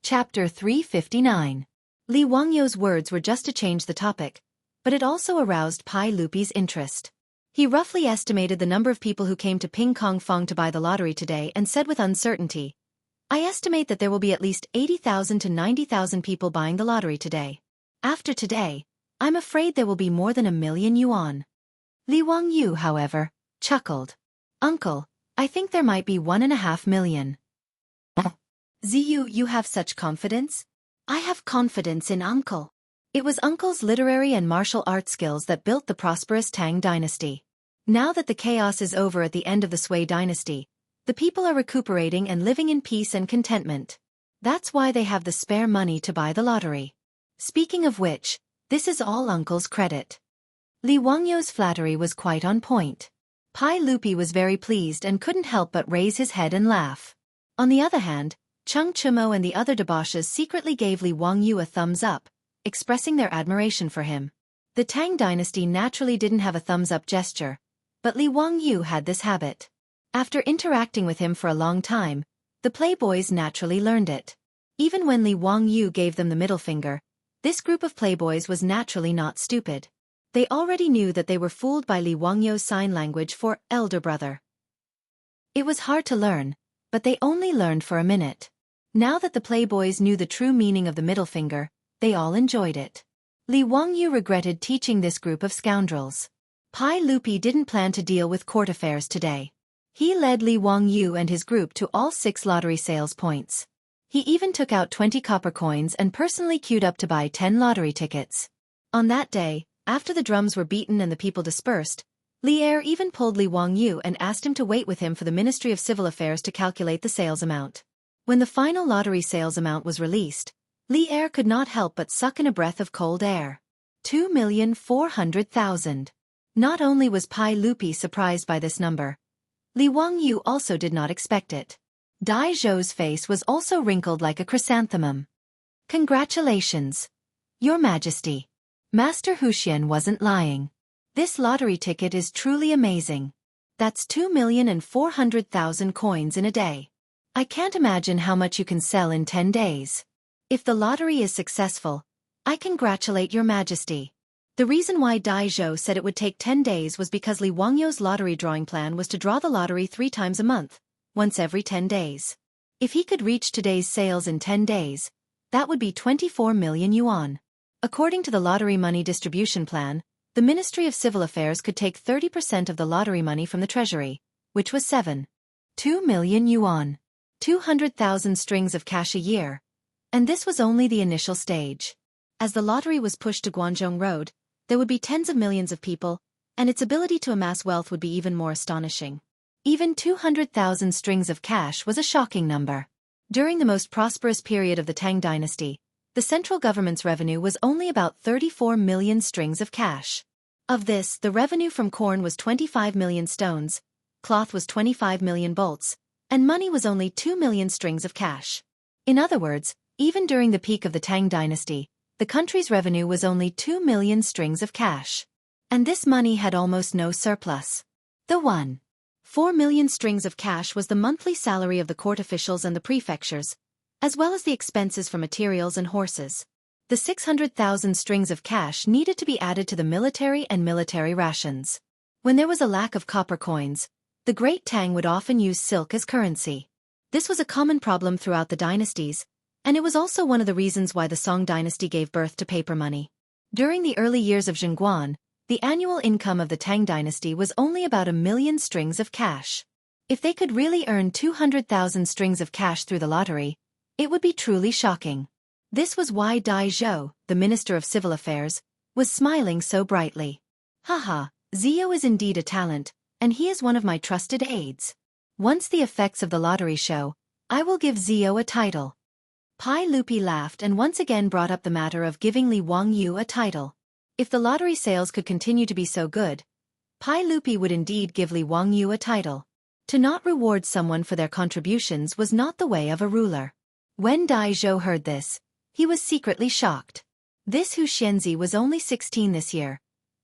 Chapter 359. Li Wangyou's words were just to change the topic, but it also aroused Pai Lupi's interest. He roughly estimated the number of people who came to Ping Kong Fong to buy the lottery today and said with uncertainty, "I estimate that there will be at least 80,000 to 90,000 people buying the lottery today. After today, I'm afraid there will be more than 1,000,000 yuan." Li Wangyou, however, chuckled. "Uncle, I think there might be 1.5 million. Ziyu, you have such confidence? I have confidence in Uncle." It was Uncle's literary and martial arts skills that built the prosperous Tang dynasty. Now that the chaos is over at the end of the Sui dynasty, the people are recuperating and living in peace and contentment. That's why they have the spare money to buy the lottery. Speaking of which, this is all Uncle's credit. Li Wangyou's flattery was quite on point. Pai Lupi was very pleased and couldn't help but raise his head and laugh. On the other hand, Chung Chumo and the other debauches secretly gave Li Wangyou a thumbs up, expressing their admiration for him. The Tang dynasty naturally didn't have a thumbs-up gesture, but Li Wangyou had this habit. After interacting with him for a long time, the playboys naturally learned it. Even when Li Wangyou gave them the middle finger, this group of playboys was naturally not stupid. They already knew that they were fooled by Li Wangyou's sign language for elder brother. It was hard to learn, but they only learned for a minute. Now that the playboys knew the true meaning of the middle finger, they all enjoyed it. Li Wangyou regretted teaching this group of scoundrels. Pai Lupi didn't plan to deal with court affairs today. He led Li Wangyou and his group to all 6 lottery sales points. He even took out 20 copper coins and personally queued up to buy 10 lottery tickets. On that day, after the drums were beaten and the people dispersed, Li Er even pulled Li Wangyou and asked him to wait with him for the Ministry of Civil Affairs to calculate the sales amount. When the final lottery sales amount was released, Li Er could not help but suck in a breath of cold air. 2,400,000. Not only was Pai Lupi surprised by this number, Li Wangyou also did not expect it. Dai Zhou's face was also wrinkled like a chrysanthemum. "Congratulations, Your Majesty." Master Huxian wasn't lying. "This lottery ticket is truly amazing. That's 2,400,000 coins in a day. I can't imagine how much you can sell in 10 days. If the lottery is successful, I congratulate Your Majesty." The reason why Dai Zhou said it would take 10 days was because Li Wangyou's lottery drawing plan was to draw the lottery 3 times a month, once every 10 days. If he could reach today's sales in 10 days, that would be 24 million yuan. According to the lottery money distribution plan, the Ministry of Civil Affairs could take 30% of the lottery money from the treasury, which was 7.2 million yuan. 200,000 strings of cash a year. And this was only the initial stage. As the lottery was pushed to Guangzhou Road, there would be tens of millions of people, and its ability to amass wealth would be even more astonishing. Even 200,000 strings of cash was a shocking number. During the most prosperous period of the Tang dynasty, the central government's revenue was only about 34 million strings of cash. Of this, the revenue from corn was 25 million stones, cloth was 25 million bolts, and money was only 2 million strings of cash. In other words, even during the peak of the Tang dynasty, the country's revenue was only 2 million strings of cash. And this money had almost no surplus. The 1.4 million strings of cash was the monthly salary of the court officials and the prefectures, as well as the expenses for materials and horses. The 600,000 strings of cash needed to be added to the military and military rations. When there was a lack of copper coins, the Great Tang would often use silk as currency. This was a common problem throughout the dynasties, and it was also one of the reasons why the Song dynasty gave birth to paper money. During the early years of Zhengguan, the annual income of the Tang dynasty was only about 1 million strings of cash. If they could really earn 200,000 strings of cash through the lottery, it would be truly shocking. This was why Dai Zhou, the Minister of Civil Affairs, was smiling so brightly. "Haha, Zio is indeed a talent, and he is one of my trusted aides. Once the effects of the lottery show, I will give Zio a title." Pai Lupi laughed and once again brought up the matter of giving Li Wangyou a title. If the lottery sales could continue to be so good, Pai Lupi would indeed give Li Wangyou a title. To not reward someone for their contributions was not the way of a ruler. When Dai Zhou heard this, he was secretly shocked. This Hu Xianzi was only 16 this year,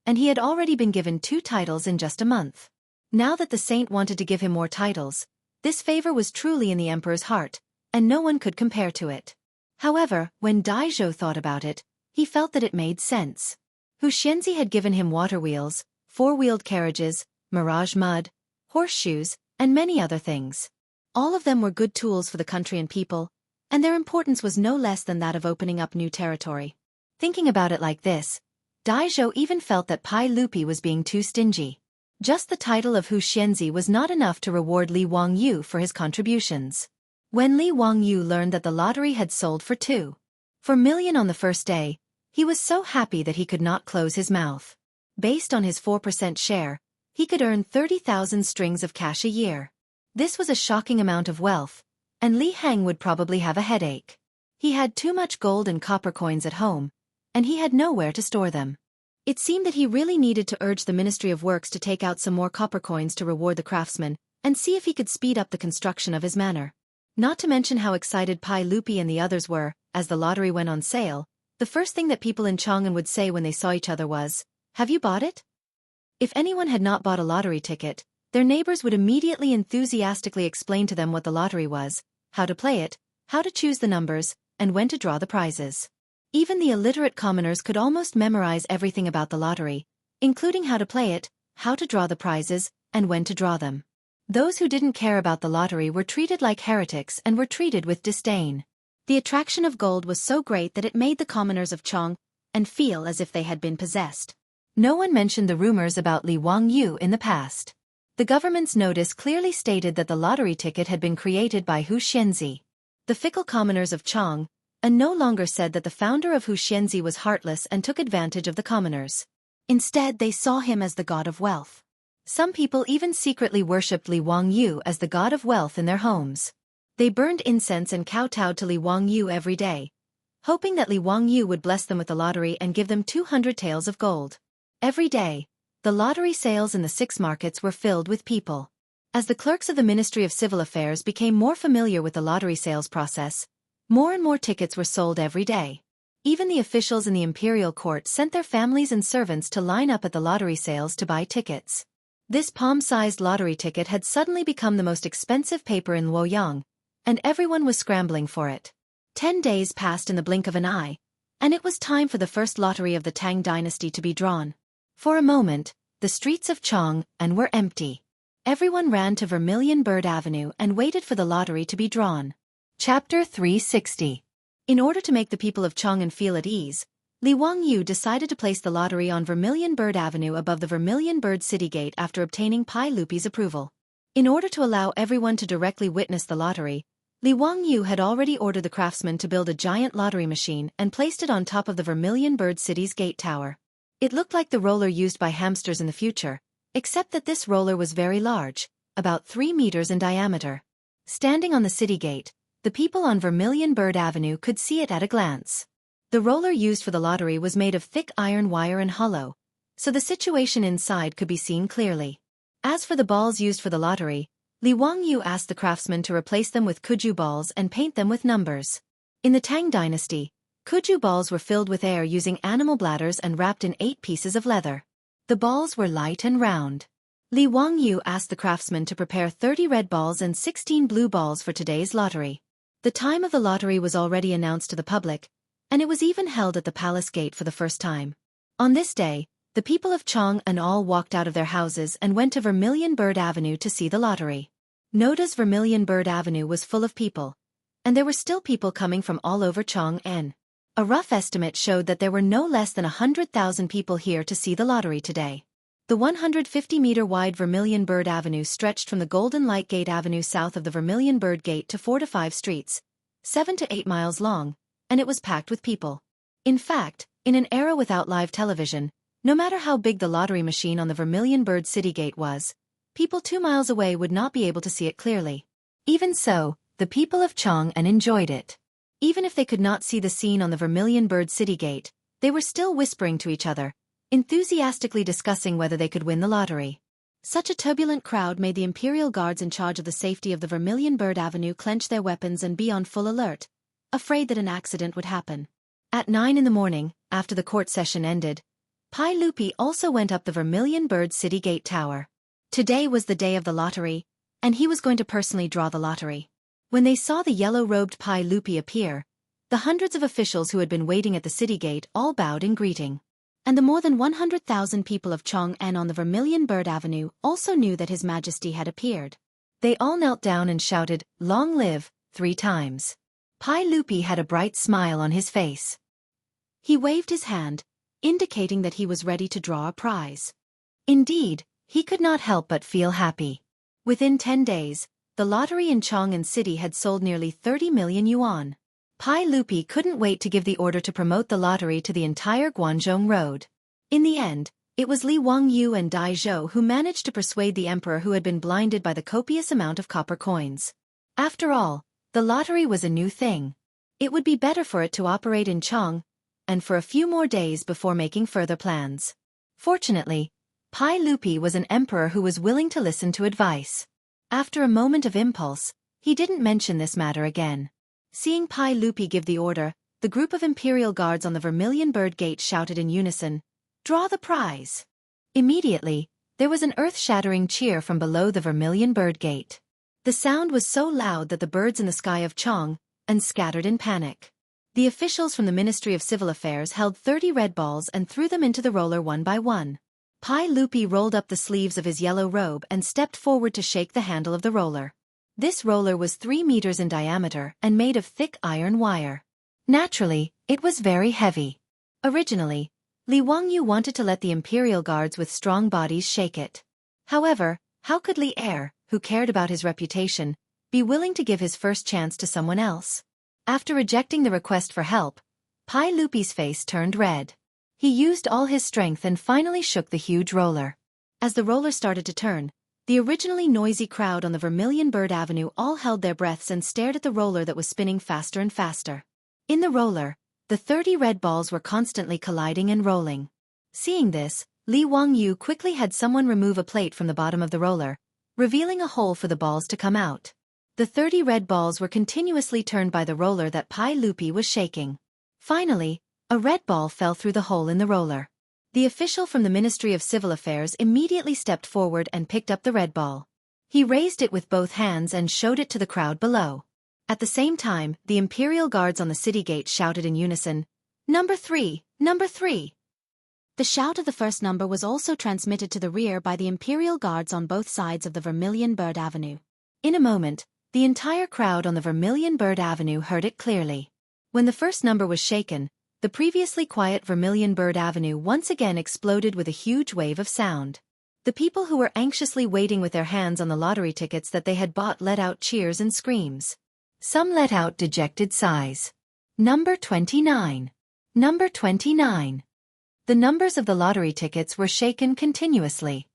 and he had already been given 2 titles in just a month. Now that the saint wanted to give him more titles, this favor was truly in the emperor's heart, and no one could compare to it. However, when Daizhou thought about it, he felt that it made sense. Hu Xianzi had given him water wheels, four-wheeled carriages, mirage mud, horseshoes, and many other things. All of them were good tools for the country and people, and their importance was no less than that of opening up new territory. Thinking about it like this, Daizhou even felt that Pai Lupi was being too stingy. Just the title of Hu Xianzi was not enough to reward Li Wangyu for his contributions. When Li Wangyu learned that the lottery had sold for 2.4 million on the first day, he was so happy that he could not close his mouth. Based on his 4% share, he could earn 30,000 strings of cash a year. This was a shocking amount of wealth, and Li Heng would probably have a headache. He had too much gold and copper coins at home, and he had nowhere to store them. It seemed that he really needed to urge the Ministry of Works to take out some more copper coins to reward the craftsmen, and see if he could speed up the construction of his manor. Not to mention how excited Pai Lupi and the others were, as the lottery went on sale. The first thing that people in Chang'an would say when they saw each other was, "Have you bought it?" If anyone had not bought a lottery ticket, their neighbors would immediately enthusiastically explain to them what the lottery was, how to play it, how to choose the numbers, and when to draw the prizes. Even the illiterate commoners could almost memorize everything about the lottery, including how to play it, how to draw the prizes, and when to draw them. Those who didn't care about the lottery were treated like heretics and were treated with disdain. The attraction of gold was so great that it made the commoners of Chang'an feel as if they had been possessed. No one mentioned the rumors about Li Wangyu in the past. The government's notice clearly stated that the lottery ticket had been created by Hu Xianzi. The fickle commoners of Chang'an no longer said that the founder of Hu Xianzi was heartless and took advantage of the commoners. Instead, they saw him as the god of wealth. Some people even secretly worshipped Li Wangyu as the god of wealth in their homes. They burned incense and kowtowed to Li Wangyu every day, hoping that Li Wangyu would bless them with the lottery and give them 200 taels of gold. Every day, the lottery sales in the 6 markets were filled with people. As the clerks of the Ministry of Civil Affairs became more familiar with the lottery sales process, more and more tickets were sold every day. Even the officials in the imperial court sent their families and servants to line up at the lottery sales to buy tickets. This palm-sized lottery ticket had suddenly become the most expensive paper in Luoyang, and everyone was scrambling for it. 10 days passed in the blink of an eye, and it was time for the first lottery of the Tang dynasty to be drawn. For a moment, the streets of Chang'an were empty. Everyone ran to Vermilion Bird Avenue and waited for the lottery to be drawn. Chapter 360. In order to make the people of Chang'an feel at ease, Li Wangyu decided to place the lottery on Vermilion Bird Avenue above the Vermilion Bird City Gate after obtaining Pai Lupi's approval. In order to allow everyone to directly witness the lottery, Li Wangyu had already ordered the craftsmen to build a giant lottery machine and placed it on top of the Vermilion Bird City's gate tower. It looked like the roller used by hamsters in the future, except that this roller was very large, about 3 meters in diameter. Standing on the city gate, the people on Vermilion Bird Avenue could see it at a glance. The roller used for the lottery was made of thick iron wire and hollow, so the situation inside could be seen clearly. As for the balls used for the lottery, Li Wangyu asked the craftsmen to replace them with kuju balls and paint them with numbers. In the Tang dynasty, kuju balls were filled with air using animal bladders and wrapped in 8 pieces of leather. The balls were light and round. Li Wangyu asked the craftsmen to prepare 30 red balls and 16 blue balls for today's lottery. The time of the lottery was already announced to the public, and it was even held at the palace gate for the first time. On this day, the people of Chang'an all walked out of their houses and went to Vermilion Bird Avenue to see the lottery. Noda's Vermilion Bird Avenue was full of people, and there were still people coming from all over Chang'an. A rough estimate showed that there were no less than 100,000 people here to see the lottery today. The 150-meter-wide Vermilion Bird Avenue stretched from the Golden Light Gate Avenue south of the Vermilion Bird Gate to 4 to 5 streets, 7 to 8 miles long, and it was packed with people. In fact, in an era without live television, no matter how big the lottery machine on the Vermilion Bird City Gate was, people 2 miles away would not be able to see it clearly. Even so, the people of Chang'an enjoyed it. Even if they could not see the scene on the Vermilion Bird City Gate, they were still whispering to each other, enthusiastically discussing whether they could win the lottery. Such a turbulent crowd made the imperial guards in charge of the safety of the Vermilion Bird Avenue clench their weapons and be on full alert, afraid that an accident would happen. At 9 in the morning, after the court session ended, Pai Lupi also went up the Vermilion Bird City Gate Tower. Today was the day of the lottery, and he was going to personally draw the lottery. When they saw the yellow-robed Pai Lupi appear, The hundreds of officials who had been waiting at the city gate all bowed in greeting. And the more than 100,000 people of Chong'an on the Vermilion Bird Avenue also knew that His Majesty had appeared. They all knelt down and shouted, "Long live," 3 times. Pai Lupi had a bright smile on his face. He waved his hand, indicating that he was ready to draw a prize. Indeed, he could not help but feel happy. Within 10 days, the lottery in Chong'an City had sold nearly 30 million yuan. Pai Lupi couldn't wait to give the order to promote the lottery to the entire Guanzhong Road. In the end, it was Li Wangyu and Dai Zhou who managed to persuade the emperor, who had been blinded by the copious amount of copper coins. After all, the lottery was a new thing. It would be better for it to operate in Chong'an and for a few more days before making further plans. Fortunately, Pai Lupi was an emperor who was willing to listen to advice. After a moment of impulse, he didn't mention this matter again. Seeing Pai Lupi give the order, the group of imperial guards on the Vermilion Bird Gate shouted in unison, "Draw the prize!" Immediately, there was an earth-shattering cheer from below the Vermilion Bird Gate. The sound was so loud that the birds in the sky of Chong'an scattered in panic. The officials from the Ministry of Civil Affairs held 30 red balls and threw them into the roller one by one. Pai Lupi rolled up the sleeves of his yellow robe and stepped forward to shake the handle of the roller. This roller was 3 meters in diameter and made of thick iron wire. Naturally, it was very heavy. Originally, Li Wangyu wanted to let the imperial guards with strong bodies shake it. However, how could Li Er, who cared about his reputation, be willing to give his first chance to someone else? After rejecting the request for help, Pai Lupi's face turned red. He used all his strength and finally shook the huge roller. As the roller started to turn, the originally noisy crowd on the Vermilion Bird Avenue all held their breaths and stared at the roller that was spinning faster and faster. In the roller, the 30 red balls were constantly colliding and rolling. Seeing this, Li Wangyu quickly had someone remove a plate from the bottom of the roller, revealing a hole for the balls to come out. The 30 red balls were continuously turned by the roller that Pai Lupi was shaking. Finally, a red ball fell through the hole in the roller. The official from the Ministry of Civil Affairs immediately stepped forward and picked up the red ball. He raised it with both hands and showed it to the crowd below. At the same time, the imperial guards on the city gate shouted in unison, "Number 3, number 3." The shout of the first number was also transmitted to the rear by the imperial guards on both sides of the Vermilion Bird Avenue. In a moment, the entire crowd on the Vermilion Bird Avenue heard it clearly. When the first number was shaken, the previously quiet Vermilion Bird Avenue once again exploded with a huge wave of sound. The people who were anxiously waiting with their hands on the lottery tickets that they had bought let out cheers and screams. Some let out dejected sighs. Number 29. Number 29. The numbers of the lottery tickets were shaken continuously.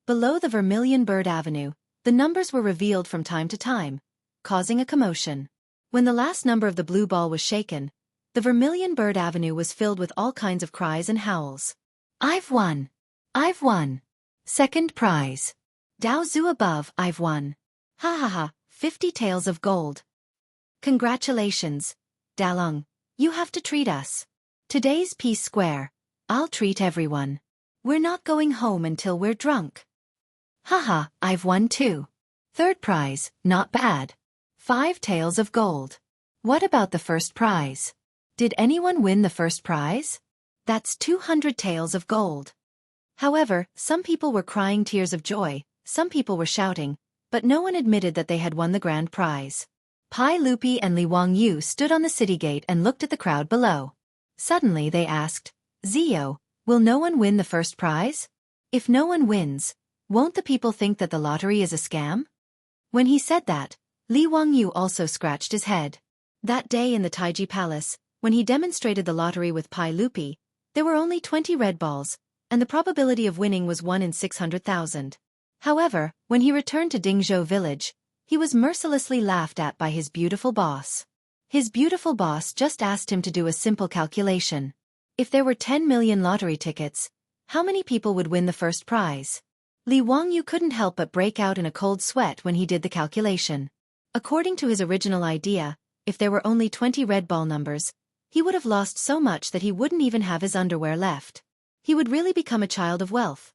Below the Vermilion Bird Avenue, the numbers were revealed from time to time, causing a commotion. When the last number of the blue ball was shaken, the Vermilion Bird Avenue was filled with all kinds of cries and howls. "I've won! I've won! Second prize! Dao Zhu above, I've won! Ha ha ha, 50 taels of gold! Congratulations, Dalong, you have to treat us. Today's Peace Square, I'll treat everyone. We're not going home until we're drunk. Haha, I've won too. Third prize, not bad. 5 taels of gold. What about the first prize? Did anyone win the first prize? That's 200 taels of gold." However, some people were crying tears of joy, some people were shouting, but no one admitted that they had won the grand prize. Pai Lupi and Li Wangyu stood on the city gate and looked at the crowd below. Suddenly they asked, "Zio, will no one win the first prize? If no one wins, won't the people think that the lottery is a scam?" When he said that, Li Wangyu also scratched his head. That day in the Taiji Palace, when he demonstrated the lottery with Pai Lupi, there were only 20 red balls, and the probability of winning was 1 in 600,000. However, when he returned to Dingzhou village, he was mercilessly laughed at by his beautiful boss. His beautiful boss just asked him to do a simple calculation. If there were 10 million lottery tickets, how many people would win the first prize? Li Wangyu couldn't help but break out in a cold sweat when he did the calculation. According to his original idea, if there were only 20 red ball numbers, he would have lost so much that he wouldn't even have his underwear left. He would really become a child of wealth.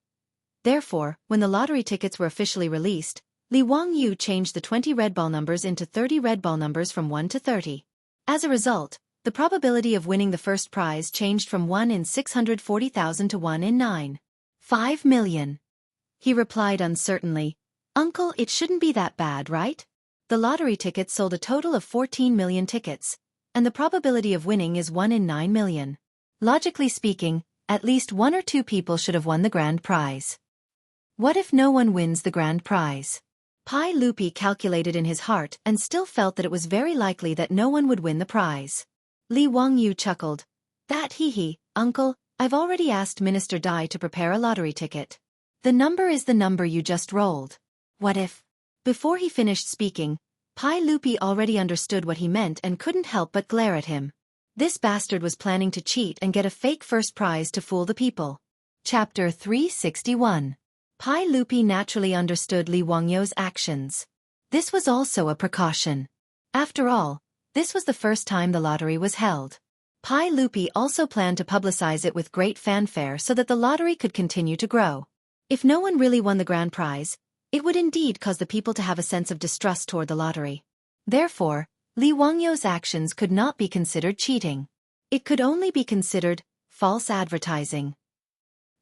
Therefore, when the lottery tickets were officially released, Li Wangyu changed the 20 red ball numbers into 30 red ball numbers from 1 to 30. As a result, The probability of winning the first prize changed from 1 in 640,000 to 1 in 9.5 million. He replied uncertainly, "Uncle, it shouldn't be that bad, right? The lottery tickets sold a total of 14 million tickets, and the probability of winning is 1 in 9 million. Logically speaking, at least 1 or 2 people should have won the grand prize. What if no one wins the grand prize?" Pai Lupi calculated in his heart and still felt that it was very likely that no one would win the prize. Li Wangyu chuckled. "That hee, uncle, I've already asked Minister Dai to prepare a lottery ticket. The number is the number you just rolled. What if?" Before he finished speaking, Pai Lupi already understood what he meant and couldn't help but glare at him. This bastard was planning to cheat and get a fake first prize to fool the people. Chapter 361. Pai Lupi naturally understood Li Wangyu's actions. This was also a precaution. After all, this was the first time the lottery was held. Pai Lupi also planned to publicize it with great fanfare so that the lottery could continue to grow. If no one really won the grand prize, it would indeed cause the people to have a sense of distrust toward the lottery. Therefore, Li Wangyu's actions could not be considered cheating. It could only be considered false advertising.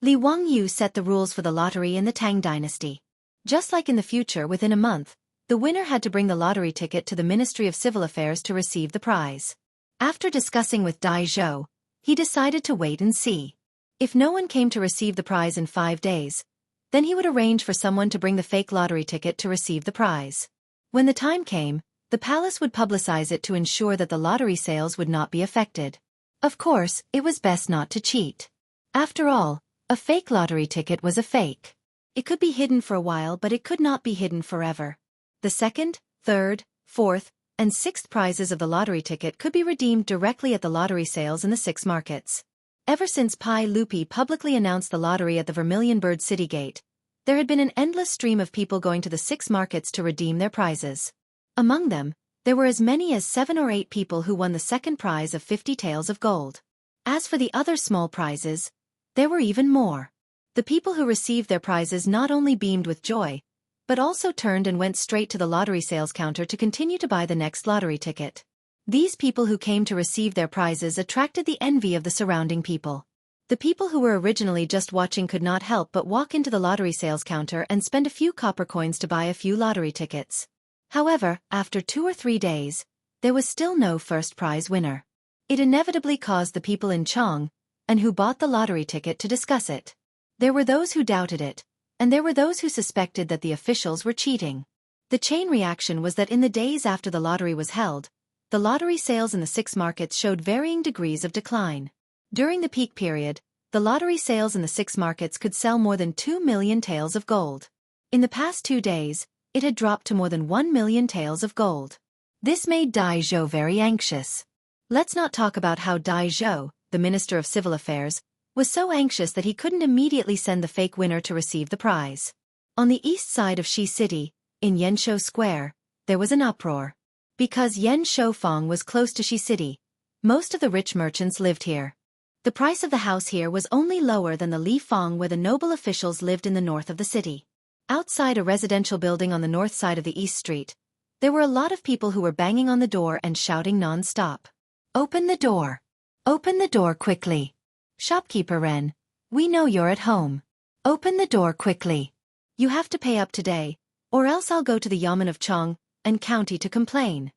Li Wangyu set the rules for the lottery in the Tang dynasty. Just like in the future, within a month, the winner had to bring the lottery ticket to the Ministry of Civil Affairs to receive the prize. After discussing with Dai Zhou, he decided to wait and see. If no one came to receive the prize in 5 days, then he would arrange for someone to bring the fake lottery ticket to receive the prize. When the time came, the palace would publicize it to ensure that the lottery sales would not be affected. Of course, it was best not to cheat. After all, a fake lottery ticket was a fake. It could be hidden for a while, but it could not be hidden forever. The second, third, fourth, and sixth prizes of the lottery ticket could be redeemed directly at the lottery sales in the 6 markets. Ever since Pai Lupi publicly announced the lottery at the Vermilion Bird City Gate, there had been an endless stream of people going to the 6 markets to redeem their prizes. Among them, there were as many as 7 or 8 people who won the second prize of 50 taels of gold. As for the other small prizes, there were even more. The people who received their prizes not only beamed with joy, but also turned and went straight to the lottery sales counter to continue to buy the next lottery ticket. These people who came to receive their prizes attracted the envy of the surrounding people. The people who were originally just watching could not help but walk into the lottery sales counter and spend a few copper coins to buy a few lottery tickets. However, after 2 or 3 days, there was still no first prize winner. It inevitably caused the people in Chong, and who bought the lottery ticket, to discuss it. There were those who doubted it, and there were those who suspected that the officials were cheating. The chain reaction was that in the days after the lottery was held, the lottery sales in the 6 markets showed varying degrees of decline. During the peak period, the lottery sales in the 6 markets could sell more than 2 million taels of gold. In the past 2 days, it had dropped to more than 1 million taels of gold. This made Dai Zhou very anxious. Let's not talk about how Dai Zhou, the Minister of Civil Affairs, was so anxious that he couldn't immediately send the fake winner to receive the prize. On the east side of Shi City, in Yanshou Square, there was an uproar. Because Xiaofan was close to Shi City, most of the rich merchants lived here. The price of the house here was only lower than the Li Fang where the noble officials lived in the north of the city. Outside a residential building on the north side of the East Street, there were a lot of people who were banging on the door and shouting non-stop. "Open the door! Open the door quickly! Shopkeeper Ren, we know you're at home. Open the door quickly. You have to pay up today, or else I'll go to the Yamen of Chong and County to complain."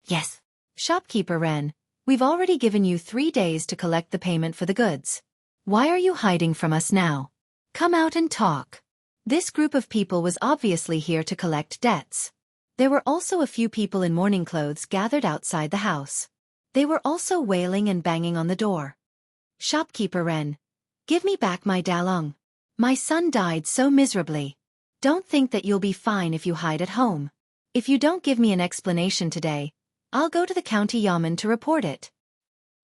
"Yes, Shopkeeper Ren, we've already given you 3 days to collect the payment for the goods. Why are you hiding from us now? Come out and talk." This group of people was obviously here to collect debts. There were also a few people in mourning clothes gathered outside the house. They were also wailing and banging on the door. "Shopkeeper Ren, give me back my dalong. My son died so miserably. Don't think that you'll be fine if you hide at home. If you don't give me an explanation today, I'll go to the county yamen to report it.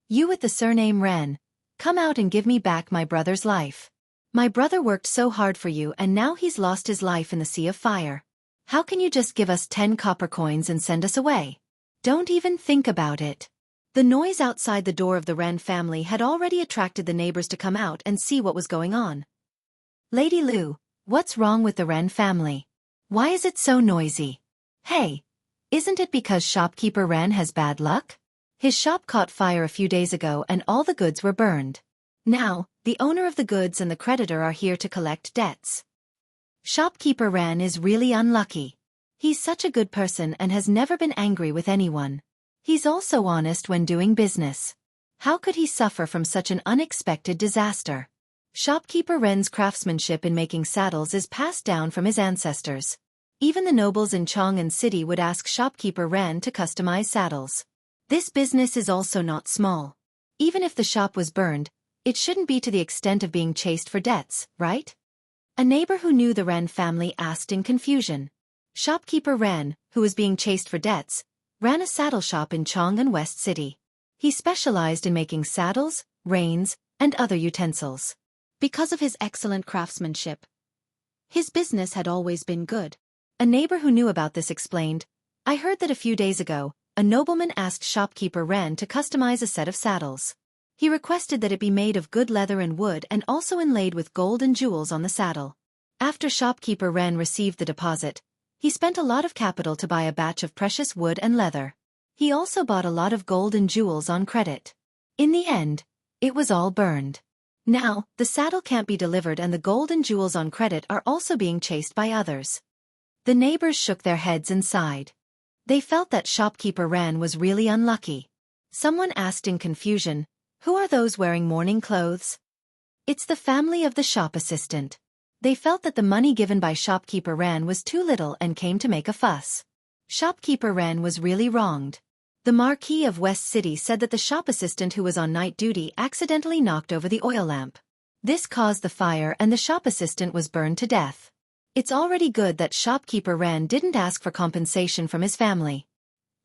You with the surname Ren, come out and give me back my brother's life. My brother worked so hard for you and now he's lost his life in the sea of fire. How can you just give us 10 copper coins and send us away? Don't even think about it." The noise outside the door of the Ren family had already attracted the neighbors to come out and see what was going on. "Lady Lu, what's wrong with the Ren family? Why is it so noisy? Hey, isn't it because shopkeeper Ren has bad luck? His shop caught fire a few days ago and all the goods were burned. Now, the owner of the goods and the creditor are here to collect debts. Shopkeeper Ran is really unlucky. He's such a good person and has never been angry with anyone. He's also honest when doing business. How could he suffer from such an unexpected disaster? Shopkeeper Ren's craftsmanship in making saddles is passed down from his ancestors. Even the nobles in Chang'an City would ask Shopkeeper Ren to customize saddles. This business is also not small. Even if the shop was burned, it shouldn't be to the extent of being chased for debts, right? A neighbor who knew the Ren family asked in confusion. Shopkeeper Ren, who was being chased for debts, ran a saddle shop in Chang'an West City. He specialized in making saddles, reins, and other utensils. Because of his excellent craftsmanship, his business had always been good. A neighbor who knew about this explained, "I heard that a few days ago, a nobleman asked Shopkeeper Ren to customize a set of saddles. He requested that it be made of good leather and wood and also inlaid with gold and jewels on the saddle. After Shopkeeper Ren received the deposit, he spent a lot of capital to buy a batch of precious wood and leather. He also bought a lot of gold and jewels on credit. In the end, it was all burned. Now, the saddle can't be delivered and the gold and jewels on credit are also being chased by others." The neighbors shook their heads and sighed. They felt that Shopkeeper Ren was really unlucky. Someone asked in confusion, "Who are those wearing mourning clothes?" "It's the family of the shop assistant." They felt that the money given by Shopkeeper Ren was too little and came to make a fuss. Shopkeeper Ren was really wronged. The Marquis of West City said that the shop assistant who was on night duty accidentally knocked over the oil lamp. This caused the fire and the shop assistant was burned to death. It's already good that Shopkeeper Ren didn't ask for compensation from his family.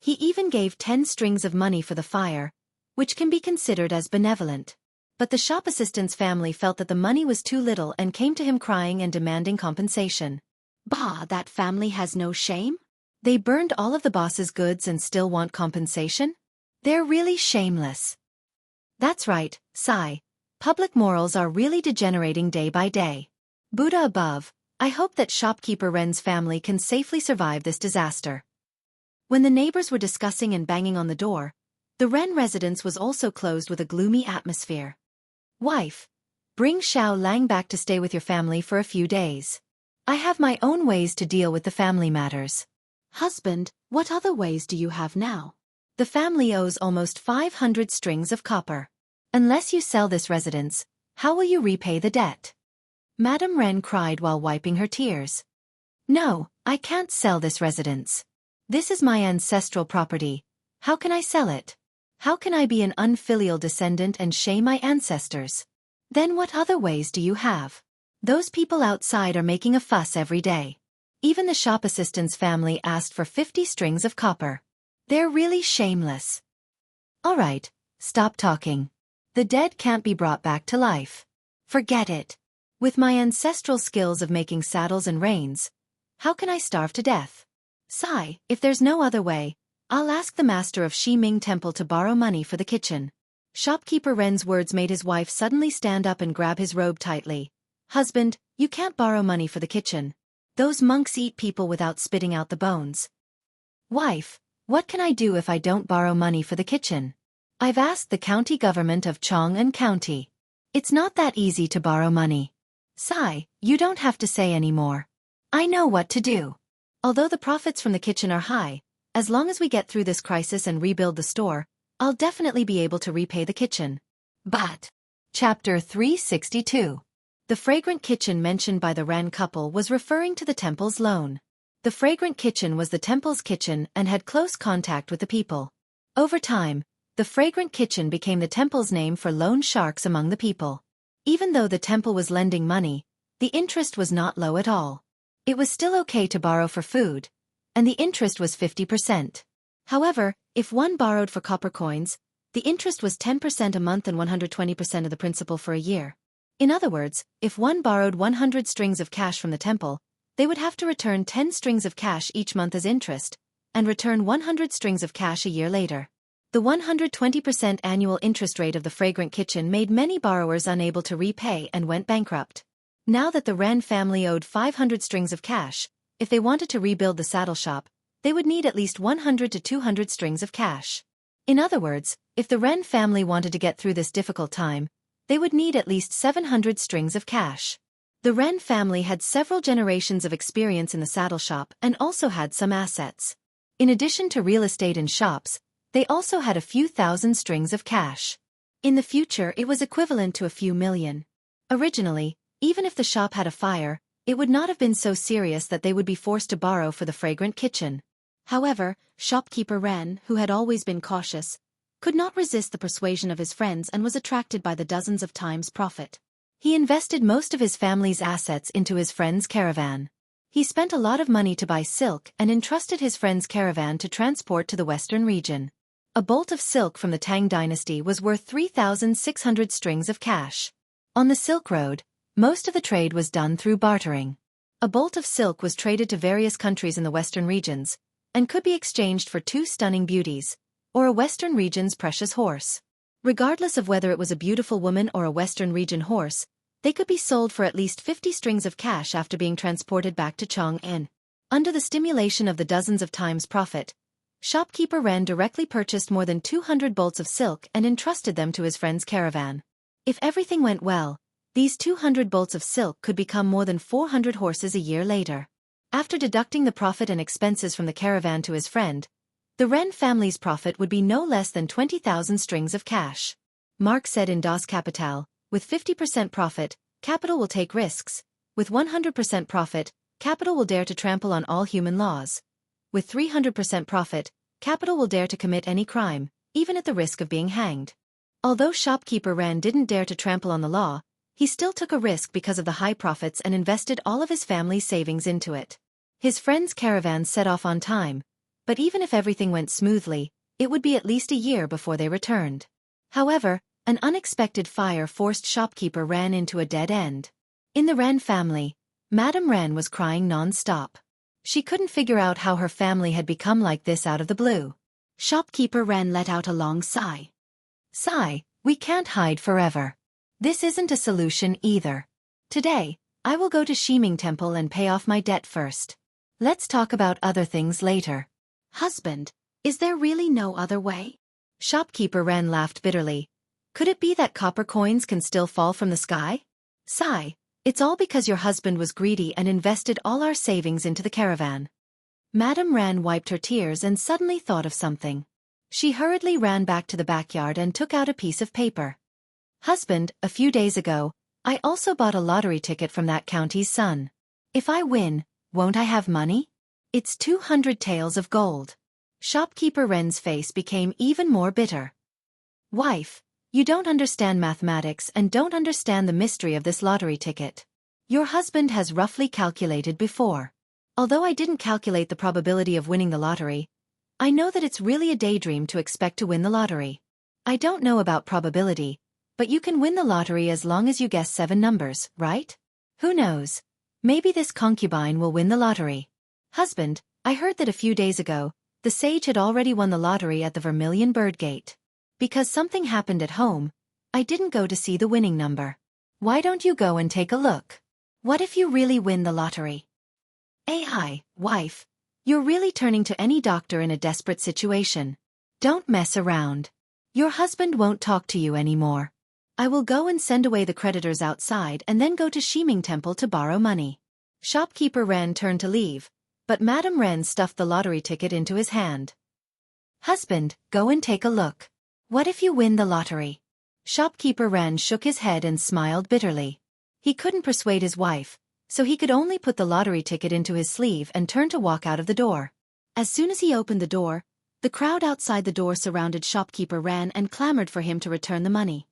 He even gave 10 strings of money for the fire, which can be considered as benevolent. But the shop assistant's family felt that the money was too little and came to him crying and demanding compensation. Bah, that family has no shame? They burned all of the boss's goods and still want compensation? They're really shameless. That's right, Sai. Public morals are really degenerating day by day. Buddha above, I hope that Shopkeeper Ren's family can safely survive this disaster. When the neighbors were discussing and banging on the door, the Ren residence was also closed with a gloomy atmosphere. "Wife, bring Xiao Lang back to stay with your family for a few days. I have my own ways to deal with the family matters." "Husband, what other ways do you have now?" "The family owes almost 500 strings of copper. Unless you sell this residence, how will you repay the debt?" Madame Ren cried while wiping her tears. "No, I can't sell this residence. This is my ancestral property. How can I sell it? How can I be an unfilial descendant and shame my ancestors? Then what other ways do you have? Those people outside are making a fuss every day. Even the shop assistant's family asked for 50 strings of copper. They're really shameless." "All right, stop talking. The dead can't be brought back to life. Forget it. With my ancestral skills of making saddles and reins, how can I starve to death? Sai, if there's no other way, I'll ask the master of Ximing Temple to borrow money for the kitchen." Shopkeeper Ren's words made his wife suddenly stand up and grab his robe tightly. "Husband, you can't borrow money for the kitchen. Those monks eat people without spitting out the bones." "Wife, what can I do if I don't borrow money for the kitchen? I've asked the county government of Chang'an County. It's not that easy to borrow money." "Sai, you don't have to say any more. I know what to do. Although the profits from the kitchen are high, as long as we get through this crisis and rebuild the store, I'll definitely be able to repay the kitchen." But Chapter 362. The fragrant kitchen mentioned by the Ran couple was referring to the temple's loan. The fragrant kitchen was the temple's kitchen and had close contact with the people. Over time, the fragrant kitchen became the temple's name for loan sharks among the people. Even though the temple was lending money, the interest was not low at all. It was still okay to borrow for food, and the interest was 50%. However, if one borrowed for copper coins, the interest was 10% a month and 120% of the principal for a year. In other words, if one borrowed 100 strings of cash from the temple, they would have to return 10 strings of cash each month as interest, and return 100 strings of cash a year later. The 120% annual interest rate of the fragrant kitchen made many borrowers unable to repay and went bankrupt. Now that the Ren family owed 500 strings of cash, if they wanted to rebuild the saddle shop, they would need at least 100 to 200 strings of cash. In other words, if the Ren family wanted to get through this difficult time, they would need at least 700 strings of cash. The Ren family had several generations of experience in the saddle shop and also had some assets. In addition to real estate and shops, they also had a few thousand strings of cash. In the future, it was equivalent to a few million. Originally, even if the shop had a fire, it would not have been so serious that they would be forced to borrow for the fragrant kitchen. However, shopkeeper Ren, who had always been cautious, could not resist the persuasion of his friends and was attracted by the dozens of times profit. He invested most of his family's assets into his friend's caravan. He spent a lot of money to buy silk and entrusted his friend's caravan to transport to the western region. A bolt of silk from the Tang dynasty was worth 3,600 strings of cash. On the Silk Road, most of the trade was done through bartering. A bolt of silk was traded to various countries in the western regions, and could be exchanged for 2 stunning beauties, or a western region's precious horse. Regardless of whether it was a beautiful woman or a western region horse, they could be sold for at least 50 strings of cash after being transported back to Chang'an. Under the stimulation of the dozens of times profit, shopkeeper Ren directly purchased more than 200 bolts of silk and entrusted them to his friend's caravan. If everything went well, these 200 bolts of silk could become more than 400 horses a year later. After deducting the profit and expenses from the caravan to his friend, the Ren family's profit would be no less than 20,000 strings of cash. Mark said in Das Kapital, with 50% profit, capital will take risks. With 100% profit, capital will dare to trample on all human laws. With 300% profit, capital will dare to commit any crime, even at the risk of being hanged. Although shopkeeper Ren didn't dare to trample on the law, he still took a risk because of the high profits and invested all of his family's savings into it. His friend's caravan set off on time, but even if everything went smoothly, it would be at least a year before they returned. However, an unexpected fire forced shopkeeper Ren into a dead end. In the Ren family, Madame Ren was crying non-stop. She couldn't figure out how her family had become like this out of the blue. Shopkeeper Ren let out a long sigh. Sigh, we can't hide forever. This isn't a solution either. Today, I will go to Shiming Temple and pay off my debt first. Let's talk about other things later. Husband, is there really no other way? Shopkeeper Ren laughed bitterly. Could it be that copper coins can still fall from the sky? Sigh, it's all because your husband was greedy and invested all our savings into the caravan. Madame Ren wiped her tears and suddenly thought of something. She hurriedly ran back to the backyard and took out a piece of paper. Husband, a few days ago, I also bought a lottery ticket from that county's son. If I win, won't I have money? It's 200 taels of gold. Shopkeeper Ren's face became even more bitter. Wife, you don't understand mathematics and don't understand the mystery of this lottery ticket. Your husband has roughly calculated before. Although I didn't calculate the probability of winning the lottery, I know that it's really a daydream to expect to win the lottery. I don't know about probability, but you can win the lottery as long as you guess 7 numbers, right? Who knows? Maybe this concubine will win the lottery. Husband, I heard that a few days ago, the sage had already won the lottery at the Vermilion Bird Gate. Because something happened at home, I didn't go to see the winning number. Why don't you go and take a look? What if you really win the lottery? Ai, wife, you're really turning to any doctor in a desperate situation. Don't mess around. Your husband won't talk to you anymore. I will go and send away the creditors outside and then go to Shiming Temple to borrow money. Shopkeeper Ren turned to leave, but Madame Ren stuffed the lottery ticket into his hand. Husband, go and take a look. What if you win the lottery? Shopkeeper Ren shook his head and smiled bitterly. He couldn't persuade his wife, so he could only put the lottery ticket into his sleeve and turn to walk out of the door. As soon as he opened the door, the crowd outside the door surrounded Shopkeeper Ren and clamored for him to return the money.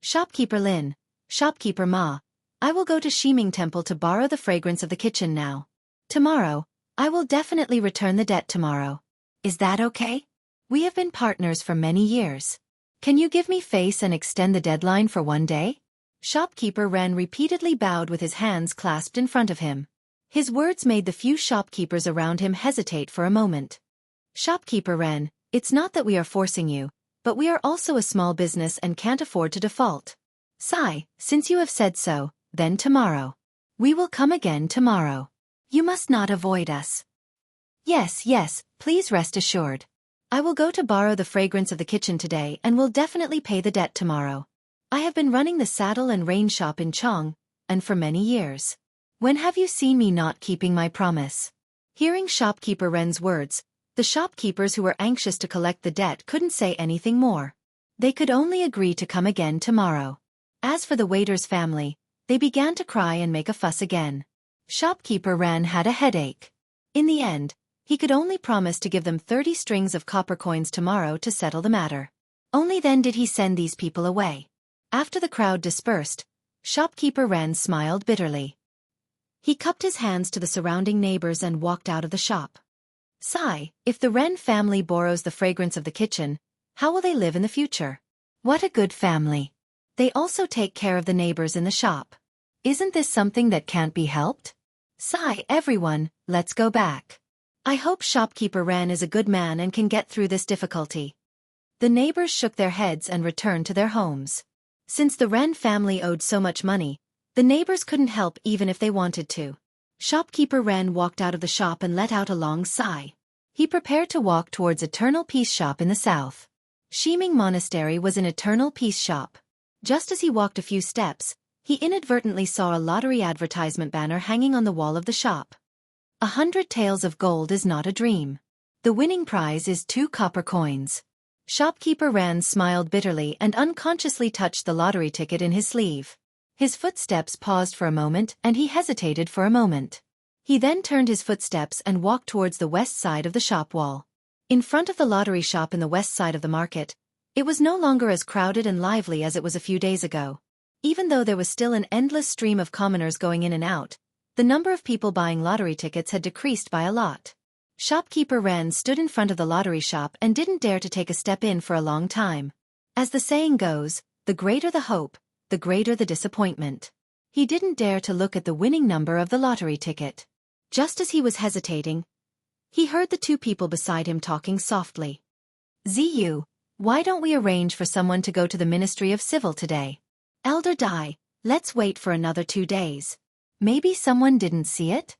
Shopkeeper Lin, Shopkeeper Ma, I will go to Shiming Temple to borrow the fragrance of the kitchen now. Tomorrow, I will definitely return the debt tomorrow. Is that okay? We have been partners for many years. Can you give me face and extend the deadline for 1 day? Shopkeeper Ren repeatedly bowed with his hands clasped in front of him. His words made the few shopkeepers around him hesitate for a moment. Shopkeeper Ren, it's not that we are forcing you, but we are also a small business and can't afford to default. Sigh, since you have said so, then tomorrow. We will come again tomorrow. You must not avoid us. Yes, please rest assured. I will go to borrow the fragrance of the kitchen today and will definitely pay the debt tomorrow. I have been running the saddle and rein shop in Chong, and for many years. When have you seen me not keeping my promise? Hearing shopkeeper Ren's words, the shopkeepers who were anxious to collect the debt couldn't say anything more. They could only agree to come again tomorrow. As for the waiter's family, they began to cry and make a fuss again. Shopkeeper Ren had a headache. In the end, he could only promise to give them 30 strings of copper coins tomorrow to settle the matter. Only then did he send these people away. After the crowd dispersed, shopkeeper Ren smiled bitterly. He cupped his hands to the surrounding neighbors and walked out of the shop. Sigh, if the Ren family borrows the fragrance of the kitchen, how will they live in the future? What a good family. They also take care of the neighbors in the shop. Isn't this something that can't be helped? Sigh, everyone, let's go back. I hope shopkeeper Ren is a good man and can get through this difficulty. The neighbors shook their heads and returned to their homes. Since the Ren family owed so much money, the neighbors couldn't help even if they wanted to. Shopkeeper Ren walked out of the shop and let out a long sigh. He prepared to walk towards Eternal Peace Shop in the south. Shiming Monastery was an Eternal Peace Shop. Just as he walked a few steps, he inadvertently saw a lottery advertisement banner hanging on the wall of the shop. 100 taels of gold is not a dream. The winning prize is 2 copper coins. Shopkeeper Ren smiled bitterly and unconsciously touched the lottery ticket in his sleeve. His footsteps paused for a moment and he hesitated for a moment. He then turned his footsteps and walked towards the west side of the shop wall. In front of the lottery shop in the west side of the market, it was no longer as crowded and lively as it was a few days ago. Even though there was still an endless stream of commoners going in and out, the number of people buying lottery tickets had decreased by a lot. Shopkeeper Ren stood in front of the lottery shop and didn't dare to take a step in for a long time. As the saying goes, the greater the hope, the greater the disappointment. He didn't dare to look at the winning number of the lottery ticket. Just as he was hesitating, he heard the 2 people beside him talking softly. Ziyu, why don't we arrange for someone to go to the Ministry of Civil today? Elder Dai, let's wait for another 2 days. Maybe someone didn't see it?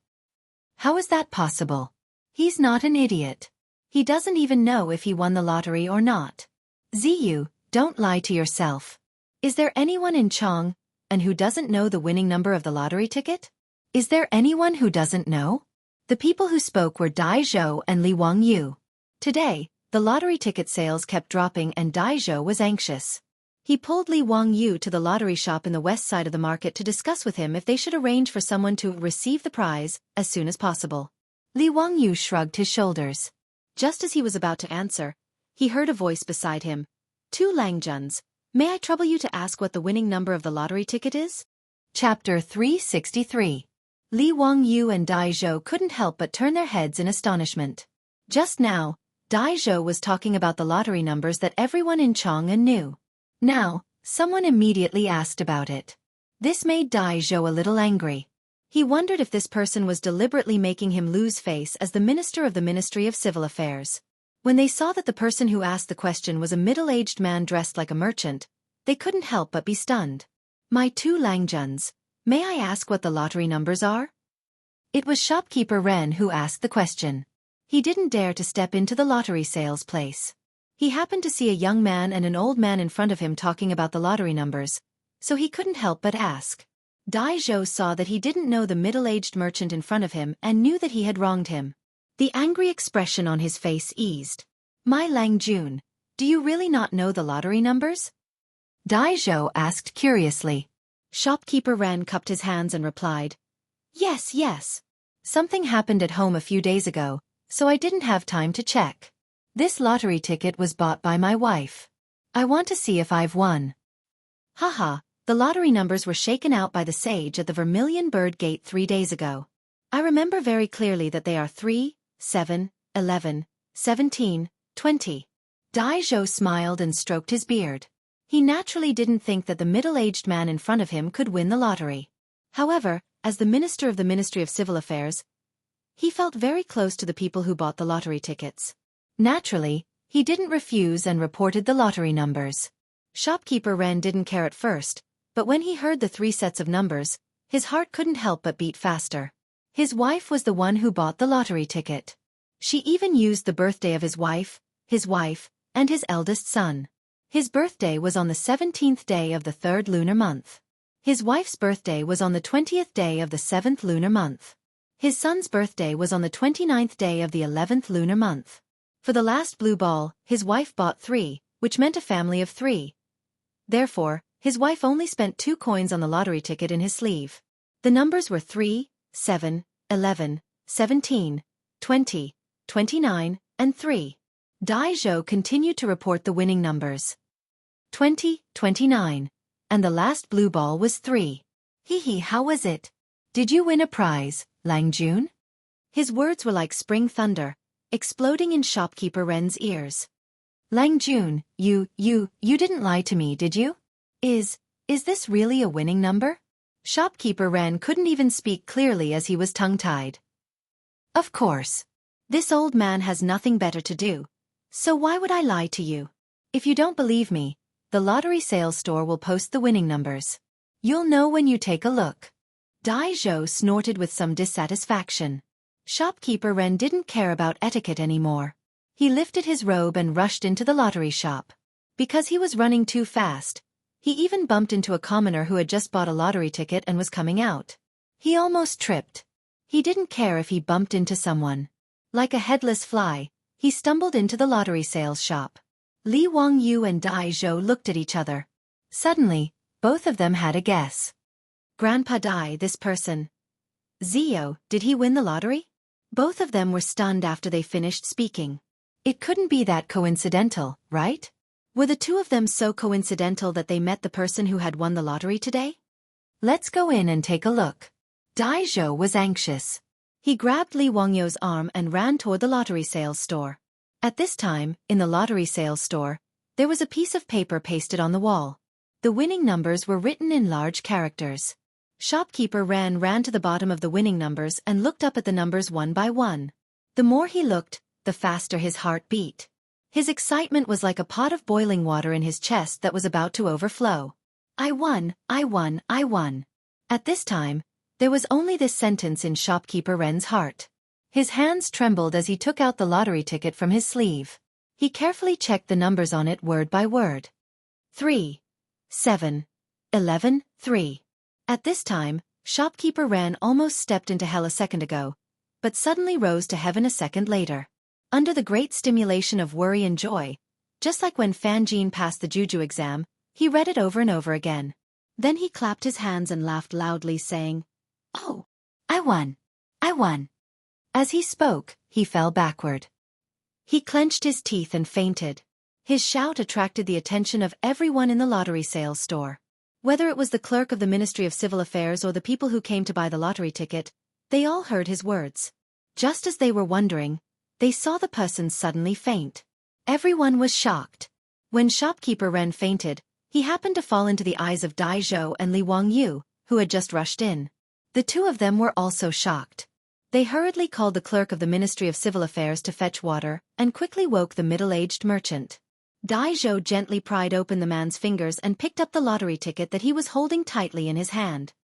How is that possible? He's not an idiot. He doesn't even know if he won the lottery or not. Ziyu, don't lie to yourself. Is there anyone in Chong, and who doesn't know the winning number of the lottery ticket? Is there anyone who doesn't know? The people who spoke were Dai Zhou and Li Wangyu. Today, the lottery ticket sales kept dropping and Dai Zhou was anxious. He pulled Li Wangyu to the lottery shop in the west side of the market to discuss with him if they should arrange for someone to receive the prize as soon as possible. Li Wangyu shrugged his shoulders. Just as he was about to answer, he heard a voice beside him. 2 Langjuns, may I trouble you to ask what the winning number of the lottery ticket is? Chapter 363. Li Wangyu and Dai Zhou couldn't help but turn their heads in astonishment. Just now, Dai Zhou was talking about the lottery numbers that everyone in Chang'an knew. Now, someone immediately asked about it. This made Dai Zhou a little angry. He wondered if this person was deliberately making him lose face as the minister of the Ministry of Civil Affairs. When they saw that the person who asked the question was a middle-aged man dressed like a merchant, they couldn't help but be stunned. My 2 Langjuns, may I ask what the lottery numbers are? It was shopkeeper Ren who asked the question. He didn't dare to step into the lottery sales place. He happened to see a young man and an old man in front of him talking about the lottery numbers, so he couldn't help but ask. Dai Zhou saw that he didn't know the middle-aged merchant in front of him and knew that he had wronged him. The angry expression on his face eased. My Langjun, do you really not know the lottery numbers? Dai Zhou asked curiously. Shopkeeper Ren cupped his hands and replied, Yes, yes. Something happened at home a few days ago, so I didn't have time to check. This lottery ticket was bought by my wife. I want to see if I've won. Haha, the lottery numbers were shaken out by the sage at the Vermilion Bird Gate 3 days ago. I remember very clearly that they are 3, 7, 11, 17, 20. Dai Zhou smiled and stroked his beard. He naturally didn't think that the middle-aged man in front of him could win the lottery. However, as the minister of the Ministry of Civil Affairs, he felt very close to the people who bought the lottery tickets. Naturally, he didn't refuse and reported the lottery numbers. Shopkeeper Ren didn't care at first, but when he heard the 3 sets of numbers, his heart couldn't help but beat faster. His wife was the one who bought the lottery ticket. She even used the birthday of his wife, his wife, and his eldest son. His birthday was on the 17th day of the 3rd lunar month. His wife's birthday was on the 20th day of the 7th lunar month. His son's birthday was on the 29th day of the 11th lunar month. For the last blue ball, his wife bought 3, which meant a family of 3. Therefore, his wife only spent 2 coins on the lottery ticket in his sleeve. The numbers were 3, 7, 11, 17, 20, 29, and 3. Dai Zhou continued to report the winning numbers. 20, 29. And the last blue ball was 3. Hee, how was it? Did you win a prize, Lang Jun? His words were like spring thunder, exploding in shopkeeper Ren's ears. Lang Jun, you didn't lie to me, did you? Is this really a winning number? Shopkeeper Ren couldn't even speak clearly as he was tongue-tied. Of course. This old man has nothing better to do. So why would I lie to you? If you don't believe me, the lottery sales store will post the winning numbers. You'll know when you take a look. Dai Zhou snorted with some dissatisfaction. Shopkeeper Ren didn't care about etiquette anymore. He lifted his robe and rushed into the lottery shop. Because he was running too fast, he even bumped into a commoner who had just bought a lottery ticket and was coming out. He almost tripped. He didn't care if he bumped into someone. Like a headless fly, he stumbled into the lottery sales shop. Li Wangyu and Dai Zhou looked at each other. Suddenly, both of them had a guess. Grandpa Dai, this person. Zio, did he win the lottery? Both of them were stunned after they finished speaking. It couldn't be that coincidental, right? Were the two of them so coincidental that they met the person who had won the lottery today? Let's go in and take a look. Dai Zhou was anxious. He grabbed Li Wangyu's arm and ran toward the lottery sales store. At this time, in the lottery sales store, there was a piece of paper pasted on the wall. The winning numbers were written in large characters. Shopkeeper ran to the bottom of the winning numbers and looked up at the numbers one by one. The more he looked, the faster his heart beat. His excitement was like a pot of boiling water in his chest that was about to overflow. I won, I won, I won. At this time, there was only this sentence in Shopkeeper Ren's heart. His hands trembled as he took out the lottery ticket from his sleeve. He carefully checked the numbers on it word by word. 3, 7, 11, 3. At this time, Shopkeeper Ren almost stepped into hell a second ago, but suddenly rose to heaven a second later. Under the great stimulation of worry and joy, just like when Fan Jin passed the Juju exam, he read it over and over again. Then he clapped his hands and laughed loudly, saying, "Oh, I won! I won!" As he spoke, he fell backward. He clenched his teeth and fainted. His shout attracted the attention of everyone in the lottery sales store. Whether it was the clerk of the Ministry of Civil Affairs or the people who came to buy the lottery ticket, they all heard his words. Just as they were wondering, they saw the person suddenly faint. Everyone was shocked. When Shopkeeper Ren fainted, he happened to fall into the eyes of Dai Zhou and Li Wangyu, who had just rushed in. The two of them were also shocked. They hurriedly called the clerk of the Ministry of Civil Affairs to fetch water, and quickly woke the middle-aged merchant. Dai Zhou gently pried open the man's fingers and picked up the lottery ticket that he was holding tightly in his hand.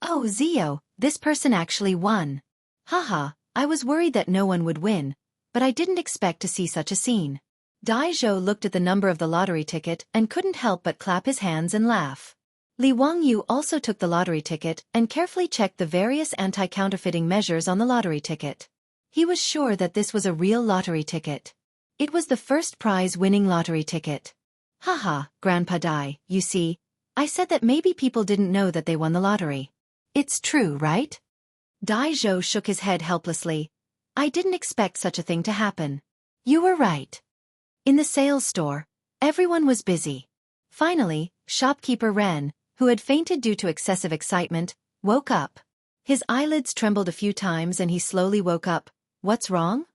"Oh, Zio, this person actually won. Haha, I was worried that no one would win, but I didn't expect to see such a scene." Dai Zhou looked at the number of the lottery ticket and couldn't help but clap his hands and laugh. Li Wangyu also took the lottery ticket and carefully checked the various anti-counterfeiting measures on the lottery ticket. He was sure that this was a real lottery ticket. It was the first prize-winning lottery ticket. Haha, Grandpa Dai, you see, I said that maybe people didn't know that they won the lottery. It's true, right? Dai Zhou shook his head helplessly. I didn't expect such a thing to happen. You were right. In the sales store, everyone was busy. Finally, Shopkeeper Ren, who had fainted due to excessive excitement, woke up. His eyelids trembled a few times and he slowly woke up. What's wrong?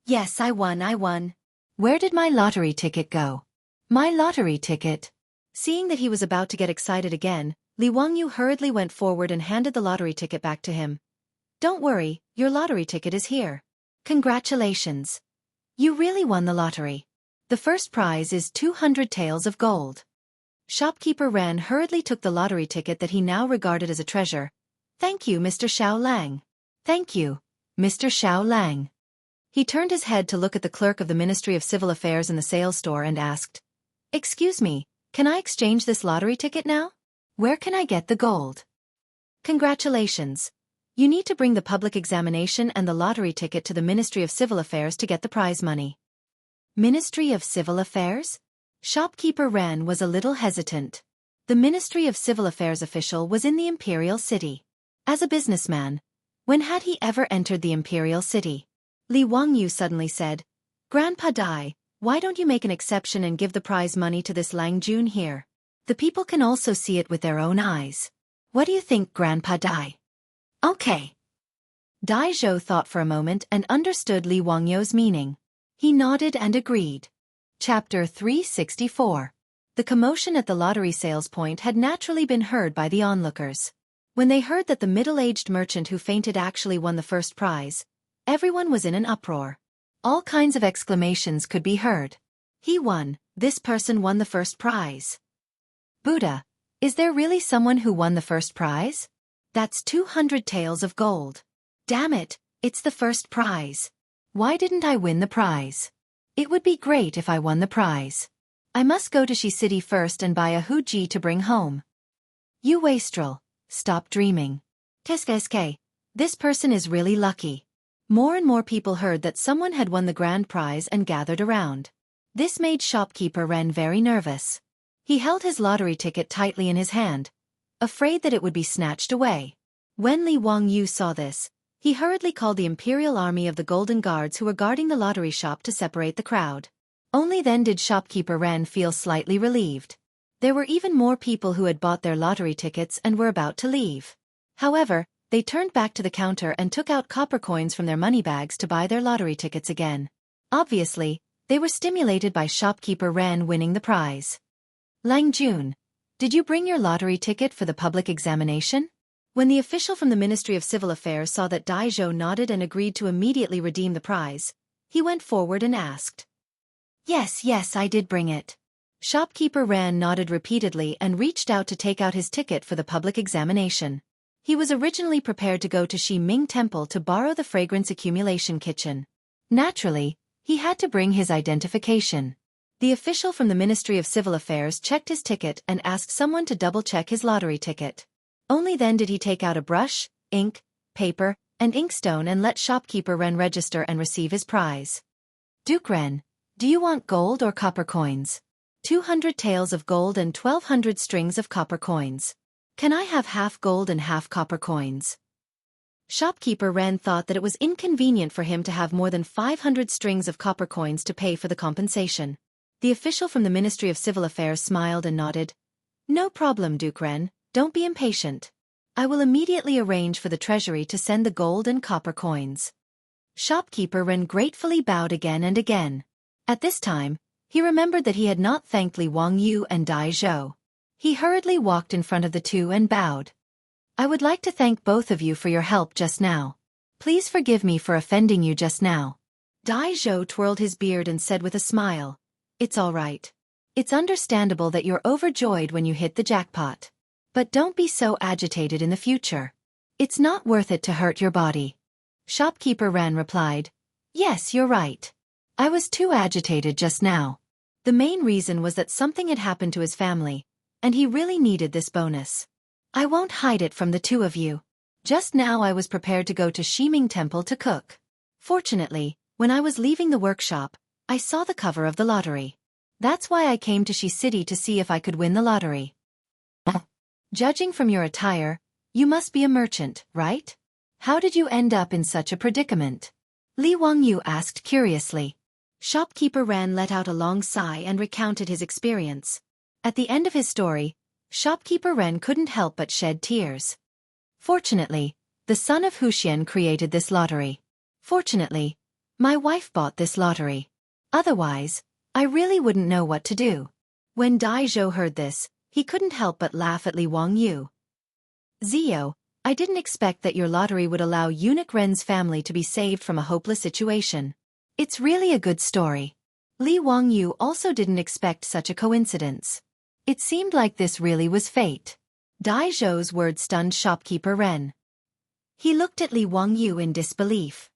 Yes, I won. Where did my lottery ticket go? My lottery ticket. Seeing that he was about to get excited again, Li Wangyu hurriedly went forward and handed the lottery ticket back to him. Don't worry, your lottery ticket is here. Congratulations. You really won the lottery. The first prize is 200 taels of gold. Shopkeeper Ren hurriedly took the lottery ticket that he now regarded as a treasure. Thank you, Mr. Xiao Lang. Thank you, Mr. Xiao Lang. He turned his head to look at the clerk of the Ministry of Civil Affairs in the sales store and asked, "Excuse me, can I exchange this lottery ticket now? Where can I get the gold?" "Congratulations. You need to bring the public examination and the lottery ticket to the Ministry of Civil Affairs to get the prize money." Ministry of Civil Affairs? Shopkeeper Ren was a little hesitant. The Ministry of Civil Affairs official was in the Imperial City. As a businessman, when had he ever entered the Imperial City? Li Wangyu suddenly said, "Grandpa Dai, why don't you make an exception and give the prize money to this Lang Jun here? The people can also see it with their own eyes. What do you think, Grandpa Dai?" "Okay." Dai Zhou thought for a moment and understood Li Wangyu's meaning. He nodded and agreed. Chapter 364. The commotion at the lottery sales point had naturally been heard by the onlookers. When they heard that the middle-aged merchant who fainted actually won the first prize, everyone was in an uproar. All kinds of exclamations could be heard. "He won, this person won the first prize. Buddha, is there really someone who won the first prize? That's 200 taels of gold. Damn it, it's the first prize. Why didn't I win the prize? It would be great if I won the prize. I must go to Shi City first and buy a huji to bring home." "You wastrel, stop dreaming. Keske, this person is really lucky." More and more people heard that someone had won the grand prize and gathered around. This made shopkeeper Ren very nervous. He held his lottery ticket tightly in his hand, afraid that it would be snatched away. When Li Wangyu saw this, he hurriedly called the Imperial Army of the Golden Guards who were guarding the lottery shop to separate the crowd. Only then did shopkeeper Ren feel slightly relieved. There were even more people who had bought their lottery tickets and were about to leave. However, they turned back to the counter and took out copper coins from their money bags to buy their lottery tickets again. Obviously, they were stimulated by shopkeeper Ren winning the prize. "Lang Jun, did you bring your lottery ticket for the public examination?" When the official from the Ministry of Civil Affairs saw that Dai Zhou nodded and agreed to immediately redeem the prize, he went forward and asked. Yes, I did bring it." Shopkeeper Ran nodded repeatedly and reached out to take out his ticket for the public examination. He was originally prepared to go to Shi Ming Temple to borrow the fragrance accumulation kitchen. Naturally, he had to bring his identification. The official from the Ministry of Civil Affairs checked his ticket and asked someone to double-check his lottery ticket. Only then did he take out a brush, ink, paper, and inkstone and let shopkeeper Ren register and receive his prize. "Duke Ren, do you want gold or copper coins?" 200 taels of gold and 1,200 strings of copper coins. "Can I have half gold and half copper coins?" Shopkeeper Ren thought that it was inconvenient for him to have more than 500 strings of copper coins to pay for the compensation. The official from the Ministry of Civil Affairs smiled and nodded. "No problem, Duke Ren, don't be impatient. I will immediately arrange for the treasury to send the gold and copper coins." Shopkeeper Ren gratefully bowed again and again. At this time, he remembered that he had not thanked Li Wangyu and Dai Zhou. He hurriedly walked in front of the two and bowed. "I would like to thank both of you for your help just now. Please forgive me for offending you just now." Dai Zhou twirled his beard and said with a smile, "It's all right. It's understandable that you're overjoyed when you hit the jackpot. But don't be so agitated in the future. It's not worth it to hurt your body." Shopkeeper Ran replied, "Yes, you're right. I was too agitated just now. The main reason was that something had happened to his family, and he really needed this bonus. I won't hide it from the two of you. Just now I was prepared to go to Shiming Temple to cook. Fortunately, when I was leaving the workshop, I saw the cover of the lottery. That's why I came to Shi City to see if I could win the lottery." "Judging from your attire, you must be a merchant, right? How did you end up in such a predicament?" Li Wangyu asked curiously. Shopkeeper Ran let out a long sigh and recounted his experience. At the end of his story, Shopkeeper Ren couldn't help but shed tears. "Fortunately, the son of Huxian created this lottery. Fortunately, my wife bought this lottery. Otherwise, I really wouldn't know what to do." When Dai Zhou heard this, he couldn't help but laugh at Li Wangyu. "Zio, I didn't expect that your lottery would allow Eunuch Ren's family to be saved from a hopeless situation. It's really a good story." Li Wangyu also didn't expect such a coincidence. It seemed like this really was fate. Dai Zhou's words stunned shopkeeper Ren. He looked at Li Wangyu in disbelief.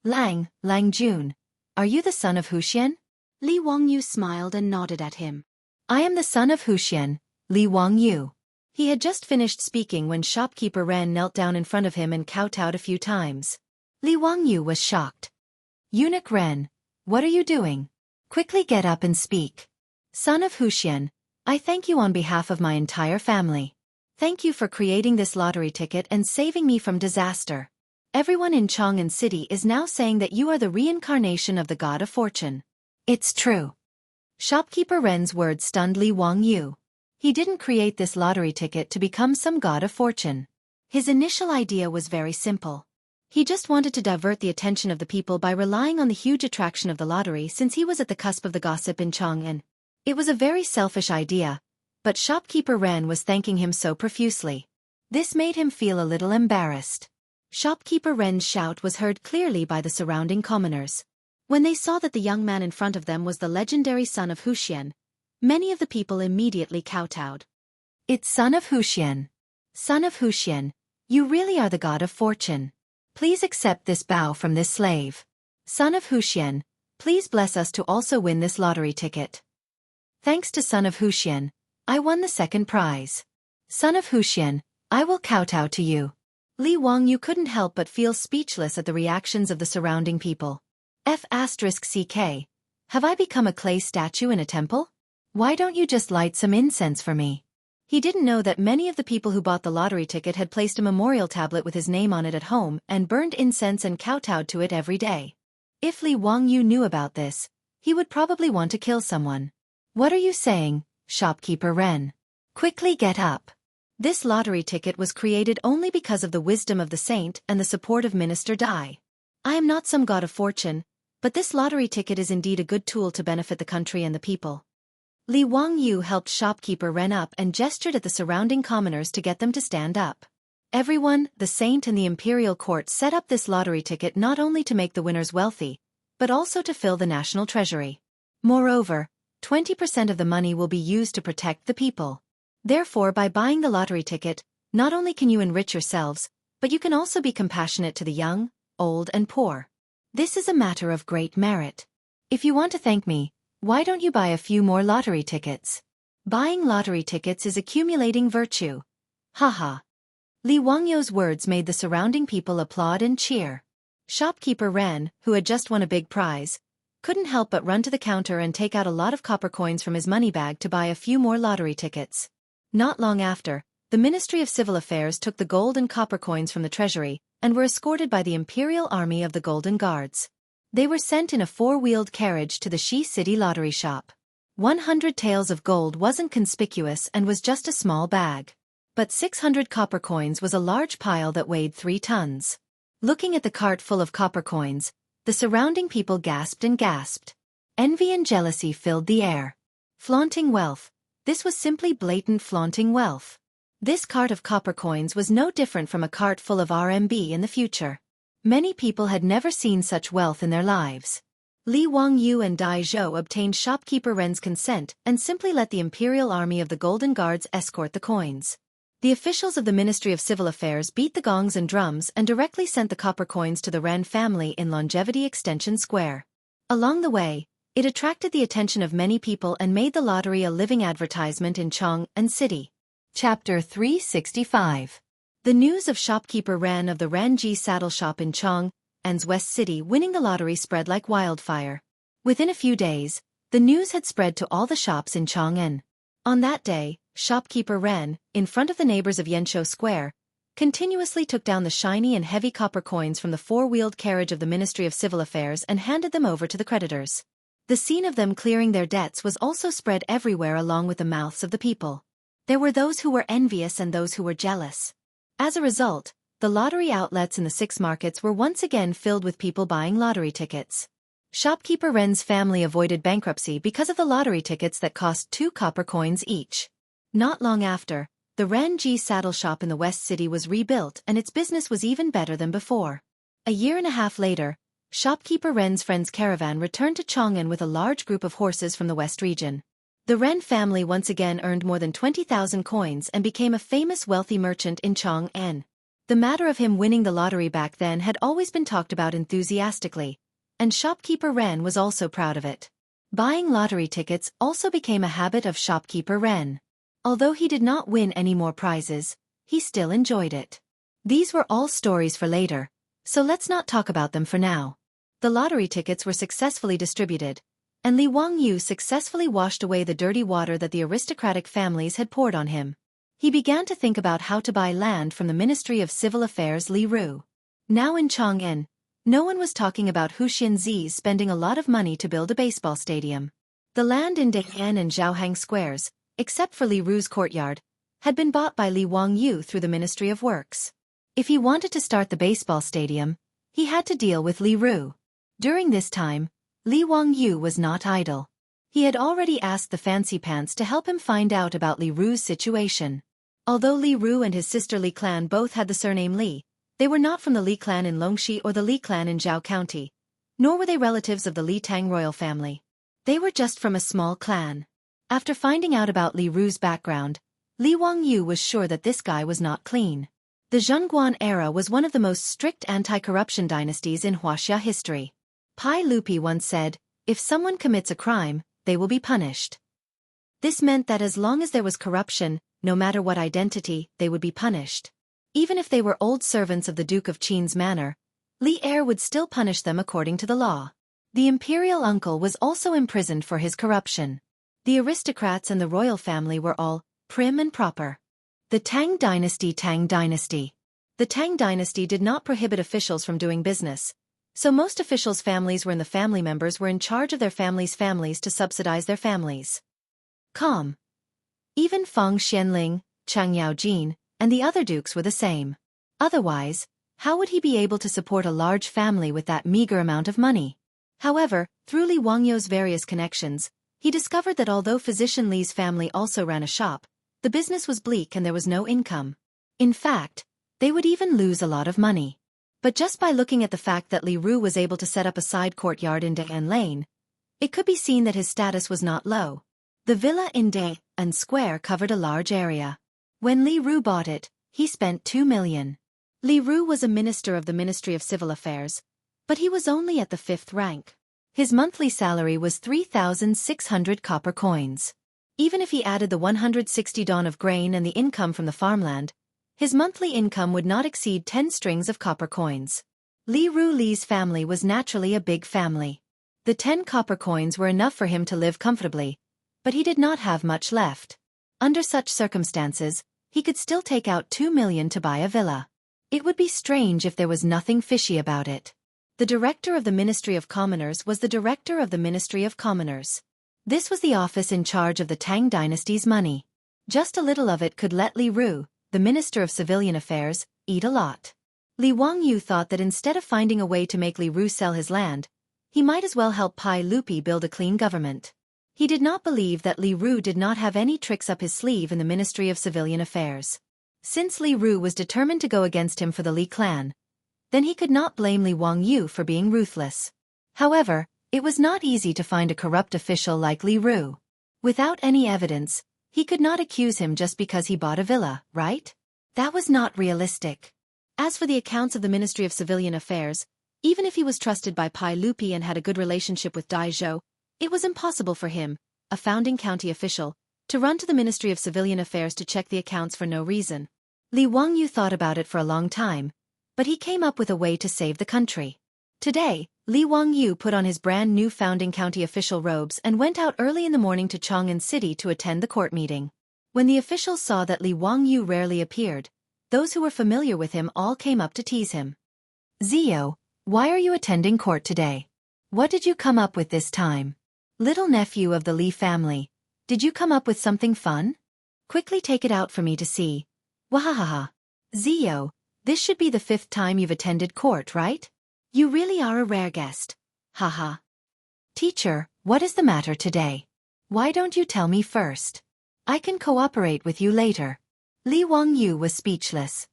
Lang Jun. Are you the son of Huxian? Li Wangyu smiled and nodded at him. I am the son of Huxian, Li Wangyu. He had just finished speaking when shopkeeper Ren knelt down in front of him and kowtowed a few times. Li Wangyu was shocked. Eunuch Ren, what are you doing? Quickly get up and speak. Son of Huxian, I thank you on behalf of my entire family. Thank you for creating this lottery ticket and saving me from disaster. Everyone in Chang'an City is now saying that you are the reincarnation of the god of fortune. It's true. Shopkeeper Ren's words stunned Li Wangyu. He didn't create this lottery ticket to become some god of fortune. His initial idea was very simple. He just wanted to divert the attention of the people by relying on the huge attraction of the lottery since he was at the cusp of the gossip in Chang'an. It was a very selfish idea, but shopkeeper Ren was thanking him so profusely. This made him feel a little embarrassed. Shopkeeper Ren's shout was heard clearly by the surrounding commoners. When they saw that the young man in front of them was the legendary son of Huxian, many of the people immediately kowtowed. It's son of Huxian. Son of Huxian, you really are the god of fortune. Please accept this bow from this slave. Son of Huxian, please bless us to also win this lottery ticket. Thanks to son of Huxian, I won the second prize. Son of Huxian, I will kowtow to you. Li Wangyu couldn't help but feel speechless at the reactions of the surrounding people. F***CK. Have I become a clay statue in a temple? Why don't you just light some incense for me? He didn't know that many of the people who bought the lottery ticket had placed a memorial tablet with his name on it at home and burned incense and kowtowed to it every day. If Li Wangyu knew about this, he would probably want to kill someone. What are you saying, shopkeeper Ren? Quickly get up. This lottery ticket was created only because of the wisdom of the saint and the support of Minister Dai. I am not some god of fortune, but this lottery ticket is indeed a good tool to benefit the country and the people. Li Wangyu helped shopkeeper Ren up and gestured at the surrounding commoners to get them to stand up. Everyone, the saint and the imperial court set up this lottery ticket not only to make the winners wealthy, but also to fill the national treasury. Moreover, 20% of the money will be used to protect the people. Therefore, by buying the lottery ticket, not only can you enrich yourselves, but you can also be compassionate to the young, old and poor. This is a matter of great merit. If you want to thank me, why don't you buy a few more lottery tickets? Buying lottery tickets is accumulating virtue. Haha. Li Wangyu's words made the surrounding people applaud and cheer. Shopkeeper Ren, who had just won a big prize, couldn't help but run to the counter and take out a lot of copper coins from his money bag to buy a few more lottery tickets. Not long after, the Ministry of Civil Affairs took the gold and copper coins from the treasury and were escorted by the Imperial Army of the Golden Guards. They were sent in a four-wheeled carriage to the Shi City lottery shop. 100 taels of gold wasn't conspicuous and was just a small bag. But 600 copper coins was a large pile that weighed 3 tons. Looking at the cart full of copper coins, the surrounding people gasped and gasped. Envy and jealousy filled the air. Flaunting wealth. This was simply blatant flaunting wealth. This cart of copper coins was no different from a cart full of RMB in the future. Many people had never seen such wealth in their lives. Li Wangyu and Dai Zhou obtained shopkeeper Ren's consent and simply let the Imperial Army of the Golden Guards escort the coins. The officials of the Ministry of Civil Affairs beat the gongs and drums and directly sent the copper coins to the Ren family in Longevity Extension Square. Along the way, it attracted the attention of many people and made the lottery a living advertisement in Chang'an City. Chapter 365. The news of shopkeeper Ren of the Ranji Saddle Shop in Chang'an's West City winning the lottery spread like wildfire. Within a few days, the news had spread to all the shops in Chang'an. On that day, shopkeeper Ren, in front of the neighbors of Yanshou Square, continuously took down the shiny and heavy copper coins from the four-wheeled carriage of the Ministry of Civil Affairs and handed them over to the creditors. The scene of them clearing their debts was also spread everywhere along with the mouths of the people. There were those who were envious and those who were jealous. As a result, the lottery outlets in the 6 markets were once again filled with people buying lottery tickets. Shopkeeper Ren's family avoided bankruptcy because of the lottery tickets that cost 2 copper coins each. Not long after, the Ranji Saddle Shop in the West City was rebuilt and its business was even better than before. A year and a half later, shopkeeper Ren's friend's caravan returned to Chang'an with a large group of horses from the West region. The Ren family once again earned more than 20,000 coins and became a famous wealthy merchant in Chang'an. The matter of him winning the lottery back then had always been talked about enthusiastically, and shopkeeper Ren was also proud of it. Buying lottery tickets also became a habit of shopkeeper Ren. Although he did not win any more prizes, he still enjoyed it. These were all stories for later, so let's not talk about them for now. The lottery tickets were successfully distributed, and Li Wangyu successfully washed away the dirty water that the aristocratic families had poured on him. He began to think about how to buy land from the Ministry of Civil Affairs Li Ru. Now in Chang'an, no one was talking about Hu Xianzi's spending a lot of money to build a baseball stadium. The land in Day'an and Zhaohang squares, except for Li Ru's courtyard, had been bought by Li Wangyu through the Ministry of Works. If he wanted to start the baseball stadium, he had to deal with Li Ru. During this time, Li Wangyu was not idle. He had already asked the Fancy Pants to help him find out about Li Ru's situation. Although Li Ru and his sister Li clan both had the surname Li, they were not from the Li clan in Longxi or the Li clan in Zhao County, nor were they relatives of the Li Tang royal family. They were just from a small clan. After finding out about Li Ru's background, Li Wangyu was sure that this guy was not clean. The Zhongguan era was one of the most strict anti-corruption dynasties in Wuxia history. Pai Lupi once said, "If someone commits a crime, they will be punished." This meant that as long as there was corruption, no matter what identity, they would be punished. Even if they were old servants of the Duke of Qin's manor, Li Er would still punish them according to the law. The imperial uncle was also imprisoned for his corruption. The aristocrats and the royal family were all prim and proper. The Tang dynasty. The Tang dynasty did not prohibit officials from doing business, so most officials' families were in the family members were in charge of their families' families to subsidize their families. Even Feng Xianling, Chang Yaojin, and the other dukes were the same. Otherwise, how would he be able to support a large family with that meager amount of money? However, through Li Wangyu's various connections, he discovered that although physician Li's family also ran a shop, the business was bleak and there was no income. In fact, they would even lose a lot of money. But just by looking at the fact that Li Ru was able to set up a side courtyard in Da'an Lane, it could be seen that his status was not low. The villa in Da'an Square covered a large area. When Li Ru bought it, he spent 2 million. Li Ru was a minister of the Ministry of Civil Affairs, but he was only at the 5th rank. His monthly salary was 3,600 copper coins. Even if he added the 160 don of grain and the income from the farmland, his monthly income would not exceed 10 strings of copper coins. Li Ru Li's family was naturally a big family. The 10 copper coins were enough for him to live comfortably, but he did not have much left. Under such circumstances, he could still take out 2 million to buy a villa. It would be strange if there was nothing fishy about it. The director of the Ministry of Commoners was the director of the Ministry of Commoners. This was the office in charge of the Tang dynasty's money. Just a little of it could let Li Ru, the Minister of Civilian Affairs, eat a lot. Li Wangyu thought that instead of finding a way to make Li Ru sell his land, he might as well help Pai Lupi build a clean government. He did not believe that Li Ru did not have any tricks up his sleeve in the Ministry of Civilian Affairs. Since Li Ru was determined to go against him for the Li clan, then he could not blame Li Wangyu for being ruthless. However, it was not easy to find a corrupt official like Li Ru. Without any evidence, he could not accuse him just because he bought a villa, right? That was not realistic. As for the accounts of the Ministry of Civilian Affairs, even if he was trusted by Pai Lupi and had a good relationship with Dai Zhou, it was impossible for him, a founding county official, to run to the Ministry of Civilian Affairs to check the accounts for no reason. Li Wangyu thought about it for a long time, but he came up with a way to save the country. Today, Li Wangyu put on his brand new founding county official robes and went out early in the morning to Chang'an City to attend the court meeting. When the officials saw that Li Wangyu rarely appeared, those who were familiar with him all came up to tease him. "Zio, why are you attending court today? What did you come up with this time? Little nephew of the Li family, did you come up with something fun? Quickly take it out for me to see. Wahahaha. Zio, this should be the 5th time you've attended court, right? You really are a rare guest. Haha. Teacher, what is the matter today? Why don't you tell me first? I can cooperate with you later." Li Wangyu was speechless.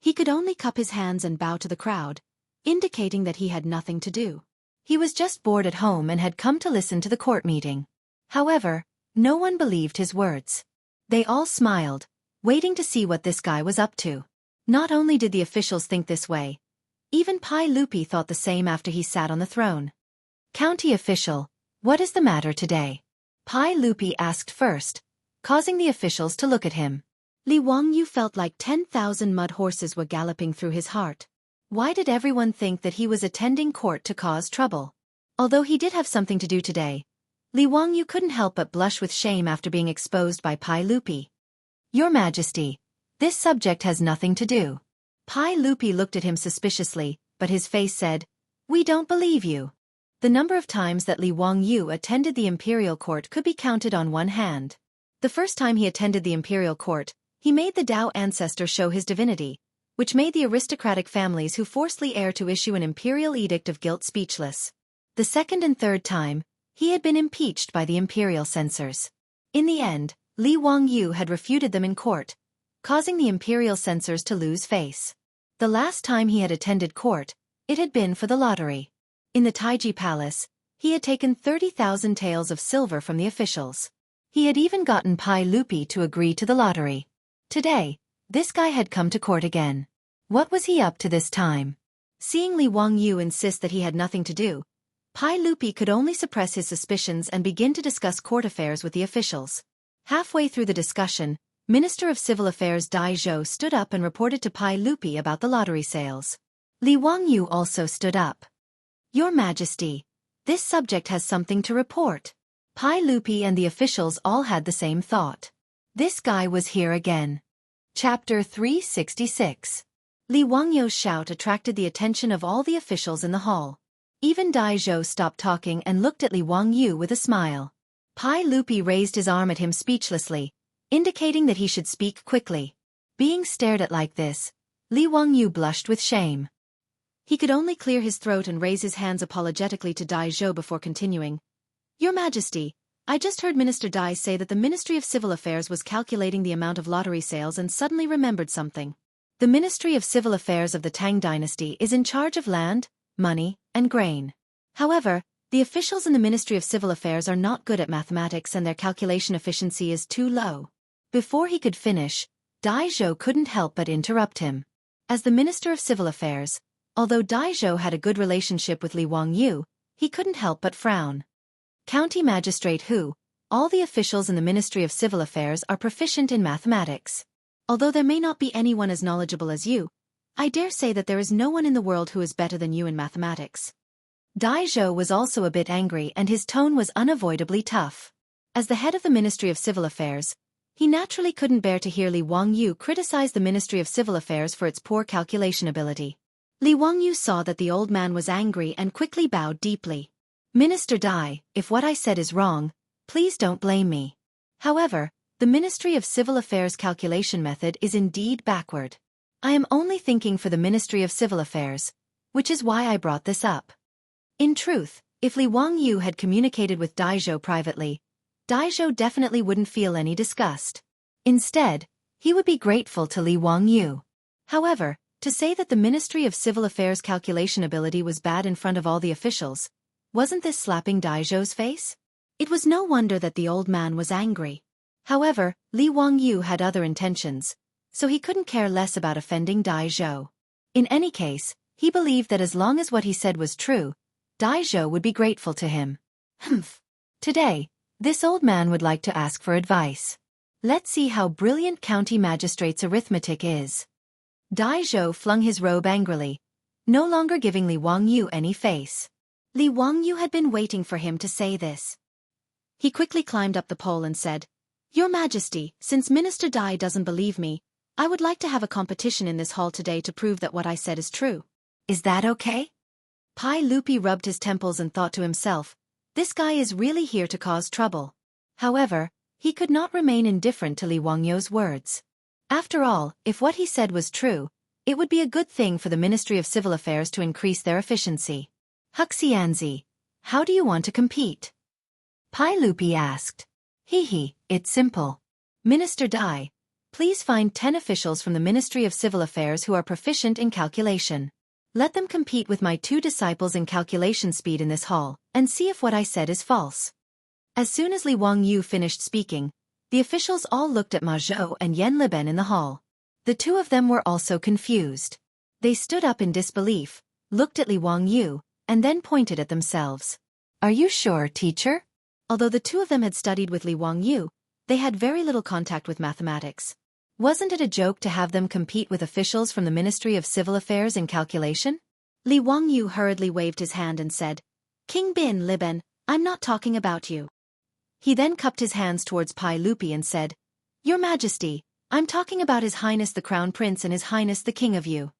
He could only cup his hands and bow to the crowd, indicating that he had nothing to do. He was just bored at home and had come to listen to the court meeting. However, no one believed his words. They all smiled, waiting to see what this guy was up to. Not only did the officials think this way, even Pai Lupi thought the same after he sat on the throne. County official, what is the matter today? Pai Lupi asked first, causing the officials to look at him. Li Wangyu felt like 10,000 mud horses were galloping through his heart. Why did everyone think that he was attending court to cause trouble? Although he did have something to do today, Li Wangyu couldn't help but blush with shame after being exposed by Pai Lupi. Your Majesty, this subject has nothing to do. Pai Lupi looked at him suspiciously, but his face said, we don't believe you. The number of times that Li Wangyu attended the imperial court could be counted on one hand. The first time he attended the imperial court, he made the Dao ancestor show his divinity, which made the aristocratic families who forcefully heir to issue an imperial edict of guilt speechless. The second and third time, he had been impeached by the imperial censors. In the end, Li Wangyu had refuted them in court, causing the imperial censors to lose face. The last time he had attended court, it had been for the lottery. In the Taiji Palace, he had taken 30,000 taels of silver from the officials. He had even gotten Pai Lupi to agree to the lottery. Today, this guy had come to court again. What was he up to this time? Seeing Li Wangyu insist that he had nothing to do, Pai Lupi could only suppress his suspicions and begin to discuss court affairs with the officials. Halfway through the discussion, Minister of Civil Affairs Dai Zhou stood up and reported to Pai Lupi about the lottery sales. Li Wangyu also stood up. Your Majesty, this subject has something to report. Pai Lupi and the officials all had the same thought. This guy was here again. Chapter 366. Li Wangyu's shout attracted the attention of all the officials in the hall. Even Dai Zhou stopped talking and looked at Li Wangyu with a smile. Pai Lupi raised his arm at him speechlessly, indicating that he should speak quickly. Being stared at like this, Li Wangyu blushed with shame. He could only clear his throat and raise his hands apologetically to Dai Zhou before continuing. Your Majesty, I just heard Minister Dai say that the Ministry of Civil Affairs was calculating the amount of lottery sales and suddenly remembered something. The Ministry of Civil Affairs of the Tang Dynasty is in charge of land, money, and grain. However, the officials in the Ministry of Civil Affairs are not good at mathematics and their calculation efficiency is too low. Before he could finish, Dai Zhou couldn't help but interrupt him. As the Minister of Civil Affairs, although Dai Zhou had a good relationship with Li Wangyu, he couldn't help but frown. County Magistrate Hu, all the officials in the Ministry of Civil Affairs are proficient in mathematics. Although there may not be anyone as knowledgeable as you, I dare say that there is no one in the world who is better than you in mathematics. Dai Zhou was also a bit angry and his tone was unavoidably tough. As the head of the Ministry of Civil Affairs, he naturally couldn't bear to hear Li Wangyu criticize the Ministry of Civil Affairs for its poor calculation ability. Li Wangyu saw that the old man was angry and quickly bowed deeply. Minister Dai, if what I said is wrong, please don't blame me. However, the Ministry of Civil Affairs calculation method is indeed backward. I am only thinking for the Ministry of Civil Affairs, which is why I brought this up. In truth, if Li Wangyu had communicated with Dai Zhou privately, Dai Zhou definitely wouldn't feel any disgust. Instead, he would be grateful to Li Wangyu. However, to say that the Ministry of Civil Affairs calculation ability was bad in front of all the officials, wasn't this slapping Dai Zhou's face? It was no wonder that the old man was angry. However, Li Wangyu had other intentions, so he couldn't care less about offending Dai Zhou. In any case, he believed that as long as what he said was true, Dai Zhou would be grateful to him. Today, this old man would like to ask for advice. Let's see how brilliant county magistrate's arithmetic is. Dai Zhou flung his robe angrily, no longer giving Li Wangyu any face. Li Wangyu had been waiting for him to say this. He quickly climbed up the pole and said, Your Majesty, since Minister Dai doesn't believe me, I would like to have a competition in this hall today to prove that what I said is true. Is that okay? Pai Lupi rubbed his temples and thought to himself, this guy is really here to cause trouble. However, he could not remain indifferent to Li Wangyu's words. After all, if what he said was true, it would be a good thing for the Ministry of Civil Affairs to increase their efficiency. Huxianzi, how do you want to compete? Pai Lupi asked. It's simple. Minister Dai, please find 10 officials from the Ministry of Civil Affairs who are proficient in calculation. Let them compete with my 2 disciples in calculation speed in this hall, and see if what I said is false. As soon as Li Wangyu finished speaking, the officials all looked at Ma Zhou and Yen Liben in the hall. The two of them were also confused. They stood up in disbelief, looked at Li Wangyu, and then pointed at themselves. Are you sure, teacher? Although the two of them had studied with Li Wangyu, they had very little contact with mathematics. Wasn't it a joke to have them compete with officials from the Ministry of Civil Affairs in calculation? Li Wangyu hurriedly waved his hand and said, King Bin Liben, I'm not talking about you. He then cupped his hands towards Pai Lupi and said, Your Majesty, I'm talking about His Highness the Crown Prince and His Highness the King of you.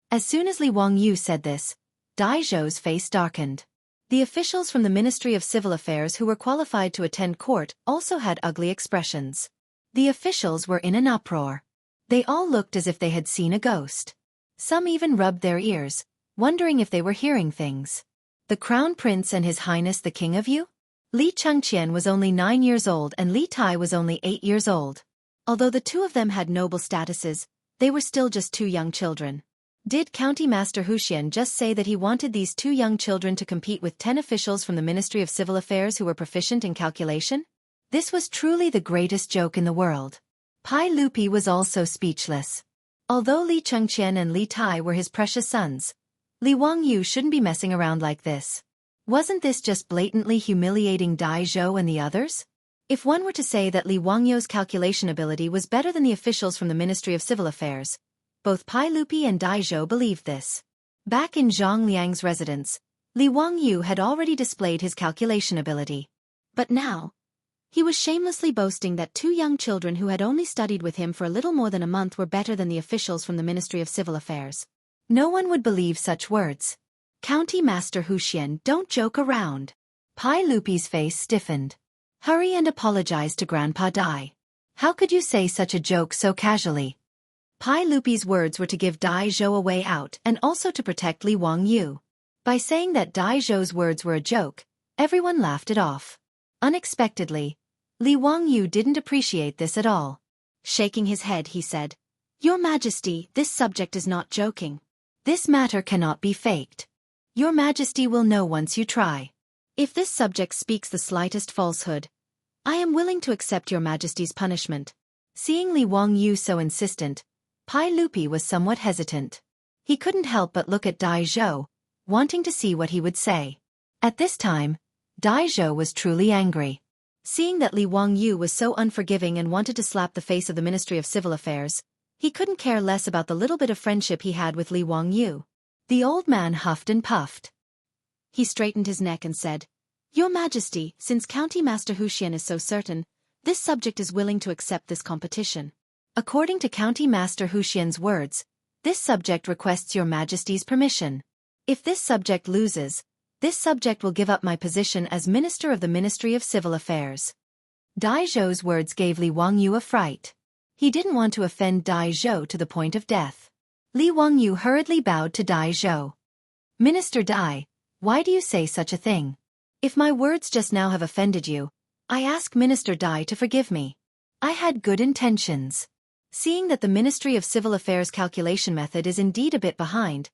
As soon as Li Wangyu said this, Dai Zhou's face darkened. The officials from the Ministry of Civil Affairs who were qualified to attend court also had ugly expressions. The officials were in an uproar. They all looked as if they had seen a ghost. Some even rubbed their ears, wondering if they were hearing things. The Crown Prince and His Highness the King of you? Li Chengqian was only 9 years old and Li Tai was only 8 years old. Although the two of them had noble statuses, they were still just 2 young children. Did County Master Huxian just say that he wanted these 2 young children to compete with 10 officials from the Ministry of Civil Affairs who were proficient in calculation? This was truly the greatest joke in the world. Pai Lupi was also speechless. Although Li Chengqian and Li Tai were his precious sons, Li Wangyu shouldn't be messing around like this. Wasn't this just blatantly humiliating Dai Zhou and the others? If one were to say that Li Wangyu's calculation ability was better than the officials from the Ministry of Civil Affairs, both Pai Lupi and Dai Zhou believed this. Back in Zhang Liang's residence, Li Wangyu had already displayed his calculation ability. But now, he was shamelessly boasting that 2 young children who had only studied with him for a little more than a month were better than the officials from the Ministry of Civil Affairs. No one would believe such words. County Master Huxian, don't joke around. Pai Lupi's face stiffened. Hurry and apologize to Grandpa Dai. How could you say such a joke so casually? Pai Lupi's words were to give Dai Zhou a way out and also to protect Li Wangyu. By saying that Dai Zhou's words were a joke, everyone laughed it off. Unexpectedly, Li Wangyu didn't appreciate this at all. Shaking his head, he said, Your Majesty, this subject is not joking. This matter cannot be faked. Your Majesty will know once you try. If this subject speaks the slightest falsehood, I am willing to accept Your Majesty's punishment. Seeing Li Wangyu so insistent, Pai Lupi was somewhat hesitant. He couldn't help but look at Dai Zhou, wanting to see what he would say. At this time, Dai Zhou was truly angry. Seeing that Li Wangyu was so unforgiving and wanted to slap the face of the Ministry of Civil Affairs, he couldn't care less about the little bit of friendship he had with Li Wangyu. The old man huffed and puffed. He straightened his neck and said, Your Majesty, since County Master Huxian is so certain, this subject is willing to accept this competition. According to County Master Huxian's words, this subject requests Your Majesty's permission. If this subject loses, this subject will give up my position as Minister of the Ministry of Civil Affairs. Dai Zhou's words gave Li Wangyu a fright. He didn't want to offend Dai Zhou to the point of death. Li Wangyu hurriedly bowed to Dai Zhou. Minister Dai, why do you say such a thing? If my words just now have offended you, I ask Minister Dai to forgive me. I had good intentions. Seeing that the Ministry of Civil Affairs calculation method is indeed a bit behind,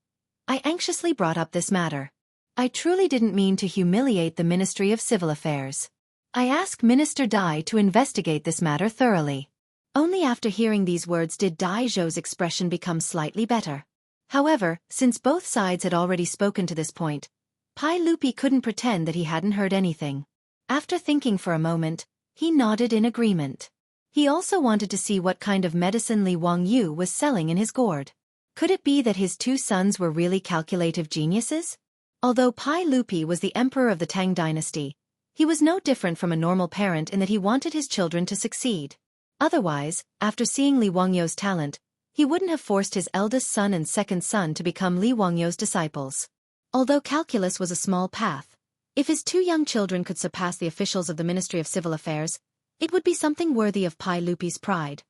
I anxiously brought up this matter. I truly didn't mean to humiliate the Ministry of Civil Affairs. I ask Minister Dai to investigate this matter thoroughly. Only after hearing these words did Dai Zhou's expression become slightly better. However, since both sides had already spoken to this point, Pai Lupi couldn't pretend that he hadn't heard anything. After thinking for a moment, he nodded in agreement. He also wanted to see what kind of medicine Li Wangyu was selling in his gourd. Could it be that his 2 sons were really calculative geniuses? Although Pai Lupi was the emperor of the Tang dynasty, he was no different from a normal parent in that he wanted his children to succeed. Otherwise, after seeing Li Wangyu's talent, he wouldn't have forced his eldest son and second son to become Li Wangyu's disciples. Although calculus was a small path, if his 2 young children could surpass the officials of the Ministry of Civil Affairs, it would be something worthy of Pai Lupi's pride.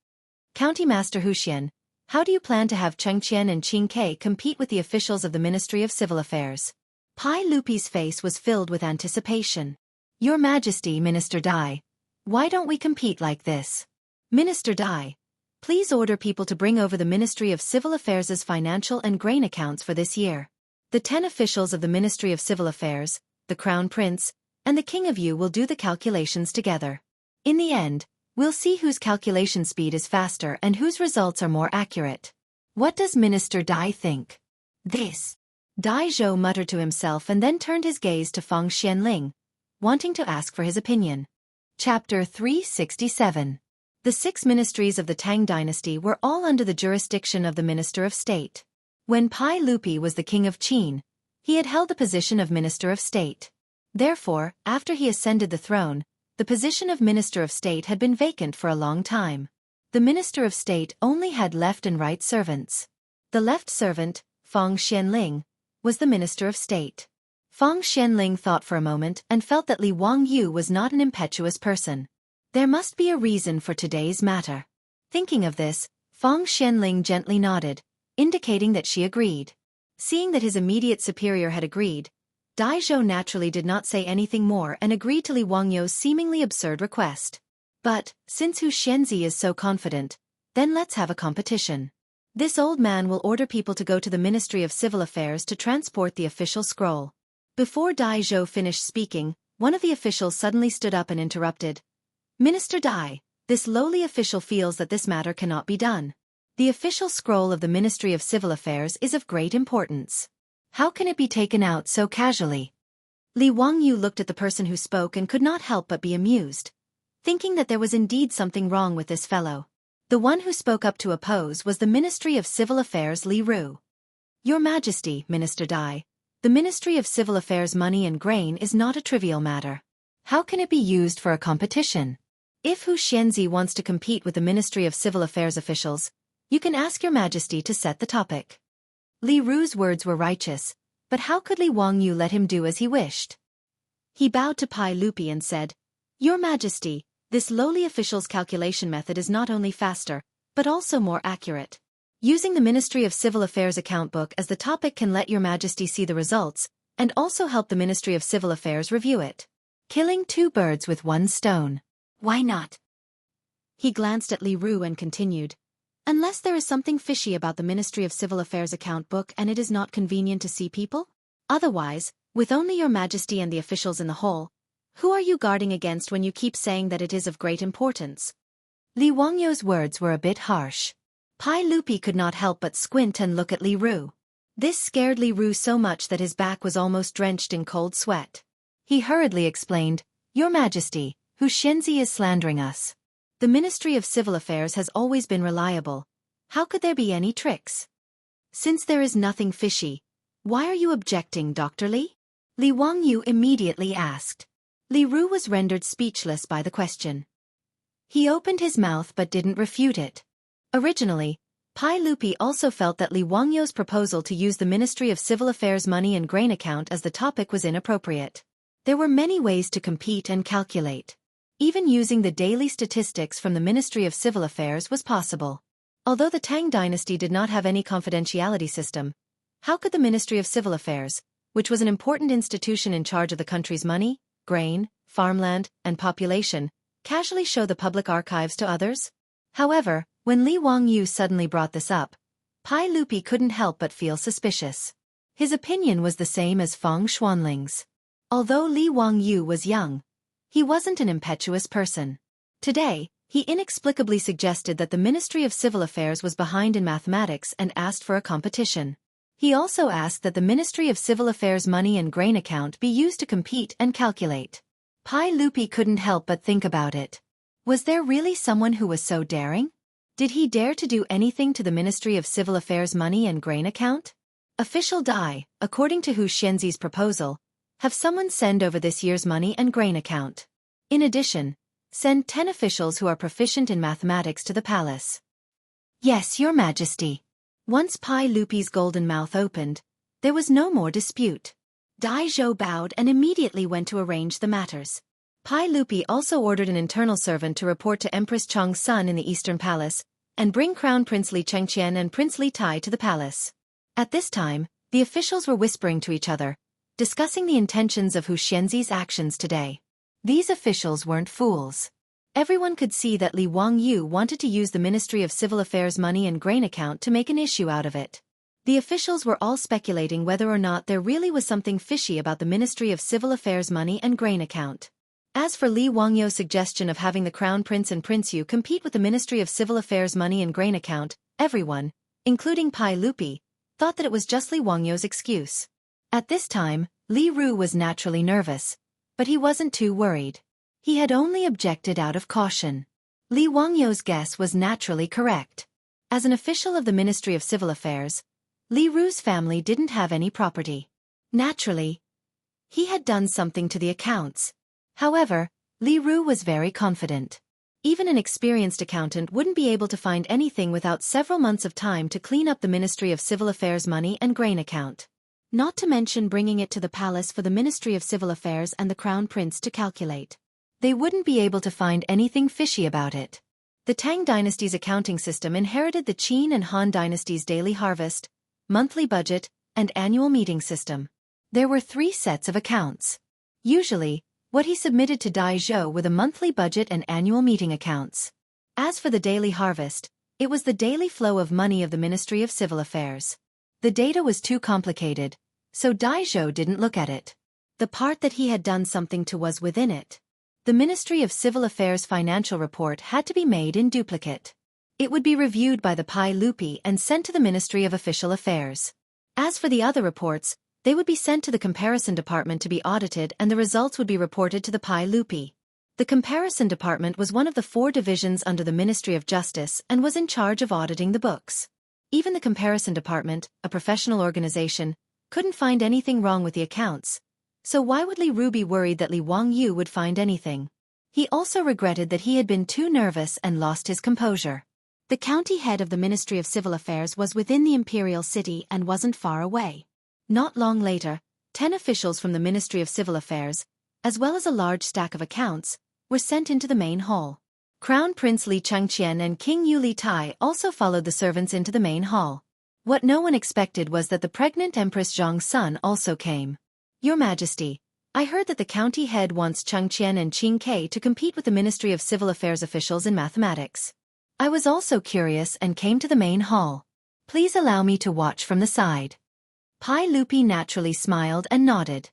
County Master Huxian, how do you plan to have Chengqian and Qing Ke compete with the officials of the Ministry of Civil Affairs? Pai Lupi's face was filled with anticipation. Your Majesty, Minister Dai, why don't we compete like this? Minister Dai, please order people to bring over the Ministry of Civil Affairs' financial and grain accounts for this year. The 10 officials of the Ministry of Civil Affairs, the Crown Prince, and the King of you will do the calculations together. In the end, We'll see whose calculation speed is faster and whose results are more accurate. What does Minister Dai think? This. Dai Zhou muttered to himself and then turned his gaze to Feng Xianling, wanting to ask for his opinion. Chapter 367. The 6 ministries of the Tang dynasty were all under the jurisdiction of the Minister of State. When Pai Lupi was the king of Qin, he had held the position of Minister of State. Therefore, after he ascended the throne, the position of Minister of State had been vacant for a long time. The Minister of State only had left and right servants. The left servant, Feng Xianling, was the Minister of State. Feng Xianling thought for a moment and felt that Li Wangyu was not an impetuous person. There must be a reason for today's matter. Thinking of this, Feng Xianling gently nodded, indicating that she agreed. Seeing that his immediate superior had agreed, Dai Zhou naturally did not say anything more and agreed to Li Wangyu's seemingly absurd request. But, since Hu Xianzi is so confident, then let's have a competition. This old man will order people to go to the Ministry of Civil Affairs to transport the official scroll. Before Dai Zhou finished speaking, one of the officials suddenly stood up and interrupted. Minister Dai, this lowly official feels that this matter cannot be done. The official scroll of the Ministry of Civil Affairs is of great importance. How can it be taken out so casually? Li Wangyu looked at the person who spoke and could not help but be amused, thinking that there was indeed something wrong with this fellow. The one who spoke up to oppose was the Ministry of Civil Affairs Li Ru. Your Majesty, Minister Dai, the Ministry of Civil Affairs money and grain is not a trivial matter. How can it be used for a competition? If Hu Xianzi wants to compete with the Ministry of Civil Affairs officials, you can ask Your Majesty to set the topic. Li Ru's words were righteous, but how could Li Wangyu let him do as he wished? He bowed to Pai Lupi and said, Your Majesty, this lowly official's calculation method is not only faster, but also more accurate. Using the Ministry of Civil Affairs account book as the topic can let Your Majesty see the results, and also help the Ministry of Civil Affairs review it. Killing 2 birds with 1 stone. Why not? He glanced at Li Ru and continued, Unless there is something fishy about the Ministry of Civil Affairs account book and it is not convenient to see people? Otherwise, with only Your Majesty and the officials in the hall, who are you guarding against when you keep saying that it is of great importance? Li Wangyu's words were a bit harsh. Pai Lupi could not help but squint and look at Li Ru. This scared Li Ru so much that his back was almost drenched in cold sweat. He hurriedly explained, Your Majesty, Hu Xianzi is slandering us. The Ministry of Civil Affairs has always been reliable. How could there be any tricks? Since there is nothing fishy, why are you objecting, Dr. Li? Li Wangyu immediately asked. Li Ru was rendered speechless by the question. He opened his mouth but didn't refute it. Originally, Pai Lupi also felt that Li Wangyu's proposal to use the Ministry of Civil Affairs money and grain account as the topic was inappropriate. There were many ways to compete and calculate. Even using the daily statistics from the Ministry of Civil Affairs was possible. Although the Tang dynasty did not have any confidentiality system, how could the Ministry of Civil Affairs, which was an important institution in charge of the country's money, grain, farmland, and population, casually show the public archives to others? However, when Li Wangyu suddenly brought this up, Pai Lupi couldn't help but feel suspicious. His opinion was the same as Feng Xuanling's. Although Li Wangyu was young, he wasn't an impetuous person. Today, he inexplicably suggested that the Ministry of Civil Affairs was behind in mathematics and asked for a competition. He also asked that the Ministry of Civil Affairs money and grain account be used to compete and calculate. Pai Lupi couldn't help but think about it. Was there really someone who was so daring? Did he dare to do anything to the Ministry of Civil Affairs money and grain account? Official Dai, according to Hu Xianzi's proposal, have someone send over this year's money and grain account. In addition, send 10 officials who are proficient in mathematics to the palace. Yes, Your Majesty. Once Pai Lupi's golden mouth opened, there was no more dispute. Dai Zhou bowed and immediately went to arrange the matters. Pai Lupi also ordered an internal servant to report to Empress Chang's son in the Eastern Palace, and bring Crown Prince Li Chengqian and Prince Li Tai to the palace. At this time, the officials were whispering to each other, discussing the intentions of Hu Xianzi's actions today. These officials weren't fools. Everyone could see that Li Wangyu wanted to use the Ministry of Civil Affairs money and grain account to make an issue out of it. The officials were all speculating whether or not there really was something fishy about the Ministry of Civil Affairs money and grain account. As for Li Wangyou's suggestion of having the Crown Prince and Prince Yu compete with the Ministry of Civil Affairs money and grain account, everyone, including Pai Lupi, thought that it was just Li Wangyou's excuse. At this time, Li Ru was naturally nervous, but he wasn't too worried. He had only objected out of caution. Li Wangyou's guess was naturally correct. As an official of the Ministry of Civil Affairs, Li Ru's family didn't have any property. Naturally, he had done something to the accounts. However, Li Ru was very confident. Even an experienced accountant wouldn't be able to find anything without several months of time to clean up the Ministry of Civil Affairs money and grain account. Not to mention bringing it to the palace for the Ministry of Civil Affairs and the Crown Prince to calculate. They wouldn't be able to find anything fishy about it. The Tang dynasty's accounting system inherited the Qin and Han dynasty's daily harvest, monthly budget, and annual meeting system. There were 3 sets of accounts. Usually, what he submitted to Dai Zhou were the monthly budget and annual meeting accounts. As for the daily harvest, it was the daily flow of money of the Ministry of Civil Affairs. The data was too complicated, so Dai Zhou didn't look at it. The part that he had done something to was within it. The Ministry of Civil Affairs financial report had to be made in duplicate. It would be reviewed by the Pai Lupi and sent to the Ministry of Official Affairs. As for the other reports, they would be sent to the comparison department to be audited and the results would be reported to the Pai Lupi. The comparison department was one of the 4 divisions under the Ministry of Justice and was in charge of auditing the books. Even the comparison department, a professional organization, couldn't find anything wrong with the accounts. So why would Li Ru be worried that Li Wangyu would find anything? He also regretted that he had been too nervous and lost his composure. The county head of the Ministry of Civil Affairs was within the imperial city and wasn't far away. Not long later, 10 officials from the Ministry of Civil Affairs, as well as a large stack of accounts, were sent into the main hall. Crown Prince Li Chengqian and King Yu Li Tai also followed the servants into the main hall. What no one expected was that the pregnant Empress Zhong's son also came. Your Majesty, I heard that the county head wants Chengqian and Qing Ke to compete with the Ministry of Civil Affairs officials in mathematics. I was also curious and came to the main hall. Please allow me to watch from the side. Pai Lupi naturally smiled and nodded.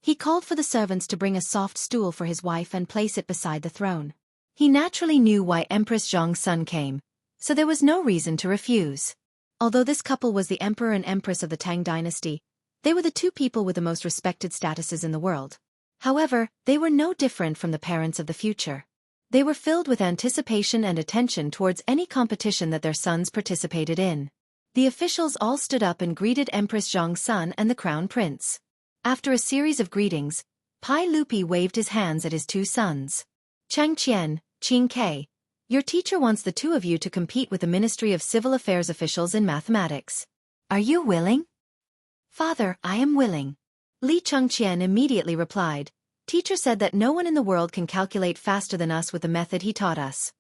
He called for the servants to bring a soft stool for his wife and place it beside the throne. He naturally knew why Empress Zhong's son came, so there was no reason to refuse. Although this couple was the Emperor and Empress of the Tang dynasty, they were the 2 people with the most respected statuses in the world. However, they were no different from the parents of the future. They were filled with anticipation and attention towards any competition that their sons participated in. The officials all stood up and greeted Empress Zhong's son and the Crown Prince. After a series of greetings, Pai Lupi waved his hands at his 2 sons. Chengqian, Qing Ke, your teacher wants the 2 of you to compete with the Ministry of Civil Affairs officials in mathematics. Are you willing? Father, I am willing. Li Chengqian immediately replied. Teacher said that no one in the world can calculate faster than us with the method he taught us.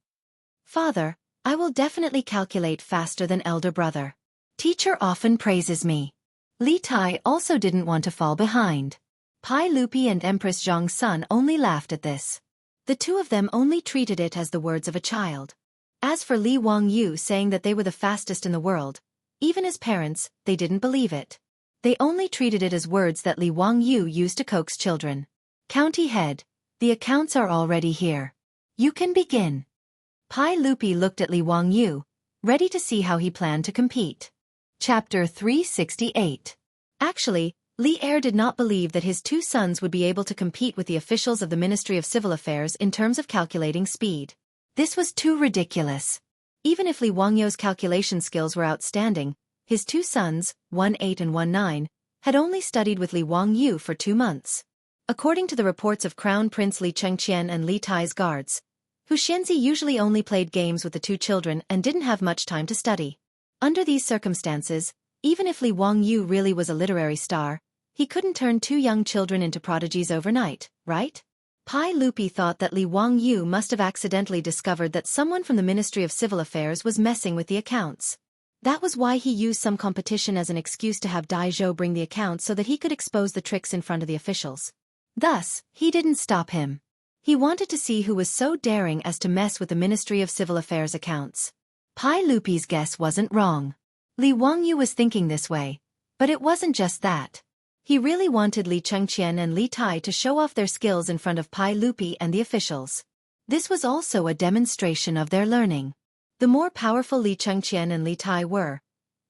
Father, I will definitely calculate faster than elder brother. Teacher often praises me. Li Tai also didn't want to fall behind. Pai Lupi and Empress Zhong's son only laughed at this. The 2 of them only treated it as the words of a child. As for Li Wangyu saying that they were the fastest in the world, even as parents, they didn't believe it. They only treated it as words that Li Wangyu used to coax children. County head, the accounts are already here. You can begin. Pai Lupi looked at Li Wangyu, ready to see how he planned to compete. Chapter 368. Actually, Li Er did not believe that his 2 sons would be able to compete with the officials of the Ministry of Civil Affairs in terms of calculating speed. This was too ridiculous. Even if Li Wangyou's calculation skills were outstanding, his 2 sons, 1-8 and 1-9, had only studied with Li Wangyu for 2 months. According to the reports of Crown Prince Li Chengqian and Li Tai's guards, Hu Xianzi usually only played games with the 2 children and didn't have much time to study. Under these circumstances, even if Li Wangyu really was a literary star, he couldn't turn 2 young children into prodigies overnight, right? Pai Lupi thought that Li Wangyu must have accidentally discovered that someone from the Ministry of Civil Affairs was messing with the accounts. That was why he used some competition as an excuse to have Dai Zhou bring the accounts so that he could expose the tricks in front of the officials. Thus, he didn't stop him. He wanted to see who was so daring as to mess with the Ministry of Civil Affairs accounts. Pai Lupi's guess wasn't wrong. Li Wangyu was thinking this way, but it wasn't just that. He really wanted Li Chengqian and Li Tai to show off their skills in front of Pai Lupi and the officials. This was also a demonstration of their learning. The more powerful Li Chengqian and Li Tai were,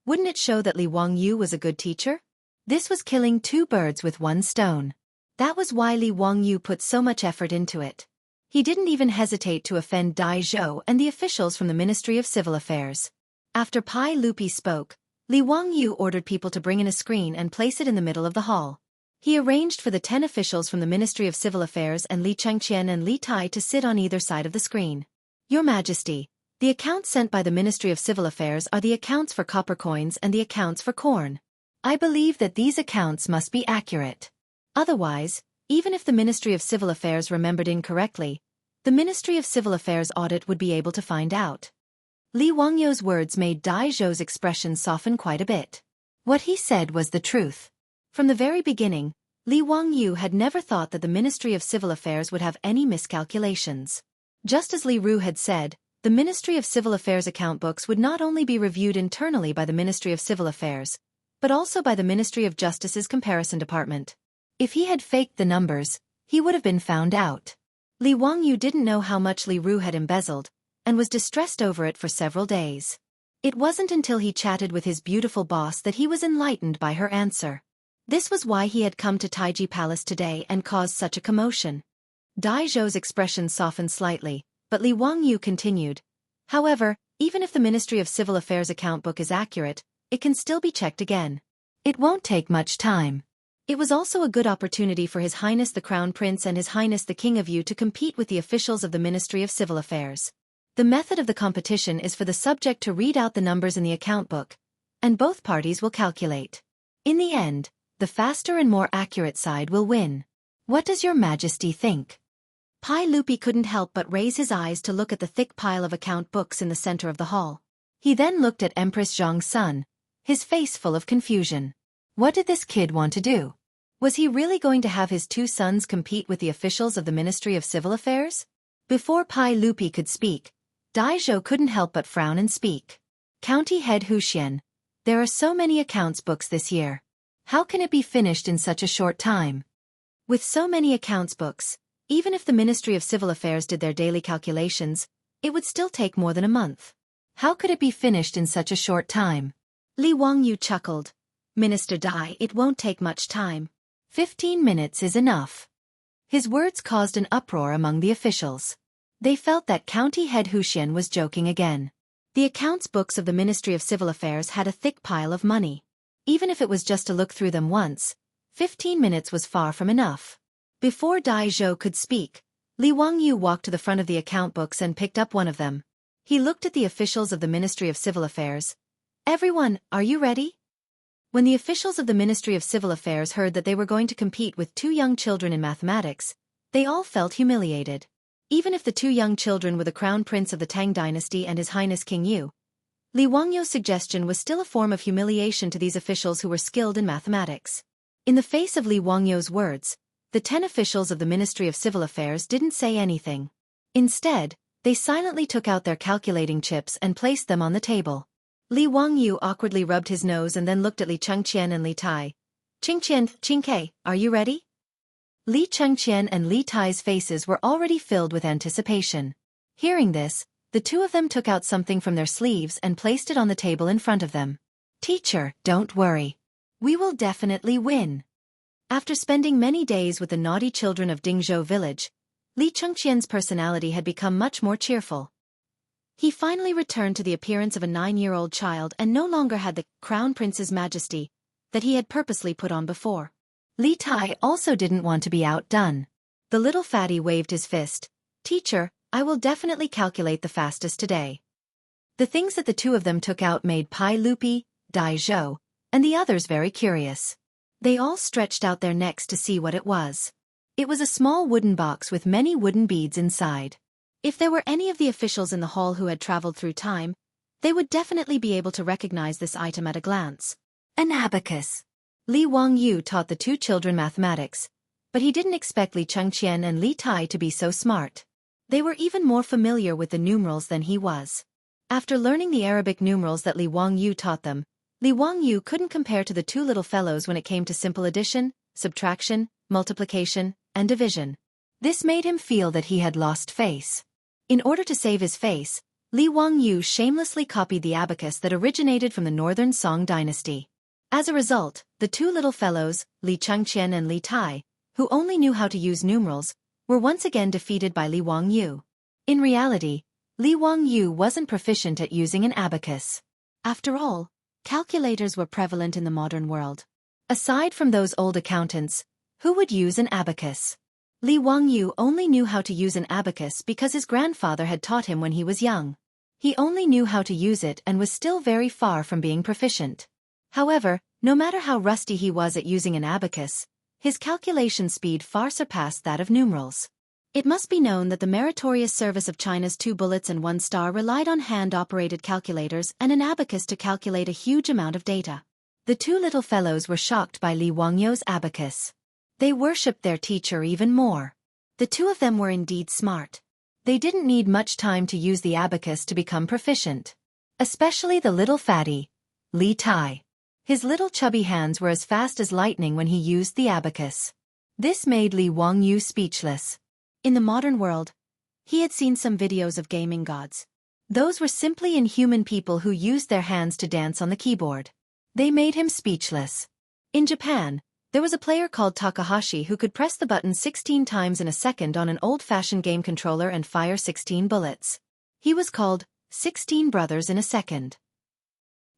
wouldn't it show that Li Wangyu was a good teacher? This was killing two birds with one stone. That was why Li Wangyu put so much effort into it. He didn't even hesitate to offend Dai Zhou and the officials from the Ministry of Civil Affairs. After Pai Lupi spoke, Li Wangyu ordered people to bring in a screen and place it in the middle of the hall. He arranged for the 10 officials from the Ministry of Civil Affairs and Li Chengqian and Li Tai to sit on either side of the screen. Your Majesty, the accounts sent by the Ministry of Civil Affairs are the accounts for copper coins and the accounts for corn. I believe that these accounts must be accurate. Otherwise, even if the Ministry of Civil Affairs remembered incorrectly, the Ministry of Civil Affairs audit would be able to find out. Li Wangyu's words made Dai Zhou's expression soften quite a bit. What he said was the truth. From the very beginning, Li Wangyu had never thought that the Ministry of Civil Affairs would have any miscalculations. Just as Li Ru had said, the Ministry of Civil Affairs account books would not only be reviewed internally by the Ministry of Civil Affairs, but also by the Ministry of Justice's comparison department. If he had faked the numbers, he would have been found out. Li Wangyu didn't know how much Li Ru had embezzled, and was distressed over it for several days. It wasn't until he chatted with his beautiful boss that he was enlightened by her answer. This was why he had come to Taiji Palace today and caused such a commotion. Dai Zhou's expression softened slightly, but Li Wangyu continued. However, even if the Ministry of Civil Affairs account book is accurate, it can still be checked again. It won't take much time. It was also a good opportunity for His Highness the Crown Prince and His Highness the King of Yu to compete with the officials of the Ministry of Civil Affairs. The method of the competition is for the subject to read out the numbers in the account book, and both parties will calculate. In the end, the faster and more accurate side will win. What does Your Majesty think? Pai Lupi couldn't help but raise his eyes to look at the thick pile of account books in the center of the hall. He then looked at Empress Zhang's son, his face full of confusion. What did this kid want to do? Was he really going to have his two sons compete with the officials of the Ministry of Civil Affairs? Before Pai Lupi could speak, Dai Zhou couldn't help but frown and speak. County Head Huxian, there are so many accounts books this year. How can it be finished in such a short time? With so many accounts books, even if the Ministry of Civil Affairs did their daily calculations, it would still take more than a month. How could it be finished in such a short time? Li Wangyu chuckled. Minister Dai, it won't take much time. 15 minutes is enough. His words caused an uproar among the officials. They felt that County Head Huxian was joking again. The accounts books of the Ministry of Civil Affairs had a thick pile of money. Even if it was just to look through them once, 15 minutes was far from enough. Before Dai Zhou could speak, Li Wangyu walked to the front of the account books and picked up one of them. He looked at the officials of the Ministry of Civil Affairs. Everyone, are you ready? When the officials of the Ministry of Civil Affairs heard that they were going to compete with two young children in mathematics, they all felt humiliated. Even if the two young children were the Crown Prince of the Tang Dynasty and His Highness King Yu, Li Wangyu's suggestion was still a form of humiliation to these officials who were skilled in mathematics. In the face of Li Wangyu's words, the 10 officials of the Ministry of Civil Affairs didn't say anything. Instead, they silently took out their calculating chips and placed them on the table. Li Wangyu awkwardly rubbed his nose and then looked at Li Chengqian and Li Tai. Qingqian, Qingke, are you ready? Li Chengqian and Li Tai's faces were already filled with anticipation. Hearing this, the two of them took out something from their sleeves and placed it on the table in front of them. Teacher, don't worry. We will definitely win. After spending many days with the naughty children of Dingzhou village, Li Chengqian's personality had become much more cheerful. He finally returned to the appearance of a 9-year-old child and no longer had the Crown Prince's majesty that he had purposely put on before. Li Tai also didn't want to be outdone. The little fatty waved his fist. Teacher, I will definitely calculate the fastest today. The things that the two of them took out made Pai Lupi, Dai Zhou, and the others very curious. They all stretched out their necks to see what it was. It was a small wooden box with many wooden beads inside. If there were any of the officials in the hall who had traveled through time, they would definitely be able to recognize this item at a glance. An abacus. Li Wangyu taught the two children mathematics, but he didn't expect Li Chengqian and Li Tai to be so smart. They were even more familiar with the numerals than he was. After learning the Arabic numerals that Li Wangyu taught them, Li Wangyu couldn't compare to the two little fellows when it came to simple addition, subtraction, multiplication, and division. This made him feel that he had lost face. In order to save his face, Li Wangyu shamelessly copied the abacus that originated from the northern Song dynasty. As a result, the two little fellows, Li Chengqian and Li Tai, who only knew how to use numerals, were once again defeated by Li Wangyu. In reality, Li Wangyu wasn't proficient at using an abacus. After all, calculators were prevalent in the modern world. Aside from those old accountants, who would use an abacus? Li Wangyu only knew how to use an abacus because his grandfather had taught him when he was young. He only knew how to use it and was still very far from being proficient. However, no matter how rusty he was at using an abacus, his calculation speed far surpassed that of numerals. It must be known that the meritorious service of China's 2 bullets and 1 star relied on hand-operated calculators and an abacus to calculate a huge amount of data. The two little fellows were shocked by Li Wangyu's abacus. They worshipped their teacher even more. The two of them were indeed smart. They didn't need much time to use the abacus to become proficient. Especially the little fatty, Li Tai. His little chubby hands were as fast as lightning when he used the abacus. This made Li Wangyu speechless. In the modern world, he had seen some videos of gaming gods. Those were simply inhuman people who used their hands to dance on the keyboard. They made him speechless. In Japan, there was a player called Takahashi who could press the button 16 times in a second on an old-fashioned game controller and fire 16 bullets. He was called 16 Brothers in a Second.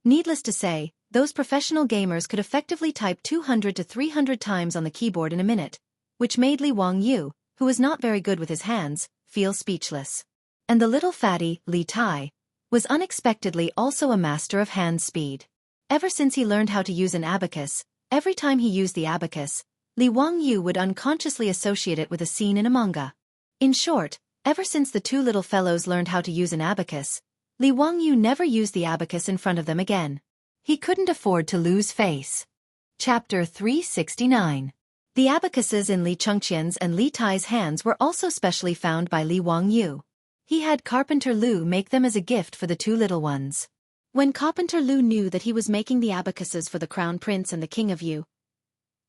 Needless to say, those professional gamers could effectively type 200 to 300 times on the keyboard in a minute, which made Li Wangyu, who was not very good with his hands, feel speechless. And the little fatty, Li Tai, was unexpectedly also a master of hand speed. Ever since he learned how to use an abacus, every time he used the abacus, Li Wangyu would unconsciously associate it with a scene in a manga. In short, ever since the two little fellows learned how to use an abacus, Li Wangyu never used the abacus in front of them again. He couldn't afford to lose face. Chapter 369. The abacuses in Li Chengqian's and Li Tai's hands were also specially found by Li Wangyu. He had Carpenter Lu make them as a gift for the two little ones. When Carpenter Lu knew that he was making the abacuses for the Crown Prince and the King of Yu,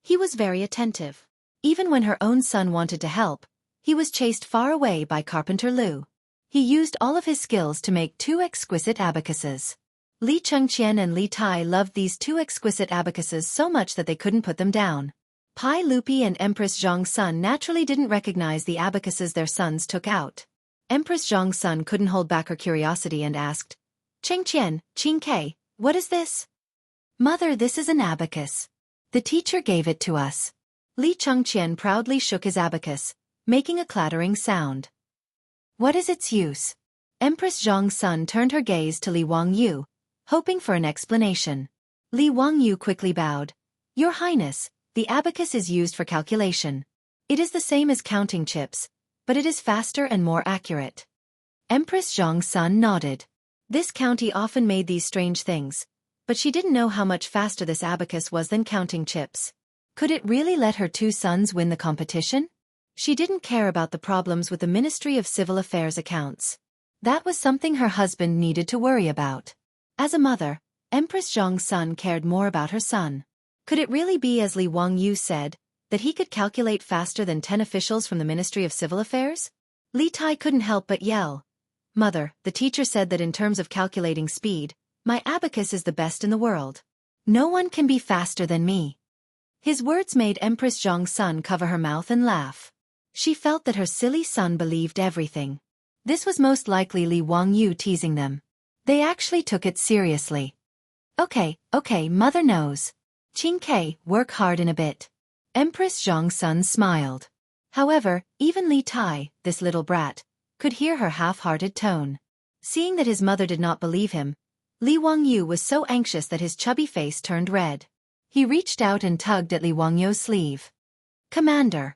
he was very attentive. Even when her own son wanted to help, he was chased far away by Carpenter Lu. He used all of his skills to make 2 exquisite abacuses. Li Chengqian and Li Tai loved these 2 exquisite abacuses so much that they couldn't put them down. Pai Lupi and Empress Zhong's son naturally didn't recognize the abacuses their sons took out. Empress Zhong's son couldn't hold back her curiosity and asked, "Chengqian, Qingke, what is this?" "Mother, this is an abacus. The teacher gave it to us." Li Chengqian proudly shook his abacus, making a clattering sound. "What is its use?" Empress Zhong's son turned her gaze to Li Wangyu, hoping for an explanation. Li Wangyu quickly bowed. "Your Highness, the abacus is used for calculation. It is the same as counting chips, but it is faster and more accurate." Empress Zhong's son nodded. This county often made these strange things, but she didn't know how much faster this abacus was than counting chips. Could it really let her 2 sons win the competition? She didn't care about the problems with the Ministry of Civil Affairs accounts. That was something her husband needed to worry about. As a mother, Empress Zhong's son cared more about her son. Could it really be as Li Wangyu said, that he could calculate faster than 10 officials from the Ministry of Civil Affairs? Li Tai couldn't help but yell. "Mother, the teacher said that in terms of calculating speed, my abacus is the best in the world. No one can be faster than me." His words made Empress Zhong's son cover her mouth and laugh. She felt that her silly son believed everything. This was most likely Li Wangyu teasing them. They actually took it seriously. Okay, mother knows. Qingke, work hard in a bit." Empress Zhong's son smiled. However, even Li Tai, this little brat, could hear her half-hearted tone. Seeing that his mother did not believe him, Li Wangyu was so anxious that his chubby face turned red. He reached out and tugged at Li Wangyu's sleeve. "Commander,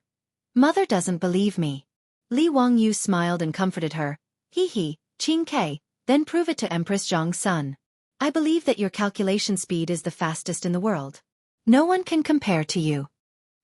mother doesn't believe me." Li Wangyu smiled and comforted her. "Hee, Qingke, then prove it to Empress Zhong's son. I believe that your calculation speed is the fastest in the world. No one can compare to you."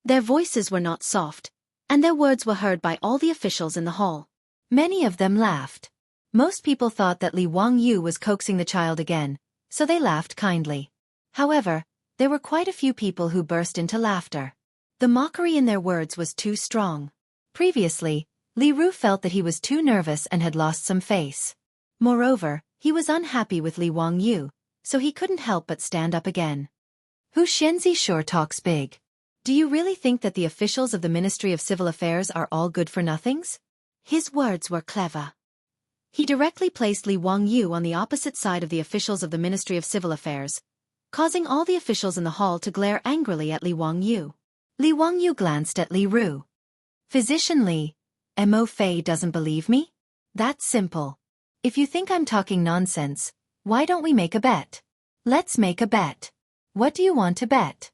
Their voices were not soft, and their words were heard by all the officials in the hall. Many of them laughed. Most people thought that Li Wangyu was coaxing the child again, so they laughed kindly. However, there were quite a few people who burst into laughter. The mockery in their words was too strong. Previously, Li Ru felt that he was too nervous and had lost some face. Moreover, he was unhappy with Li Wangyu, so he couldn't help but stand up again. Hu Xianzi sure talks big. Do you really think that the officials of the Ministry of Civil Affairs are all good-for-nothings? His words were clever. He directly placed Li Wangyu on the opposite side of the officials of the Ministry of Civil Affairs, causing all the officials in the hall to glare angrily at Li Wangyu. Li Wangyu glanced at Li Ru. Physician Li, Mo Fei doesn't believe me? That's simple. If you think I'm talking nonsense, why don't we make a bet? Let's make a bet. What do you want to bet?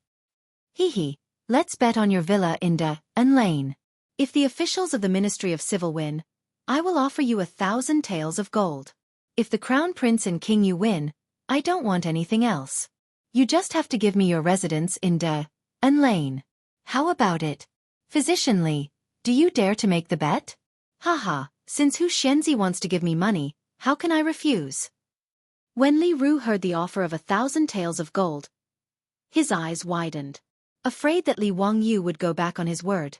Hee, let's bet on your villa in De and Lane. If the officials of the Ministry of Civil win, I will offer you 1,000 taels of gold. If the Crown Prince and King you win, I don't want anything else. You just have to give me your residence in De and Lane. How about it? Physician Li, do you dare to make the bet? Haha, since Hu Xianzi wants to give me money, how can I refuse? When Li Ru heard the offer of 1,000 taels of gold, his eyes widened. Afraid that Li Wangyu would go back on his word,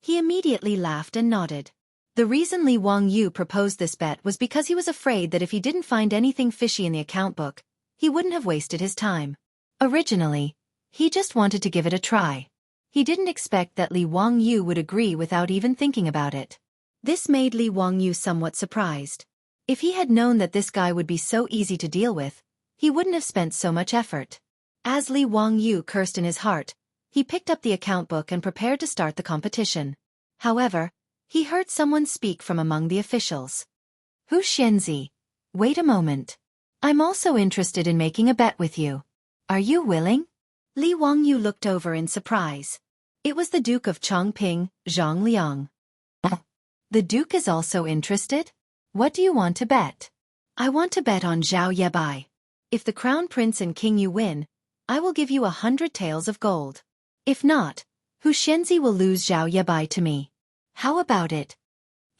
he immediately laughed and nodded. The reason Li Wangyu proposed this bet was because he was afraid that if he didn't find anything fishy in the account book, he wouldn't have wasted his time. Originally, he just wanted to give it a try. He didn't expect that Li Wangyu would agree without even thinking about it. This made Li Wangyu somewhat surprised. If he had known that this guy would be so easy to deal with, he wouldn't have spent so much effort. As Li Wangyu cursed in his heart, he picked up the account book and prepared to start the competition. However, he heard someone speak from among the officials. Hu Xianzi, wait a moment. I'm also interested in making a bet with you. Are you willing? Li Wangyu looked over in surprise. It was the Duke of Chongping, Zhang Liang. The Duke is also interested? What do you want to bet? I want to bet on Zhao Yebai. If the Crown Prince and King you win, I will give you 100 taels of gold. If not, Hu Xianzi will lose Zhao Yebai to me. How about it?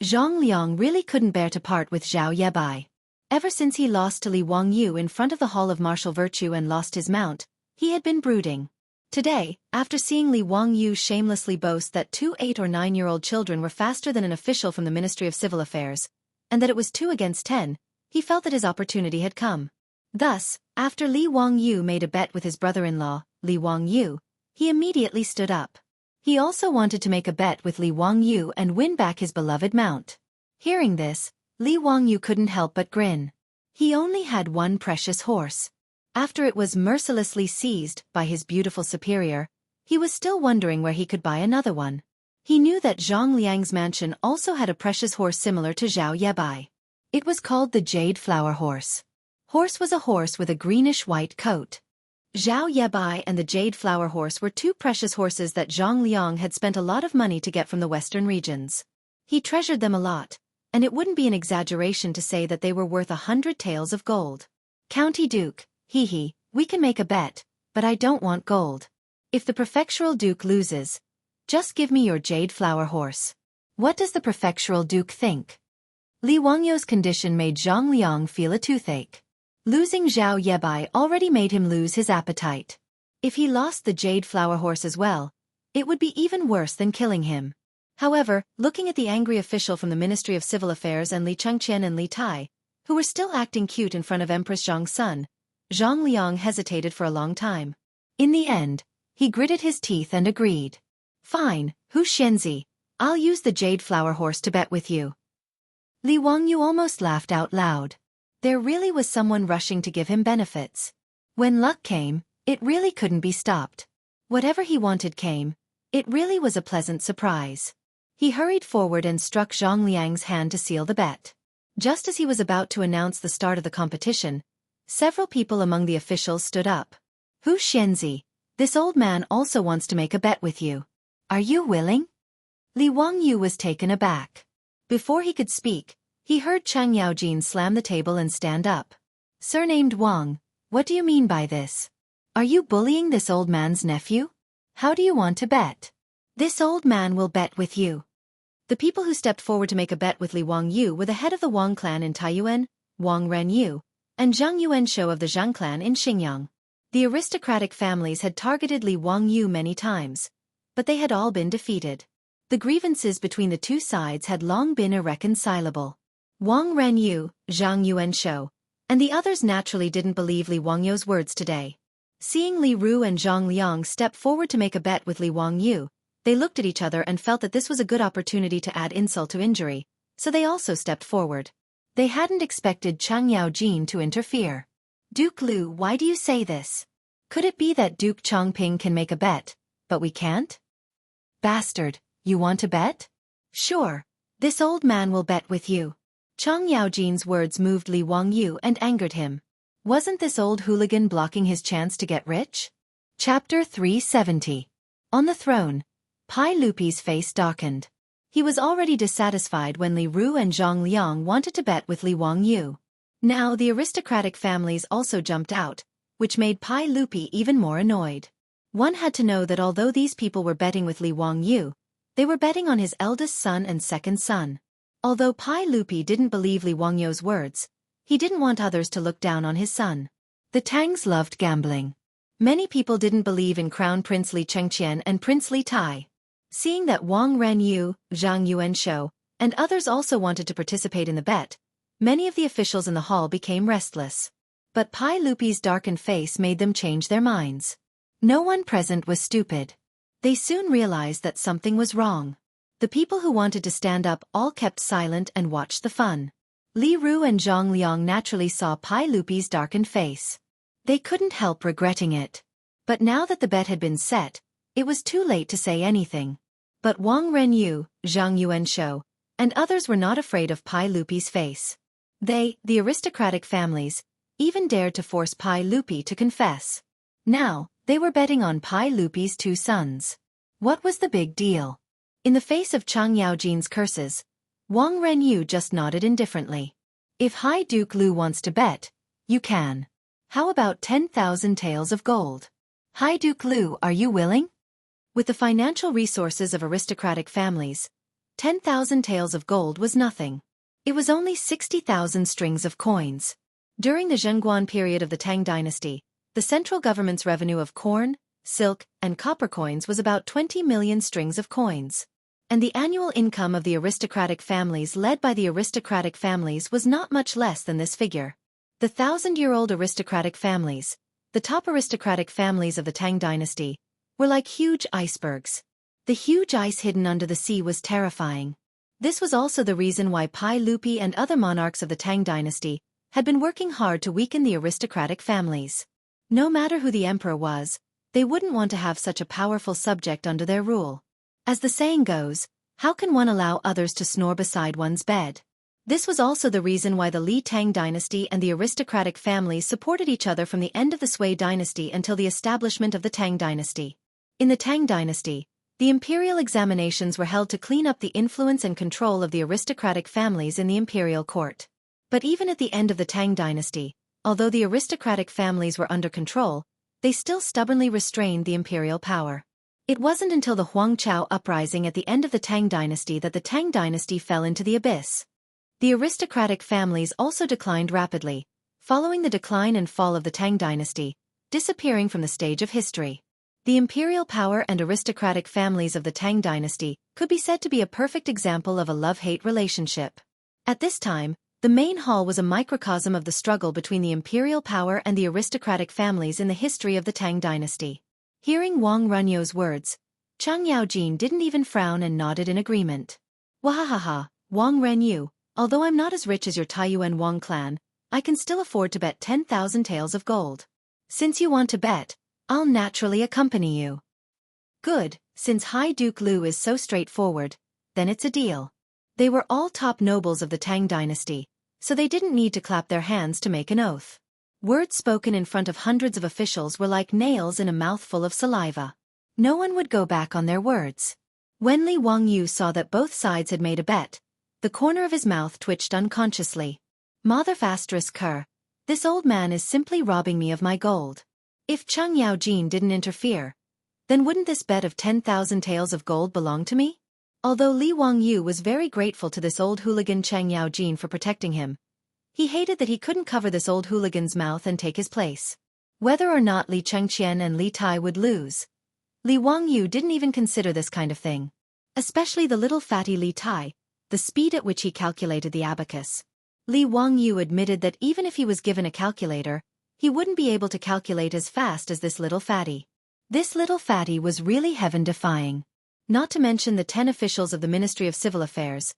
Zhang Liang really couldn't bear to part with Zhao Yebai. Ever since he lost to Li Wangyu in front of the Hall of Martial Virtue and lost his mount, he had been brooding. Today, after seeing Li Wangyu shamelessly boast that 2 8- or 9-year-old children were faster than an official from the Ministry of Civil Affairs, and that it was 2 against 10, he felt that his opportunity had come. Thus, after Li Wangyu made a bet with his brother-in-law, Li Wangyu, he immediately stood up. He also wanted to make a bet with Li Wangyu and win back his beloved mount. Hearing this, Li Wangyu couldn't help but grin. He only had one precious horse. After it was mercilessly seized by his beautiful superior, he was still wondering where he could buy another one. He knew that Zhang Liang's mansion also had a precious horse similar to Zhao Yebai. It was called the Jade Flower Horse. Horse was a horse with a greenish-white coat. Zhao Yebai and the Jade Flower Horse were 2 precious horses that Zhang Liang had spent a lot of money to get from the western regions. He treasured them a lot, and it wouldn't be an exaggeration to say that they were worth 100 taels of gold. County Duke, we can make a bet, but I don't want gold. If the Prefectural Duke loses, just give me your Jade Flower Horse. What does the Prefectural Duke think? Li Wangyu's condition made Zhang Liang feel a toothache. Losing Zhao Yebai already made him lose his appetite. If he lost the Jade Flower Horse as well, it would be even worse than killing him. However, looking at the angry official from the Ministry of Civil Affairs and Li Chengqian and Li Tai, who were still acting cute in front of Empress Zhang's son, Zhang Liang hesitated for a long time. In the end, he gritted his teeth and agreed. Fine, Hu Xianzi, I'll use the Jade Flower Horse to bet with you. Li Wangyu almost laughed out loud. There really was someone rushing to give him benefits. When luck came, it really couldn't be stopped. Whatever he wanted came. It really was a pleasant surprise. He hurried forward and struck Zhang Liang's hand to seal the bet. Just as he was about to announce the start of the competition, several people among the officials stood up. Hu Xianzi, this old man also wants to make a bet with you. Are you willing? Li Wangyu was taken aback. Before he could speak, he heard Chang Yaojin slam the table and stand up. Surnamed Wang, what do you mean by this? Are you bullying this old man's nephew? How do you want to bet? This old man will bet with you. The people who stepped forward to make a bet with Li Wangyu were the head of the Wang clan in Taiyuan, Wang Renyu, and Zhang Yuanshou of the Zhang clan in Xingyang. The aristocratic families had targeted Li Wangyu many times, but they had all been defeated. The grievances between the two sides had long been irreconcilable. Wang Renyu, Zhang Yuanshou, and the others naturally didn't believe Li Wangyu's words today. Seeing Li Ru and Zhang Liang step forward to make a bet with Li Wangyu, they looked at each other and felt that this was a good opportunity to add insult to injury, so they also stepped forward. They hadn't expected Chang Yaojin to interfere. Duke Lu, why do you say this? Could it be that Duke Chongping can make a bet, but we can't? Bastard, you want to bet? Sure, this old man will bet with you. Chang Yaojin's words moved Li Wangyu and angered him. Wasn't this old hooligan blocking his chance to get rich? Chapter 370. On the throne, Pai Lupi's face darkened. He was already dissatisfied when Li Ru and Zhang Liang wanted to bet with Li Wangyu. Now the aristocratic families also jumped out, which made Pai Lupi even more annoyed. One had to know that although these people were betting with Li Wangyu, they were betting on his eldest son and second son. Although Pai Lupi didn't believe Li Wangyu's words, he didn't want others to look down on his son. The Tangs loved gambling. Many people didn't believe in Crown Prince Li Chengqian and Prince Li Tai. Seeing that Wang Renyu, Zhang Yuanshou, and others also wanted to participate in the bet, many of the officials in the hall became restless. But Pai Lupi's darkened face made them change their minds. No one present was stupid. They soon realized that something was wrong. The people who wanted to stand up all kept silent and watched the fun. Li Ru and Zhang Liang naturally saw Pai Lupi's darkened face. They couldn't help regretting it. But now that the bet had been set, it was too late to say anything. But Wang Renyu, Zhang Yuanshou, and others were not afraid of Pai Lupi's face. They, the aristocratic families, even dared to force Pai Lupi to confess. Now, they were betting on Pai Lupi's two sons. What was the big deal? In the face of Chang Yaojin's curses, Wang Renyu just nodded indifferently. If High Duke Lu wants to bet, you can. How about 10,000 taels of gold? High Duke Lu, are you willing? With the financial resources of aristocratic families, 10,000 taels of gold was nothing. It was only 60,000 strings of coins. During the Zhenguan period of the Tang dynasty, the central government's revenue of corn, silk, and copper coins was about 20 million strings of coins. And the annual income of the aristocratic families led by the aristocratic families was not much less than this figure. The 1,000-year-old aristocratic families, the top aristocratic families of the Tang dynasty, were like huge icebergs. The huge ice hidden under the sea was terrifying. This was also the reason why Pai Lupi and other monarchs of the Tang dynasty had been working hard to weaken the aristocratic families. No matter who the emperor was, they wouldn't want to have such a powerful subject under their rule. As the saying goes, how can one allow others to snore beside one's bed? This was also the reason why the Li Tang dynasty and the aristocratic families supported each other from the end of the Sui dynasty until the establishment of the Tang dynasty. In the Tang dynasty, the imperial examinations were held to clean up the influence and control of the aristocratic families in the imperial court. But even at the end of the Tang dynasty, although the aristocratic families were under control, they still stubbornly restrained the imperial power. It wasn't until the Huangchao uprising at the end of the Tang dynasty that the Tang dynasty fell into the abyss. The aristocratic families also declined rapidly, following the decline and fall of the Tang dynasty, disappearing from the stage of history. The imperial power and aristocratic families of the Tang dynasty could be said to be a perfect example of a love-hate relationship. At this time, the main hall was a microcosm of the struggle between the imperial power and the aristocratic families in the history of the Tang dynasty. Hearing Wang Renyu's words, Chang Yaojin didn't even frown and nodded in agreement. Wahahaha, Wang Renyu, although I'm not as rich as your Taiyuan Wang clan, I can still afford to bet 10,000 taels of gold. Since you want to bet, I'll naturally accompany you. Good, since High Duke Lu is so straightforward, then it's a deal. They were all top nobles of the Tang dynasty, so they didn't need to clap their hands to make an oath. Words spoken in front of hundreds of officials were like nails in a mouthful of saliva. No one would go back on their words. When Li Wangyu saw that both sides had made a bet, the corner of his mouth twitched unconsciously. Mother****, this old man is simply robbing me of my gold. If Chang Yaojin didn't interfere, then wouldn't this bet of 10,000 taels of gold belong to me? Although Li Wangyu was very grateful to this old hooligan Chang Yaojin for protecting him, he hated that he couldn't cover this old hooligan's mouth and take his place. Whether or not Li Chengqian and Li Tai would lose, Li Wangyu didn't even consider this kind of thing. Especially the little fatty Li Tai, the speed at which he calculated the abacus. Li Wangyu admitted that even if he was given a calculator, he wouldn't be able to calculate as fast as this little fatty. This little fatty was really heaven-defying. Not to mention the 10 officials of the Ministry of Civil Affairs.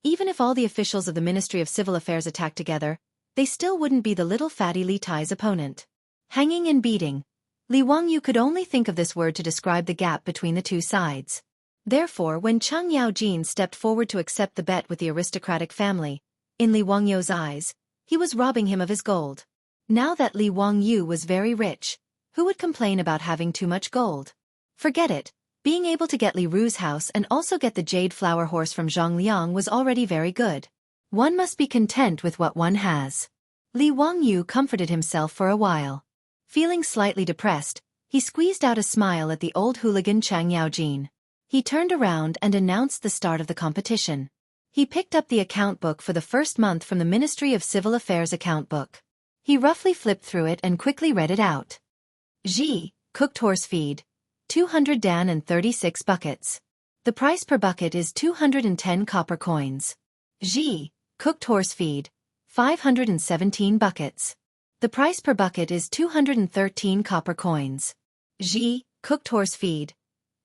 Even if all the officials of the Ministry of Civil Affairs attacked together, they still wouldn't be the little fatty Li Tai's opponent. Hanging and beating. Li Wangyu could only think of this word to describe the gap between the two sides. Therefore, when Cheng Yaojin stepped forward to accept the bet with the aristocratic family, in Li Wangyu's eyes, he was robbing him of his gold. Now that Li Wangyu was very rich, who would complain about having too much gold? Forget it. Being able to get Li Ru's house and also get the jade flower horse from Zhang Liang was already very good. One must be content with what one has. Li Wangyu comforted himself for a while. Feeling slightly depressed, he squeezed out a smile at the old hooligan Cheng Yaojin. He turned around and announced the start of the competition. He picked up the account book for the first month from the Ministry of Civil Affairs account book. He roughly flipped through it and quickly read it out. Ji, cooked horse feed. 200 dan and 36 buckets. The price per bucket is 210 copper coins. Ji, cooked horse feed. 517 buckets. The price per bucket is 213 copper coins. Ji, cooked horse feed.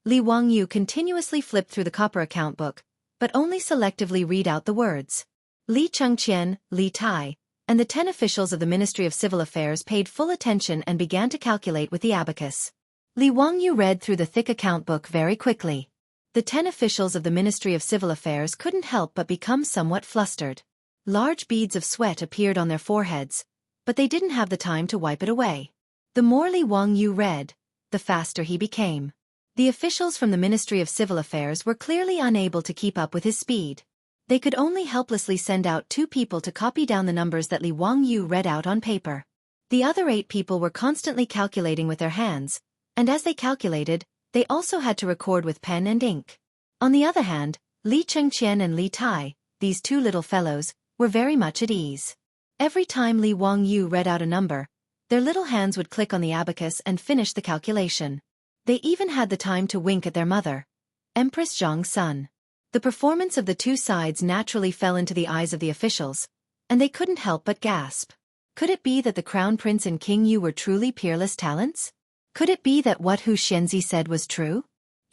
Li Wangyu continuously flipped through the copper account book, but only selectively read out the words. Li Chengqian, Li Tai, and the 10 officials of the Ministry of Civil Affairs paid full attention and began to calculate with the abacus. Li Wangyu read through the thick account book very quickly. The 10 officials of the Ministry of Civil Affairs couldn't help but become somewhat flustered. Large beads of sweat appeared on their foreheads, but they didn't have the time to wipe it away. The more Li Wangyu read, the faster he became. The officials from the Ministry of Civil Affairs were clearly unable to keep up with his speed. They could only helplessly send out 2 people to copy down the numbers that Li Wangyu read out on paper. The other 8 people were constantly calculating with their hands, and as they calculated, they also had to record with pen and ink. On the other hand, Li Chengqian and Li Tai, these 2 little fellows, were very much at ease. Every time Li Wangyu read out a number, their little hands would click on the abacus and finish the calculation. They even had the time to wink at their mother, Empress Zhang's son. The performance of the 2 sides naturally fell into the eyes of the officials, and they couldn't help but gasp. Could it be that the Crown Prince and King Yu were truly peerless talents? Could it be that what Hu Xianzi said was true?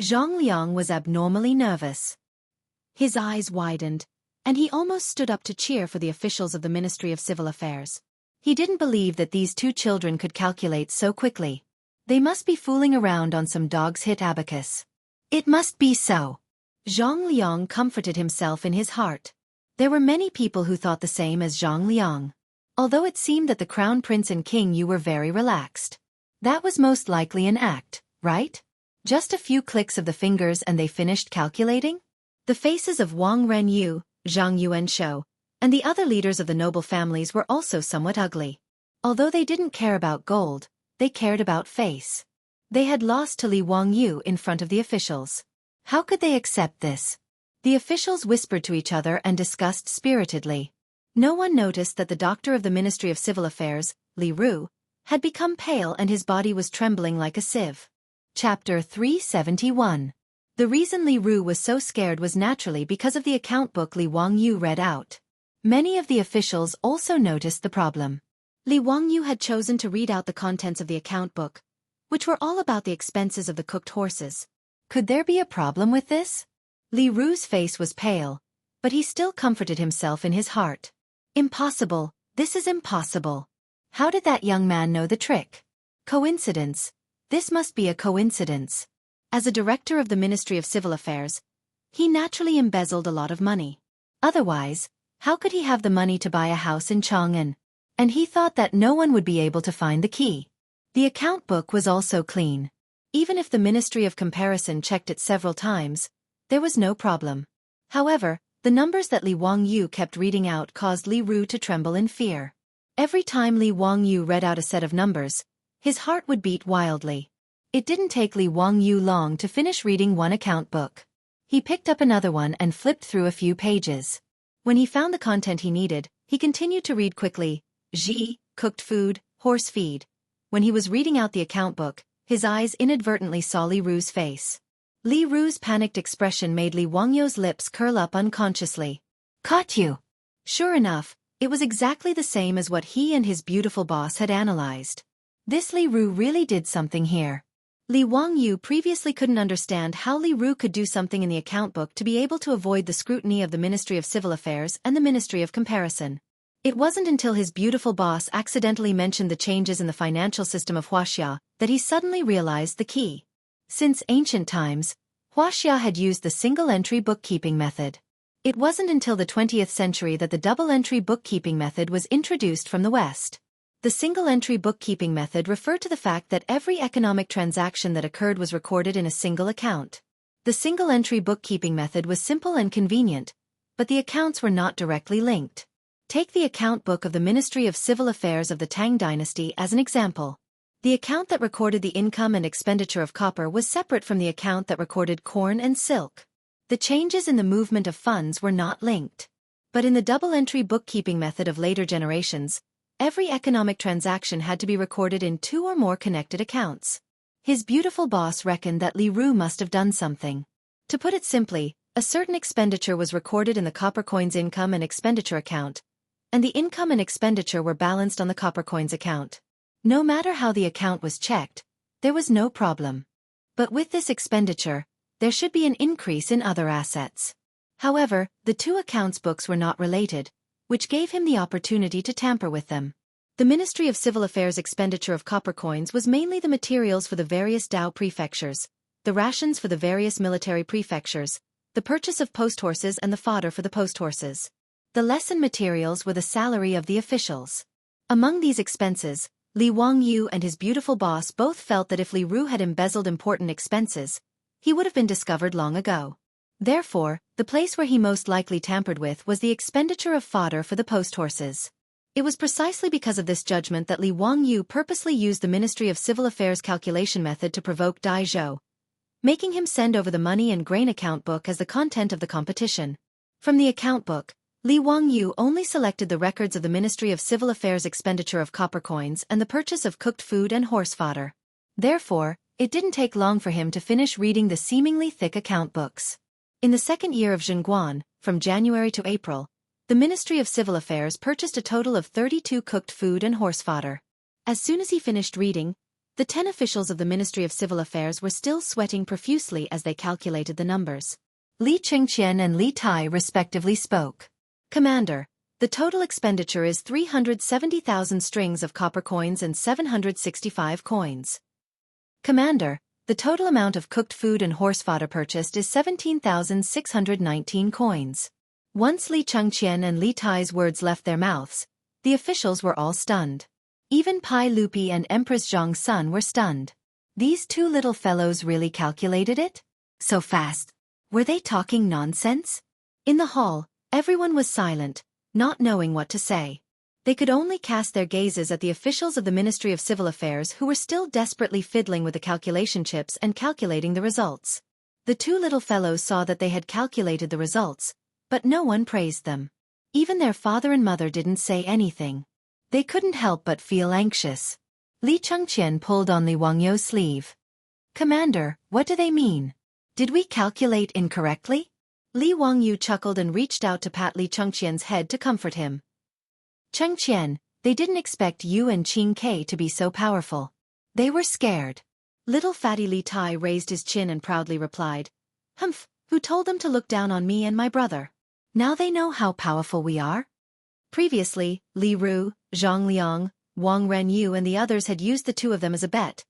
Zhang Liang was abnormally nervous. His eyes widened, and he almost stood up to cheer for the officials of the Ministry of Civil Affairs. He didn't believe that these 2 children could calculate so quickly. They must be fooling around on some dog's hit abacus. It must be so. Zhang Liang comforted himself in his heart. There were many people who thought the same as Zhang Liang. Although it seemed that the Crown Prince and King Yu were very relaxed. That was most likely an act, right? Just a few clicks of the fingers and they finished calculating? The faces of Wang Renyu, Zhang Yuanshou, and the other leaders of the noble families were also somewhat ugly. Although they didn't care about gold, they cared about face. They had lost to Li Wangyu in front of the officials. How could they accept this? The officials whispered to each other and discussed spiritedly. No one noticed that the doctor of the Ministry of Civil Affairs, Li Ru, had become pale and his body was trembling like a sieve. Chapter 371. The reason Li Ru was so scared was naturally because of the account book Li Wangyu read out. Many of the officials also noticed the problem. Li Wangyu had chosen to read out the contents of the account book, which were all about the expenses of the cooked horses. Could there be a problem with this? Li Ru's face was pale, but he still comforted himself in his heart. Impossible, this is impossible. How did that young man know the trick? Coincidence. This must be a coincidence. As a director of the Ministry of Civil Affairs, he naturally embezzled a lot of money. Otherwise, how could he have the money to buy a house in Chang'an? And he thought that no one would be able to find the key. The account book was also clean. Even if the Ministry of Comparison checked it several times, there was no problem. However, the numbers that Li Wangyu kept reading out caused Li Ru to tremble in fear. Every time Li Wangyu read out a set of numbers, his heart would beat wildly. It didn't take Li Wangyu long to finish reading one account book. He picked up another one and flipped through a few pages. When he found the content he needed, he continued to read quickly. Ji, cooked food, horse feed. when he was reading out the account book, his eyes inadvertently saw Li Ru's face. Li Ru's panicked expression made Li Wangyou's lips curl up unconsciously. Caught you! Sure enough, it was exactly the same as what he and his beautiful boss had analyzed. This Li Ru really did something here. Li Wangyu previously couldn't understand how Li Ru could do something in the account book to be able to avoid the scrutiny of the Ministry of Civil Affairs and the Ministry of Comparison. It wasn't until his beautiful boss accidentally mentioned the changes in the financial system of Wuxia that he suddenly realized the key. Since ancient times, Wuxia had used the single-entry bookkeeping method. It wasn't until the 20th century that the double-entry bookkeeping method was introduced from the West. The single-entry bookkeeping method referred to the fact that every economic transaction that occurred was recorded in a single account. The single-entry bookkeeping method was simple and convenient, but the accounts were not directly linked. Take the account book of the Ministry of Civil Affairs of the Tang Dynasty as an example. The account that recorded the income and expenditure of copper was separate from the account that recorded corn and silk. The changes in the movement of funds were not linked. But in the double-entry bookkeeping method of later generations, every economic transaction had to be recorded in 2 or more connected accounts. His beautiful boss reckoned that Li Ru must have done something. To put it simply, a certain expenditure was recorded in the copper coins income and expenditure account, and the income and expenditure were balanced on the copper coins account. No matter how the account was checked, there was no problem. But with this expenditure, there should be an increase in other assets. However, the 2 accounts books were not related, which gave him the opportunity to tamper with them. The Ministry of Civil Affairs expenditure of copper coins was mainly the materials for the various Dao prefectures, the rations for the various military prefectures, the purchase of post horses and the fodder for the post horses. The lesson materials were the salary of the officials. Among these expenses, Li Wangyu and his beautiful boss both felt that if Li Ru had embezzled important expenses, he would have been discovered long ago. Therefore, the place where he most likely tampered with was the expenditure of fodder for the post horses. It was precisely because of this judgment that Li Wangyu purposely used the Ministry of Civil Affairs calculation method to provoke Dai Zhou, making him send over the money and grain account book as the content of the competition. From the account book, Li Wangyu only selected the records of the Ministry of Civil Affairs expenditure of copper coins and the purchase of cooked food and horse fodder. Therefore, it didn't take long for him to finish reading the seemingly thick account books. In the second year of Zhengguan, from January to April, the Ministry of Civil Affairs purchased a total of 32 cooked food and horse fodder. As soon as he finished reading, the 10 officials of the Ministry of Civil Affairs were still sweating profusely as they calculated the numbers. Li Chengqian and Li Tai respectively spoke. Commander, the total expenditure is 370,000 strings of copper coins and 765 coins. Commander, the total amount of cooked food and horse fodder purchased is 17,619 coins. Once Li Chengqian and Li Tai's words left their mouths, the officials were all stunned. Even Pai Lupi and Empress Zhang's son were stunned. These 2 little fellows really calculated it? So fast. Were they talking nonsense? In the hall, everyone was silent, not knowing what to say. They could only cast their gazes at the officials of the Ministry of Civil Affairs who were still desperately fiddling with the calculation chips and calculating the results. The 2 little fellows saw that they had calculated the results, but no one praised them. Even their father and mother didn't say anything. They couldn't help but feel anxious. Li Chengqian pulled on Li Wangyou's sleeve. Commander, what do they mean? Did we calculate incorrectly? Li Wangyu chuckled and reached out to pat Li Chengqian's head to comfort him. Chengqian, they didn't expect you and Qing Ke to be so powerful. They were scared. Little fatty Li Tai raised his chin and proudly replied, Humph, who told them to look down on me and my brother? Now they know how powerful we are? Previously, Li Ru, Zhang Liang, Wang Renyu and the others had used the 2 of them as a bet,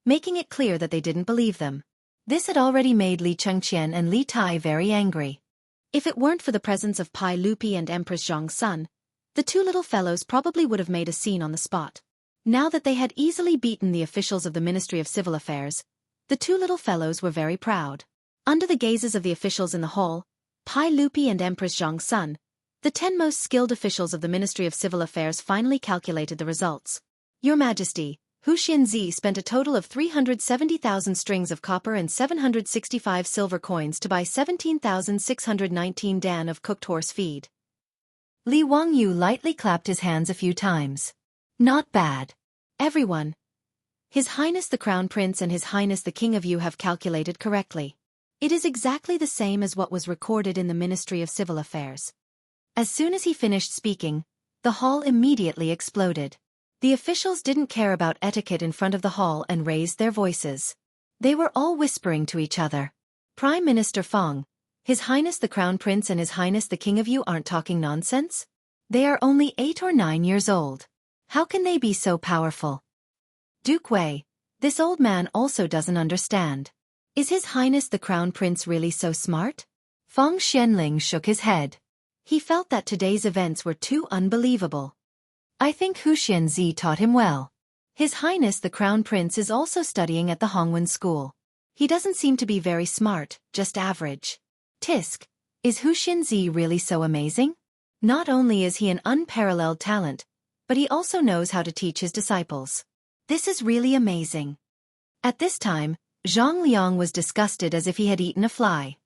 making it clear that they didn't believe them. This had already made Li Chengqian and Li Tai very angry. If it weren't for the presence of Pai Lupi and Empress Zhang's son, the 2 little fellows probably would have made a scene on the spot. Now that they had easily beaten the officials of the Ministry of Civil Affairs, the 2 little fellows were very proud. Under the gazes of the officials in the hall, Pai Lupi and Empress Zhang's son, the 10 most skilled officials of the Ministry of Civil Affairs finally calculated the results. Your Majesty, Hu Xianzi spent a total of 370,000 strings of copper and 765 silver coins to buy 17,619 dan of cooked horse feed. Li Wangyu lightly clapped his hands a few times. Not bad. Everyone, His Highness the Crown Prince and His Highness the King of Yu have calculated correctly. It is exactly the same as what was recorded in the Ministry of Civil Affairs. As soon as he finished speaking, the hall immediately exploded. The officials didn't care about etiquette in front of the hall and raised their voices. They were all whispering to each other. Prime Minister Fong, His Highness the Crown Prince and His Highness the King of Yu aren't talking nonsense? They are only 8 or 9 years old. How can they be so powerful? Duke Wei, this old man also doesn't understand. Is His Highness the Crown Prince really so smart? Feng Xianling shook his head. He felt that today's events were too unbelievable. I think Hu Xianzi taught him well. His Highness the Crown Prince is also studying at the Hongwen School. He doesn't seem to be very smart, just average. Tisk, is Hu Xianzi really so amazing? Not only is he an unparalleled talent, but he also knows how to teach his disciples. This is really amazing. At this time, Zhang Liang was disgusted as if he had eaten a fly.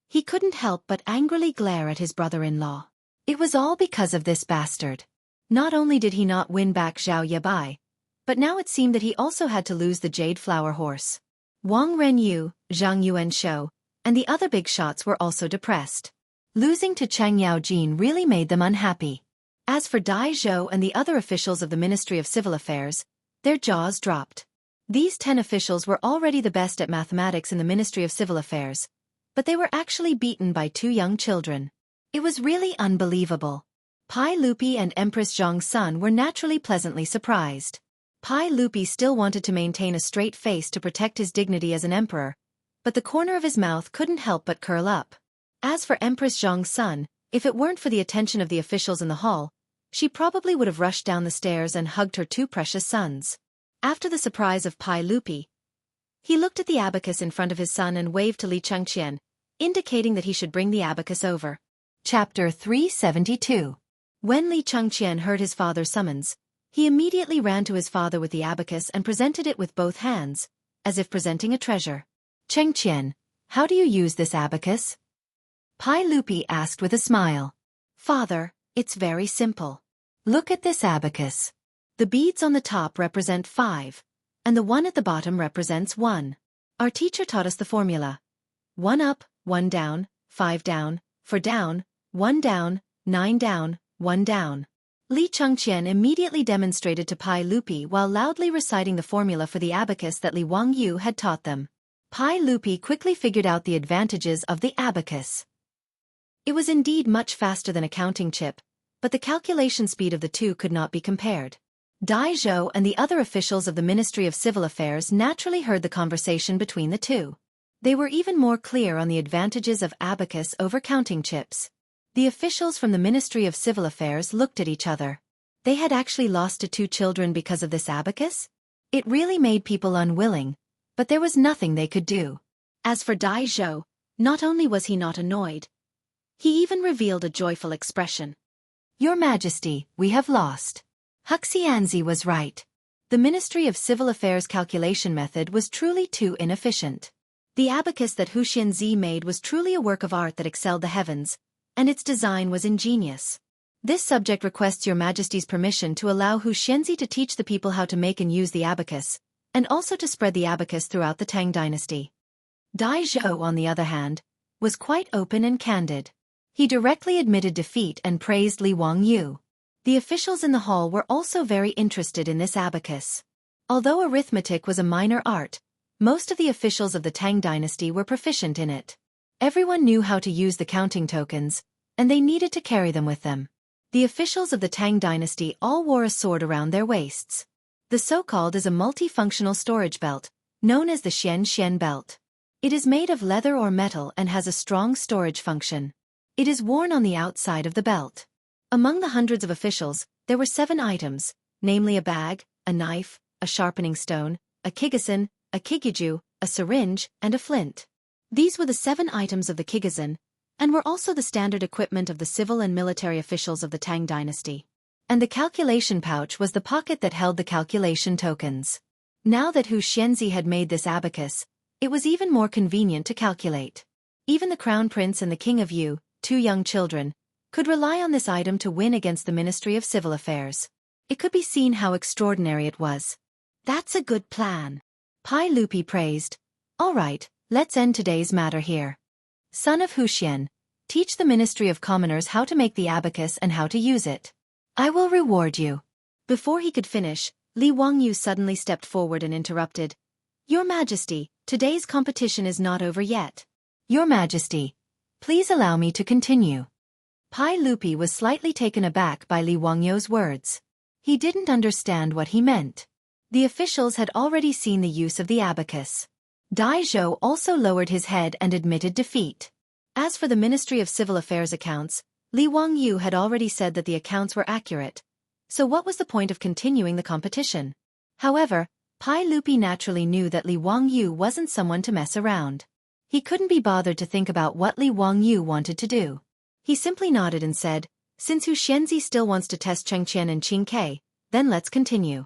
He couldn't help but angrily glare at his brother-in-law. It was all because of this bastard. Not only did he not win back Zhao Yabai, but now it seemed that he also had to lose the Jade Flower Horse. Wang Renyu, Zhang Yuanshou, and the other big shots were also depressed. Losing to Chang Yaojin really made them unhappy. As for Dai Zhou and the other officials of the Ministry of Civil Affairs, their jaws dropped. These 10 officials were already the best at mathematics in the Ministry of Civil Affairs, but they were actually beaten by 2 young children. It was really unbelievable. Pai Lupi and Empress Zhang's son were naturally pleasantly surprised. Pai Lupi still wanted to maintain a straight face to protect his dignity as an emperor, but the corner of his mouth couldn't help but curl up. As for Empress Zhang's son, if it weren't for the attention of the officials in the hall, she probably would have rushed down the stairs and hugged her 2 precious sons. After the surprise of Pai Lupi, he looked at the abacus in front of his son and waved to Li Chengqian, indicating that he should bring the abacus over. Chapter 372. When Li Chengqian heard his father's summons, he immediately ran to his father with the abacus and presented it with both hands, as if presenting a treasure. Chengqian, how do you use this abacus? Pai Lupi asked with a smile. Father, it's very simple. Look at this abacus. The beads on the top represent 5, and the one at the bottom represents 1. Our teacher taught us the formula. 1 up, 1 down, 5 down, 4 down, 1 down, 9 down, 1 down. Li Chengqian immediately demonstrated to Pai Lupi while loudly reciting the formula for the abacus that Li Wangyu had taught them. Pai Lupi quickly figured out the advantages of the abacus. It was indeed much faster than a counting chip, but the calculation speed of the two could not be compared. Dai Zhou and the other officials of the Ministry of Civil Affairs naturally heard the conversation between the two. They were even more clear on the advantages of abacus over counting chips. The officials from the Ministry of Civil Affairs looked at each other. They had actually lost to 2 children because of this abacus? It really made people unwilling, but there was nothing they could do. As for Dai Zhou, not only was he not annoyed, he even revealed a joyful expression. Your Majesty, we have lost. Huxianzi was right. The Ministry of Civil Affairs calculation method was truly too inefficient. The abacus that Hu Xianzi made was truly a work of art that excelled the heavens, and its design was ingenious. This subject requests Your Majesty's permission to allow Hu Xianzi to teach the people how to make and use the abacus, and also to spread the abacus throughout the Tang dynasty. Dai Zhou, on the other hand, was quite open and candid. He directly admitted defeat and praised Li Wangyu. The officials in the hall were also very interested in this abacus. Although arithmetic was a minor art, most of the officials of the Tang dynasty were proficient in it. Everyone knew how to use the counting tokens, and they needed to carry them with them. The officials of the Tang dynasty all wore a sword around their waists. The so-called is a multifunctional storage belt, known as the Xian belt. It is made of leather or metal and has a strong storage function. It is worn on the outside of the belt. Among the hundreds of officials, there were 7 items, namely a bag, a knife, a sharpening stone, a kigizan, a kigiju, a syringe, and a flint. These were the 7 items of the kigizan, and were also the standard equipment of the civil and military officials of the Tang dynasty. And the calculation pouch was the pocket that held the calculation tokens. Now that Hu Xianzi had made this abacus, it was even more convenient to calculate. Even the Crown Prince and the King of Yu, 2 young children, could rely on this item to win against the Ministry of Civil Affairs. It could be seen how extraordinary it was. That's a good plan. Pai Lupi praised. All right, let's end today's matter here. Son of Huxian, teach the Ministry of Commoners how to make the abacus and how to use it. I will reward you. Before he could finish, Li Wangyu suddenly stepped forward and interrupted. Your Majesty, today's competition is not over yet. Your Majesty, please allow me to continue. Pai Lupi was slightly taken aback by Li Wangyu's words. He didn't understand what he meant. The officials had already seen the use of the abacus. Dai Zhou also lowered his head and admitted defeat. As for the Ministry of Civil Affairs accounts, Li Wangyu had already said that the accounts were accurate. So what was the point of continuing the competition? However, Pai Lupi naturally knew that Li Wangyu wasn't someone to mess around. He couldn't be bothered to think about what Li Wangyu wanted to do. He simply nodded and said, since Hu Xianzi still wants to test Cheng Qian and Qing Ke, then let's continue.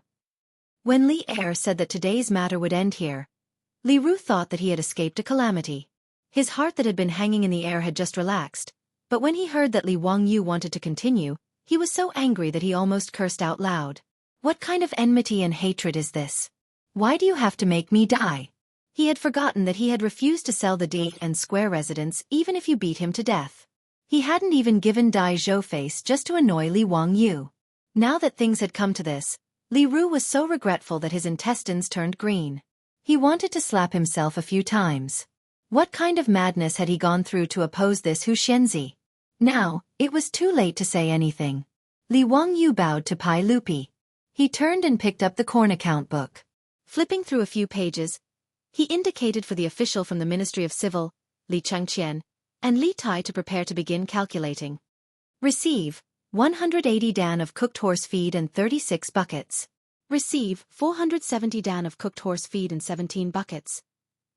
When Li Er said that today's matter would end here, Li Ru thought that he had escaped a calamity. His heart that had been hanging in the air had just relaxed, but when he heard that Li Wangyu wanted to continue, he was so angry that he almost cursed out loud. What kind of enmity and hatred is this? Why do you have to make me die? He had forgotten that he had refused to sell the Date and Square residence even if you beat him to death. He hadn't even given Dai Zhou face just to annoy Li Wangyu. Now that things had come to this, Li Ru was so regretful that his intestines turned green. He wanted to slap himself a few times. What kind of madness had he gone through to oppose this Hu Xianzi? Now, it was too late to say anything. Li Wangyu bowed to Pai Lupi. He turned and picked up the corn account book. Flipping through a few pages, he indicated for the official from the Ministry of Civil, Li Changqian, and Li Tai to prepare to begin calculating. Receive 180 dan of cooked horse feed and 36 buckets. Receive 470 dan of cooked horse feed and 17 buckets.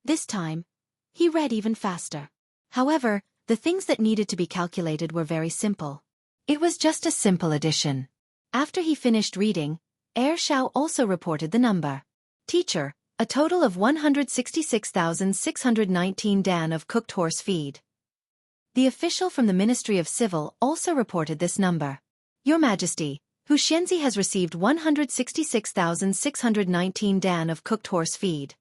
This time, he read even faster. However, the things that needed to be calculated were very simple. It was just a simple addition. After he finished reading, Er Xiao also reported the number. Teacher, a total of 166,619 dan of cooked horse feed. The official from the Ministry of Civil also reported this number. Your Majesty, Hu Xianzi has received 166,619 dan of cooked horse feed.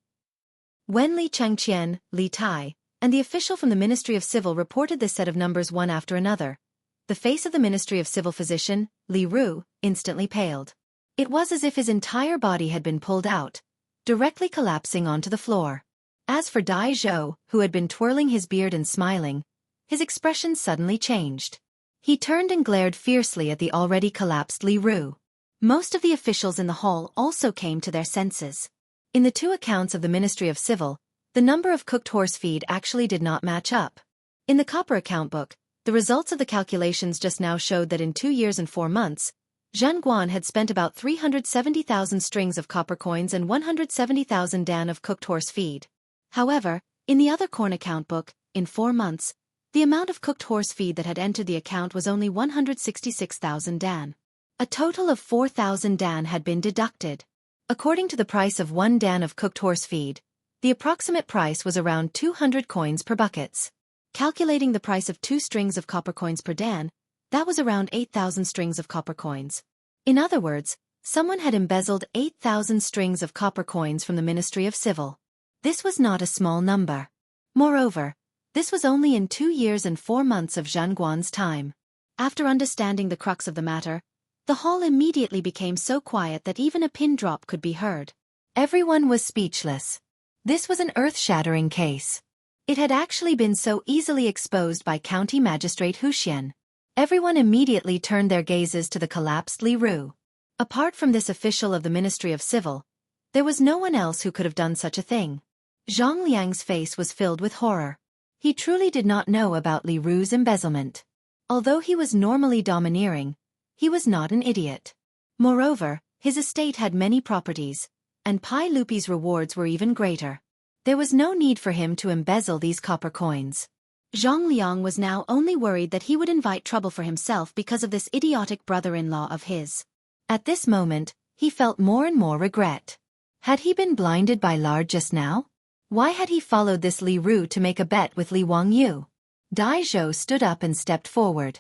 When Li Changqian, Li Tai, and the official from the Ministry of Civil reported this set of numbers one after another, the face of the Ministry of Civil physician, Li Ru, instantly paled. It was as if his entire body had been pulled out, directly collapsing onto the floor. As for Dai Zhou, who had been twirling his beard and smiling, his expression suddenly changed. He turned and glared fiercely at the already collapsed Li Ru. Most of the officials in the hall also came to their senses. In the two accounts of the Ministry of Civil, the number of cooked horse feed actually did not match up. In the copper account book, the results of the calculations just now showed that in 2 years and 4 months, Zhang Guan had spent about 370,000 strings of copper coins and 170,000 dan of cooked horse feed. However, in the other corn account book, in 4 months, the amount of cooked horse feed that had entered the account was only 166,000 dan. A total of 4,000 dan had been deducted. According to the price of 1 dan of cooked horse feed, the approximate price was around 200 coins per buckets. Calculating the price of 2 strings of copper coins per dan, that was around 8,000 strings of copper coins. In other words, someone had embezzled 8,000 strings of copper coins from the Ministry of Civil. This was not a small number. Moreover, this was only in 2 years and 4 months of Zhang Guan's time. After understanding the crux of the matter, the hall immediately became so quiet that even a pin drop could be heard. Everyone was speechless. This was an earth-shattering case. It had actually been so easily exposed by County Magistrate Huxian. Everyone immediately turned their gazes to the collapsed Li Ru. Apart from this official of the Ministry of Civil, there was no one else who could have done such a thing. Zhang Liang's face was filled with horror. He truly did not know about Li Ru's embezzlement. Although he was normally domineering, he was not an idiot. Moreover, his estate had many properties, and Pai Lupi's rewards were even greater. There was no need for him to embezzle these copper coins. Zhang Liang was now only worried that he would invite trouble for himself because of this idiotic brother-in-law of his. At this moment, he felt more and more regret. Had he been blinded by lard just now? Why had he followed this Li Ru to make a bet with Li Wangyu? Dai Zhou stood up and stepped forward.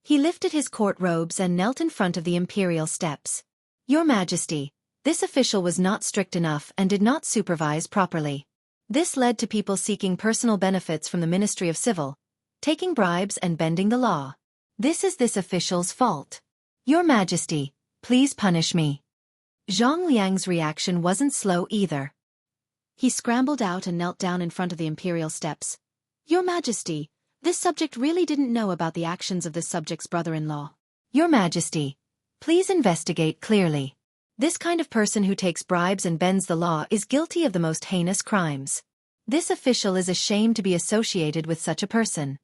He lifted his court robes and knelt in front of the imperial steps. Your Majesty, This official was not strict enough and did not supervise properly. This led to people seeking personal benefits from the Ministry of Civil, taking bribes and bending the law. This is this official's fault. Your Majesty, please punish me. Zhang Liang's reaction wasn't slow either. He scrambled out and knelt down in front of the imperial steps. Your Majesty, this subject really didn't know about the actions of this subject's brother-in-law. Your Majesty, please investigate clearly. This kind of person who takes bribes and bends the law is guilty of the most heinous crimes. This official is ashamed to be associated with such a person.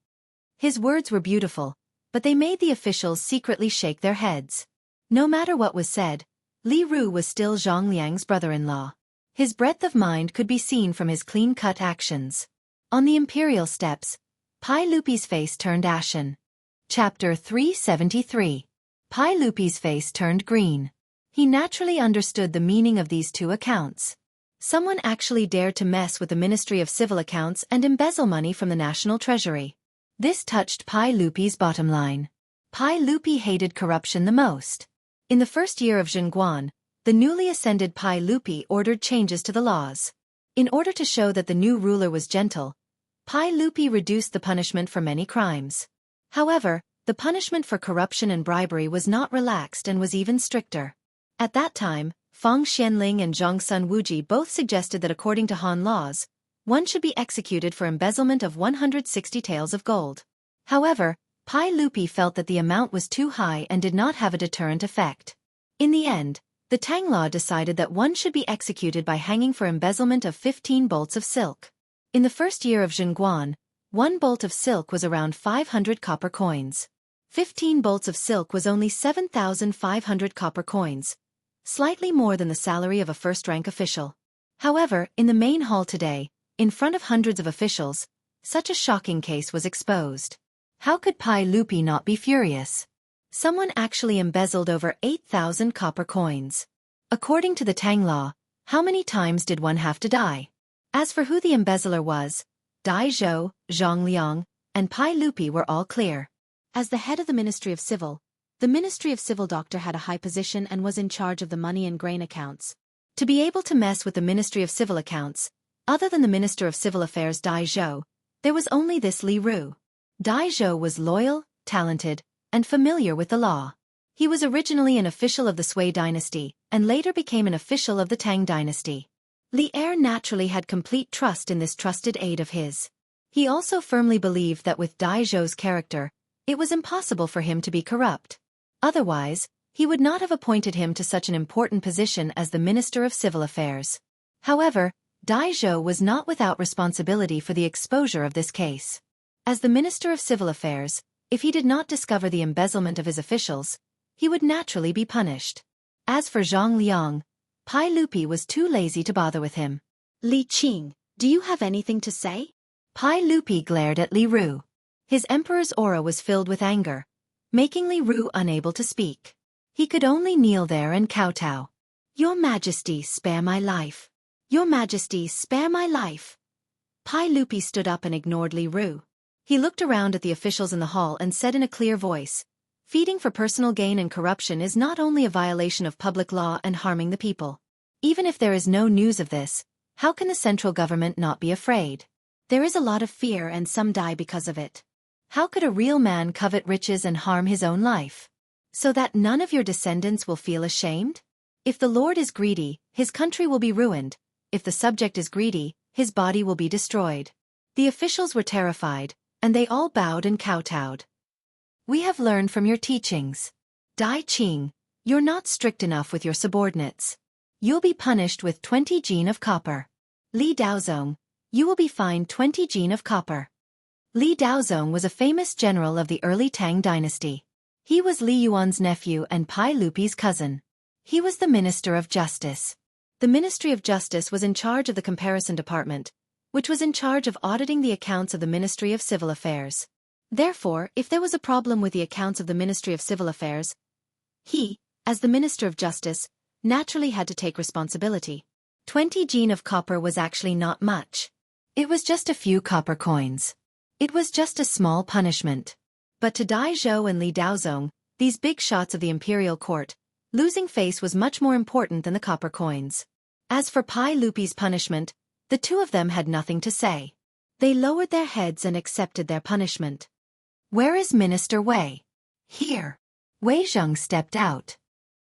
His words were beautiful, but they made the officials secretly shake their heads. No matter what was said, Li Ru was still Zhang Liang's brother-in-law. His breadth of mind could be seen from his clean-cut actions. On the imperial steps, Pai Lupi's face turned ashen. Chapter 373. Pai Lupi's face turned green. He naturally understood the meaning of these two accounts. Someone actually dared to mess with the Ministry of Civil Accounts and embezzle money from the national treasury. This touched Pai Lupi's bottom line. Pai Lupi hated corruption the most. In the first year of Zhengguan, the newly ascended Pai Lupi ordered changes to the laws. In order to show that the new ruler was gentle, Pai Lupi reduced the punishment for many crimes. However, the punishment for corruption and bribery was not relaxed and was even stricter. At that time, Fang Xianling and Zhongsun Wuji both suggested that according to Han laws, one should be executed for embezzlement of 160 taels of gold. However, Pai Lupi felt that the amount was too high and did not have a deterrent effect. In the end, the Tang law decided that one should be executed by hanging for embezzlement of 15 bolts of silk. In the first year of Zhengguan, one bolt of silk was around 500 copper coins. 15 bolts of silk was only 7,500 copper coins, slightly more than the salary of a first-rank official. However, in the main hall today, in front of hundreds of officials, such a shocking case was exposed. How could Pai Lupi not be furious? Someone actually embezzled over 8,000 copper coins. According to the Tang law, how many times did one have to die? As for who the embezzler was, Dai Zhou, Zhang Liang, and Pai Lupi were all clear. As the head of the Ministry of Civil, the Ministry of Civil doctor had a high position and was in charge of the money and grain accounts. To be able to mess with the Ministry of Civil Accounts, other than the Minister of Civil Affairs Dai Zhou, there was only this Li Ru. Dai Zhou was loyal, talented, and familiar with the law. He was originally an official of the Sui dynasty, and later became an official of the Tang dynasty. Li Er naturally had complete trust in this trusted aide of his. He also firmly believed that with Dai Zhou's character, it was impossible for him to be corrupt. Otherwise, he would not have appointed him to such an important position as the Minister of Civil Affairs. However, Dai Zhou was not without responsibility for the exposure of this case. As the Minister of Civil Affairs, if he did not discover the embezzlement of his officials, he would naturally be punished. As for Zhang Liang, Pai Lupi was too lazy to bother with him. Li Qing, do you have anything to say? Pai Lupi glared at Li Ru. His emperor's aura was filled with anger, making Li Ru unable to speak. He could only kneel there and kowtow. Your Majesty, spare my life. Your Majesty, spare my life. Pai Lupi stood up and ignored Li Ru. He looked around at the officials in the hall and said in a clear voice, feeding for personal gain and corruption is not only a violation of public law and harming the people. Even if there is no news of this, how can the central government not be afraid? There is a lot of fear and some die because of it. How could a real man covet riches and harm his own life? So that none of your descendants will feel ashamed? If the Lord is greedy, his country will be ruined. If the subject is greedy, his body will be destroyed. The officials were terrified, and they all bowed and kowtowed. We have learned from your teachings. Dai Qing, you're not strict enough with your subordinates. You'll be punished with 20 jin of copper. Li Daozong, you will be fined 20 jin of copper. Li Daozong was a famous general of the early Tang dynasty. He was Li Yuan's nephew and Pai Lupi's cousin. He was the Minister of Justice. The Ministry of Justice was in charge of the Comparison Department, which was in charge of auditing the accounts of the Ministry of Civil Affairs. Therefore, if there was a problem with the accounts of the Ministry of Civil Affairs, he, as the Minister of Justice, naturally had to take responsibility. 20 jin of copper was actually not much. It was just a few copper coins. It was just a small punishment. But to Dai Zhou and Li Daozong, these big shots of the imperial court, Losing face was much more important than the copper coins. As for Pai Lupi's punishment, the two of them had nothing to say. They lowered their heads and accepted their punishment. "Where is Minister Wei?" "Here." Wei Zheng stepped out.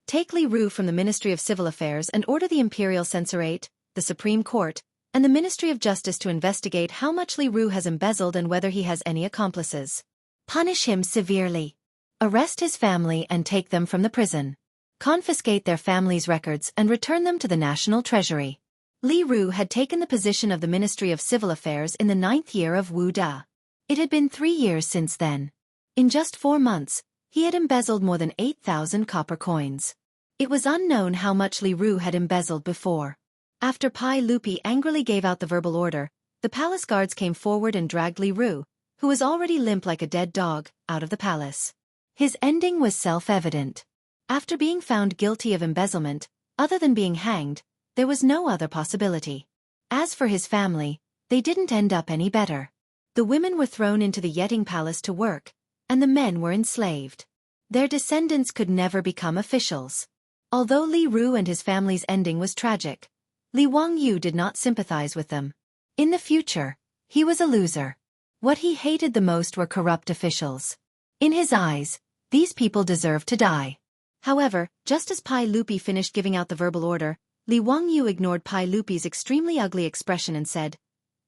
"Take Li Ru from the Ministry of Civil Affairs and order the Imperial Censorate, the Supreme Court, and the Ministry of Justice to investigate how much Li Ru has embezzled and whether he has any accomplices. Punish him severely. Arrest his family and take them from the prison. Confiscate their family's records and return them to the National Treasury." Li Ru had taken the position of the Ministry of Civil Affairs in the 9th year of Wu Da. It had been 3 years since then. In just 4 months, he had embezzled more than 8,000 copper coins. It was unknown how much Li Ru had embezzled before. After Pai Lupi angrily gave out the verbal order, the palace guards came forward and dragged Li Ru, who was already limp like a dead dog, out of the palace. His ending was self-evident. After being found guilty of embezzlement, other than being hanged, there was no other possibility. As for his family, they didn't end up any better. The women were thrown into the Yeting Palace to work, and the men were enslaved. Their descendants could never become officials. Although Li Ru and his family's ending was tragic, Li Wangyu did not sympathize with them. In the future, he was a loser. What he hated the most were corrupt officials. In his eyes, these people deserved to die. However, just as Pai Lupi finished giving out the verbal order, Li Wangyu ignored Pai Lupi's extremely ugly expression and said,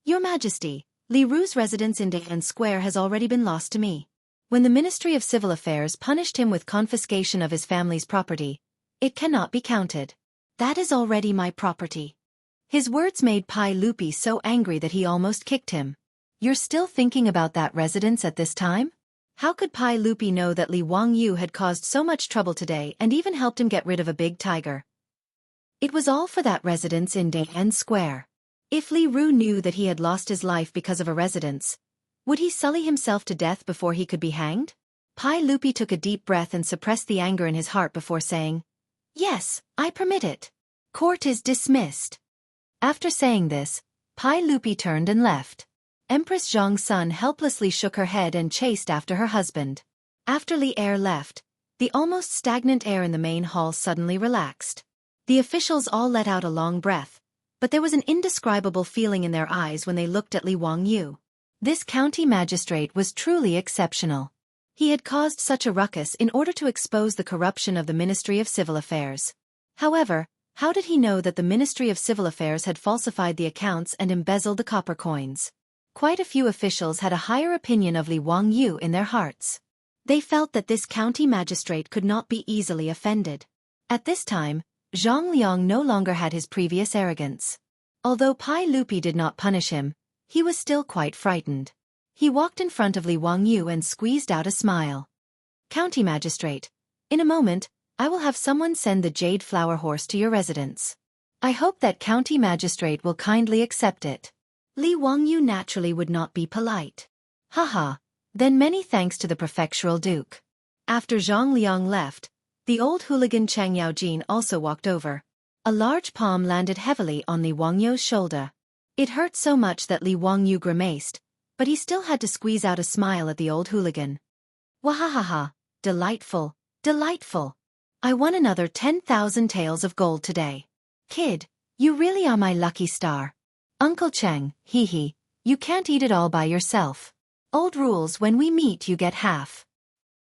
"Your Majesty, Li Ru's residence in Dayan Square has already been lost to me. When the Ministry of Civil Affairs punished him with confiscation of his family's property, it cannot be counted. That is already my property." His words made Pai Lupi so angry that he almost kicked him. "You're still thinking about that residence at this time?" How could Pai Lupi know that Li Wangyu had caused so much trouble today and even helped him get rid of a big tiger? It was all for that residence in Dayan Square. If Li Ru knew that he had lost his life because of a residence, would he sully himself to death before he could be hanged? Pai Lupi took a deep breath and suppressed the anger in his heart before saying, "Yes, I permit it. Court is dismissed." After saying this, Pai Lupi turned and left. Empress Zhang Sun helplessly shook her head and chased after her husband. After Li Er left, the almost stagnant air in the main hall suddenly relaxed. The officials all let out a long breath, but there was an indescribable feeling in their eyes when they looked at Li Wangyu. This county magistrate was truly exceptional. He had caused such a ruckus in order to expose the corruption of the Ministry of Civil Affairs. However, how did he know that the Ministry of Civil Affairs had falsified the accounts and embezzled the copper coins? Quite a few officials had a higher opinion of Li Wangyu in their hearts. They felt that this county magistrate could not be easily offended. At this time, Zhang Liang no longer had his previous arrogance. Although Pai Lupi did not punish him, he was still quite frightened. He walked in front of Li Wangyu and squeezed out a smile. "County magistrate, in a moment, I will have someone send the jade flower horse to your residence. I hope that county magistrate will kindly accept it." Li Wangyu naturally would not be polite. "Haha, then many thanks to the prefectural duke." After Zhang Liang left, the old hooligan Chang Yaojin also walked over. A large palm landed heavily on Li Wangyu's shoulder. It hurt so much that Li Wangyu grimaced, but he still had to squeeze out a smile at the old hooligan. "Wahahaha, delightful, delightful. I won another 10,000 taels of gold today. Kid, you really are my lucky star. Uncle Cheng, hee, you can't eat it all by yourself. Old rules, when we meet you get half.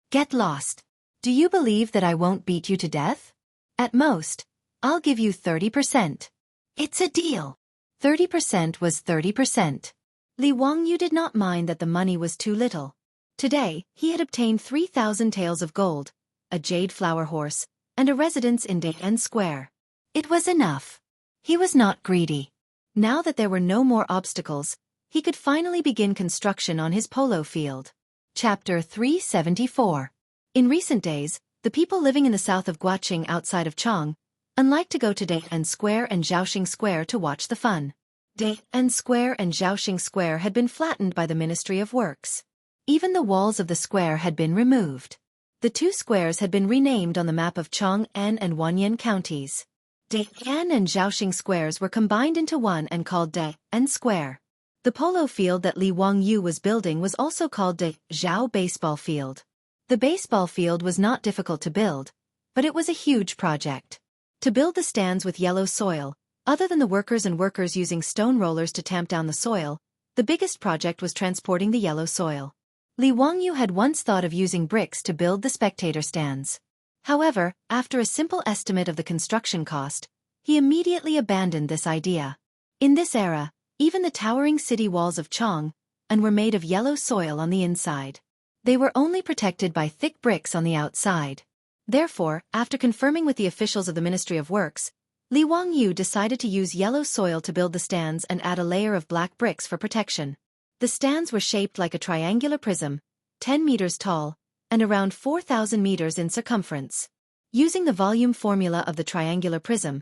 Get lost. Do you believe that I won't beat you to death? At most, I'll give you 30%. It's a deal." 30% was 30%. Li Wangyu did not mind that the money was too little. Today, he had obtained 3,000 taels of gold, a jade flower horse, and a residence in Dayan Square. It was enough. He was not greedy. Now that there were no more obstacles, he could finally begin construction on his polo field. Chapter 374. In recent days, the people living in the south of Guaqing outside of Chang, unlike to go to Dayan Square and Zhaoxing Square to watch the fun. Dayan Square and Zhaoxing Square had been flattened by the Ministry of Works. Even the walls of the square had been removed. The two squares had been renamed on the map of Chang'an and Wanyan counties. Dayan and Zhaoxing squares were combined into one and called Dayan Square. The polo field that Li Wangyu was building was also called Zhao Baseball Field. The baseball field was not difficult to build, but it was a huge project. To build the stands with yellow soil, other than the workers using stone rollers to tamp down the soil, the biggest project was transporting the yellow soil. Li Wangyu had once thought of using bricks to build the spectator stands. However, after a simple estimate of the construction cost, he immediately abandoned this idea. In this era, even the towering city walls of Chong were made of yellow soil on the inside. They were only protected by thick bricks on the outside. Therefore, after confirming with the officials of the Ministry of Works, Li Wangyu decided to use yellow soil to build the stands and add a layer of black bricks for protection. The stands were shaped like a triangular prism, 10 meters tall, and around 4,000 meters in circumference. Using the volume formula of the triangular prism,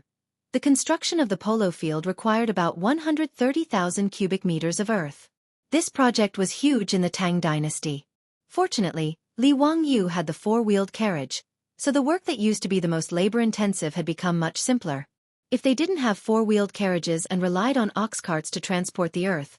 the construction of the polo field required about 130,000 cubic meters of earth. This project was huge in the Tang dynasty. Fortunately, Li Wangyu had the four-wheeled carriage, so the work that used to be the most labor-intensive had become much simpler. If they didn't have four-wheeled carriages and relied on ox carts to transport the earth,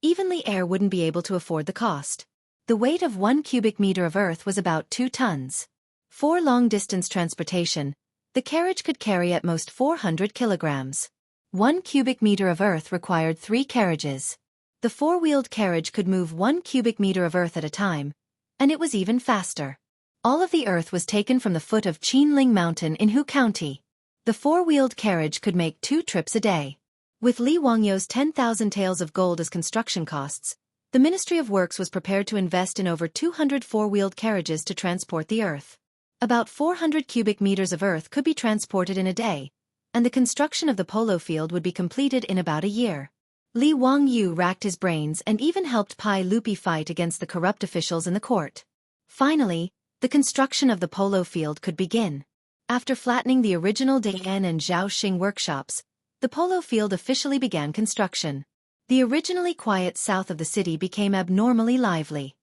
even Li Air wouldn't be able to afford the cost. The weight of 1 cubic meter of earth was about 2 tons. For long-distance transportation, the carriage could carry at most 400 kilograms. 1 cubic meter of earth required 3 carriages. The four-wheeled carriage could move 1 cubic meter of earth at a time, and it was even faster. All of the earth was taken from the foot of Qinling Mountain in Hu County. The four-wheeled carriage could make 2 trips a day. With Li Wangyu's 10,000 taels of gold as construction costs, the Ministry of Works was prepared to invest in over 200 four-wheeled carriages to transport the earth. About 400 cubic meters of earth could be transported in a day, and the construction of the polo field would be completed in about a year. Li Wangyu racked his brains and even helped Pai Lupi fight against the corrupt officials in the court. Finally, the construction of the polo field could begin. After flattening the original Dayan and Zhaoxing workshops, the polo field officially began construction. The originally quiet south of the city became abnormally lively.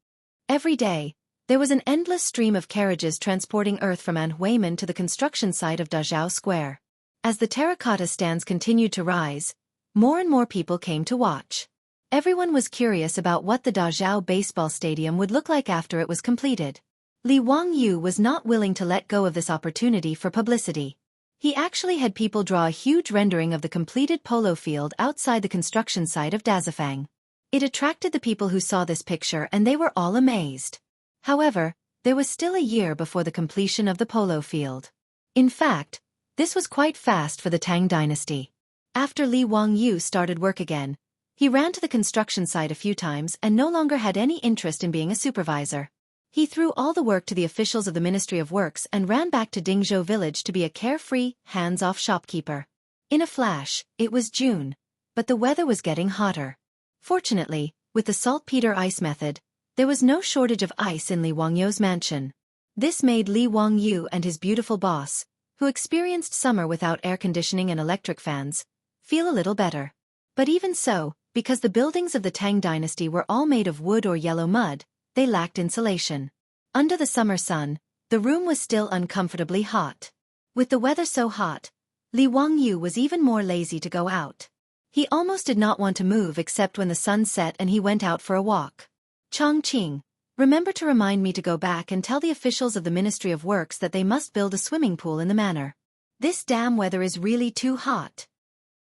Every day, there was an endless stream of carriages transporting earth from Anhuimen to the construction site of Dazhao Square. As the terracotta stands continued to rise, more and more people came to watch. Everyone was curious about what the Dazhao baseball stadium would look like after it was completed. Li Wangyu was not willing to let go of this opportunity for publicity. He actually had people draw a huge rendering of the completed polo field outside the construction site of Dazafang. It attracted the people who saw this picture and they were all amazed. However, there was still a year before the completion of the polo field. In fact, this was quite fast for the Tang dynasty. After Li Wangyu started work again, he ran to the construction site a few times and no longer had any interest in being a supervisor. He threw all the work to the officials of the Ministry of Works and ran back to Dingzhou village to be a carefree, hands-off shopkeeper. In a flash, it was June, but the weather was getting hotter. Fortunately, with the saltpeter ice method, there was no shortage of ice in Li Wangyu's mansion. This made Li Wangyu and his beautiful boss, who experienced summer without air conditioning and electric fans, feel a little better. But even so, because the buildings of the Tang dynasty were all made of wood or yellow mud, they lacked insulation. Under the summer sun, the room was still uncomfortably hot. With the weather so hot, Li Wangyu was even more lazy to go out. He almost did not want to move except when the sun set and he went out for a walk. Chongqing, remember to remind me to go back and tell the officials of the Ministry of Works that they must build a swimming pool in the manor. This damn weather is really too hot.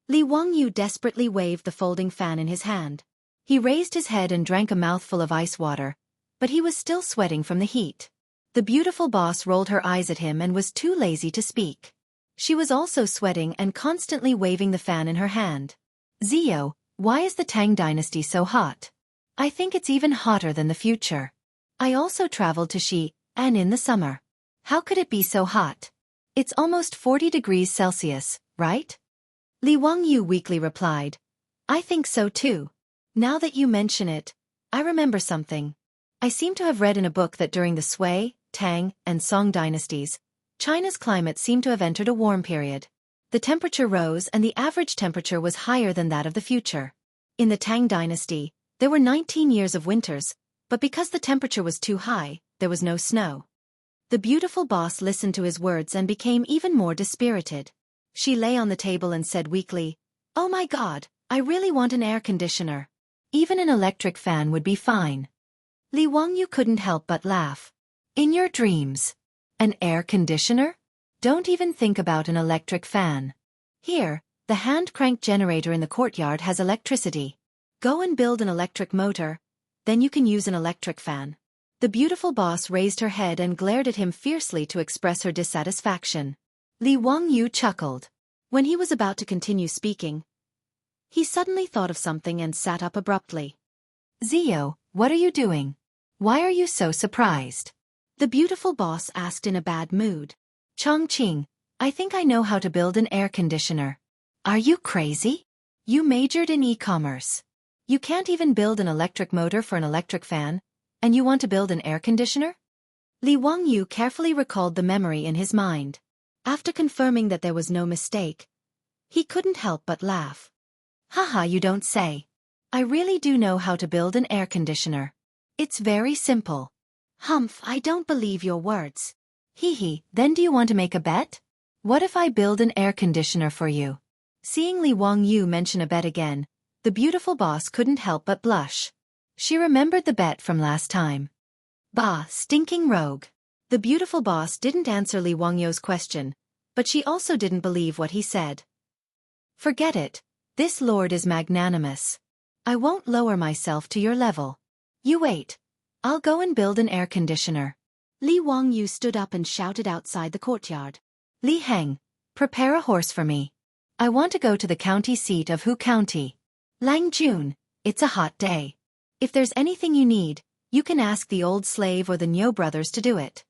Li Wangyu desperately waved the folding fan in his hand. He raised his head and drank a mouthful of ice water, but he was still sweating from the heat. The beautiful boss rolled her eyes at him and was too lazy to speak. She was also sweating and constantly waving the fan in her hand. Zio, why is the Tang dynasty so hot? I think it's even hotter than the future. I also traveled to Xi'an in the summer. How could it be so hot? It's almost 40 degrees Celsius, right? Li Wangyu weakly replied. I think so too. Now that you mention it, I remember something. I seem to have read in a book that during the Sui, Tang, and Song dynasties, China's climate seemed to have entered a warm period. The temperature rose and the average temperature was higher than that of the future. In the Tang dynasty, there were 19 years of winters, but because the temperature was too high, there was no snow. The beautiful boss listened to his words and became even more dispirited. She lay on the table and said weakly, "Oh my God, I really want an air conditioner. Even an electric fan would be fine." Li Wangyu couldn't help but laugh. In your dreams? An air conditioner? Don't even think about an electric fan. Here, the hand-crank generator in the courtyard has electricity. Go and build an electric motor, then you can use an electric fan. The beautiful boss raised her head and glared at him fiercely to express her dissatisfaction. Li Wangyu chuckled. When he was about to continue speaking, he suddenly thought of something and sat up abruptly. Zio, what are you doing? Why are you so surprised? The beautiful boss asked in a bad mood. Chongqing, I think I know how to build an air conditioner. Are you crazy? You majored in e-commerce. You can't even build an electric motor for an electric fan, and you want to build an air conditioner? Li Wangyu carefully recalled the memory in his mind. After confirming that there was no mistake, he couldn't help but laugh. Haha, you don't say. I really do know how to build an air conditioner. It's very simple. Humph, I don't believe your words. Hee, then do you want to make a bet? What if I build an air conditioner for you? Seeing Li Wangyu mention a bet again, the beautiful boss couldn't help but blush. She remembered the bet from last time. Bah, stinking rogue. The beautiful boss didn't answer Li Wangyu's question, but she also didn't believe what he said. Forget it. This lord is magnanimous. I won't lower myself to your level. You wait. I'll go and build an air conditioner. Li Wangyu stood up and shouted outside the courtyard. Li Heng, prepare a horse for me. I want to go to the county seat of Hu County. Lang Jun, it's a hot day. If there's anything you need, you can ask the old slave or the Nyo brothers to do it.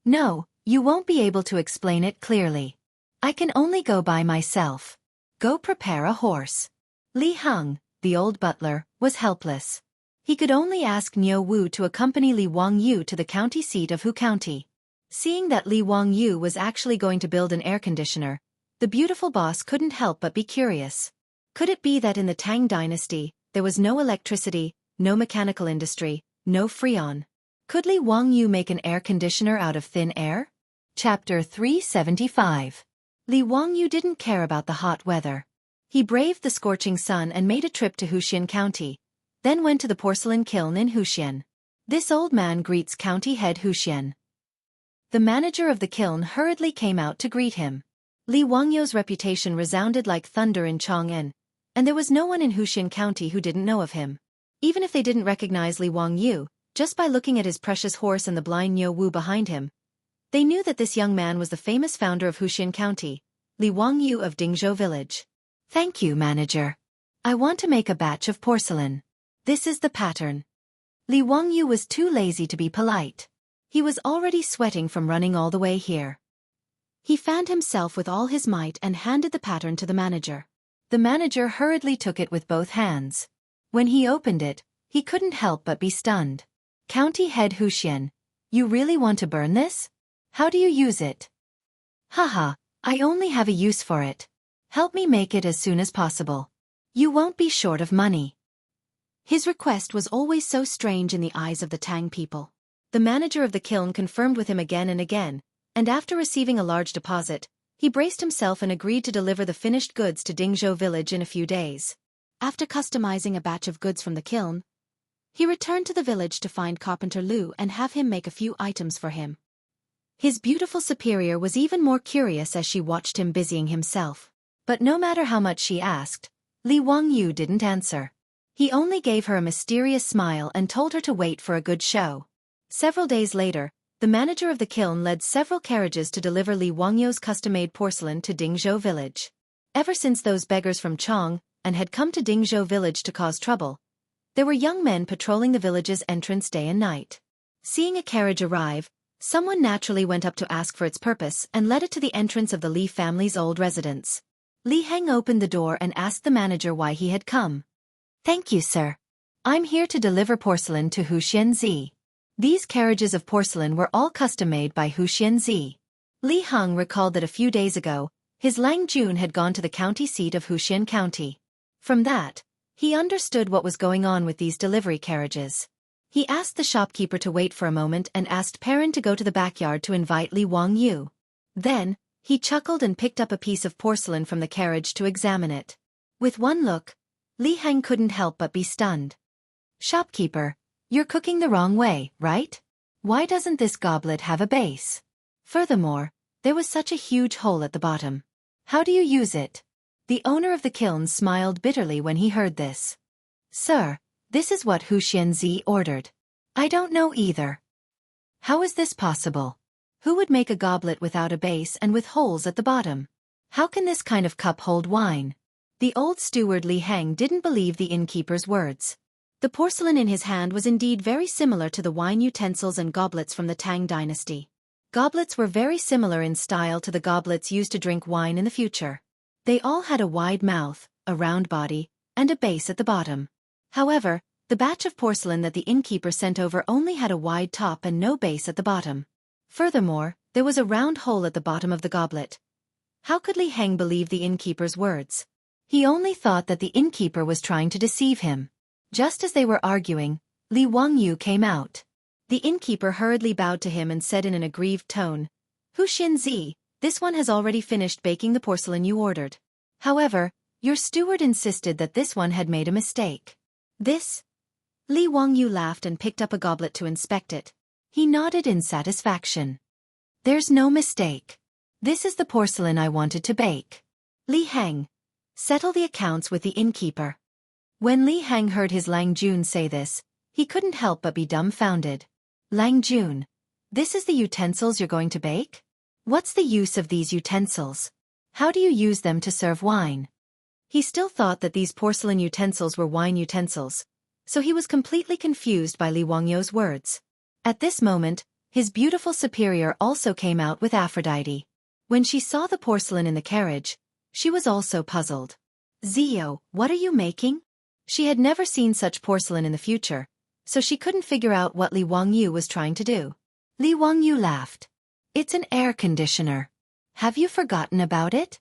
No, you won't be able to explain it clearly. I can only go by myself. Go prepare a horse. Li Heng, the old butler, was helpless. He could only ask Nyo Wu to accompany Li Wangyu to the county seat of Hu County. Seeing that Li Wangyu was actually going to build an air conditioner, the beautiful boss couldn't help but be curious. Could it be that in the Tang dynasty, there was no electricity, no mechanical industry, no freon? Could Li Wangyu make an air conditioner out of thin air? Chapter 375. Li Wangyu didn't care about the hot weather. He braved the scorching sun and made a trip to Huxian County, then went to the porcelain kiln in Huxian. This old man greets county head Huxian. The manager of the kiln hurriedly came out to greet him. Li Wangyu's reputation resounded like thunder in Chang'an, and there was no one in Huxian County who didn't know of him. Even if they didn't recognize Li Wangyu, just by looking at his precious horse and the blind Nyo Wu behind him, they knew that this young man was the famous founder of Huxian County, Li Wangyu of Dingzhou Village. Thank you, manager. I want to make a batch of porcelain. This is the pattern. Li Wangyu was too lazy to be polite. He was already sweating from running all the way here. He fanned himself with all his might and handed the pattern to the manager. The manager hurriedly took it with both hands. When he opened it, he couldn't help but be stunned. County head Huxian, you really want to burn this? How do you use it? Haha, I only have a use for it. Help me make it as soon as possible. You won't be short of money. His request was always so strange in the eyes of the Tang people. The manager of the kiln confirmed with him again and again, and after receiving a large deposit, he braced himself and agreed to deliver the finished goods to Dingzhou Village in a few days. After customizing a batch of goods from the kiln, he returned to the village to find Carpenter Lu and have him make a few items for him. His beautiful superior was even more curious as she watched him busying himself. But no matter how much she asked, Li Wangyu didn't answer. He only gave her a mysterious smile and told her to wait for a good show. Several days later, the manager of the kiln led several carriages to deliver Li Wangyu's custom-made porcelain to Dingzhou Village. Ever since those beggars from Chong had come to Dingzhou Village to cause trouble, there were young men patrolling the village's entrance day and night. Seeing a carriage arrive, someone naturally went up to ask for its purpose and led it to the entrance of the Li family's old residence. Li Heng opened the door and asked the manager why he had come. Thank you, sir. I'm here to deliver porcelain to Huxian Zi. These carriages of porcelain were all custom-made by Huxian Zi. Li Heng recalled that a few days ago, his Lang Jun had gone to the county seat of Huxian County. From that, he understood what was going on with these delivery carriages. He asked the shopkeeper to wait for a moment and asked Perrin to go to the backyard to invite Li Wangyu. Then, he chuckled and picked up a piece of porcelain from the carriage to examine it. With one look, Li Heng couldn't help but be stunned. Shopkeeper, you're cooking the wrong way, right? Why doesn't this goblet have a base? Furthermore, There was such a huge hole at the bottom. How do you use it? The owner of the kiln smiled bitterly when he heard this. Sir, this is what Hu Xianzi ordered. I don't know either. How is this possible? Who would make a goblet without a base and with holes at the bottom? How can this kind of cup hold wine? The old steward Li Heng didn't believe the innkeeper's words. The porcelain in his hand was indeed very similar to the wine utensils and goblets from the Tang dynasty. Goblets were very similar in style to the goblets used to drink wine in the future. They all had a wide mouth, a round body, and a base at the bottom. However, the batch of porcelain that the innkeeper sent over only had a wide top and no base at the bottom. Furthermore, there was a round hole at the bottom of the goblet. How could Li Heng believe the innkeeper's words? He only thought that the innkeeper was trying to deceive him. Just as they were arguing, Li Wangyu came out. The innkeeper hurriedly bowed to him and said in an aggrieved tone, Hu Xinzi, this one has already finished baking the porcelain you ordered. However, your steward insisted that this one had made a mistake. This? Li Wangyu laughed and picked up a goblet to inspect it. He nodded in satisfaction. There's no mistake. This is the porcelain I wanted to bake. Li Heng, settle the accounts with the innkeeper. When Li Heng heard his Lang Jun say this, he couldn't help but be dumbfounded. Lang Jun, this is the utensils you're going to bake? What's the use of these utensils? How do you use them to serve wine? He still thought that these porcelain utensils were wine utensils, so he was completely confused by Li Wangyu's words. At this moment, his beautiful superior also came out with Aphrodite. When she saw the porcelain in the carriage, she was also puzzled. Zio, what are you making? She had never seen such porcelain in the future, so she couldn't figure out what Li Wangyu was trying to do. Li Wangyu laughed. It's an air conditioner. Have you forgotten about it?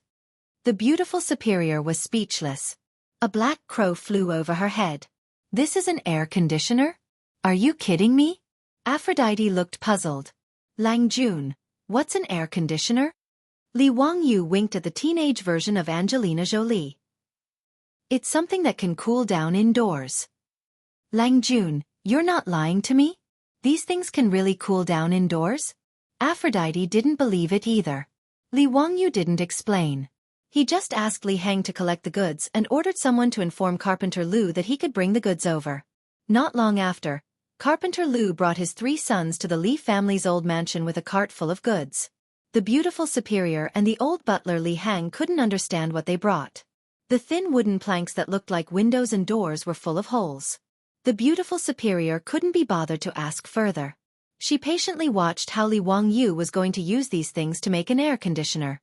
The beautiful superior was speechless. A black crow flew over her head. This is an air conditioner? Are you kidding me? Aphrodite looked puzzled. Lang Jun, what's an air conditioner? Li Wangyu winked at the teenage version of Angelina Jolie. It's something that can cool down indoors. Lang Jun, you're not lying to me? These things can really cool down indoors? Aphrodite didn't believe it either. Li Wangyu didn't explain. He just asked Li Heng to collect the goods and ordered someone to inform Carpenter Lu that he could bring the goods over. Not long after, Carpenter Lu brought his 3 sons to the Li family's old mansion with a cart full of goods. The beautiful superior and the old butler Li Heng couldn't understand what they brought. The thin wooden planks that looked like windows and doors were full of holes. The beautiful superior couldn't be bothered to ask further. She patiently watched how Li Wangyu was going to use these things to make an air conditioner.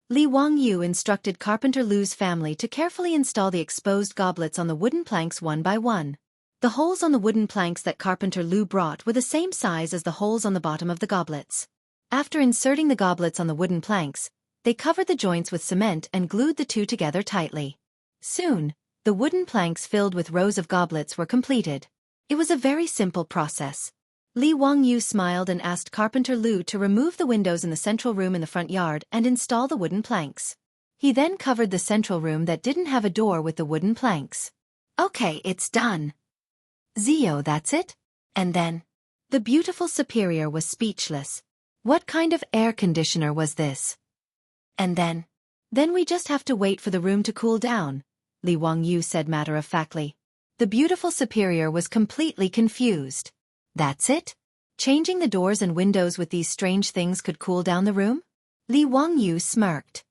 Li Wangyu instructed Carpenter Lu's family to carefully install the exposed goblets on the wooden planks one by one. The holes on the wooden planks that Carpenter Lu brought were the same size as the holes on the bottom of the goblets. After inserting the goblets on the wooden planks, they covered the joints with cement and glued the two together tightly. Soon, the wooden planks filled with rows of goblets were completed. It was a very simple process. Li Wangyu smiled and asked Carpenter Lu to remove the windows in the central room in the front yard and install the wooden planks. He then covered the central room that didn't have a door with the wooden planks. Okay, it's done. Zio, that's it? And then? The beautiful superior was speechless. What kind of air conditioner was this? And then? Then we just have to wait for the room to cool down, Li Wangyu said matter-of-factly. The beautiful superior was completely confused. That's it? Changing the doors and windows with these strange things could cool down the room? Li Wangyu smirked.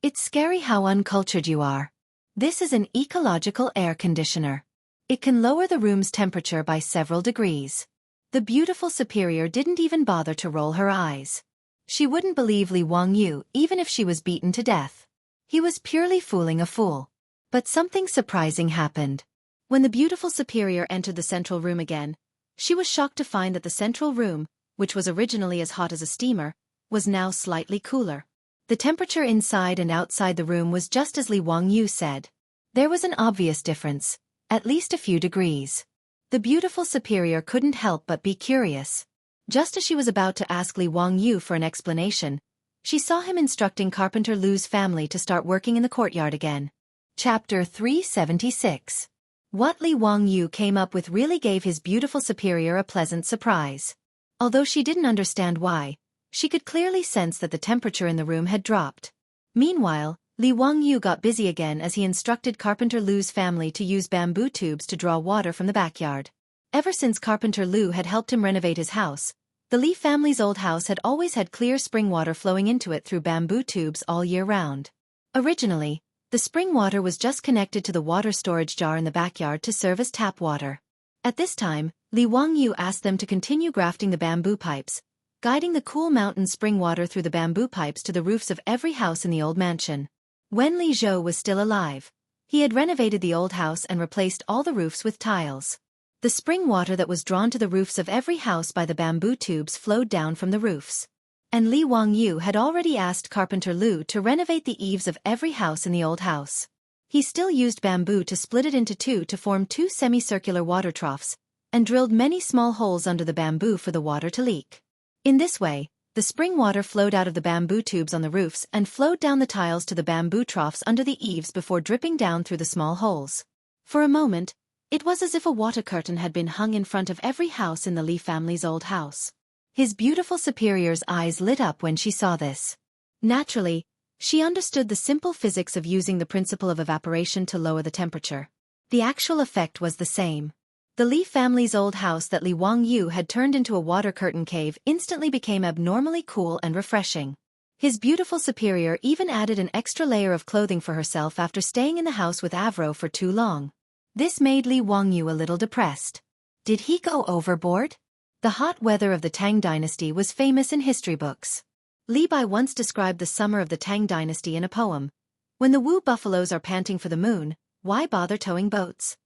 It's scary how uncultured you are. This is an ecological air conditioner. It can lower the room's temperature by several degrees. The beautiful superior didn't even bother to roll her eyes. She wouldn't believe Li Wangyu even if she was beaten to death. He was purely fooling a fool. But something surprising happened. When the beautiful superior entered the central room again, she was shocked to find that the central room, which was originally as hot as a steamer, was now slightly cooler. The temperature inside and outside the room was just as Li Wangyu said. There was an obvious difference, at least a few degrees. The beautiful superior couldn't help but be curious. Just as she was about to ask Li Wangyu for an explanation, she saw him instructing Carpenter Lu's family to start working in the courtyard again. Chapter 376. What Li Wangyu came up with really gave his beautiful superior a pleasant surprise. Although she didn't understand why, She could clearly sense that the temperature in the room had dropped. Meanwhile, Li Wangyu got busy again as he instructed Carpenter Lu's family to use bamboo tubes to draw water from the backyard. Ever since Carpenter Lu had helped him renovate his house, the Li family's old house had always had clear spring water flowing into it through bamboo tubes all year round. Originally, the spring water was just connected to the water storage jar in the backyard to serve as tap water. At this time, Li Wangyu asked them to continue grafting the bamboo pipes, guiding the cool mountain spring water through the bamboo pipes to the roofs of every house in the old mansion. When Li Zhou was still alive, he had renovated the old house and replaced all the roofs with tiles. The spring water that was drawn to the roofs of every house by the bamboo tubes flowed down from the roofs. And Li Wangyu had already asked Carpenter Lu to renovate the eaves of every house in the old house. He still used bamboo to split it into two to form two semicircular water troughs, and drilled many small holes under the bamboo for the water to leak. In this way, the spring water flowed out of the bamboo tubes on the roofs and flowed down the tiles to the bamboo troughs under the eaves before dripping down through the small holes. For a moment, it was as if a water curtain had been hung in front of every house in the Li family's old house. His beautiful superior's eyes lit up when she saw this. Naturally, she understood the simple physics of using the principle of evaporation to lower the temperature. The actual effect was the same. The Li family's old house that Li Wangyu had turned into a water curtain cave instantly became abnormally cool and refreshing. His beautiful superior even added an extra layer of clothing for herself after staying in the house with Avro for too long. This made Li Wangyu a little depressed. Did he go overboard? The hot weather of the Tang dynasty was famous in history books. Li Bai once described the summer of the Tang dynasty in a poem. When the Wu buffaloes are panting for the moon, why bother towing boats?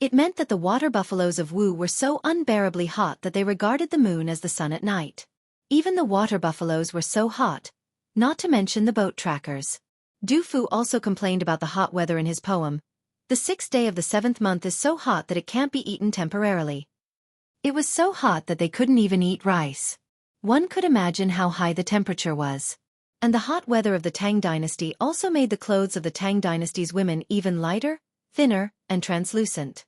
It meant that the water buffaloes of Wu were so unbearably hot that they regarded the moon as the sun at night. Even the water buffaloes were so hot, not to mention the boat trackers. Du Fu also complained about the hot weather in his poem. The 6th day of the 7th month is so hot that it can't be eaten temporarily. It was so hot that they couldn't even eat rice. One could imagine how high the temperature was. And the hot weather of the Tang dynasty also made the clothes of the Tang dynasty's women even lighter, thinner, and translucent.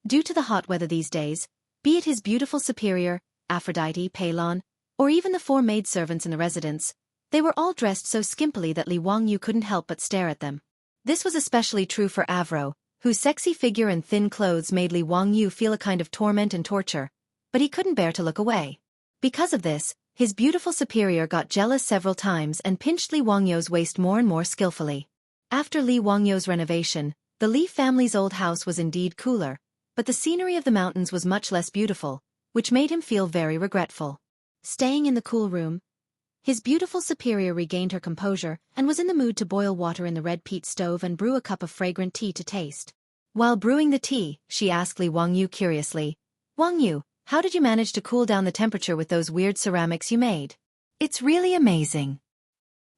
Due to the hot weather these days, be it his beautiful superior, Aphrodite, Peilon, or even the 4 maidservants in the residence, they were all dressed so skimpily that Li Wangyu couldn't help but stare at them. This was especially true for Avro, whose sexy figure and thin clothes made Li Wangyu feel a kind of torment and torture, but he couldn't bear to look away. Because of this, his beautiful superior got jealous several times and pinched Li Wangyu's waist more and more skillfully. After Li Wangyu's renovation, the Li family's old house was indeed cooler, but the scenery of the mountains was much less beautiful, which made him feel very regretful. Staying in the cool room, his beautiful superior regained her composure and was in the mood to boil water in the red peat stove and brew a cup of fragrant tea to taste. While brewing the tea, she asked Li Wangyu curiously, "Wangyu, how did you manage to cool down the temperature with those weird ceramics you made? It's really amazing."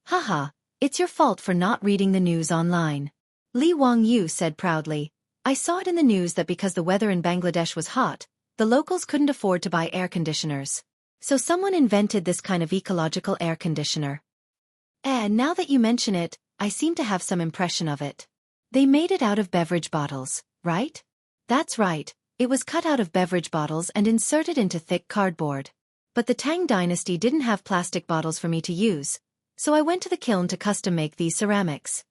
"Haha, it's your fault for not reading the news online." Li Wangyu said proudly, "I saw it in the news that because the weather in Bangladesh was hot, the locals couldn't afford to buy air conditioners. So someone invented this kind of ecological air conditioner. Now that you mention it, I seem to have some impression of it. They made it out of beverage bottles, right?" "That's right, it was cut out of beverage bottles and inserted into thick cardboard. But the Tang dynasty didn't have plastic bottles for me to use, so I went to the kiln to custom make these ceramics."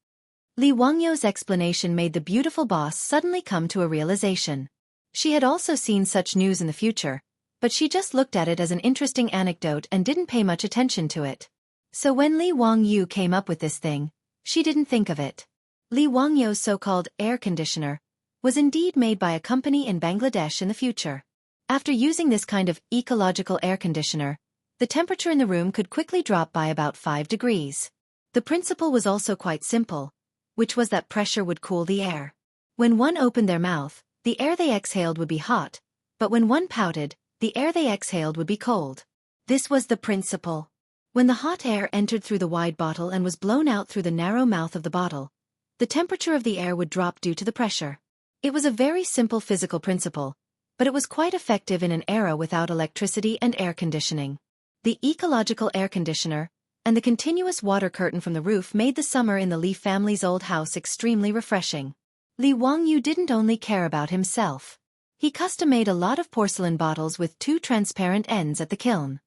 Li Wangyu's explanation made the beautiful boss suddenly come to a realization. She had also seen such news in the future, but she just looked at it as an interesting anecdote and didn't pay much attention to it. So when Li Wangyu came up with this thing, she didn't think of it. Li Wangyu's so-called air conditioner was indeed made by a company in Bangladesh in the future. After using this kind of ecological air conditioner, the temperature in the room could quickly drop by about 5 degrees. The principle was also quite simple, which was that pressure would cool the air. When one opened their mouth, the air they exhaled would be hot, but when one pouted, the air they exhaled would be cold. This was the principle. When the hot air entered through the wide bottle and was blown out through the narrow mouth of the bottle, the temperature of the air would drop due to the pressure. It was a very simple physical principle, but it was quite effective in an era without electricity and air conditioning. The ecological air conditioner and the continuous water curtain from the roof made the summer in the Li family's old house extremely refreshing. Li Wangyu didn't only care about himself. He custom-made a lot of porcelain bottles with 2 transparent ends at the kiln.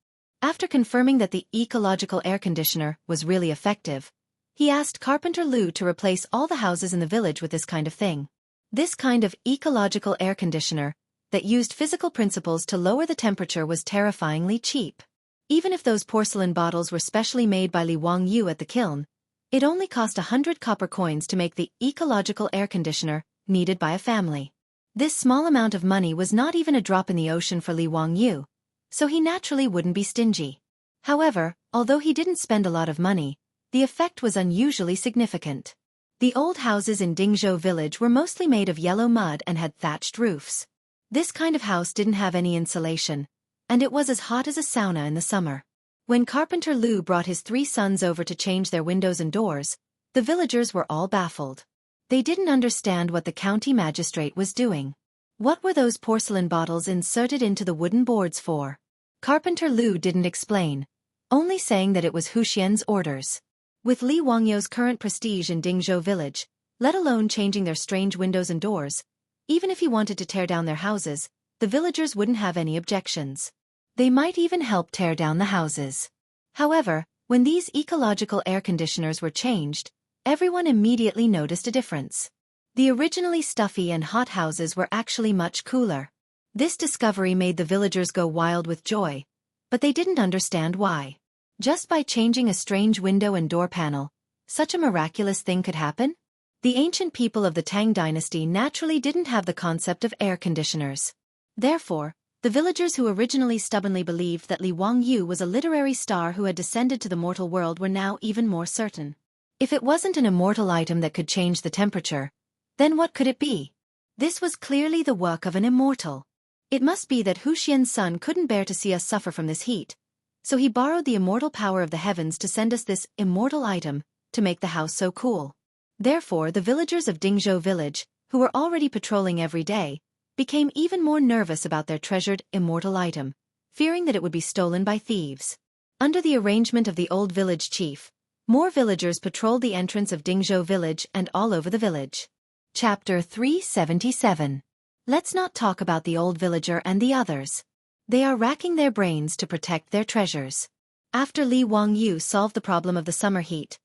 After confirming that the ecological air conditioner was really effective, he asked Carpenter Lu to replace all the houses in the village with this kind of thing. This kind of ecological air conditioner that used physical principles to lower the temperature was terrifyingly cheap. Even if those porcelain bottles were specially made by Li Wangyu at the kiln, it only cost 100 copper coins to make the ecological air conditioner needed by a family. This small amount of money was not even a drop in the ocean for Li Wangyu, so he naturally wouldn't be stingy. However, although he didn't spend a lot of money, the effect was unusually significant. The old houses in Dingzhou village were mostly made of yellow mud and had thatched roofs. This kind of house didn't have any insulation, and it was as hot as a sauna in the summer. When Carpenter Lu brought his 3 sons over to change their windows and doors, the villagers were all baffled. They didn't understand what the county magistrate was doing. What were those porcelain bottles inserted into the wooden boards for? Carpenter Lu didn't explain, only saying that it was Huxian's orders. With Li Wangyu's current prestige in Dingzhou village, let alone changing their strange windows and doors, even if he wanted to tear down their houses, the villagers wouldn't have any objections. They might even help tear down the houses. However, when these ecological air conditioners were changed, everyone immediately noticed a difference. The originally stuffy and hot houses were actually much cooler. This discovery made the villagers go wild with joy, but they didn't understand why. Just by changing a strange window and door panel, such a miraculous thing could happen? The ancient people of the Tang dynasty naturally didn't have the concept of air conditioners. Therefore, the villagers who originally stubbornly believed that Li Wangyu was a literary star who had descended to the mortal world were now even more certain. If it wasn't an immortal item that could change the temperature, then what could it be? This was clearly the work of an immortal. It must be that Huxian's son couldn't bear to see us suffer from this heat, so he borrowed the immortal power of the heavens to send us this immortal item to make the house so cool. Therefore, the villagers of Dingzhou village, who were already patrolling every day, became even more nervous about their treasured immortal item, fearing that it would be stolen by thieves. Under the arrangement of the old village chief, more villagers patrolled the entrance of Dingzhou village and all over the village. Chapter 377. Let's not talk about the old villager and the others. They are racking their brains to protect their treasures. After Li Wangyu solved the problem of the summer heat,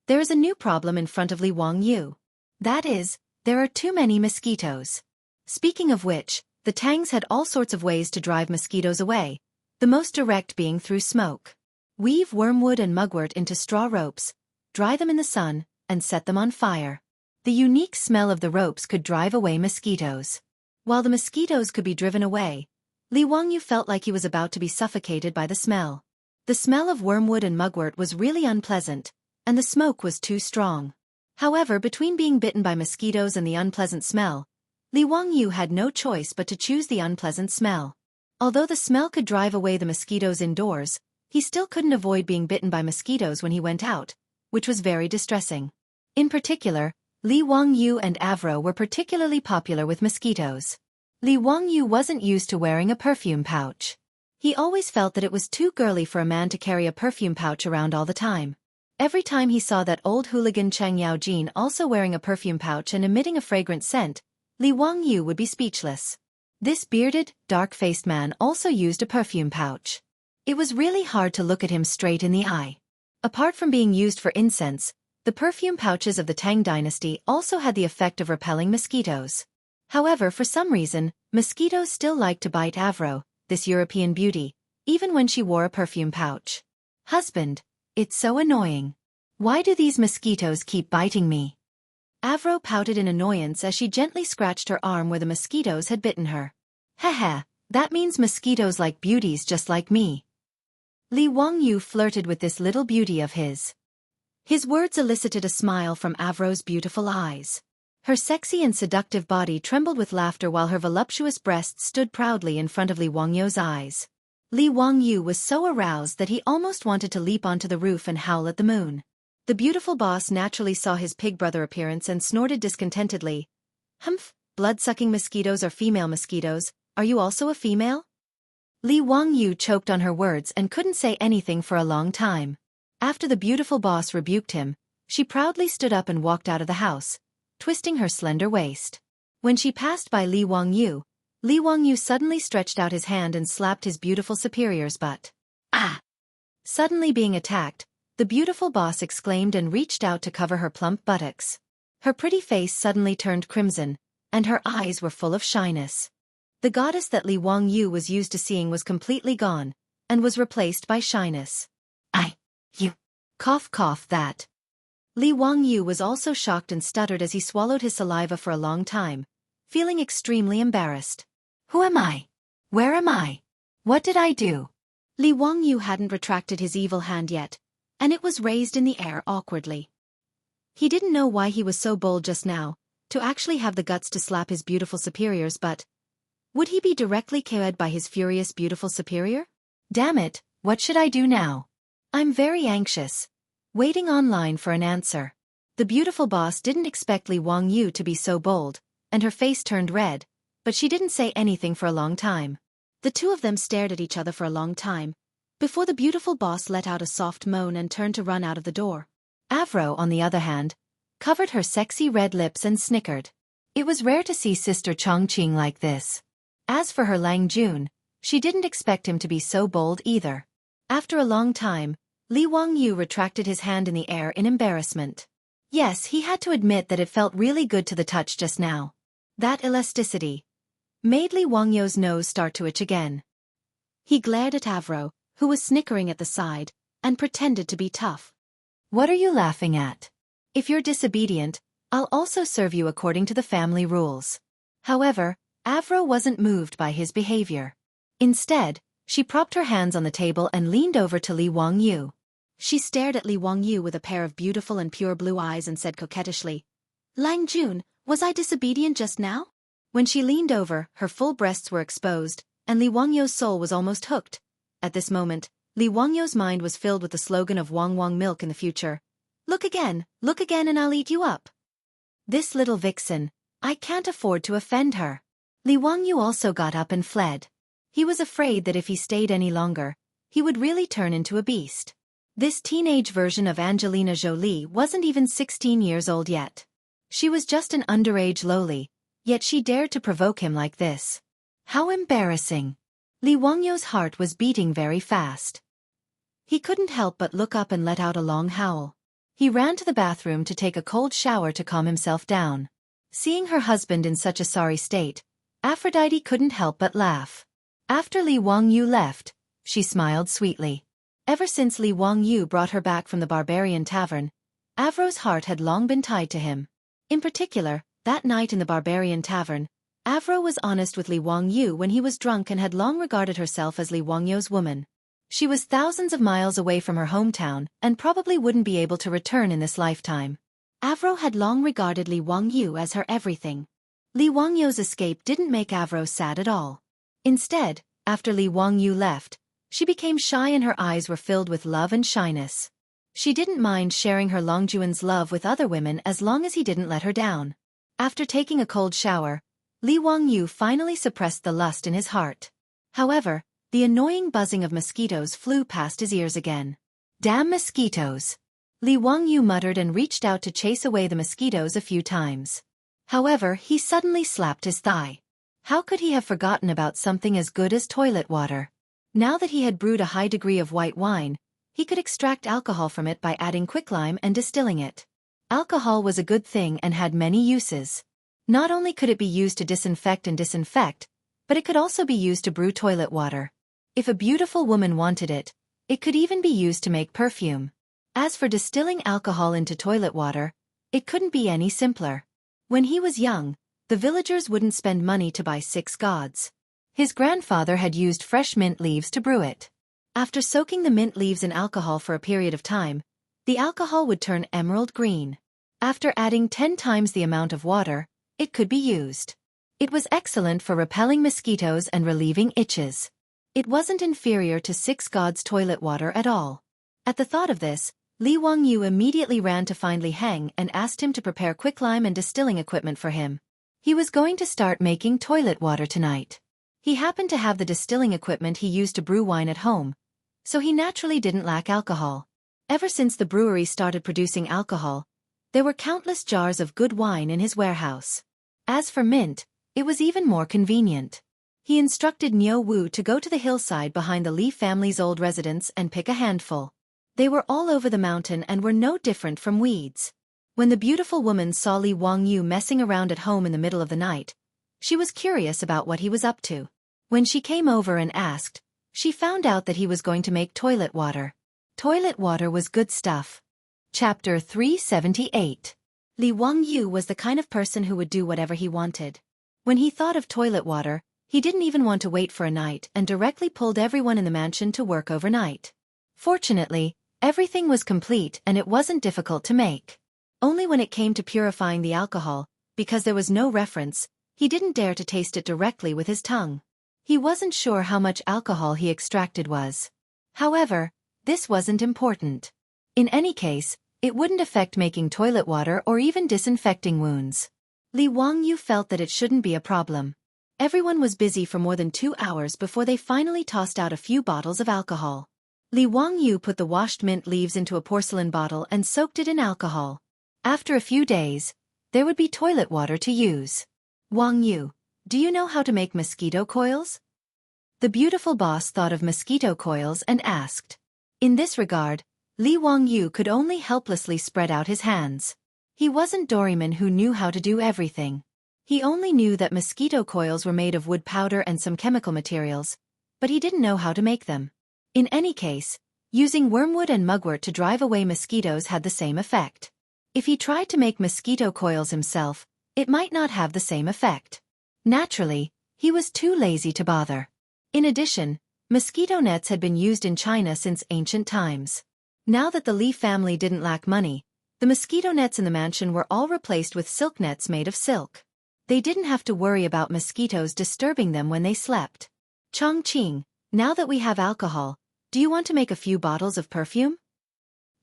there is a new problem in front of Li Wangyu. That is, there are too many mosquitoes. Speaking of which, the Tangs had all sorts of ways to drive mosquitoes away, the most direct being through smoke. Weave wormwood and mugwort into straw ropes, dry them in the sun, and set them on fire. The unique smell of the ropes could drive away mosquitoes. While the mosquitoes could be driven away, Li Wangyu felt like he was about to be suffocated by the smell. The smell of wormwood and mugwort was really unpleasant, and the smoke was too strong. However, between being bitten by mosquitoes and the unpleasant smell, Li Wangyu had no choice but to choose the unpleasant smell. Although the smell could drive away the mosquitoes indoors, he still couldn't avoid being bitten by mosquitoes when he went out, which was very distressing. In particular, Li Wangyu and Avro were particularly popular with mosquitoes. Li Wangyu wasn't used to wearing a perfume pouch. He always felt that it was too girly for a man to carry a perfume pouch around all the time. Every time he saw that old hooligan Chang Yaojin also wearing a perfume pouch and emitting a fragrant scent, Li Wangyu would be speechless. This bearded, dark-faced man also used a perfume pouch. It was really hard to look at him straight in the eye. Apart from being used for incense, the perfume pouches of the Tang dynasty also had the effect of repelling mosquitoes. However, for some reason, mosquitoes still liked to bite Avro, this European beauty, even when she wore a perfume pouch. Husband, it's so annoying. Why do these mosquitoes keep biting me? Avro pouted in annoyance as she gently scratched her arm where the mosquitoes had bitten her. Haha, that means mosquitoes like beauties just like me. Li Wangyu flirted with this little beauty of his. His words elicited a smile from Avro's beautiful eyes. Her sexy and seductive body trembled with laughter while her voluptuous breasts stood proudly in front of Li Wangyu's eyes. Li Wangyu was so aroused that he almost wanted to leap onto the roof and howl at the moon. The beautiful boss naturally saw his pig brother appearance and snorted discontentedly. Humph, blood-sucking mosquitoes are female mosquitoes, are you also a female? Li Wangyu choked on her words and couldn't say anything for a long time. After the beautiful boss rebuked him, she proudly stood up and walked out of the house, twisting her slender waist. When she passed by Li Wangyu suddenly stretched out his hand and slapped his beautiful superior's butt. Ah! Suddenly being attacked, the beautiful boss exclaimed and reached out to cover her plump buttocks. Her pretty face suddenly turned crimson, and her eyes were full of shyness. The goddess that Li Wangyu was used to seeing was completely gone, and was replaced by shyness. You. Cough cough that. Li Wangyu was also shocked and stuttered as he swallowed his saliva for a long time, feeling extremely embarrassed. Who am I? Where am I? What did I do? Li Wangyu hadn't retracted his evil hand yet, and it was raised in the air awkwardly. He didn't know why he was so bold just now, to actually have the guts to slap his beautiful superiors, but would he be directly KO'd by his furious beautiful superior? Damn it, what should I do now? I'm very anxious. Waiting online for an answer. The beautiful boss didn't expect Li Wangyu to be so bold, and her face turned red, but she didn't say anything for a long time. The two of them stared at each other for a long time, before the beautiful boss let out a soft moan and turned to run out of the door. Avro, on the other hand, covered her sexy red lips and snickered. It was rare to see Sister Chongqing like this. As for her Lang Jun, she didn't expect him to be so bold either. After a long time, Li Wangyu retracted his hand in the air in embarrassment. Yes, he had to admit that it felt really good to the touch just now. That elasticity made Li Wangyu's nose start to itch again. He glared at Avro, who was snickering at the side, and pretended to be tough. What are you laughing at? If you're disobedient, I'll also serve you according to the family rules. However, Avro wasn't moved by his behavior. Instead, she propped her hands on the table and leaned over to Li Wangyu. She stared at Li Wangyu with a pair of beautiful and pure blue eyes and said coquettishly, Lang Jun, was I disobedient just now? When she leaned over, her full breasts were exposed, and Li Wangyu's soul was almost hooked. At this moment, Li Wangyu's mind was filled with the slogan of Wang Wang milk in the future. Look again, and I'll eat you up. This little vixen, I can't afford to offend her. Li Wangyu also got up and fled. He was afraid that if he stayed any longer, he would really turn into a beast. This teenage version of Angelina Jolie wasn't even 16 years old yet. She was just an underage loli, yet she dared to provoke him like this. How embarrassing. Li Wangyu's heart was beating very fast. He couldn't help but look up and let out a long howl. He ran to the bathroom to take a cold shower to calm himself down. Seeing her husband in such a sorry state, Aphrodite couldn't help but laugh. After Li Wangyu left, she smiled sweetly. Ever since Li Wangyu brought her back from the barbarian tavern, Avro's heart had long been tied to him. In particular, that night in the barbarian tavern, Avro was honest with Li Wangyu when he was drunk and had long regarded herself as Li Wangyu's woman. She was thousands of miles away from her hometown and probably wouldn't be able to return in this lifetime. Avro had long regarded Li Wangyu as her everything. Li Wangyu's escape didn't make Avro sad at all. Instead, after Li Wangyu left, she became shy and her eyes were filled with love and shyness. She didn't mind sharing her Longjuan's love with other women as long as he didn't let her down. After taking a cold shower, Li Wangyu finally suppressed the lust in his heart. However, the annoying buzzing of mosquitoes flew past his ears again. Damn mosquitoes! Li Wangyu muttered and reached out to chase away the mosquitoes a few times. However, he suddenly slapped his thigh. How could he have forgotten about something as good as toilet water? Now that he had brewed a high degree of white wine, he could extract alcohol from it by adding quicklime and distilling it. Alcohol was a good thing and had many uses. Not only could it be used to disinfect, but it could also be used to brew toilet water. If a beautiful woman wanted it, it could even be used to make perfume. As for distilling alcohol into toilet water, it couldn't be any simpler. When he was young, the villagers wouldn't spend money to buy 6 gods. His grandfather had used fresh mint leaves to brew it. After soaking the mint leaves in alcohol for a period of time, the alcohol would turn emerald green. After adding 10 times the amount of water, it could be used. It was excellent for repelling mosquitoes and relieving itches. It wasn't inferior to 6 gods' toilet water at all. At the thought of this, Li Wangyu immediately ran to find Li Heng and asked him to prepare quicklime and distilling equipment for him. He was going to start making toilet water tonight. He happened to have the distilling equipment he used to brew wine at home, so he naturally didn't lack alcohol. Ever since the brewery started producing alcohol, there were countless jars of good wine in his warehouse. As for mint, it was even more convenient. He instructed Niu Wu to go to the hillside behind the Li family's old residence and pick a handful. They were all over the mountain and were no different from weeds. When the beautiful woman saw Li Wangyu messing around at home in the middle of the night, she was curious about what he was up to. When she came over and asked, she found out that he was going to make toilet water. Toilet water was good stuff. Chapter 378. Li Wangyu was the kind of person who would do whatever he wanted. When he thought of toilet water, he didn't even want to wait for a night and directly pulled everyone in the mansion to work overnight. Fortunately, everything was complete and it wasn't difficult to make. Only when it came to purifying the alcohol, because there was no reference, he didn't dare to taste it directly with his tongue. He wasn't sure how much alcohol he extracted was. However, this wasn't important. In any case, it wouldn't affect making toilet water or even disinfecting wounds. Li Wangyu felt that it shouldn't be a problem. Everyone was busy for more than 2 hours before they finally tossed out a few bottles of alcohol. Li Wangyu put the washed mint leaves into a porcelain bottle and soaked it in alcohol. After a few days, there would be toilet water to use. Wangyu, do you know how to make mosquito coils? The beautiful boss thought of mosquito coils and asked. In this regard, Li Wangyu could only helplessly spread out his hands. He wasn't Doraemon who knew how to do everything. He only knew that mosquito coils were made of wood powder and some chemical materials, but he didn't know how to make them. In any case, using wormwood and mugwort to drive away mosquitoes had the same effect. If he tried to make mosquito coils himself, it might not have the same effect. Naturally, he was too lazy to bother. In addition, mosquito nets had been used in China since ancient times. Now that the Li family didn't lack money, the mosquito nets in the mansion were all replaced with silk nets made of silk. They didn't have to worry about mosquitoes disturbing them when they slept. Chongqing, now that we have alcohol, do you want to make a few bottles of perfume?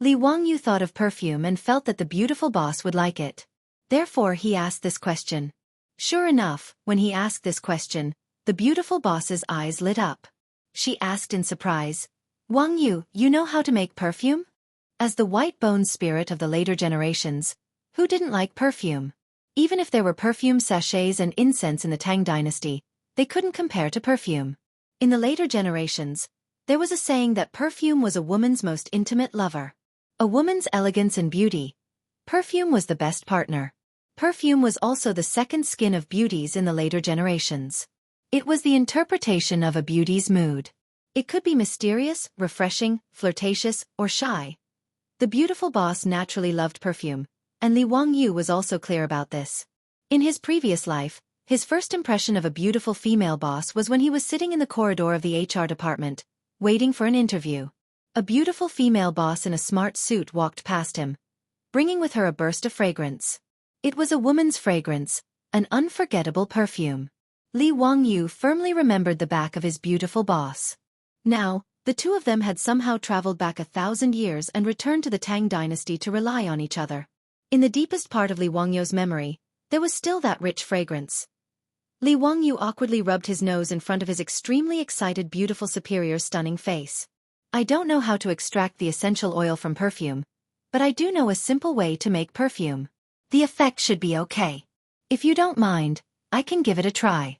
Li Wangyu thought of perfume and felt that the beautiful boss would like it. Therefore he asked this question. Sure enough, when he asked this question, the beautiful boss's eyes lit up. She asked in surprise, Wangyu, you know how to make perfume? As the white-boned spirit of the later generations, who didn't like perfume? Even if there were perfume sachets and incense in the Tang dynasty, they couldn't compare to perfume. In the later generations, there was a saying that perfume was a woman's most intimate lover. A woman's elegance and beauty. Perfume was the best partner. Perfume was also the second skin of beauties in the later generations. It was the interpretation of a beauty's mood. It could be mysterious, refreshing, flirtatious, or shy. The beautiful boss naturally loved perfume, and Li Wangyu was also clear about this. In his previous life, his first impression of a beautiful female boss was when he was sitting in the corridor of the HR department, waiting for an interview. A beautiful female boss in a smart suit walked past him, bringing with her a burst of fragrance. It was a woman's fragrance, an unforgettable perfume. Li Wangyu firmly remembered the back of his beautiful boss. Now, the two of them had somehow traveled back 1,000 years and returned to the Tang dynasty to rely on each other. In the deepest part of Li Wangyu's memory, there was still that rich fragrance. Li Wangyu awkwardly rubbed his nose in front of his extremely excited beautiful superior's stunning face. I don't know how to extract the essential oil from perfume, but I do know a simple way to make perfume. The effect should be okay. If you don't mind, I can give it a try.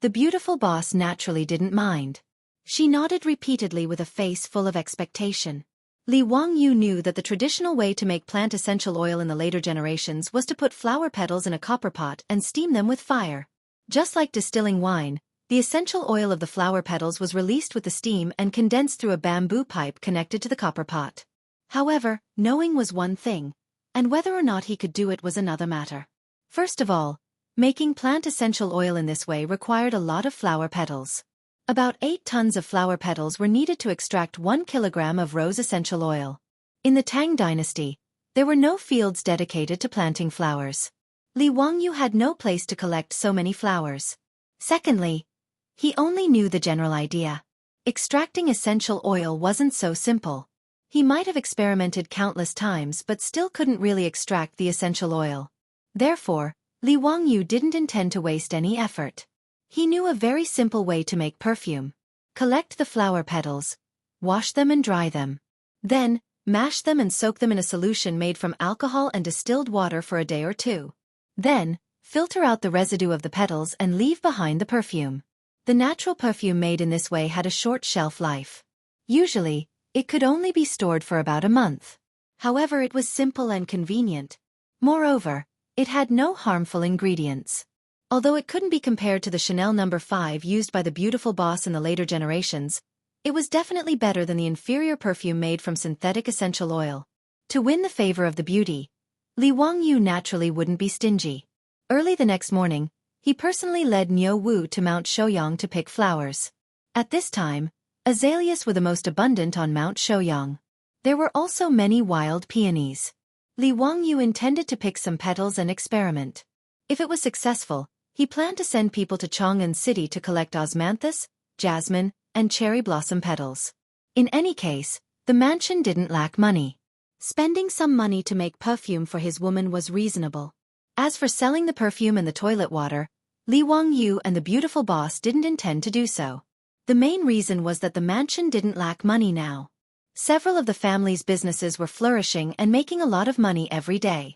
The beautiful boss naturally didn't mind. She nodded repeatedly with a face full of expectation. Li Wangyu knew that the traditional way to make plant essential oil in the later generations was to put flower petals in a copper pot and steam them with fire. Just like distilling wine, the essential oil of the flower petals was released with the steam and condensed through a bamboo pipe connected to the copper pot. However, knowing was one thing, and whether or not he could do it was another matter. First of all, making plant essential oil in this way required a lot of flower petals. About 8 tons of flower petals were needed to extract 1 kilogram of rose essential oil. In the Tang dynasty, there were no fields dedicated to planting flowers. Li Wangyu had no place to collect so many flowers. Secondly, he only knew the general idea. Extracting essential oil wasn't so simple. He might have experimented countless times but still couldn't really extract the essential oil. Therefore, Li Wangyu didn't intend to waste any effort. He knew a very simple way to make perfume. Collect the flower petals, wash them and dry them. Then, mash them and soak them in a solution made from alcohol and distilled water for a day or two. Then, filter out the residue of the petals and leave behind the perfume. The natural perfume made in this way had a short shelf life. Usually, it could only be stored for about a month. However, it was simple and convenient. Moreover, it had no harmful ingredients. Although it couldn't be compared to the Chanel No. 5 used by the beautiful boss in the later generations, it was definitely better than the inferior perfume made from synthetic essential oil. To win the favor of the beauty, Li Wangyu naturally wouldn't be stingy. Early the next morning, he personally led Niu Wu to Mount Shouyang to pick flowers. At this time, azaleas were the most abundant on Mount Shouyang. There were also many wild peonies. Li Wangyu intended to pick some petals and experiment. If it was successful, he planned to send people to Chang'an City to collect osmanthus, jasmine, and cherry blossom petals. In any case, the mansion didn't lack money. Spending some money to make perfume for his woman was reasonable. As for selling the perfume and the toilet water, Li Wangyu and the beautiful boss didn't intend to do so. The main reason was that the mansion didn't lack money now. Several of the family's businesses were flourishing and making a lot of money every day.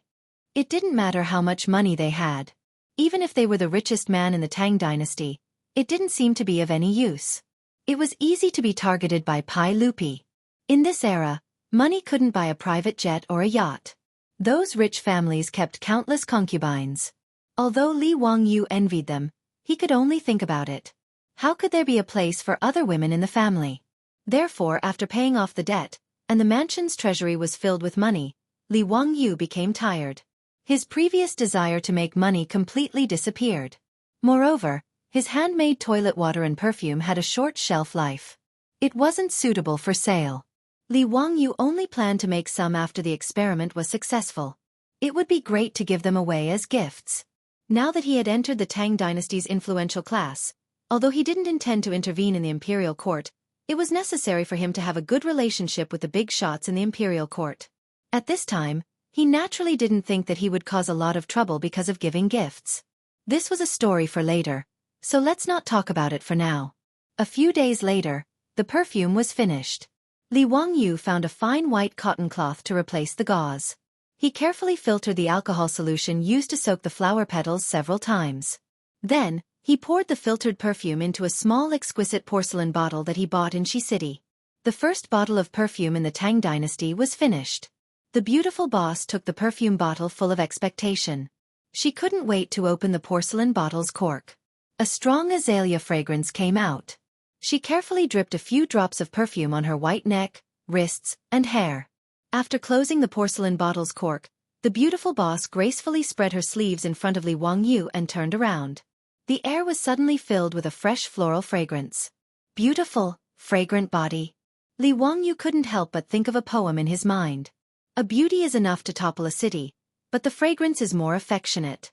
It didn't matter how much money they had. Even if they were the richest man in the Tang dynasty, it didn't seem to be of any use. It was easy to be targeted by Pai Lupi. In this era, money couldn't buy a private jet or a yacht. Those rich families kept countless concubines. Although Li Wangyu envied them, he could only think about it. How could there be a place for other women in the family? Therefore, after paying off the debt, and the mansion's treasury was filled with money, Li Wangyu became tired. His previous desire to make money completely disappeared. Moreover, his handmade toilet water and perfume had a short shelf life. It wasn't suitable for sale. Li Wangyu only planned to make some after the experiment was successful. It would be great to give them away as gifts. Now that he had entered the Tang dynasty's influential class, although he didn't intend to intervene in the imperial court, it was necessary for him to have a good relationship with the big shots in the imperial court. At this time, he naturally didn't think that he would cause a lot of trouble because of giving gifts. This was a story for later, so let's not talk about it for now. A few days later, the perfume was finished. Li Wangyu found a fine white cotton cloth to replace the gauze. He carefully filtered the alcohol solution used to soak the flower petals several times. Then, he poured the filtered perfume into a small exquisite porcelain bottle that he bought in Shi City. The first bottle of perfume in the Tang dynasty was finished. The beautiful boss took the perfume bottle full of expectation. She couldn't wait to open the porcelain bottle's cork. A strong azalea fragrance came out. She carefully dripped a few drops of perfume on her white neck, wrists, and hair. After closing the porcelain bottle's cork, the beautiful boss gracefully spread her sleeves in front of Li Wangyu and turned around. The air was suddenly filled with a fresh floral fragrance. Beautiful, fragrant body. Li Wangyu couldn't help but think of a poem in his mind. A beauty is enough to topple a city, but the fragrance is more affectionate.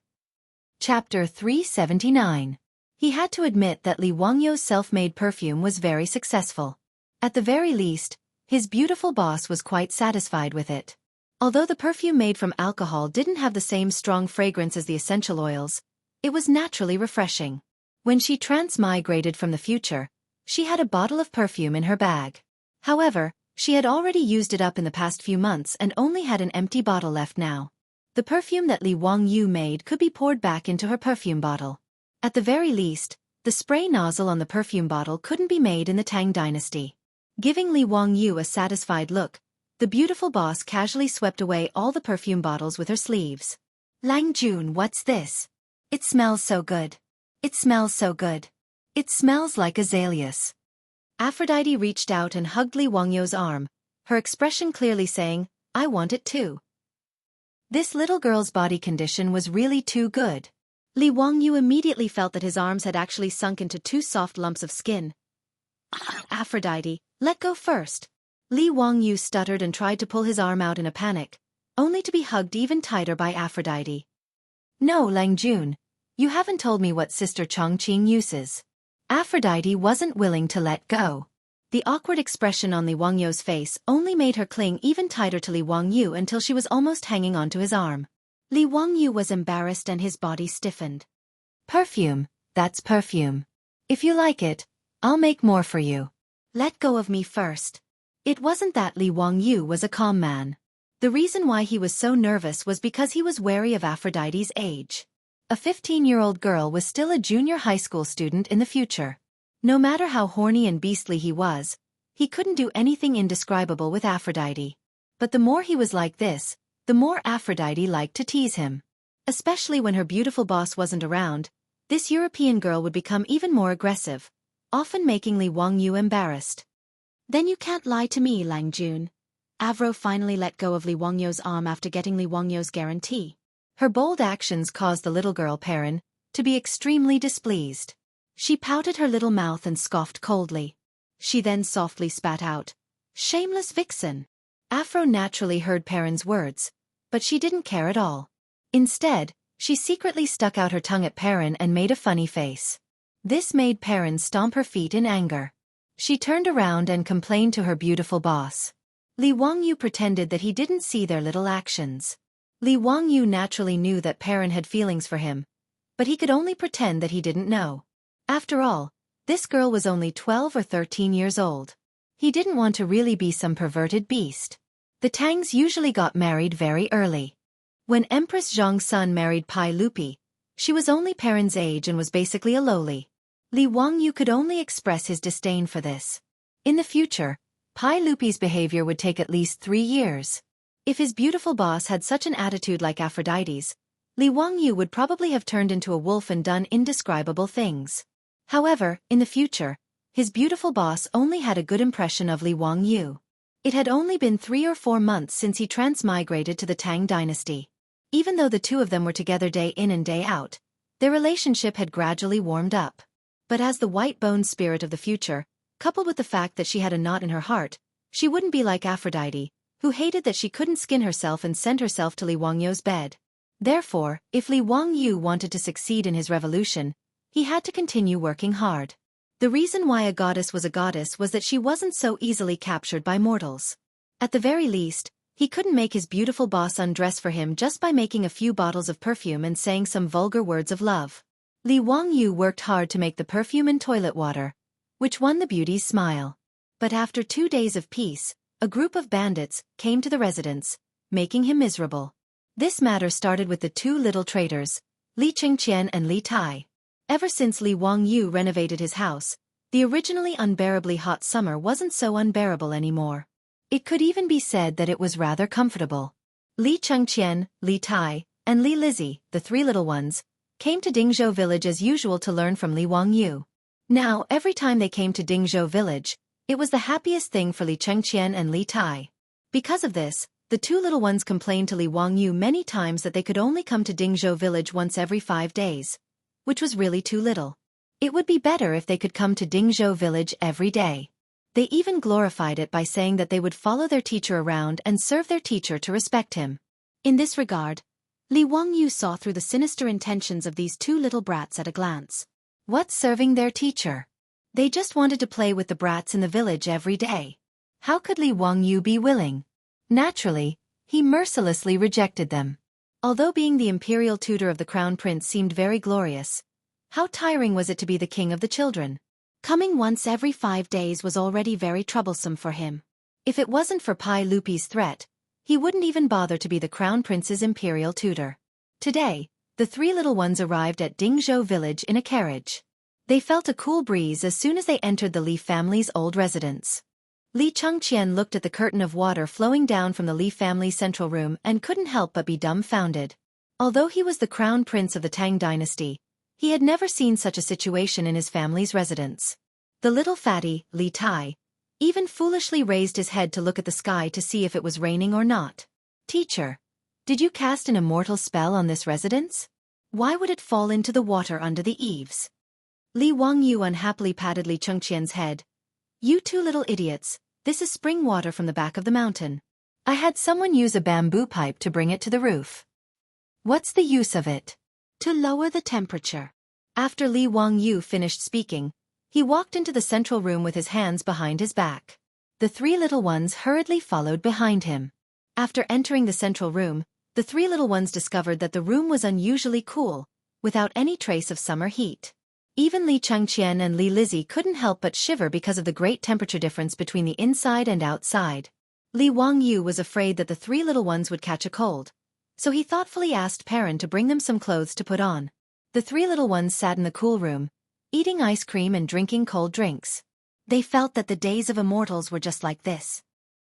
Chapter 379. He had to admit that Li Wangyu's self-made perfume was very successful. At the very least, his beautiful boss was quite satisfied with it. Although the perfume made from alcohol didn't have the same strong fragrance as the essential oils, it was naturally refreshing. When she transmigrated from the future, she had a bottle of perfume in her bag. However, she had already used it up in the past few months and only had an empty bottle left now. The perfume that Li Wangyu made could be poured back into her perfume bottle. At the very least, the spray nozzle on the perfume bottle couldn't be made in the Tang dynasty. Giving Li Wangyu a satisfied look, the beautiful boss casually swept away all the perfume bottles with her sleeves. "Lang Jun, what's this? It smells so good. It smells so good. It smells like azaleas." Aphrodite reached out and hugged Li Wangyu's arm, her expression clearly saying, "I want it too." This little girl's body condition was really too good. Li Wangyu immediately felt that his arms had actually sunk into two soft lumps of skin. "Aphrodite, let go first." Li Wangyu stuttered and tried to pull his arm out in a panic, only to be hugged even tighter by Aphrodite. "No, Lang Jun, you haven't told me what Sister Chongqing uses." Aphrodite wasn't willing to let go. The awkward expression on Li Wangyu's face only made her cling even tighter to Li Wangyu until she was almost hanging onto his arm. Li Wangyu was embarrassed and his body stiffened. "Perfume, that's perfume. If you like it, I'll make more for you. Let go of me first." It wasn't that Li Wangyu was a calm man. The reason why he was so nervous was because he was wary of Aphrodite's age. A 15-year-old girl was still a junior high school student in the future. No matter how horny and beastly he was, he couldn't do anything indescribable with Aphrodite. But the more he was like this, the more Aphrodite liked to tease him. Especially when her beautiful boss wasn't around, this European girl would become even more aggressive, often making Li Wangyu embarrassed. Then you can't lie to me, Lang Jun. Avro finally let go of Li Wangyu's arm after getting Li Wangyu's guarantee. Her bold actions caused the little girl Perrin to be extremely displeased. She pouted her little mouth and scoffed coldly. She then softly spat out, "Shameless vixen." Afro naturally heard Perrin's words, but she didn't care at all. Instead, she secretly stuck out her tongue at Perrin and made a funny face. This made Perrin stomp her feet in anger. She turned around and complained to her beautiful boss. Li Wangyu pretended that he didn't see their little actions. Li Wangyu naturally knew that Perrin had feelings for him, but he could only pretend that he didn't know. After all, this girl was only 12 or 13 years old. He didn't want to really be some perverted beast. The Tangs usually got married very early. When Empress Zhong's son married Pai Lupi, she was only Perrin's age and was basically a lowly. Li Wangyu could only express his disdain for this. In the future, Pai Lupi's behavior would take at least 3 years. If his beautiful boss had such an attitude like Aphrodite's, Li Wangyu would probably have turned into a wolf and done indescribable things. However, in the future, his beautiful boss only had a good impression of Li Wangyu. It had only been 3 or 4 months since he transmigrated to the Tang dynasty. Even though the two of them were together day in and day out, their relationship had gradually warmed up. But as the white-boned spirit of the future, coupled with the fact that she had a knot in her heart, she wouldn't be like Aphrodite, who hated that she couldn't skin herself and send herself to Li Wangyu's bed. Therefore, if Li Wangyu wanted to succeed in his revolution, he had to continue working hard. The reason why a goddess was that she wasn't so easily captured by mortals. At the very least, he couldn't make his beautiful boss undress for him just by making a few bottles of perfume and saying some vulgar words of love. Li Wangyu worked hard to make the perfume and toilet water, which won the beauty's smile. But after 2 days of peace, a group of bandits came to the residence, making him miserable. This matter started with the 2 little traitors, Li Chengqian and Li Tai. Ever since Li Wangyu renovated his house, the originally unbearably hot summer wasn't so unbearable anymore. It could even be said that it was rather comfortable. Li Chengqian, Li Tai, and Li Lizzie, the 3 little ones, came to Dingzhou village as usual to learn from Li Wangyu. Now, every time they came to Dingzhou village, it was the happiest thing for Li Chengqian and Li Tai. Because of this, the 2 little ones complained to Li Wangyu many times that they could only come to Dingzhou village once every 5 days. Which was really too little. It would be better if they could come to Dingzhou village every day. They even glorified it by saying that they would follow their teacher around and serve their teacher to respect him. In this regard, Li Wangyu saw through the sinister intentions of these 2 little brats at a glance. What's serving their teacher? They just wanted to play with the brats in the village every day. How could Li Wangyu be willing? Naturally, he mercilessly rejected them. Although being the imperial tutor of the crown prince seemed very glorious, how tiring was it to be the king of the children? Coming once every 5 days was already very troublesome for him. If it wasn't for Pai Lupi's threat, he wouldn't even bother to be the crown prince's imperial tutor. Today, the 3 little ones arrived at Dingzhou village in a carriage. They felt a cool breeze as soon as they entered the Li family's old residence. Li Chengqian looked at the curtain of water flowing down from the Li family's central room and couldn't help but be dumbfounded. Although he was the crown prince of the Tang dynasty, he had never seen such a situation in his family's residence. The little fatty, Li Tai, even foolishly raised his head to look at the sky to see if it was raining or not. "Teacher, did you cast an immortal spell on this residence? Why would it fall into the water under the eaves?" Li Wangyu unhappily patted Li Chengqian's head. "You 2 little idiots, this is spring water from the back of the mountain. I had someone use a bamboo pipe to bring it to the roof. What's the use of it? To lower the temperature." After Li Wangyu finished speaking, he walked into the central room with his hands behind his back. The 3 little ones hurriedly followed behind him. After entering the central room, the 3 little ones discovered that the room was unusually cool, without any trace of summer heat. Even Li Chengqian and Li Lizzie couldn't help but shiver because of the great temperature difference between the inside and outside. Li Wangyu was afraid that the 3 little ones would catch a cold, so he thoughtfully asked Perrin to bring them some clothes to put on. The 3 little ones sat in the cool room, eating ice cream and drinking cold drinks. They felt that the days of immortals were just like this.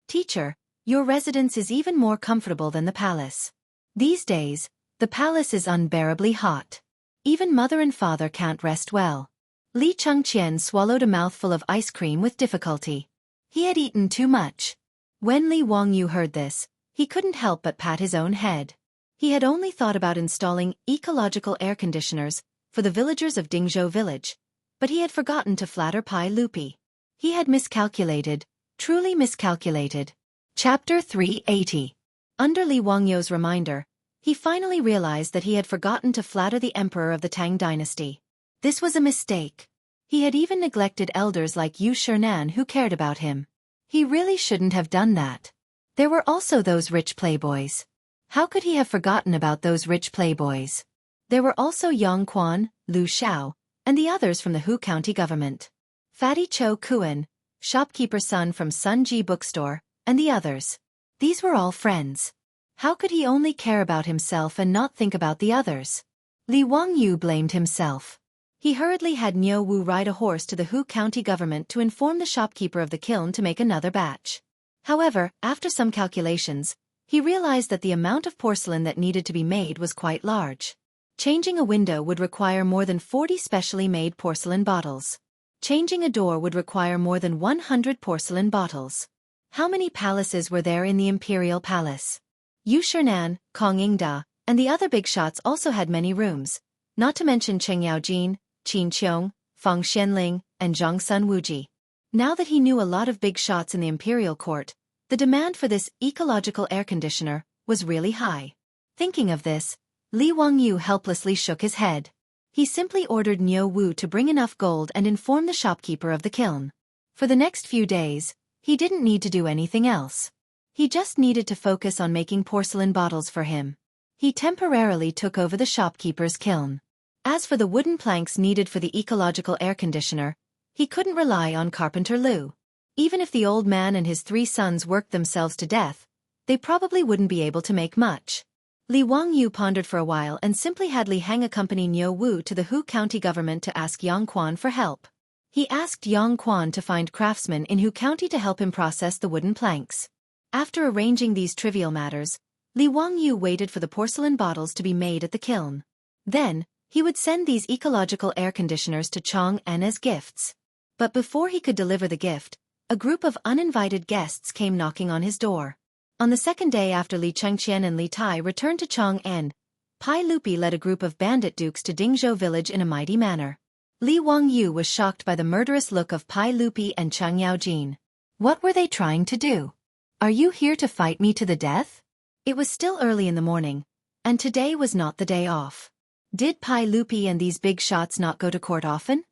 Teacher, your residence is even more comfortable than the palace. These days, the palace is unbearably hot. Even mother and father can't rest well. Li Chengqian swallowed a mouthful of ice cream with difficulty. He had eaten too much. When Li Wangyu heard this, he couldn't help but pat his own head. He had only thought about installing ecological air conditioners for the villagers of Dingzhou village, but he had forgotten to flatter Pai Lupi. He had miscalculated, truly miscalculated. Chapter 380. Under Li Wangyu's reminder, he finally realized that he had forgotten to flatter the emperor of the Tang dynasty. This was a mistake. He had even neglected elders like Yu Shernan who cared about him. He really shouldn't have done that. There were also those rich playboys. How could he have forgotten about those rich playboys? There were also Yang Quan, Lu Xiao, and the others from the Hu County government. Fatty Cho Kuan, shopkeeper's son from Sun Ji bookstore, and the others. These were all friends. How could he only care about himself and not think about the others? Li Wangyu blamed himself. He hurriedly had Niu Wu ride a horse to the Hu County government to inform the shopkeeper of the kiln to make another batch. However, after some calculations, he realized that the amount of porcelain that needed to be made was quite large. Changing a window would require more than 40 specially made porcelain bottles. Changing a door would require more than 100 porcelain bottles. How many palaces were there in the imperial palace? Yu Shernan, Kong Yingda, and the other big shots also had many rooms, not to mention Cheng Yaojin, Qin Qiong, Fang Xianling, and Zhang Sun Wuji. Now that he knew a lot of big shots in the imperial court, the demand for this ecological air conditioner was really high. Thinking of this, Li Wangyu helplessly shook his head. He simply ordered Niu Wu to bring enough gold and inform the shopkeeper of the kiln. For the next few days, he didn't need to do anything else. He just needed to focus on making porcelain bottles for him. He temporarily took over the shopkeeper's kiln. As for the wooden planks needed for the ecological air conditioner, he couldn't rely on Carpenter Lu. Even if the old man and his 3 sons worked themselves to death, they probably wouldn't be able to make much. Li Wangyu pondered for a while and simply had Li Heng accompany Niu Wu to the Hu County government to ask Yang Quan for help. He asked Yang Quan to find craftsmen in Hu County to help him process the wooden planks. After arranging these trivial matters, Li Wangyu waited for the porcelain bottles to be made at the kiln. Then, he would send these ecological air conditioners to Chang'an as gifts. But before he could deliver the gift, a group of uninvited guests came knocking on his door. On the second day after Li Chengqian and Li Tai returned to Chang'an, Pai Lupi led a group of bandit dukes to Dingzhou village in a mighty manner. Li Wangyu was shocked by the murderous look of Pai Lupi and Cheng Yaojin. What were they trying to do? Are you here to fight me to the death? It was still early in the morning, and today was not the day off. Did Pai Lupi and these big shots not go to court often?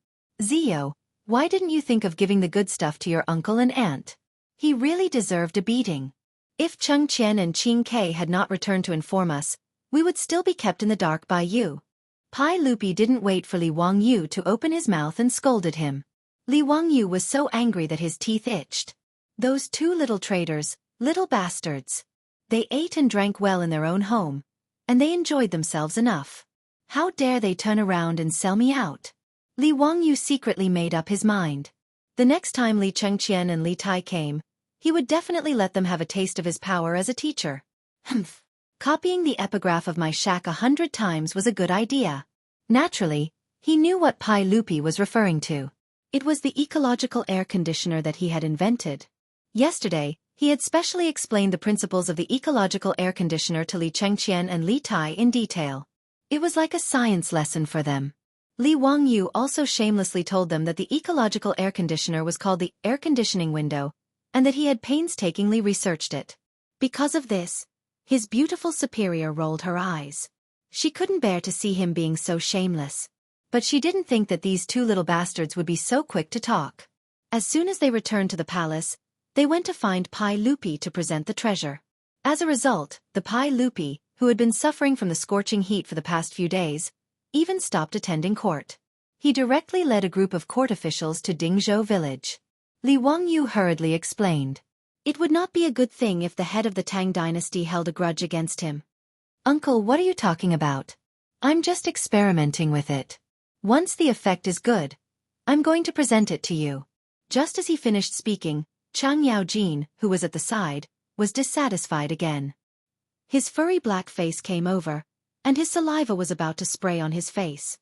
Zio, why didn't you think of giving the good stuff to your uncle and aunt? He really deserved a beating. If Cheng Qian and Qin Ke had not returned to inform us, we would still be kept in the dark by you. Pai Lupi didn't wait for Li Wangyu to open his mouth and scolded him. Li Wangyu was so angry that his teeth itched. Those 2 little traitors, little bastards. They ate and drank well in their own home, and they enjoyed themselves enough. How dare they turn around and sell me out? Li Wangyu secretly made up his mind. The next time Li Chengqian and Li Tai came, he would definitely let them have a taste of his power as a teacher. Humph. Copying the epigraph of my shack 100 times was a good idea. Naturally, he knew what Pai Lupi was referring to. It was the ecological air conditioner that he had invented. Yesterday, he had specially explained the principles of the ecological air conditioner to Li Chengqian and Li Tai in detail. It was like a science lesson for them. Li Wangyu also shamelessly told them that the ecological air conditioner was called the air conditioning window, and that he had painstakingly researched it. Because of this, his beautiful superior rolled her eyes. She couldn't bear to see him being so shameless. But she didn't think that these 2 little bastards would be so quick to talk. As soon as they returned to the palace, they went to find Pai Lupi to present the treasure. As a result, the Pai Lupi, who had been suffering from the scorching heat for the past few days, even stopped attending court. He directly led a group of court officials to Dingzhou village. Li Wangyu hurriedly explained. It would not be a good thing if the head of the Tang dynasty held a grudge against him. Uncle, what are you talking about? I'm just experimenting with it. Once the effect is good, I'm going to present it to you. Just as he finished speaking, Chang Yaojin, who was at the side, was dissatisfied again. His furry black face came over, and his saliva was about to spray on his face.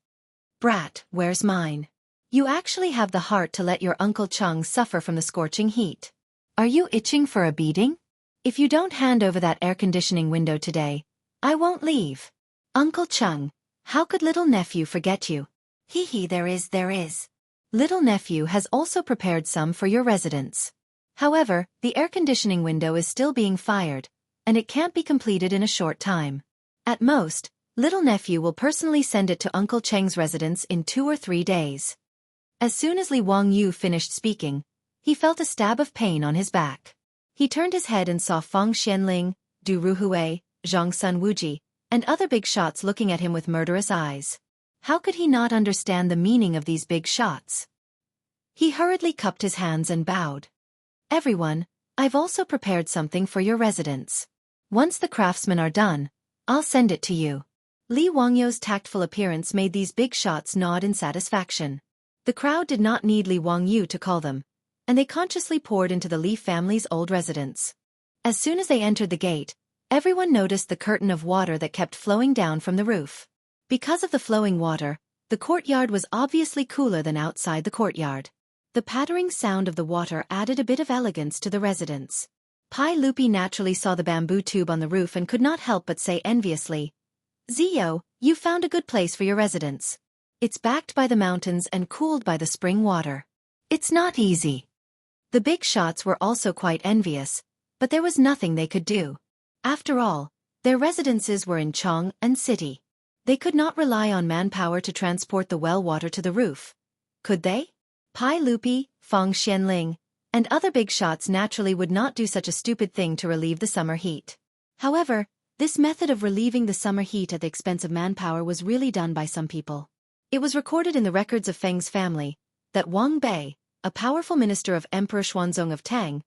Brat, where's mine? You actually have the heart to let your Uncle Chang suffer from the scorching heat. Are you itching for a beating? If you don't hand over that air conditioning window today, I won't leave. Uncle Chang, how could little nephew forget you? Hee, there is. Little nephew has also prepared some for your residence. However, the air conditioning window is still being fired, and it can't be completed in a short time. At most, little nephew will personally send it to Uncle Cheng's residence in 2 or 3 days. As soon as Li Wangyu finished speaking, he felt a stab of pain on his back. He turned his head and saw Feng Xianling, Du Ruhui, Zhang Sun Wuji, and other big shots looking at him with murderous eyes. How could he not understand the meaning of these big shots? He hurriedly cupped his hands and bowed. Everyone, I've also prepared something for your residence. Once the craftsmen are done, I'll send it to you. Li Wangyu's tactful appearance made these big shots nod in satisfaction. The crowd did not need Li Wangyu to call them, and they consciously poured into the Li family's old residence. As soon as they entered the gate, everyone noticed the curtain of water that kept flowing down from the roof. Because of the flowing water, the courtyard was obviously cooler than outside the courtyard. The pattering sound of the water added a bit of elegance to the residence. Pai Lupi naturally saw the bamboo tube on the roof and could not help but say enviously, Zio, you found a good place for your residence. It's backed by the mountains and cooled by the spring water. It's not easy. The big shots were also quite envious, but there was nothing they could do. After all, their residences were in Chong and city. They could not rely on manpower to transport the well water to the roof. Could they? Pai Lupi, Feng Xianling, and other big shots naturally would not do such a stupid thing to relieve the summer heat. However, this method of relieving the summer heat at the expense of manpower was really done by some people. It was recorded in the records of Feng's family that Wang Bei, a powerful minister of Emperor Xuanzong of Tang,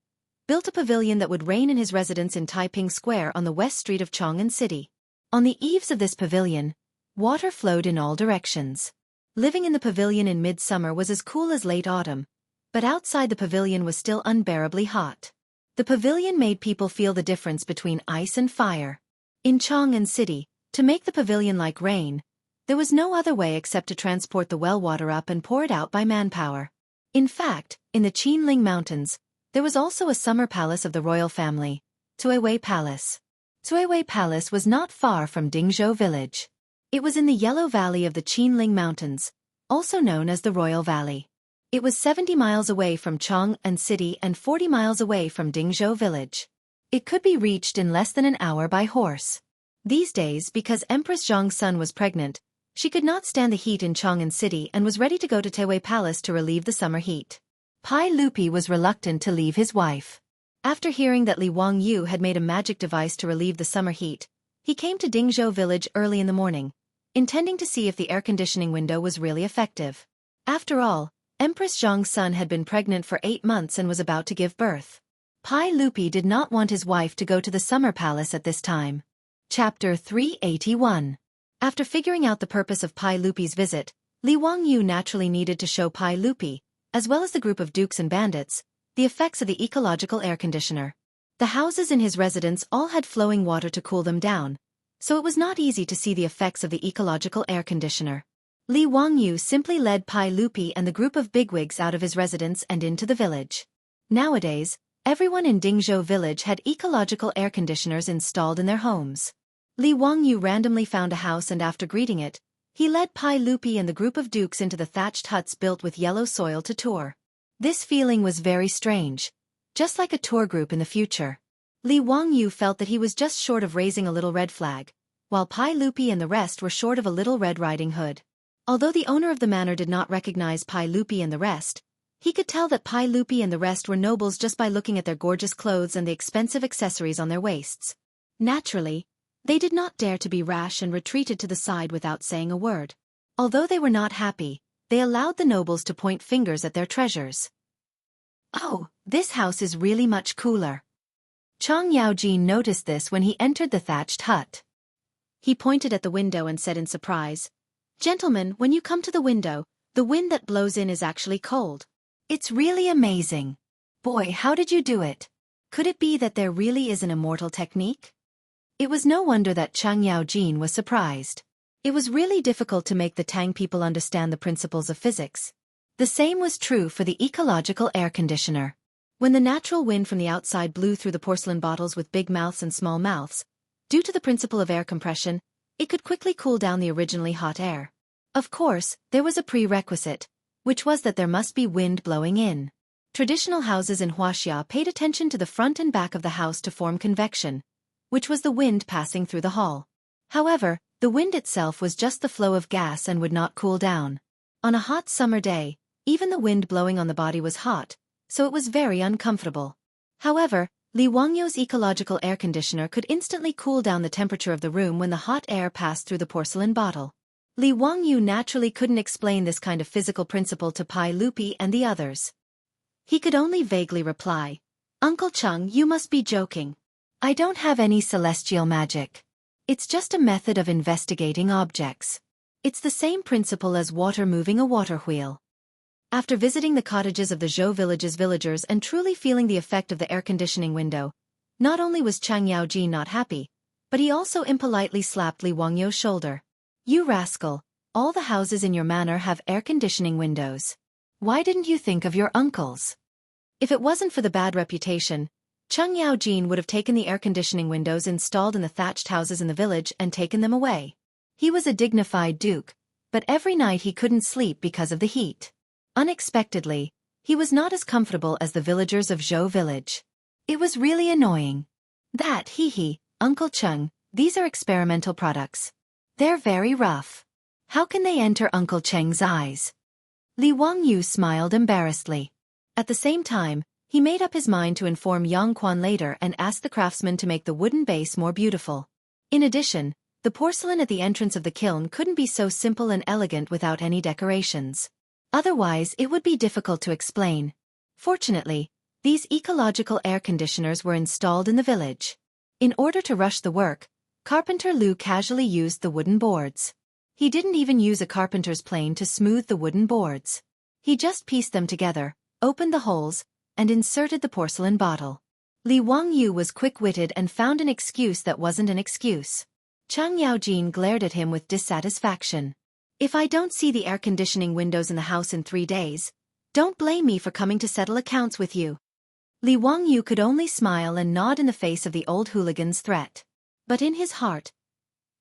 built a pavilion that would reign in his residence in Taiping Square on the west street of Chang'an City. On the eaves of this pavilion, water flowed in all directions. Living in the pavilion in midsummer was as cool as late autumn, but outside the pavilion was still unbearably hot. The pavilion made people feel the difference between ice and fire. In Chang'an City, to make the pavilion like rain, there was no other way except to transport the well water up and pour it out by manpower. In fact, in the Qinling Mountains, there was also a summer palace of the royal family, Tuiwei Palace. Tuiwei Palace was not far from Dingzhou village. It was in the Yellow Valley of the Qinling Mountains, also known as the Royal Valley. It was 70 miles away from Chang'an City and 40 miles away from Dingzhou village. It could be reached in less than an hour by horse. These days, because Empress Zhang's son was pregnant, she could not stand the heat in Chang'an City and was ready to go to Tuiwei Palace to relieve the summer heat. Pai Lupi was reluctant to leave his wife. After hearing that Li Wangyu had made a magic device to relieve the summer heat, he came to Dingzhou village early in the morning, intending to see if the air conditioning window was really effective. After all, Empress Zhang's son had been pregnant for 8 months and was about to give birth. Pai Lupi did not want his wife to go to the summer palace at this time. Chapter 381. After figuring out the purpose of Pai Lupi's visit, Li Wangyu naturally needed to show Pai Lupi, as well as the group of dukes and bandits, the effects of the ecological air conditioner. The houses in his residence all had flowing water to cool them down, so it was not easy to see the effects of the ecological air conditioner. Li Wangyu simply led Pai Lupi and the group of bigwigs out of his residence and into the village. Nowadays, everyone in Dingzhou village had ecological air conditioners installed in their homes. Li Wangyu randomly found a house and after greeting it, he led Pai Lupi and the group of dukes into the thatched huts built with yellow soil to tour. This feeling was very strange, just like a tour group in the future. Li Wangyu felt that he was just short of raising a little red flag, while Pai Lupi and the rest were short of a little Red Riding Hood. Although the owner of the manor did not recognize Pai Lupi and the rest, he could tell that Pai Lupi and the rest were nobles just by looking at their gorgeous clothes and the expensive accessories on their waists. Naturally, they did not dare to be rash and retreated to the side without saying a word. Although they were not happy, they allowed the nobles to point fingers at their treasures. Oh, this house is really much cooler. Chang Yaojin noticed this when he entered the thatched hut. He pointed at the window and said in surprise, Gentlemen, when you come to the window, the wind that blows in is actually cold. It's really amazing. Boy, how did you do it? Could it be that there really is an immortal technique? It was no wonder that Chang Yaojin was surprised. It was really difficult to make the Tang people understand the principles of physics. The same was true for the ecological air conditioner. When the natural wind from the outside blew through the porcelain bottles with big mouths and small mouths, due to the principle of air compression, it could quickly cool down the originally hot air. Of course, there was a prerequisite, which was that there must be wind blowing in. Traditional houses in Wuxia paid attention to the front and back of the house to form convection, which was the wind passing through the hall. However, the wind itself was just the flow of gas and would not cool down. On a hot summer day, even the wind blowing on the body was hot, so it was very uncomfortable. However, Li Wangyu's ecological air conditioner could instantly cool down the temperature of the room when the hot air passed through the porcelain bottle. Li Wangyu naturally couldn't explain this kind of physical principle to Pai Lupi and the others. He could only vaguely reply, "Uncle Chung, you must be joking. I don't have any celestial magic. It's just a method of investigating objects. It's the same principle as water moving a water wheel." After visiting the cottages of the Zhou village's villagers and truly feeling the effect of the air conditioning window, not only was Chang Yaojin not happy, but he also impolitely slapped Li Wangyu's shoulder. "You rascal, all the houses in your manor have air conditioning windows. Why didn't you think of your uncles?" If it wasn't for the bad reputation, Chang Yaojin would have taken the air conditioning windows installed in the thatched houses in the village and taken them away. He was a dignified duke, but every night he couldn't sleep because of the heat. Unexpectedly, he was not as comfortable as the villagers of Zhou village. It was really annoying. "That, hee, Uncle Chung, these are experimental products. They're very rough. How can they enter Uncle Cheng's eyes?" Li Wangyu smiled embarrassedly. At the same time, he made up his mind to inform Yang Quan later and ask the craftsman to make the wooden base more beautiful. In addition, the porcelain at the entrance of the kiln couldn't be so simple and elegant without any decorations. Otherwise, it would be difficult to explain. Fortunately, these ecological air conditioners were installed in the village. In order to rush the work, Carpenter Lu casually used the wooden boards. He didn't even use a carpenter's plane to smooth the wooden boards. He just pieced them together, opened the holes, and inserted the porcelain bottle. Li Wangyu was quick-witted and found an excuse that wasn't an excuse. Chang Yaojin glared at him with dissatisfaction. "If I don't see the air-conditioning windows in the house in 3 days, don't blame me for coming to settle accounts with you." Li Wangyu could only smile and nod in the face of the old hooligan's threat. But in his heart,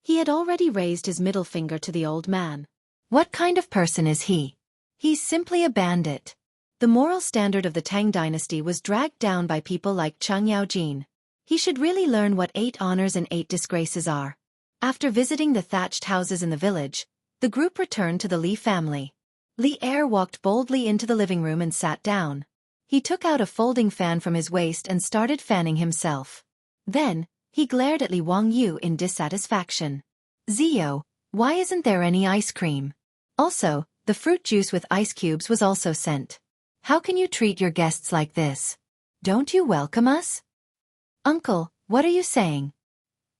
he had already raised his middle finger to the old man. What kind of person is he? He's simply a bandit. The moral standard of the Tang dynasty was dragged down by people like Chang Yaojin. He should really learn what 8 honors and 8 disgraces are. After visiting the thatched houses in the village, the group returned to the Li family. Li Er walked boldly into the living room and sat down. He took out a folding fan from his waist and started fanning himself. Then, he glared at Li Wangyu in dissatisfaction. "Zio, why isn't there any ice cream? Also, the fruit juice with ice cubes was also sent. How can you treat your guests like this? Don't you welcome us?" "Uncle, what are you saying?"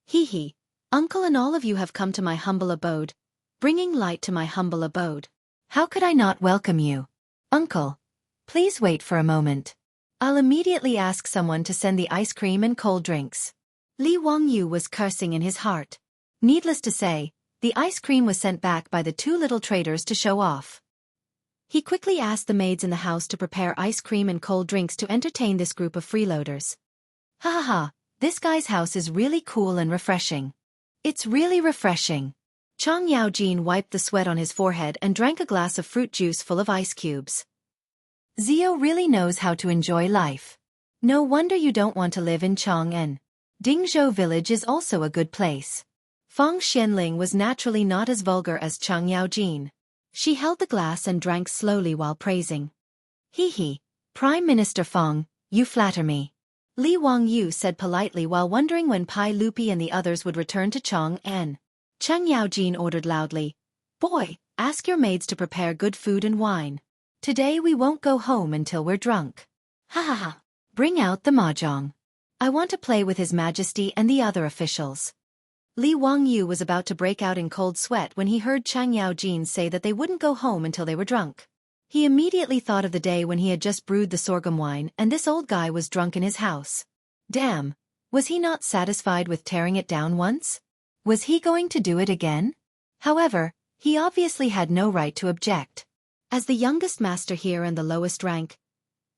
"Hee, Uncle and all of you have come to my humble abode, bringing light to my humble abode. How could I not welcome you? Uncle, please wait for a moment. I'll immediately ask someone to send the ice cream and cold drinks." Li Wangyu was cursing in his heart. Needless to say, the ice cream was sent back by the 2 little traders to show off. He quickly asked the maids in the house to prepare ice cream and cold drinks to entertain this group of freeloaders. "Ha, this guy's house is really cool and refreshing. It's really refreshing." Chang Yaojin wiped the sweat on his forehead and drank a glass of fruit juice full of ice cubes. "Zio really knows how to enjoy life. No wonder you don't want to live in Chang'an. Dingzhou village is also a good place." Feng Xianling was naturally not as vulgar as Chang Yaojin. She held the glass and drank slowly while praising. "Hee, Prime Minister Feng, you flatter me." Li Wangyu said politely while wondering when Pai Lupi and the others would return to Chang'an. Chang Yaojin ordered loudly, "Boy, ask your maids to prepare good food and wine. Today we won't go home until we're drunk. Ha. Bring out the mahjong. I want to play with His Majesty and the other officials." Li Wangyu was about to break out in cold sweat when he heard Chang Yaojin say that they wouldn't go home until they were drunk. He immediately thought of the day when he had just brewed the sorghum wine and this old guy was drunk in his house. Damn, was he not satisfied with tearing it down once? Was he going to do it again? However, he obviously had no right to object. As the youngest master here and the lowest rank,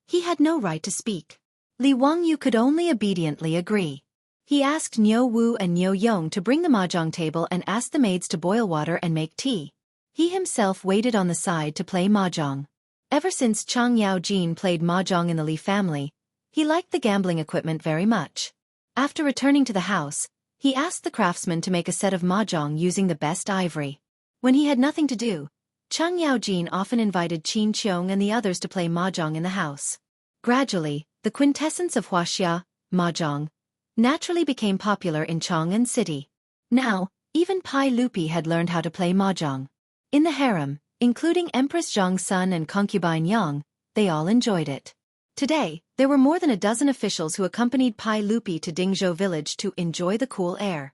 he had no right to speak. Li Wangyu could only obediently agree. He asked Niu Wu and Niu Yong to bring the mahjong table and asked the maids to boil water and make tea. He himself waited on the side to play mahjong. Ever since Chang Yaojin played mahjong in the Li family, he liked the gambling equipment very much. After returning to the house, he asked the craftsman to make a set of mahjong using the best ivory. When he had nothing to do, Chang Yaojin often invited Qin Qiong and the others to play mahjong in the house. Gradually, the quintessence of Wuxia, mahjong, naturally became popular in Chang'an City. Now, even Pai Lupi had learned how to play mahjong. In the harem, including Empress Zhang's son and concubine Yang, they all enjoyed it. Today, there were more than a dozen officials who accompanied Pai Lupi to Dingzhou village to enjoy the cool air.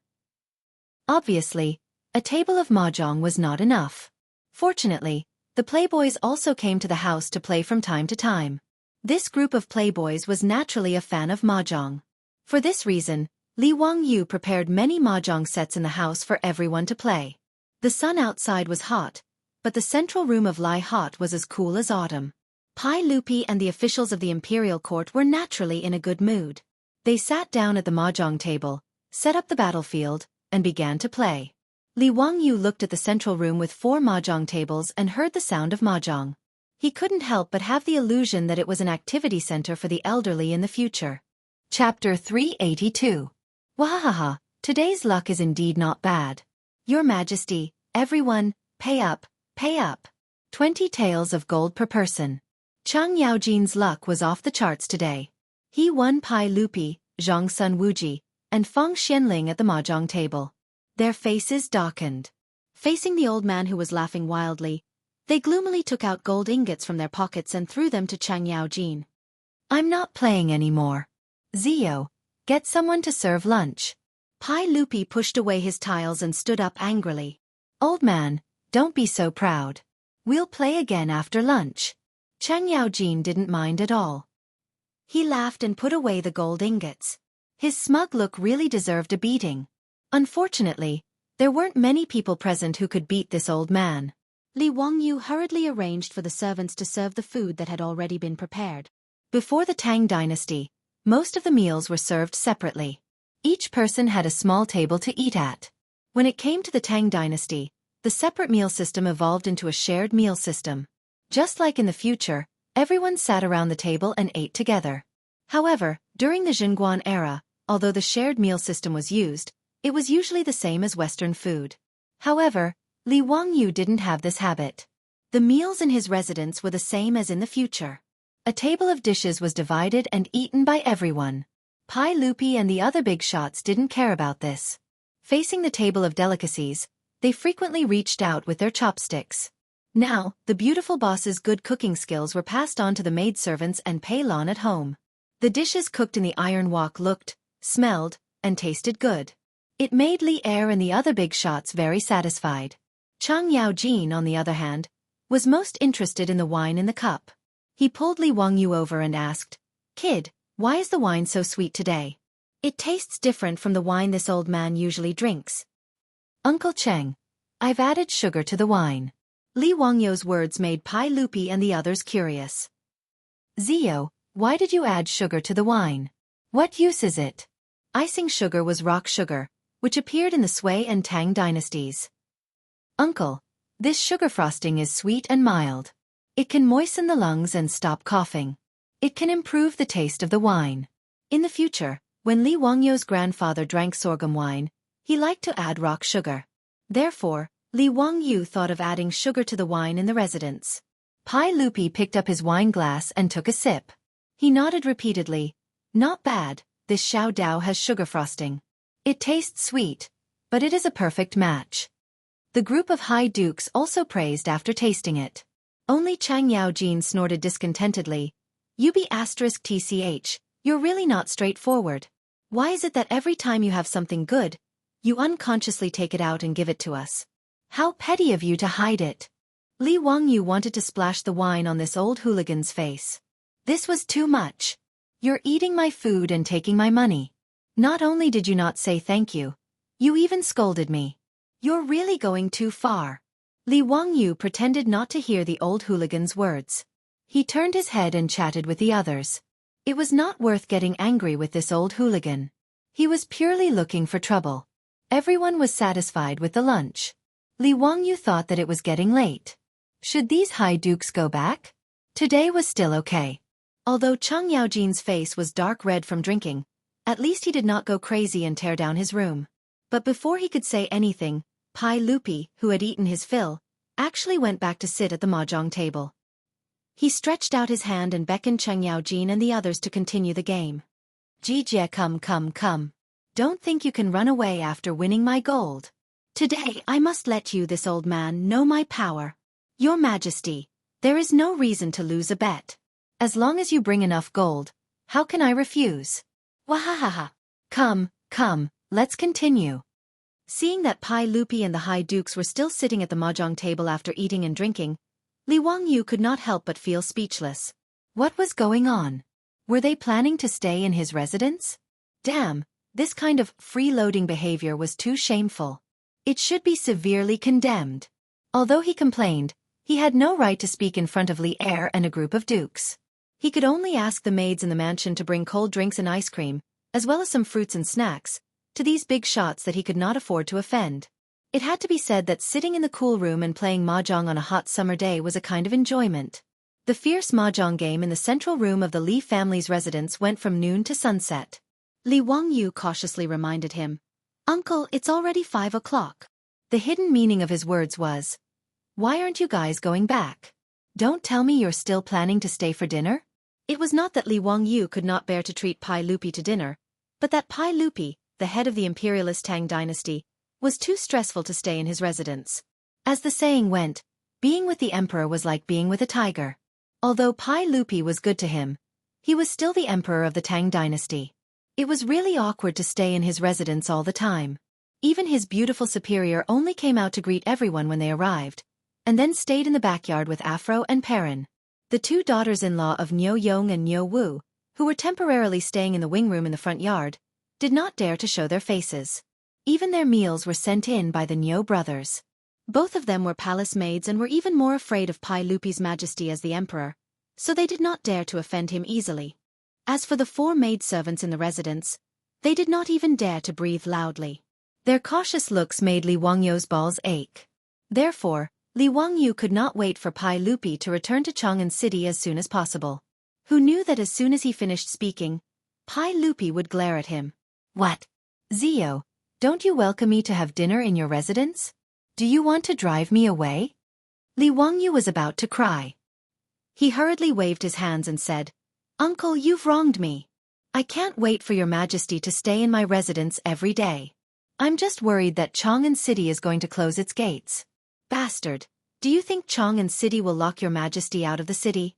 Obviously, a table of mahjong was not enough. Fortunately, the playboys also came to the house to play from time to time. This group of playboys was naturally a fan of mahjong. For this reason, Li Wangyu prepared many mahjong sets in the house for everyone to play. The sun outside was hot, but the central room of Lai Hot was as cool as autumn. Pai Lupi and the officials of the imperial court were naturally in a good mood. They sat down at the mahjong table, set up the battlefield, and began to play. Li Wangyu looked at the central room with 4 mahjong tables and heard the sound of mahjong. He couldn't help but have the illusion that it was an activity center for the elderly in the future. Chapter 382. Wahaha, today's luck is indeed not bad. Your Majesty, everyone, pay up, pay up. 20 taels of gold per person. Chang Yaojin's luck was off the charts today. He won Pai Lupi, Zhang Sun Wuji, and Feng Xianling at the mahjong table. Their faces darkened. Facing the old man who was laughing wildly, they gloomily took out gold ingots from their pockets and threw them to Chang Yaojin. I'm not playing anymore. Zio, get someone to serve lunch. Pai Lupi pushed away his tiles and stood up angrily. Old man, don't be so proud. We'll play again after lunch. Chang Yaojin didn't mind at all. He laughed and put away the gold ingots. His smug look really deserved a beating. Unfortunately, there weren't many people present who could beat this old man. Li Wangyu hurriedly arranged for the servants to serve the food that had already been prepared. Before the Tang dynasty, most of the meals were served separately. Each person had a small table to eat at. When it came to the Tang dynasty, the separate meal system evolved into a shared meal system. Just like in the future, everyone sat around the table and ate together. However, during the Xinguan era, although the shared meal system was used, it was usually the same as Western food. However, Li Wangyu didn't have this habit. The meals in his residence were the same as in the future. A table of dishes was divided and eaten by everyone. Pai Lupi and the other big shots didn't care about this. Facing the table of delicacies, they frequently reached out with their chopsticks. Now, the beautiful boss's good cooking skills were passed on to the maidservants and Pei Lan at home. The dishes cooked in the iron wok looked, smelled, and tasted good. It made Li Er and the other big shots very satisfied. Chang Yaojin, on the other hand, was most interested in the wine in the cup. He pulled Li Wangyu over and asked, Kid, why is the wine so sweet today? It tastes different from the wine this old man usually drinks. Uncle Cheng, I've added sugar to the wine. Li Wangyu's words made Pai Lupi and the others curious. Zio, why did you add sugar to the wine? What use is it? Icing sugar was rock sugar, which appeared in the Sui and Tang dynasties. Uncle, this sugar frosting is sweet and mild. It can moisten the lungs and stop coughing. It can improve the taste of the wine. In the future, when Li Wangyu's grandfather drank sorghum wine, he liked to add rock sugar. Therefore, Li Wangyu thought of adding sugar to the wine in the residence. Pai Lupi picked up his wine glass and took a sip. He nodded repeatedly. Not bad, this Xiao Dao has sugar frosting. It tastes sweet, but it is a perfect match. The group of high dukes also praised after tasting it. Only Chang Yaojin snorted discontentedly. UB*TCH, you're really not straightforward. Why is it that every time you have something good, You unconsciously take it out and give it to us. How petty of you to hide it. Li Wangyu wanted to splash the wine on this old hooligan's face. This was too much. You're eating my food and taking my money. Not only did you not say thank you, you even scolded me. You're really going too far. Li Wangyu pretended not to hear the old hooligan's words. He turned his head and chatted with the others. It was not worth getting angry with this old hooligan. He was purely looking for trouble. Everyone was satisfied with the lunch. Li Wangyu thought that it was getting late. Should these high dukes go back? Today was still okay. Although Chang Yaojin's face was dark red from drinking, at least he did not go crazy and tear down his room. But before he could say anything, Pai Lupi, who had eaten his fill, actually went back to sit at the mahjong table. He stretched out his hand and beckoned Chang Yaojin and the others to continue the game. Jie, come. Don't think you can run away after winning my gold. Today I must let you, this old man, know my power. Your Majesty, there is no reason to lose a bet. As long as you bring enough gold, how can I refuse? Wahahaha. Come, let's continue. Seeing that Pai Lupi and the high dukes were still sitting at the mahjong table after eating and drinking, Li Wangyu could not help but feel speechless. What was going on? Were they planning to stay in his residence? Damn, this kind of freeloading behavior was too shameful. It should be severely condemned. Although he complained, he had no right to speak in front of Li Er and a group of dukes. He could only ask the maids in the mansion to bring cold drinks and ice cream, as well as some fruits and snacks, to these big shots that he could not afford to offend. It had to be said that sitting in the cool room and playing mahjong on a hot summer day was a kind of enjoyment. The fierce mahjong game in the central room of the Li family's residence went from noon to sunset. Li Wangyu cautiously reminded him, "Uncle, it's already 5 o'clock." The hidden meaning of his words was, "Why aren't you guys going back? Don't tell me you're still planning to stay for dinner?" It was not that Li Wangyu could not bear to treat Pai Lupi to dinner, but that Pai Lupi, the head of the imperialist Tang dynasty, was too stressful to stay in his residence. As the saying went, being with the emperor was like being with a tiger. Although Pai Lupi was good to him, he was still the emperor of the Tang dynasty. It was really awkward to stay in his residence all the time. Even his beautiful superior only came out to greet everyone when they arrived, and then stayed in the backyard with Afro and Perrin. The two daughters-in-law of Niu Yong and Niu Wu, who were temporarily staying in the wing room in the front yard, did not dare to show their faces. Even their meals were sent in by the Niu brothers. Both of them were palace maids and were even more afraid of Pai Lupi's majesty as the emperor, so they did not dare to offend him easily. As for the 4 maidservants in the residence, they did not even dare to breathe loudly. Their cautious looks made Li Wangyu's balls ache. Therefore, Li Wangyu could not wait for Pai Lupi to return to Chang'an City as soon as possible. Who knew that as soon as he finished speaking, Pai Lupi would glare at him. "What? Zio, don't you welcome me to have dinner in your residence? Do you want to drive me away?" Li Wangyu was about to cry. He hurriedly waved his hands and said, "Uncle, you've wronged me. I can't wait for your majesty to stay in my residence every day. I'm just worried that Chang'an City is going to close its gates. Bastard, do you think Chang'an City will lock your majesty out of the city?"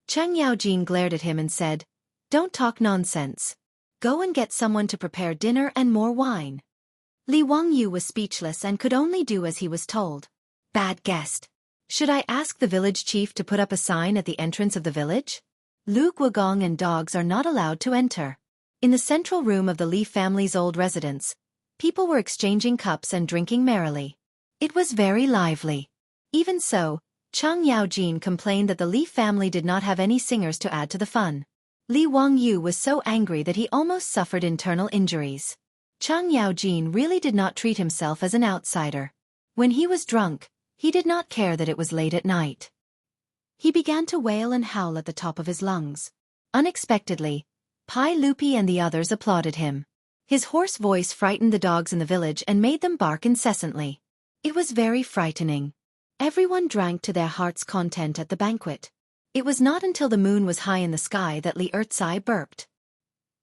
Chang Yaojin glared at him and said, "Don't talk nonsense. Go and get someone to prepare dinner and more wine." Li Wangyu was speechless and could only do as he was told. Bad guest. Should I ask the village chief to put up a sign at the entrance of the village? Lu Guogong and dogs are not allowed to enter. In the central room of the Li family's old residence, people were exchanging cups and drinking merrily. It was very lively. Even so, Chang Yaojin complained that the Li family did not have any singers to add to the fun. Li Wangyu was so angry that he almost suffered internal injuries. Chang Yaojin really did not treat himself as an outsider. When he was drunk, he did not care that it was late at night. He began to wail and howl at the top of his lungs. Unexpectedly, Pai Lupi and the others applauded him. His hoarse voice frightened the dogs in the village and made them bark incessantly. It was very frightening. Everyone drank to their heart's content at the banquet. It was not until the moon was high in the sky that Li Ertsai burped.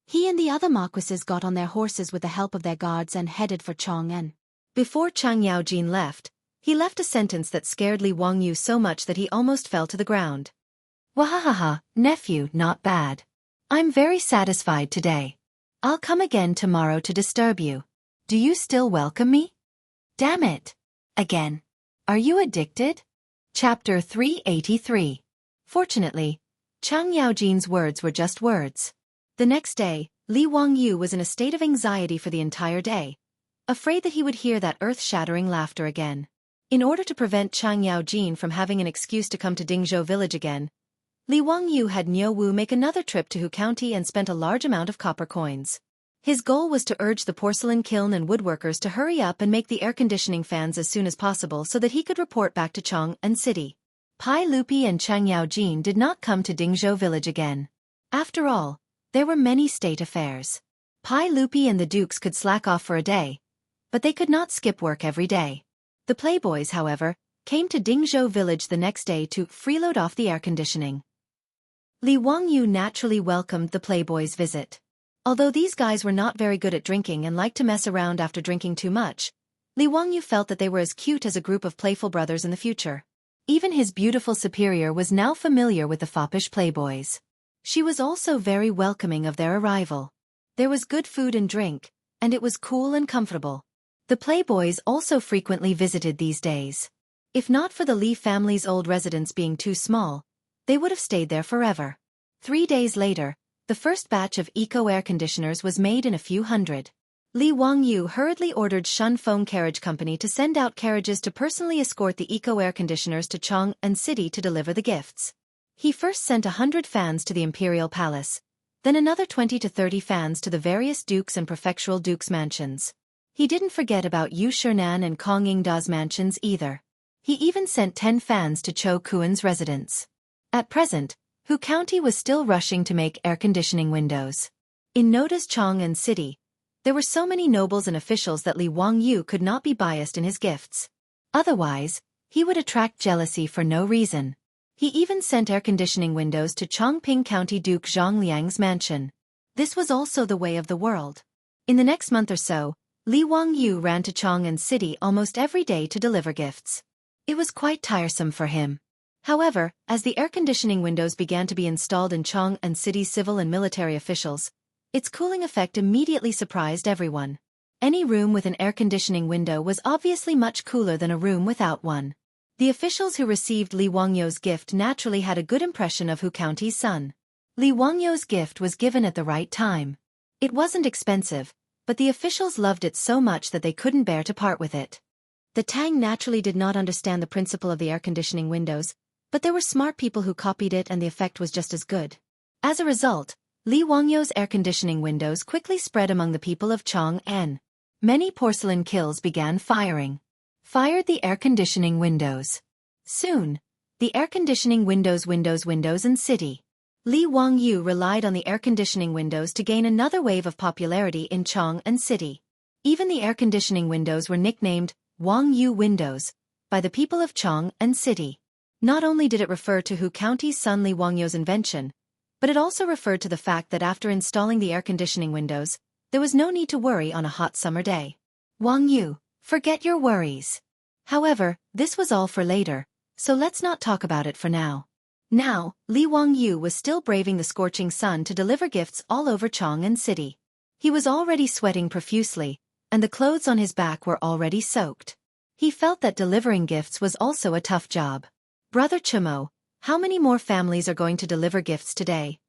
He and the other marquises got on their horses with the help of their guards and headed for Chang'an. Before Chang Yaojin left, he left a sentence that scared Li Wangyu so much that he almost fell to the ground. "Wahahaha, nephew, not bad. I'm very satisfied today. I'll come again tomorrow to disturb you. Do you still welcome me? Damn it. Again. Are you addicted? Chapter 383. Fortunately, Chang Yaojin's words were just words. The next day, Li Wangyu was in a state of anxiety for the entire day, afraid that he would hear that earth-shattering laughter again. In order to prevent Chang Yaojin from having an excuse to come to Dingzhou village again, Li Wangyu had Niu Wu make another trip to Hu County and spent a large amount of copper coins. His goal was to urge the porcelain kiln and woodworkers to hurry up and make the air conditioning fans as soon as possible so that he could report back to Chang'an City. Pai Lupi and Chang Yaojin did not come to Dingzhou village again. After all, there were many state affairs. Pai Lupi and the dukes could slack off for a day, but they could not skip work every day. The playboys, however, came to Dingzhou village the next day to freeload off the air conditioning. Li Wangyu naturally welcomed the playboys' visit. Although these guys were not very good at drinking and liked to mess around after drinking too much, Li Wangyu felt that they were as cute as a group of playful brothers in the future. Even his beautiful superior was now familiar with the foppish playboys. She was also very welcoming of their arrival. There was good food and drink, and it was cool and comfortable. The playboys also frequently visited these days. If not for the Li family's old residence being too small, they would have stayed there forever. 3 days later, the first batch of eco-air conditioners was made in a few hundred. Li Wangyu hurriedly ordered Shunfeng Carriage Company to send out carriages to personally escort the eco-air conditioners to Chang'an City to deliver the gifts. He first sent 100 fans to the Imperial Palace, then another 20 to 30 fans to the various dukes and prefectural dukes' mansions. He didn't forget about Yu Shernan and Kong Yingda's mansions either. He even sent 10 fans to Cho Kuan's residence. At present, Hu County was still rushing to make air conditioning windows. In Noda's Chang'an City, there were so many nobles and officials that Li Wangyu could not be biased in his gifts. Otherwise, he would attract jealousy for no reason. He even sent air conditioning windows to Chongping County Duke Zhang Liang's mansion. This was also the way of the world. In the next month or so, Li Wangyu ran to Chang'an City almost every day to deliver gifts. It was quite tiresome for him. However, as the air conditioning windows began to be installed in Chang'an City's civil and military officials, its cooling effect immediately surprised everyone. Any room with an air conditioning window was obviously much cooler than a room without one. The officials who received Li Wangyu's gift naturally had a good impression of Hu County's son. Li Wangyu's gift was given at the right time. It wasn't expensive, but the officials loved it so much that they couldn't bear to part with it. The Tang naturally did not understand the principle of the air conditioning windows, but there were smart people who copied it and the effect was just as good. As a result, Li Wangyu's air conditioning windows quickly spread among the people of Chang'an. Many porcelain kilns began firing. Fired the air conditioning windows. Soon, the air conditioning windows in city. Li Wangyu relied on the air conditioning windows to gain another wave of popularity in Chang'an City. Even the air conditioning windows were nicknamed Wangyu windows by the people of Chang'an City. Not only did it refer to Hu County's son Li Wangyu's invention, but it also referred to the fact that after installing the air conditioning windows, there was no need to worry on a hot summer day. Wangyu, forget your worries. However, this was all for later, so let's not talk about it for now. Now, Li Wangyu was still braving the scorching sun to deliver gifts all over Chang'an City. He was already sweating profusely, and the clothes on his back were already soaked. He felt that delivering gifts was also a tough job. Brother Chumo, how many more families are going to deliver gifts today?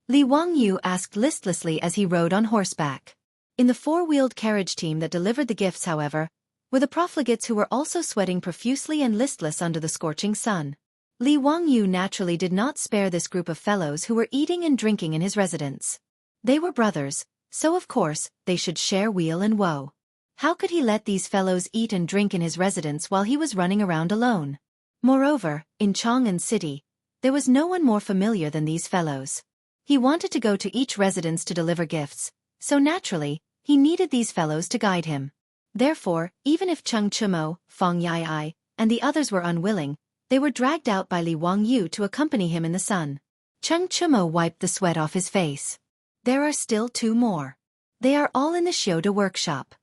Li Wangyu asked listlessly as he rode on horseback. In the four-wheeled carriage team that delivered the gifts, however, were the profligates who were also sweating profusely and listless under the scorching sun. Li Wangyu naturally did not spare this group of fellows who were eating and drinking in his residence. They were brothers, so of course, they should share weal and woe. How could he let these fellows eat and drink in his residence while he was running around alone? Moreover, in Chang'an City, there was no one more familiar than these fellows. He wanted to go to each residence to deliver gifts, so naturally, he needed these fellows to guide him. Therefore, even if Cheng Chumo, Fong Yai, and the others were unwilling, they were dragged out by Li Wangyu to accompany him in the sun. Cheng Chumo wiped the sweat off his face. There are still 2 more. They are all in the Shioda workshop.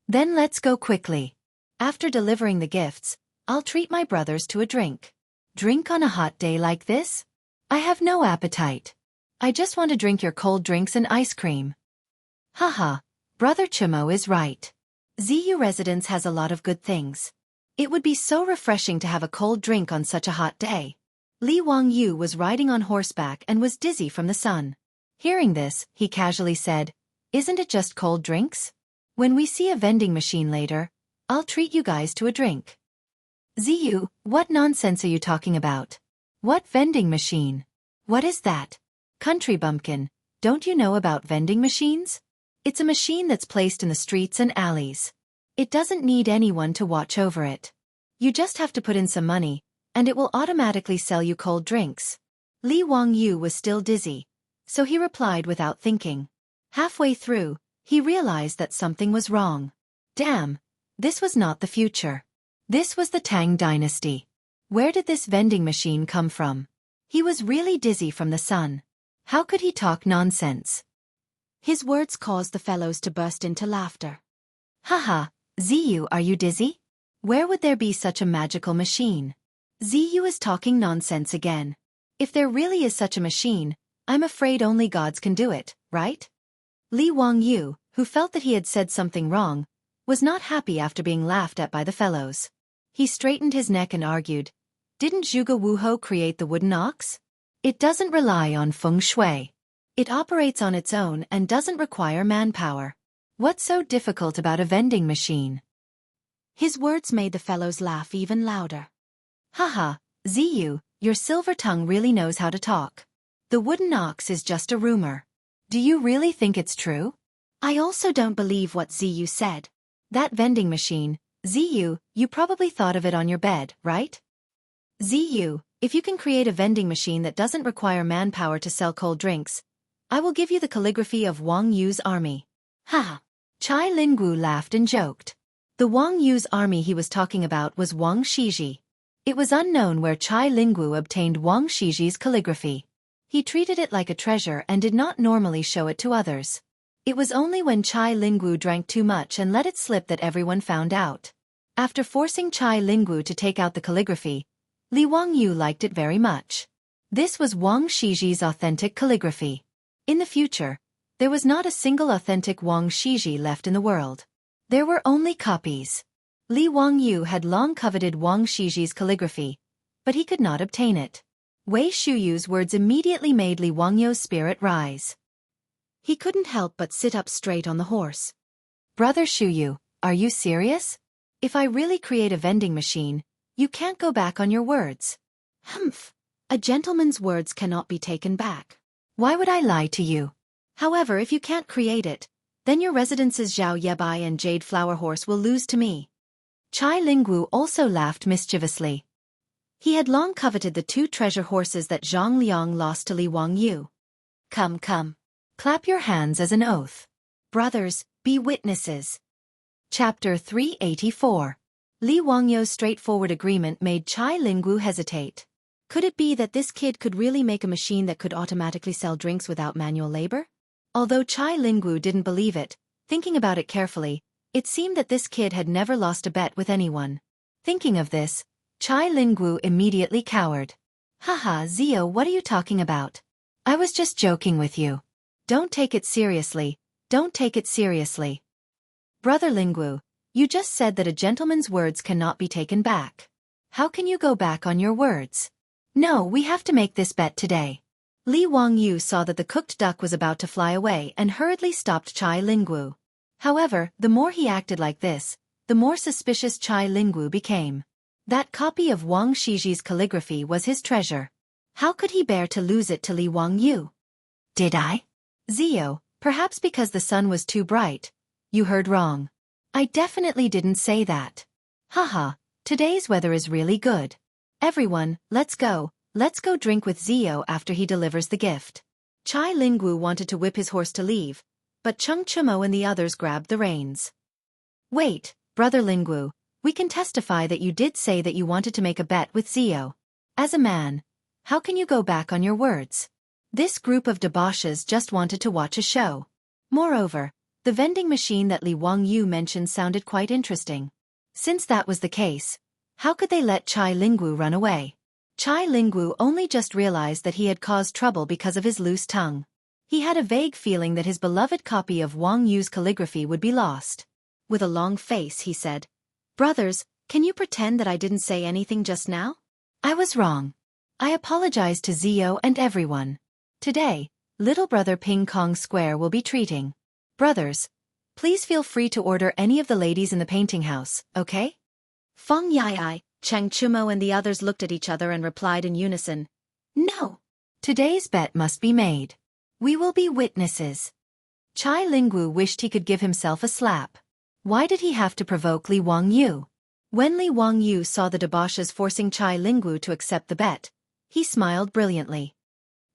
Then let's go quickly. After delivering the gifts, I'll treat my brothers to a drink. Drink on a hot day like this? I have no appetite. I just want to drink your cold drinks and ice cream. Haha, Brother Chimo is right. ZU residence has a lot of good things. It would be so refreshing to have a cold drink on such a hot day. Li Wangyu was riding on horseback and was dizzy from the sun. Hearing this, he casually said, "Isn't it just cold drinks? When we see a vending machine later, I'll treat you guys to a drink." "ZU, what nonsense are you talking about? What vending machine? What is that? Country bumpkin, don't you know about vending machines? It's a machine that's placed in the streets and alleys. It doesn't need anyone to watch over it. You just have to put in some money, and it will automatically sell you cold drinks." Li Wangyu was still dizzy, so he replied without thinking. Halfway through, he realized that something was wrong. Damn, this was not the future. This was the Tang dynasty. Where did this vending machine come from? He was really dizzy from the sun. How could he talk nonsense? His words caused the fellows to burst into laughter. "Haha, ZU, are you dizzy? Where would there be such a magical machine? ZU is talking nonsense again. If there really is such a machine, I'm afraid only gods can do it, right?" Li Wangyu, who felt that he had said something wrong, was not happy after being laughed at by the fellows. He straightened his neck and argued, "Didn't Zhuge Wuhou create the wooden ox? It doesn't rely on feng shui. It operates on its own and doesn't require manpower. What's so difficult about a vending machine?" His words made the fellows laugh even louder. "Haha, ZU, your silver tongue really knows how to talk. The wooden ox is just a rumor. Do you really think it's true? I also don't believe what ZU said. That vending machine, ZU, you probably thought of it on your bed, right? ZU, if you can create a vending machine that doesn't require manpower to sell cold drinks, I will give you the calligraphy of Wang Yu's army." Ha! Chai Lingwu laughed and joked. The Wang Yu's army he was talking about was Wang Shiji. It was unknown where Chai Lingwu obtained Wang Shiji's calligraphy. He treated it like a treasure and did not normally show it to others. It was only when Chai Lingwu drank too much and let it slip that everyone found out. After forcing Chai Lingwu to take out the calligraphy, Li Wangyu liked it very much. This was Wang Shiji's authentic calligraphy. In the future, there was not a single authentic Wang Shiji left in the world. There were only copies. Li Wangyu had long coveted Wang Shiji's calligraphy, but he could not obtain it. Wei Shuyu's words immediately made Li Wangyu's spirit rise. He couldn't help but sit up straight on the horse. "Brother Shuyu, are you serious? If I really create a vending machine, you can't go back on your words." "Humph. A gentleman's words cannot be taken back. Why would I lie to you? However, if you can't create it, then your residences Zhao Yebai and Jade Flower Horse will lose to me." Chai Lingwu also laughed mischievously. He had long coveted the two treasure horses that Zhang Liang lost to Li Wangyu. Come. Clap your hands as an oath. Brothers, be witnesses." Chapter 384. Li Wangyu's straightforward agreement made Chai Lingwu hesitate. Could it be that this kid could really make a machine that could automatically sell drinks without manual labor? Although Chai Lingwu didn't believe it, thinking about it carefully, it seemed that this kid had never lost a bet with anyone. Thinking of this, Chai Lingwu immediately cowered. "Haha, Zio, what are you talking about? I was just joking with you. Don't take it seriously, don't take it seriously." "Brother Lingwu, you just said that a gentleman's words cannot be taken back. How can you go back on your words? No, we have to make this bet today." Li Wangyu saw that the cooked duck was about to fly away and hurriedly stopped Chai Lingwu. However, the more he acted like this, the more suspicious Chai Lingwu became. That copy of Wang Shiji's calligraphy was his treasure. How could he bear to lose it to Li Wangyu? "Did I? Zio, perhaps because the sun was too bright. You heard wrong. I definitely didn't say that. Haha, today's weather is really good. Everyone, let's go drink with Zio after he delivers the gift." Chai Lingwu wanted to whip his horse to leave, but Chung Chimo and the others grabbed the reins. "Wait, Brother Lingwu, we can testify that you did say that you wanted to make a bet with Zio. As a man, how can you go back on your words? This group of debauches just wanted to watch a show. Moreover, the vending machine that Li Wangyu mentioned sounded quite interesting. Since that was the case, how could they let Chai Lingwu run away?" Chai Lingwu only just realized that he had caused trouble because of his loose tongue. He had a vague feeling that his beloved copy of Wang Yu's calligraphy would be lost. With a long face, he said, "Brothers, can you pretend that I didn't say anything just now? I was wrong. I apologize to Zio and everyone. Today, little brother Ping Kong Square will be treating. Brothers, please feel free to order any of the ladies in the painting house, okay?" Feng Yai, Cheng Chumo and the others looked at each other and replied in unison, "No. Today's bet must be made. We will be witnesses." Chai Lingwu wished he could give himself a slap. Why did he have to provoke Li Wangyu? When Li Wangyu saw the debauches forcing Chai Lingwu to accept the bet, he smiled brilliantly.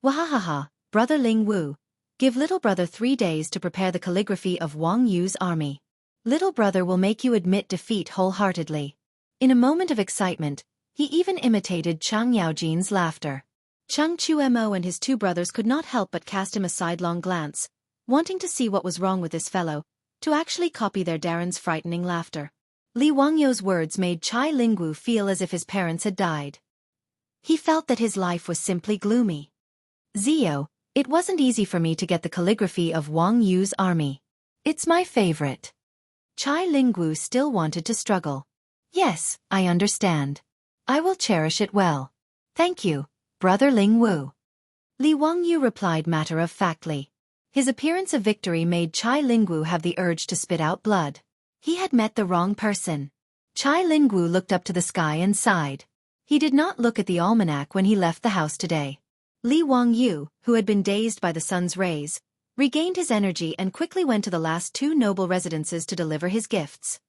"Wahahaha, brother Lingwu, give little brother 3 days to prepare the calligraphy of Wang Yu's army. Little brother will make you admit defeat wholeheartedly." In a moment of excitement, he even imitated Chang Yaojin's laughter. Cheng Chumo and his 2 brothers could not help but cast him a sidelong glance, wanting to see what was wrong with this fellow, to actually copy their Darren's frightening laughter. Li Wangyu's words made Chai Lingwu feel as if his parents had died. He felt that his life was simply gloomy. "Zio, it wasn't easy for me to get the calligraphy of Wang Yu's army. It's my favorite." Chai Lingwu still wanted to struggle. "Yes, I understand. I will cherish it well. Thank you, brother Lingwu." Li Wangyu replied matter-of-factly. His appearance of victory made Chai Lingwu have the urge to spit out blood. He had met the wrong person. Chai Lingwu looked up to the sky and sighed. He did not look at the almanac when he left the house today. Li Wangyu, who had been dazed by the sun's rays, regained his energy and quickly went to the last 2 noble residences to deliver his gifts.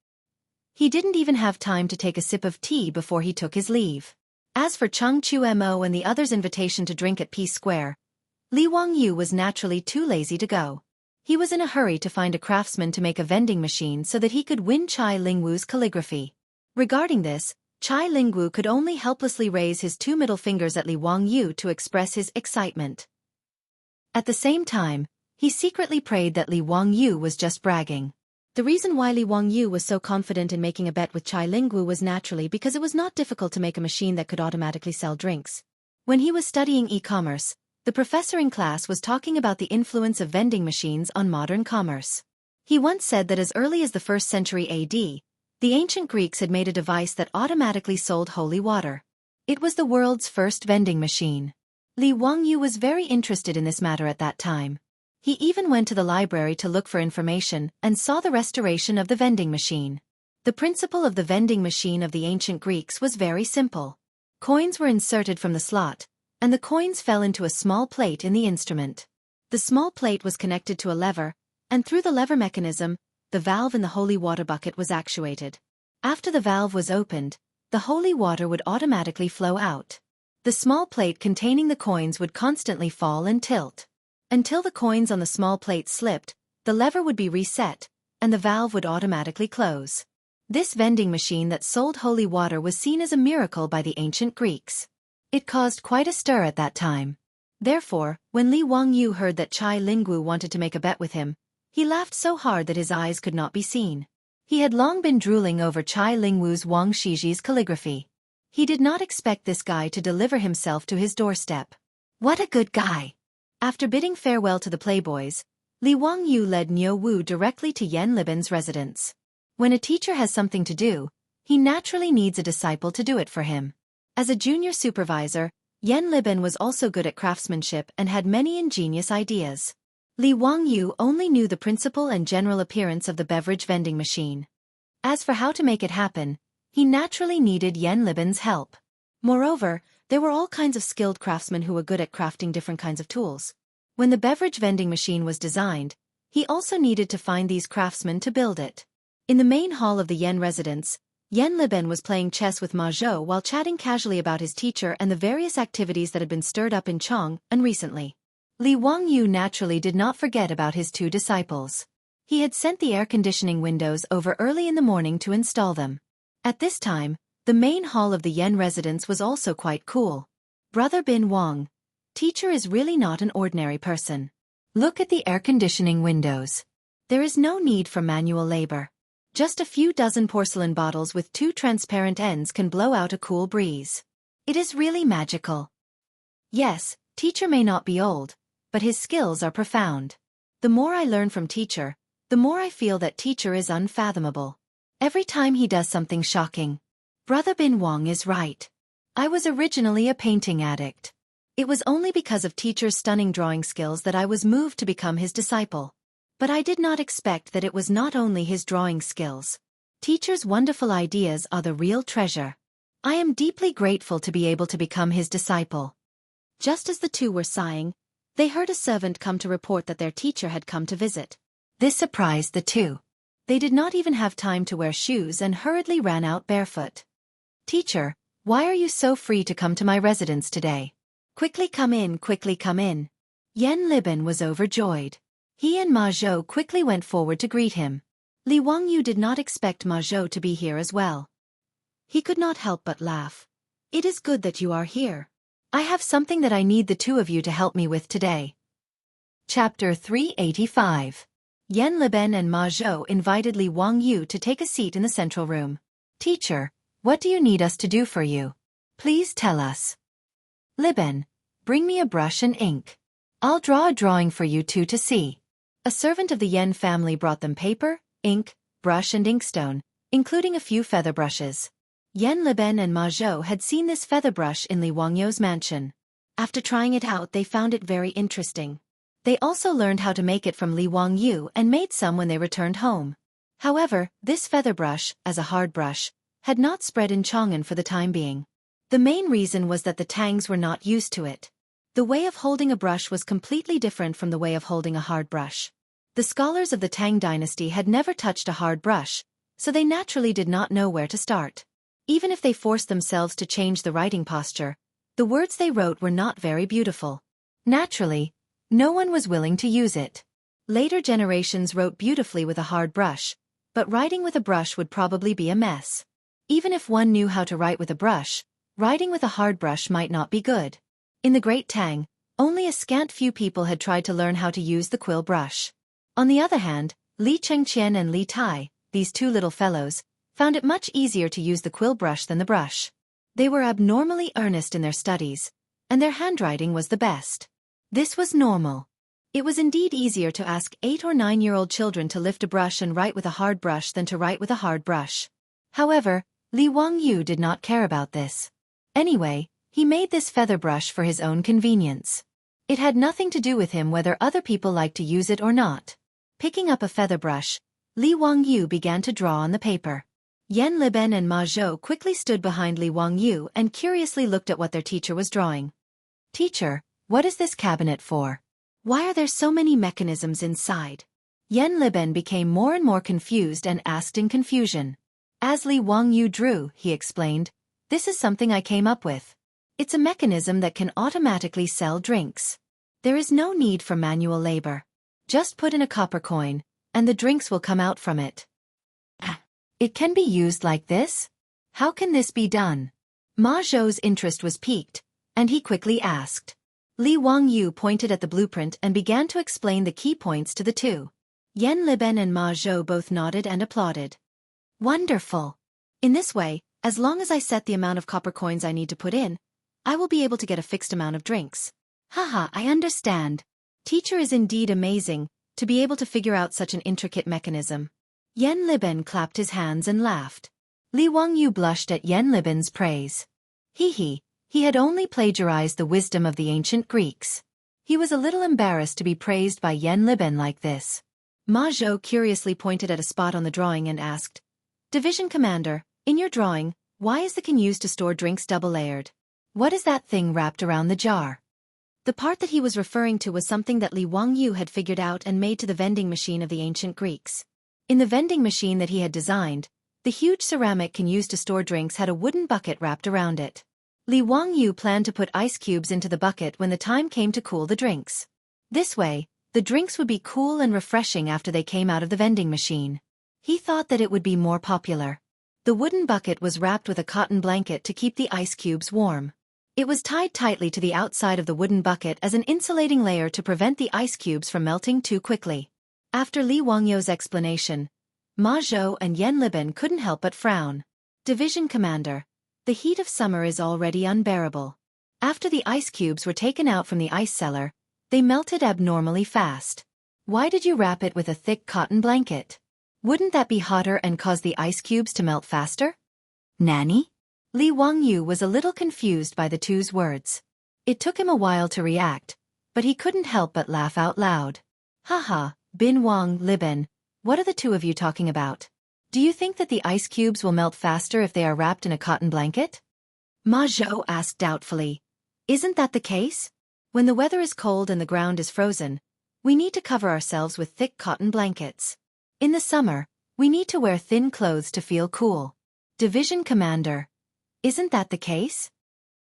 He didn't even have time to take a sip of tea before he took his leave. As for Cheng Chumo and the others' invitation to drink at Peace Square, Li Wangyu was naturally too lazy to go. He was in a hurry to find a craftsman to make a vending machine so that he could win Chai Lingwu's calligraphy. Regarding this, Chai Lingwu could only helplessly raise his 2 middle fingers at Li Wangyu to express his excitement. At the same time, he secretly prayed that Li Wangyu was just bragging. The reason why Li Wangyu was so confident in making a bet with Chai Lingwu was naturally because it was not difficult to make a machine that could automatically sell drinks. When he was studying e-commerce, the professor in class was talking about the influence of vending machines on modern commerce. He once said that as early as the 1st century AD, the ancient Greeks had made a device that automatically sold holy water. It was the world's first vending machine. Li Wangyu was very interested in this matter at that time. He even went to the library to look for information and saw the restoration of the vending machine. The principle of the vending machine of the ancient Greeks was very simple. Coins were inserted from the slot, and the coins fell into a small plate in the instrument. The small plate was connected to a lever, and through the lever mechanism, the valve in the holy water bucket was actuated. After the valve was opened, the holy water would automatically flow out. The small plate containing the coins would constantly fall and tilt. Until the coins on the small plate slipped, the lever would be reset, and the valve would automatically close. This vending machine that sold holy water was seen as a miracle by the ancient Greeks. It caused quite a stir at that time. Therefore, when Li Wangyu heard that Chai Lingwu wanted to make a bet with him, he laughed so hard that his eyes could not be seen. He had long been drooling over Chai Lingwu's Wang Shiji's calligraphy. He did not expect this guy to deliver himself to his doorstep. What a good guy! After bidding farewell to the playboys, Li Wangyu led Niu Wu directly to Yan Libin's residence. When a teacher has something to do, he naturally needs a disciple to do it for him. As a junior supervisor, Yan Libin was also good at craftsmanship and had many ingenious ideas. Li Wangyu only knew the principle and general appearance of the beverage vending machine. As for how to make it happen, he naturally needed Yan Libin's help. Moreover, there were all kinds of skilled craftsmen who were good at crafting different kinds of tools. When the beverage vending machine was designed, he also needed to find these craftsmen to build it. In the main hall of the Yan residence, Yan Libin was playing chess with Ma Zhou while chatting casually about his teacher and the various activities that had been stirred up in Chong and recently. Li Wangyu naturally did not forget about his 2 disciples. He had sent the air conditioning windows over early in the morning to install them. At this time, the main hall of the Yan residence was also quite cool. Brother Bin Wang, teacher is really not an ordinary person. Look at the air conditioning windows. There is no need for manual labor. Just a few dozen porcelain bottles with 2 transparent ends can blow out a cool breeze. It is really magical. Yes, teacher may not be old, but his skills are profound. The more I learn from teacher, the more I feel that teacher is unfathomable. Every time he does something shocking. Brother Bin Wang is right. I was originally a painting addict. It was only because of teacher's stunning drawing skills that I was moved to become his disciple. But I did not expect that it was not only his drawing skills. Teacher's wonderful ideas are the real treasure. I am deeply grateful to be able to become his disciple. Just as the two were sighing, they heard a servant come to report that their teacher had come to visit. This surprised the two. They did not even have time to wear shoes and hurriedly ran out barefoot. Teacher, why are you so free to come to my residence today? Quickly come in, quickly come in. Yan Liben was overjoyed. He and Ma Zhou quickly went forward to greet him. Li Wangyu did not expect Ma Zhou to be here as well. He could not help but laugh. It is good that you are here. I have something that I need the two of you to help me with today. Chapter 385. Yan Liben and Ma Zhou invited Li Wangyu to take a seat in the central room. Teacher, what do you need us to do for you? Please tell us. Liben, bring me a brush and ink. I'll draw a drawing for you two to see. A servant of the Yan family brought them paper, ink, brush and inkstone, including a few feather brushes. Yan Liben and Ma Zhou had seen this feather brush in Li Wangyu's mansion. After trying it out, they found it very interesting. They also learned how to make it from Li Wangyu and made some when they returned home. However, this feather brush, as a hard brush, had not spread in Chang'an for the time being. The main reason was that the Tangs were not used to it. The way of holding a brush was completely different from the way of holding a hard brush. The scholars of the Tang dynasty had never touched a hard brush, so they naturally did not know where to start. Even if they forced themselves to change the writing posture, the words they wrote were not very beautiful. Naturally, no one was willing to use it. Later generations wrote beautifully with a hard brush, but writing with a brush would probably be a mess. Even if one knew how to write with a brush, writing with a hard brush might not be good. In the Great Tang, only a scant few people had tried to learn how to use the quill brush. On the other hand, Li Chengqian and Li Tai, these two little fellows, found it much easier to use the quill brush than the brush. They were abnormally earnest in their studies, and their handwriting was the best. This was normal. It was indeed easier to ask 8 or 9-year-old children to lift a brush and write with a hard brush than to write with a hard brush. However, Li Wangyu did not care about this. Anyway, he made this feather brush for his own convenience. It had nothing to do with him whether other people liked to use it or not. Picking up a feather brush, Li Wangyu began to draw on the paper. Yan Liben and Ma Zhou quickly stood behind Li Wangyu and curiously looked at what their teacher was drawing. Teacher, what is this cabinet for? Why are there so many mechanisms inside? Yan Liben became more and more confused and asked in confusion. As Li Wangyu drew, he explained, this is something I came up with. It's a mechanism that can automatically sell drinks. There is no need for manual labor. Just put in a copper coin, and the drinks will come out from it. It can be used like this? How can this be done? Ma Zhou's interest was piqued, and he quickly asked. Li Wangyu pointed at the blueprint and began to explain the key points to the two. Yan Liben and Ma Zhou both nodded and applauded. Wonderful! In this way, as long as I set the amount of copper coins I need to put in, I will be able to get a fixed amount of drinks. Haha, I understand. Teacher is indeed amazing, to be able to figure out such an intricate mechanism. Yan Liben clapped his hands and laughed. Li Wangyu blushed at Yan Liben's praise. He had only plagiarized the wisdom of the ancient Greeks. He was a little embarrassed to be praised by Yan Liben like this. Ma Zhou curiously pointed at a spot on the drawing and asked, Division Commander, in your drawing, why is the can used to store drinks double-layered? What is that thing wrapped around the jar? The part that he was referring to was something that Li Wangyu had figured out and made to the vending machine of the ancient Greeks. In the vending machine that he had designed, the huge ceramic can used to store drinks had a wooden bucket wrapped around it. Li Wangyu planned to put ice cubes into the bucket when the time came to cool the drinks. This way, the drinks would be cool and refreshing after they came out of the vending machine. He thought that it would be more popular. The wooden bucket was wrapped with a cotton blanket to keep the ice cubes warm. It was tied tightly to the outside of the wooden bucket as an insulating layer to prevent the ice cubes from melting too quickly. After Li Wangyu's explanation, Ma Zhou and Yan Liben couldn't help but frown. Division Commander, the heat of summer is already unbearable. After the ice cubes were taken out from the ice cellar, They melted abnormally fast. Why did you wrap it with a thick cotton blanket? Wouldn't that be hotter and cause the ice cubes to melt faster? Nanny? Li Wangyu was a little confused by the two's words. It took him a while to react, but he couldn't help but laugh out loud. Haha, Bin Wang, Libin, what are the two of you talking about? Do you think that the ice cubes will melt faster if they are wrapped in a cotton blanket? Ma Zhou asked doubtfully. Isn't that the case? When the weather is cold and the ground is frozen, we need to cover ourselves with thick cotton blankets. In the summer, we need to wear thin clothes to feel cool. Division Commander. Isn't that the case?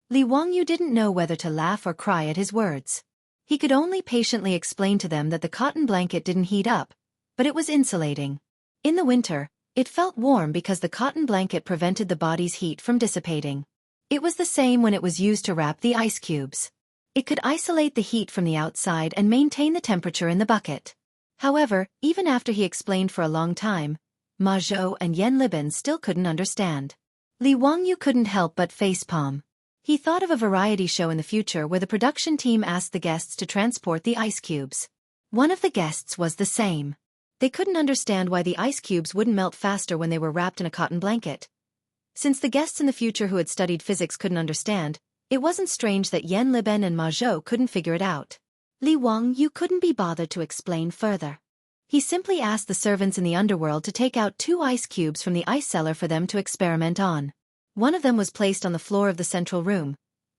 Li Wangyu didn't know whether to laugh or cry at his words. He could only patiently explain to them that the cotton blanket didn't heat up, but it was insulating. In the winter, it felt warm because the cotton blanket prevented the body's heat from dissipating. It was the same when it was used to wrap the ice cubes. It could isolate the heat from the outside and maintain the temperature in the bucket. However, even after he explained for a long time, Ma Zhou and Yan Libin still couldn't understand. Li Wangyu couldn't help but facepalm. He thought of a variety show in the future where the production team asked the guests to transport the ice cubes. One of the guests was the same. They couldn't understand why the ice cubes wouldn't melt faster when they were wrapped in a cotton blanket. Since the guests in the future who had studied physics couldn't understand, it wasn't strange that Yan Libin and Ma Zhou couldn't figure it out. Li Wangyu couldn't be bothered to explain further. He simply asked the servants in the underworld to take out 2 ice cubes from the ice cellar for them to experiment on. One of them was placed on the floor of the central room,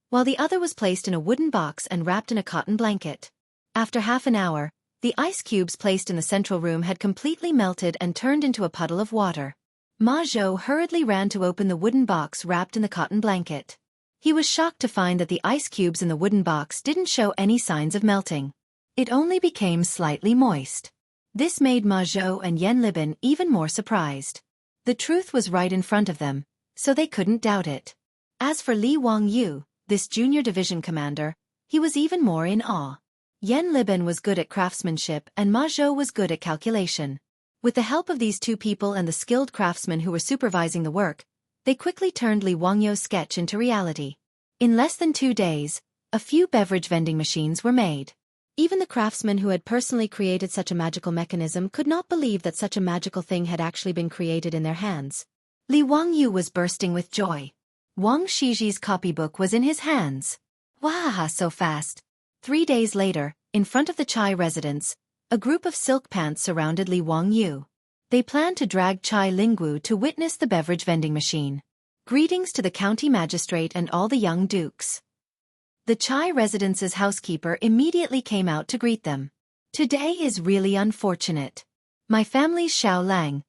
while the other was placed in a wooden box and wrapped in a cotton blanket. After half an hour, the ice cubes placed in the central room had completely melted and turned into a puddle of water. Ma Zhou hurriedly ran to open the wooden box wrapped in the cotton blanket. He was shocked to find that the ice cubes in the wooden box didn't show any signs of melting. It only became slightly moist. This made Ma Zhou and Yan Libin even more surprised. The truth was right in front of them, so they couldn't doubt it. As for Li Wangyu, this junior division commander, he was even more in awe. Yan Libin was good at craftsmanship and Ma Zhou was good at calculation. With the help of these two people and the skilled craftsmen who were supervising the work, they quickly turned Li Wangyu's sketch into reality. In less than 2 days, a few beverage vending machines were made. Even the craftsmen who had personally created such a magical mechanism could not believe that such a magical thing had actually been created in their hands. Li Wangyu was bursting with joy. Wang Shiji's copybook was in his hands. Wahaha, so fast. 3 days later, in front of the Chai residence, a group of silk pants surrounded Li Wangyu. They planned to drag Chai Lingwu to witness the beverage vending machine. Greetings to the county magistrate and all the young dukes. The Chai residence's housekeeper immediately came out to greet them. Today is really unfortunate. My family's Xiao Lang.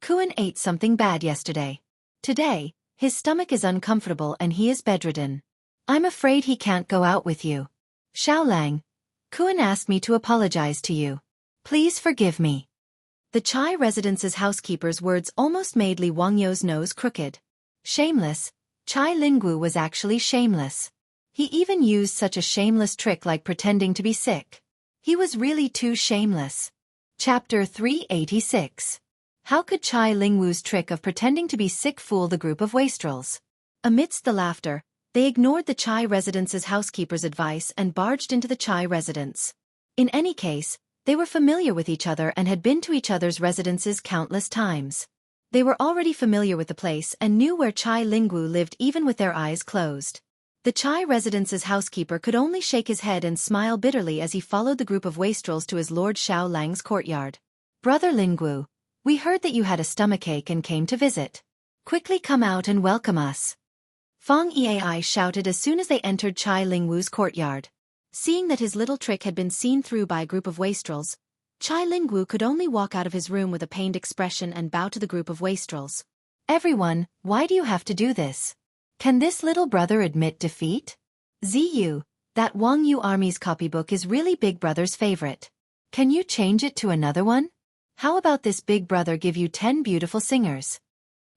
Kuan ate something bad yesterday. Today, his stomach is uncomfortable and he is bedridden. I'm afraid he can't go out with you. Xiao Lang, Kuan asked me to apologize to you. Please forgive me. The Chai residence's housekeeper's words almost made Li Wangyu's nose crooked. Shameless, Chai Lingwu was actually shameless. He even used such a shameless trick like pretending to be sick. He was really too shameless. Chapter 386. How could Chai Lingwu's trick of pretending to be sick fool the group of wastrels? Amidst the laughter, they ignored the Chai residence's housekeeper's advice and barged into the Chai residence. In any case, they were familiar with each other and had been to each other's residences countless times. They were already familiar with the place and knew where Chai Lingwu lived even with their eyes closed. The Chai residence's housekeeper could only shake his head and smile bitterly as he followed the group of wastrels to his Lord Xiao Lang's courtyard. Brother Lingwu, we heard that you had a stomachache and came to visit. Quickly come out and welcome us. Fang Eai shouted as soon as they entered Chai Lingwu's courtyard. Seeing that his little trick had been seen through by a group of wastrels, Chai Lingwu could only walk out of his room with a pained expression and bow to the group of wastrels. Everyone, why do you have to do this? Can this little brother admit defeat? Ziyu, that Wangyu army's copybook is really Big Brother's favorite. Can you change it to another one? How about this Big Brother give you 10 beautiful singers?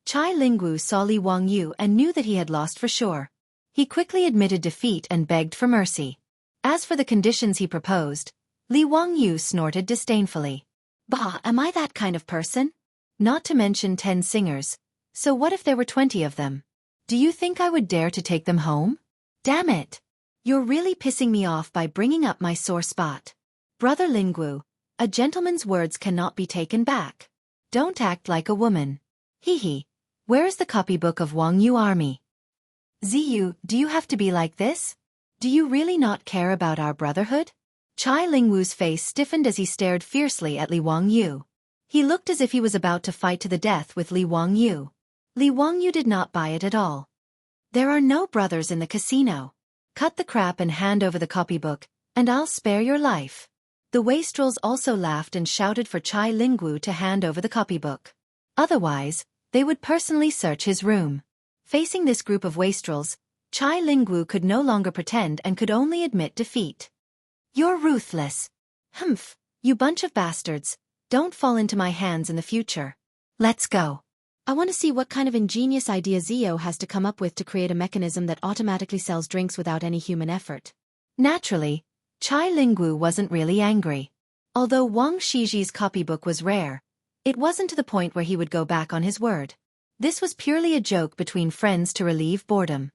Chai Lingwu saw Li Wangyu and knew that he had lost for sure. He quickly admitted defeat and begged for mercy. As for the conditions he proposed, Li Wangyu snorted disdainfully. Bah, am I that kind of person? Not to mention 10 singers, so what if there were 20 of them? Do you think I would dare to take them home? Damn it! You're really pissing me off by bringing up my sore spot. Brother Linggu, a gentleman's words cannot be taken back. Don't act like a woman. Hee. Where is the copybook of Wang Yu army? Ziyu, do you have to be like this? Do you really not care about our brotherhood? Chai Lingwu's face stiffened as he stared fiercely at Li Wangyu. He looked as if he was about to fight to the death with Li Wangyu. Li Wangyu did not buy it at all. There are no brothers in the casino. Cut the crap and hand over the copybook, and I'll spare your life. The wastrels also laughed and shouted for Chai Lingwu to hand over the copybook. Otherwise, they would personally search his room. Facing this group of wastrels, Chai Lingwu could no longer pretend and could only admit defeat. You're ruthless. Humph, you bunch of bastards. Don't fall into my hands in the future. Let's go. I want to see what kind of ingenious idea Zio has to come up with to create a mechanism that automatically sells drinks without any human effort. Naturally, Chai Lingwu wasn't really angry. Although Wang Shiji's copybook was rare, it wasn't to the point where he would go back on his word. This was purely a joke between friends to relieve boredom.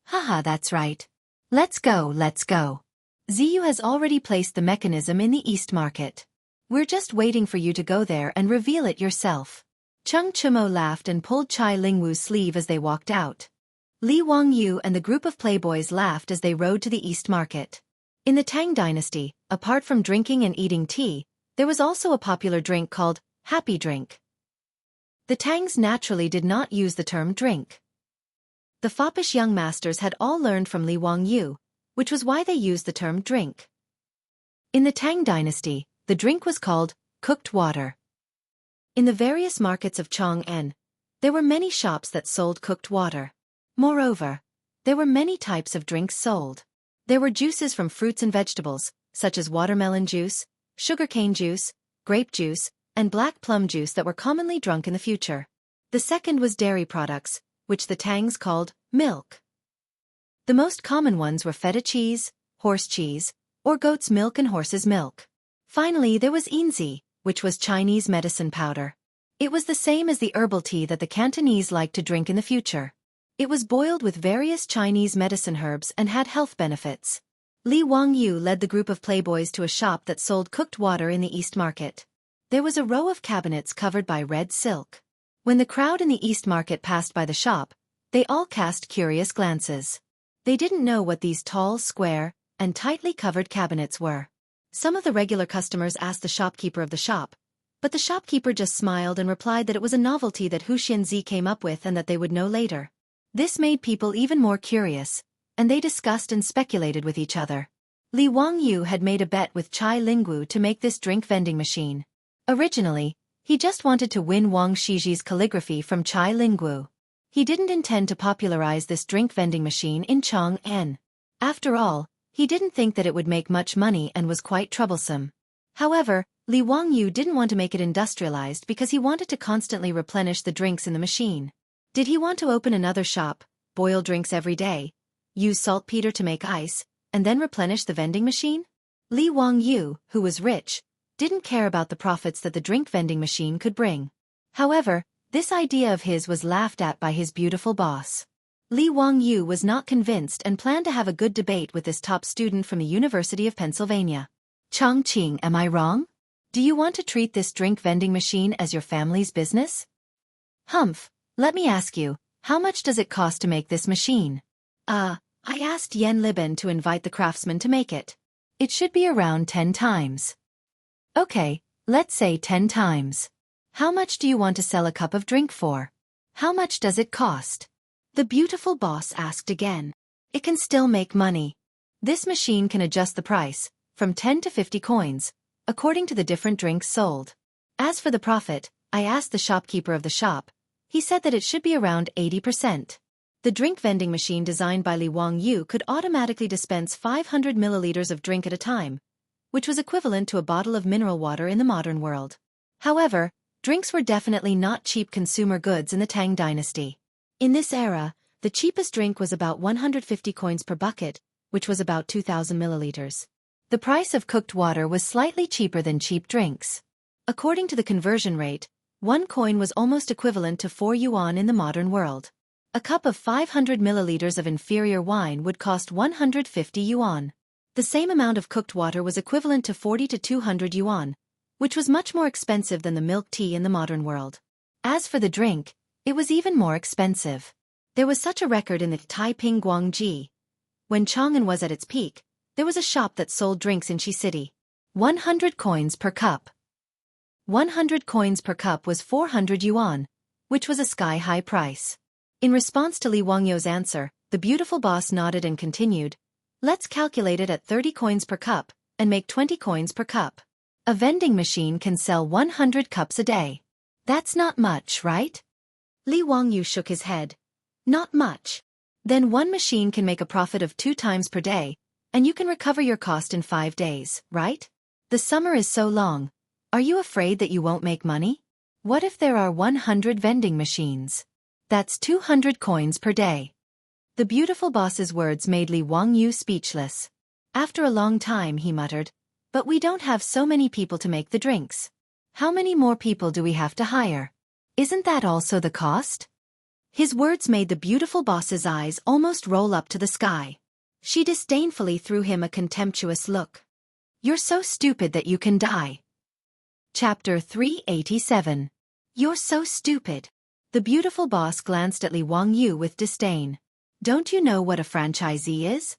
Haha, that's right. Let's go. Ziyu has already placed the mechanism in the East Market. We're just waiting for you to go there and reveal it yourself. Cheng Chumo laughed and pulled Chai Lingwu's sleeve as they walked out. Li Wangyu and the group of playboys laughed as they rode to the East Market. In the Tang Dynasty, apart from drinking and eating tea, there was also a popular drink called Happy Drink. The Tangs naturally did not use the term drink. The foppish young masters had all learned from Li Wangyu, which was why they used the term drink. In the Tang Dynasty, the drink was called cooked water. In the various markets of Chong'an, there were many shops that sold cooked water. Moreover, there were many types of drinks sold. There were juices from fruits and vegetables, such as watermelon juice, sugarcane juice, grape juice, and black plum juice that were commonly drunk in the future. The second was dairy products, which the Tangs called milk. The most common ones were feta cheese, horse cheese, or goat's milk and horse's milk. Finally, there was yinzi, which was Chinese medicine powder. It was the same as the herbal tea that the Cantonese liked to drink in the future. It was boiled with various Chinese medicine herbs and had health benefits. Li Wangyu led the group of playboys to a shop that sold cooked water in the East Market. There was a row of cabinets covered by red silk. When the crowd in the East Market passed by the shop, they all cast curious glances. They didn't know what these tall, square, and tightly covered cabinets were. Some of the regular customers asked the shopkeeper of the shop, but the shopkeeper just smiled and replied that it was a novelty that Hu Xianzi came up with and that they would know later. This made people even more curious, and they discussed and speculated with each other. Li Wangyu had made a bet with Chai Lingwu to make this drink vending machine. Originally, he just wanted to win Wang Shiji's calligraphy from Chai Lingwu. He didn't intend to popularize this drink vending machine in Chong'an. After all, he didn't think that it would make much money and was quite troublesome. However, Li Wangyu didn't want to make it industrialized because he wanted to constantly replenish the drinks in the machine. Did he want to open another shop, boil drinks every day, use saltpeter to make ice, and then replenish the vending machine? Li Wangyu, who was rich, didn't care about the profits that the drink vending machine could bring. However, this idea of his was laughed at by his beautiful boss. Li Wangyu was not convinced and planned to have a good debate with this top student from the University of Pennsylvania. Chongqing, am I wrong? Do you want to treat this drink vending machine as your family's business? Humph, let me ask you, how much does it cost to make this machine? I asked Yen Liben to invite the craftsman to make it. It should be around 10 times. Okay, let's say 10 times. How much do you want to sell a cup of drink for? How much does it cost? The beautiful boss asked again. It can still make money. This machine can adjust the price, from 10 to 50 coins, according to the different drinks sold. As for the profit, I asked the shopkeeper of the shop. He said that it should be around 80%. The drink vending machine designed by Li Wangyu could automatically dispense 500 milliliters of drink at a time, which was equivalent to a bottle of mineral water in the modern world. However, drinks were definitely not cheap consumer goods in the Tang Dynasty. In this era, the cheapest drink was about 150 coins per bucket, which was about 2,000 milliliters. The price of cooked water was slightly cheaper than cheap drinks. According to the conversion rate, 1 coin was almost equivalent to 4 yuan in the modern world. A cup of 500 milliliters of inferior wine would cost 150 yuan. The same amount of cooked water was equivalent to 40 to 200 yuan, which was much more expensive than the milk tea in the modern world. As for the drink, it was even more expensive. There was such a record in the Taiping Guangji. When Chang'an was at its peak, there was a shop that sold drinks in Shi City. 100 coins per cup. 100 coins per cup was 400 yuan, which was a sky-high price. In response to Li Wangyou's answer, the beautiful boss nodded and continued, "Let's calculate it at 30 coins per cup, and make 20 coins per cup. A vending machine can sell 100 cups a day. That's not much, right?" Li Wangyou shook his head. "Not much. Then one machine can make a profit of 2 times per day, and you can recover your cost in 5 days, right? The summer is so long. Are you afraid that you won't make money? What if there are 100 vending machines? That's 200 coins per day." The beautiful boss's words made Li Wangyou speechless. After a long time he muttered, "But we don't have so many people to make the drinks. How many more people do we have to hire? Isn't that also the cost?" His words made the beautiful boss's eyes almost roll up to the sky. She disdainfully threw him a contemptuous look. "You're so stupid that you can die." Chapter 387. You're so stupid. The beautiful boss glanced at Li Wangyou with disdain. "Don't you know what a franchisee is?"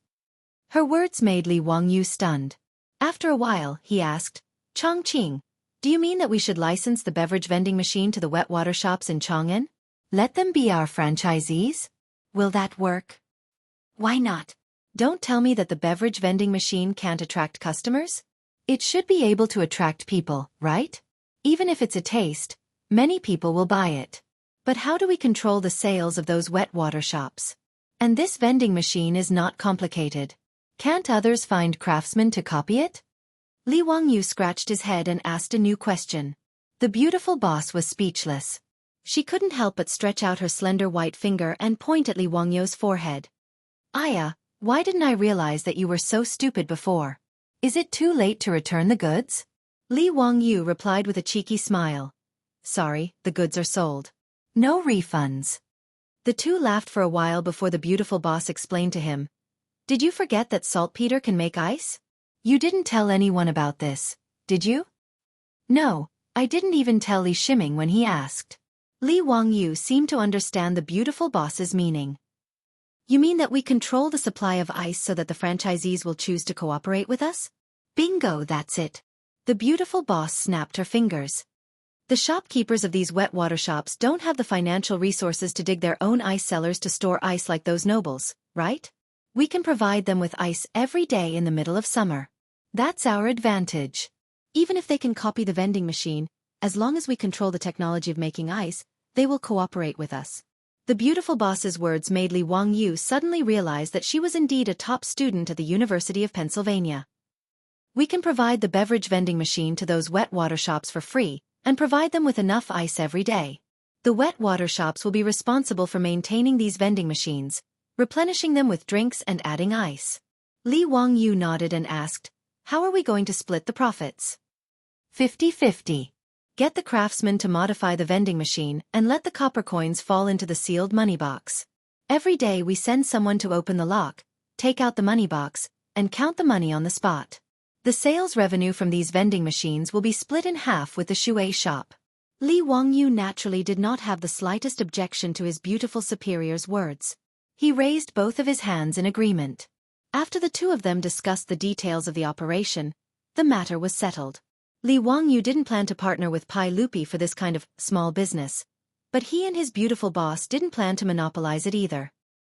Her words made Li Wangyou stunned. After a while, he asked, "Chongqing, do you mean that we should license the beverage vending machine to the wet water shops in Chang'an? Let them be our franchisees? Will that work?" "Why not? Don't tell me that the beverage vending machine can't attract customers. It should be able to attract people, right? Even if it's a taste, many people will buy it. But how do we control the sales of those wet water shops? And this vending machine is not complicated. Can't others find craftsmen to copy it?" Li Wangyou scratched his head and asked a new question. The beautiful boss was speechless. She couldn't help but stretch out her slender white finger and point at Li Wangyou's forehead. "Aya, why didn't I realize that you were so stupid before? Is it too late to return the goods?" Li Wangyou replied with a cheeky smile. "Sorry, the goods are sold. No refunds." The two laughed for a while before the beautiful boss explained to him. "Did you forget that saltpeter can make ice? You didn't tell anyone about this, did you?" "No, I didn't even tell Li Shiming when he asked." Li Wangyou seemed to understand the beautiful boss's meaning. "You mean that we control the supply of ice so that the franchisees will choose to cooperate with us? Bingo, that's it." The beautiful boss snapped her fingers. "The shopkeepers of these wet water shops don't have the financial resources to dig their own ice cellars to store ice like those nobles, right? We can provide them with ice every day in the middle of summer. That's our advantage. Even if they can copy the vending machine, as long as we control the technology of making ice, they will cooperate with us." The beautiful boss's words made Li Wangyou suddenly realize that she was indeed a top student at the University of Pennsylvania. "We can provide the beverage vending machine to those wet water shops for free, and provide them with enough ice every day. The wet water shops will be responsible for maintaining these vending machines, replenishing them with drinks and adding ice." Li Wangyou nodded and asked, "How are we going to split the profits?" 50-50. Get the craftsman to modify the vending machine and let the copper coins fall into the sealed money box. Every day we send someone to open the lock, take out the money box, and count the money on the spot. The sales revenue from these vending machines will be split in half with the Shui shop." Li Wangyou naturally did not have the slightest objection to his beautiful superior's words. He raised both of his hands in agreement. After the two of them discussed the details of the operation, the matter was settled. Li Wangyou didn't plan to partner with Pai Lupi for this kind of small business, but he and his beautiful boss didn't plan to monopolize it either.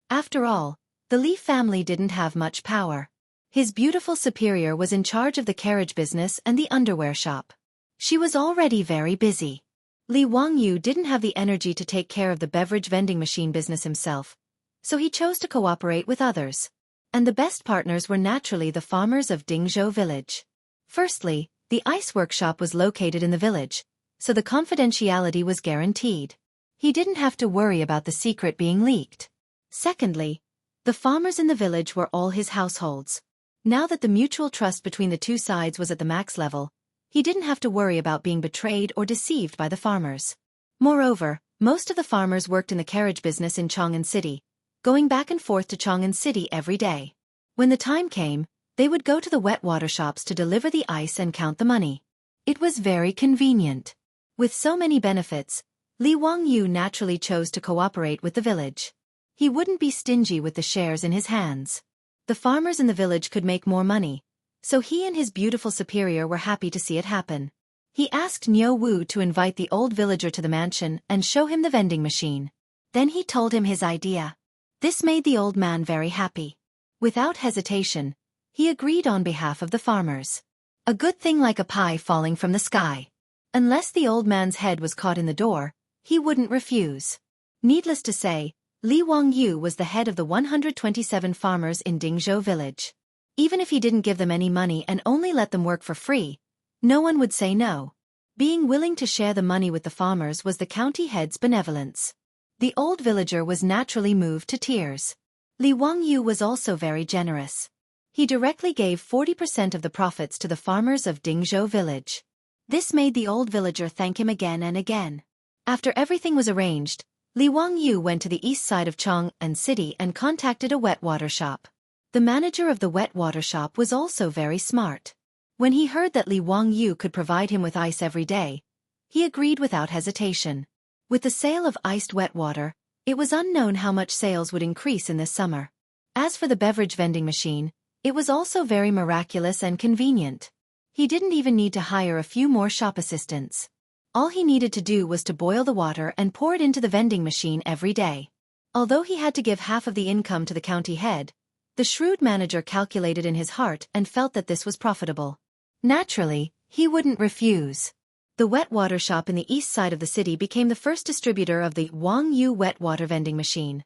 After all, the Li family didn't have much power. His beautiful superior was in charge of the carriage business and the underwear shop. She was already very busy. Li Wangyou didn't have the energy to take care of the beverage vending machine business himself, so he chose to cooperate with others. And the best partners were naturally the farmers of Dingzhou village. Firstly, the ice workshop was located in the village, so the confidentiality was guaranteed. He didn't have to worry about the secret being leaked. Secondly, the farmers in the village were all his households. Now that the mutual trust between the two sides was at the max level, he didn't have to worry about being betrayed or deceived by the farmers. Moreover, Most of the farmers worked in the carriage business in Chang'an City, going back and forth to Chang'an City every day. When the time came, they would go to the wet water shops to deliver the ice and count the money. It was very convenient. With so many benefits, Li Wangyu naturally chose to cooperate with the village. He wouldn't be stingy with the shares in his hands. The farmers in the village could make more money, so he and his beautiful superior were happy to see it happen. He asked Niu Wu to invite the old villager to the mansion and show him the vending machine. Then he told him his idea. This made the old man very happy. Without hesitation, he agreed on behalf of the farmers. A good thing like a pie falling from the sky. Unless the old man's head was caught in the door, he wouldn't refuse. Needless to say, Li Wangyu was the head of the 127 farmers in Dingzhou village. Even if he didn't give them any money and only let them work for free, no one would say no. Being willing to share the money with the farmers was the county head's benevolence. The old villager was naturally moved to tears. Li Wangyu was also very generous. He directly gave 40% of the profits to the farmers of Dingzhou village. This made the old villager thank him again and again. After everything was arranged, Li Wangyu went to the east side of Chang'an City and contacted a wet water shop. The manager of the wet water shop was also very smart. When he heard that Li Wangyu could provide him with ice every day, he agreed without hesitation. With the sale of iced wet water, it was unknown how much sales would increase in this summer. As for the beverage vending machine, it was also very miraculous and convenient. He didn't even need to hire a few more shop assistants. All he needed to do was to boil the water and pour it into the vending machine every day. Although he had to give half of the income to the county head, the shrewd manager calculated in his heart and felt that this was profitable. Naturally, he wouldn't refuse. The wet water shop in the east side of the city became the first distributor of the Wangyu wet water vending machine.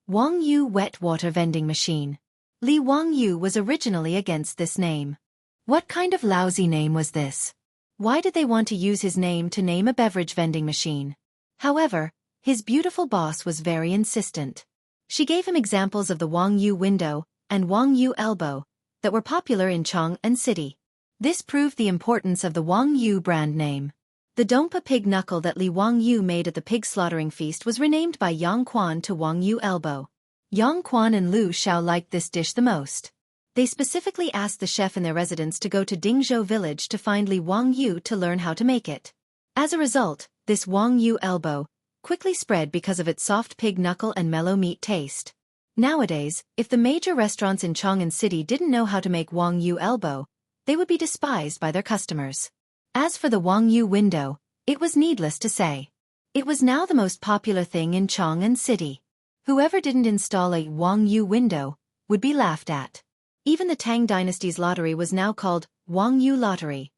Wangyu wet water vending machine. Li Wangyu was originally against this name. What kind of lousy name was this? Why did they want to use his name to name a beverage vending machine? However, his beautiful boss was very insistent. She gave him examples of the Wangyu window and Wangyu elbow that were popular in Chang'an City. This proved the importance of the Wangyu brand name. The Dongpa pig knuckle that Li Wangyu made at the pig slaughtering feast was renamed by Yang Quan to Wangyu elbow. Yang Quan and Lu Xiao liked this dish the most. They specifically asked the chef in their residence to go to Dingzhou village to find Li Wangyu to learn how to make it. As a result, this Wangyu elbow quickly spread because of its soft pig knuckle and mellow meat taste. Nowadays, if the major restaurants in Chang'an City didn't know how to make Wangyu elbow, they would be despised by their customers. As for the Wangyu window, it was needless to say. It was now the most popular thing in Chang'an City. Whoever didn't install a Wangyu window would be laughed at. Even the Tang dynasty's lottery was now called Wangyu Lottery.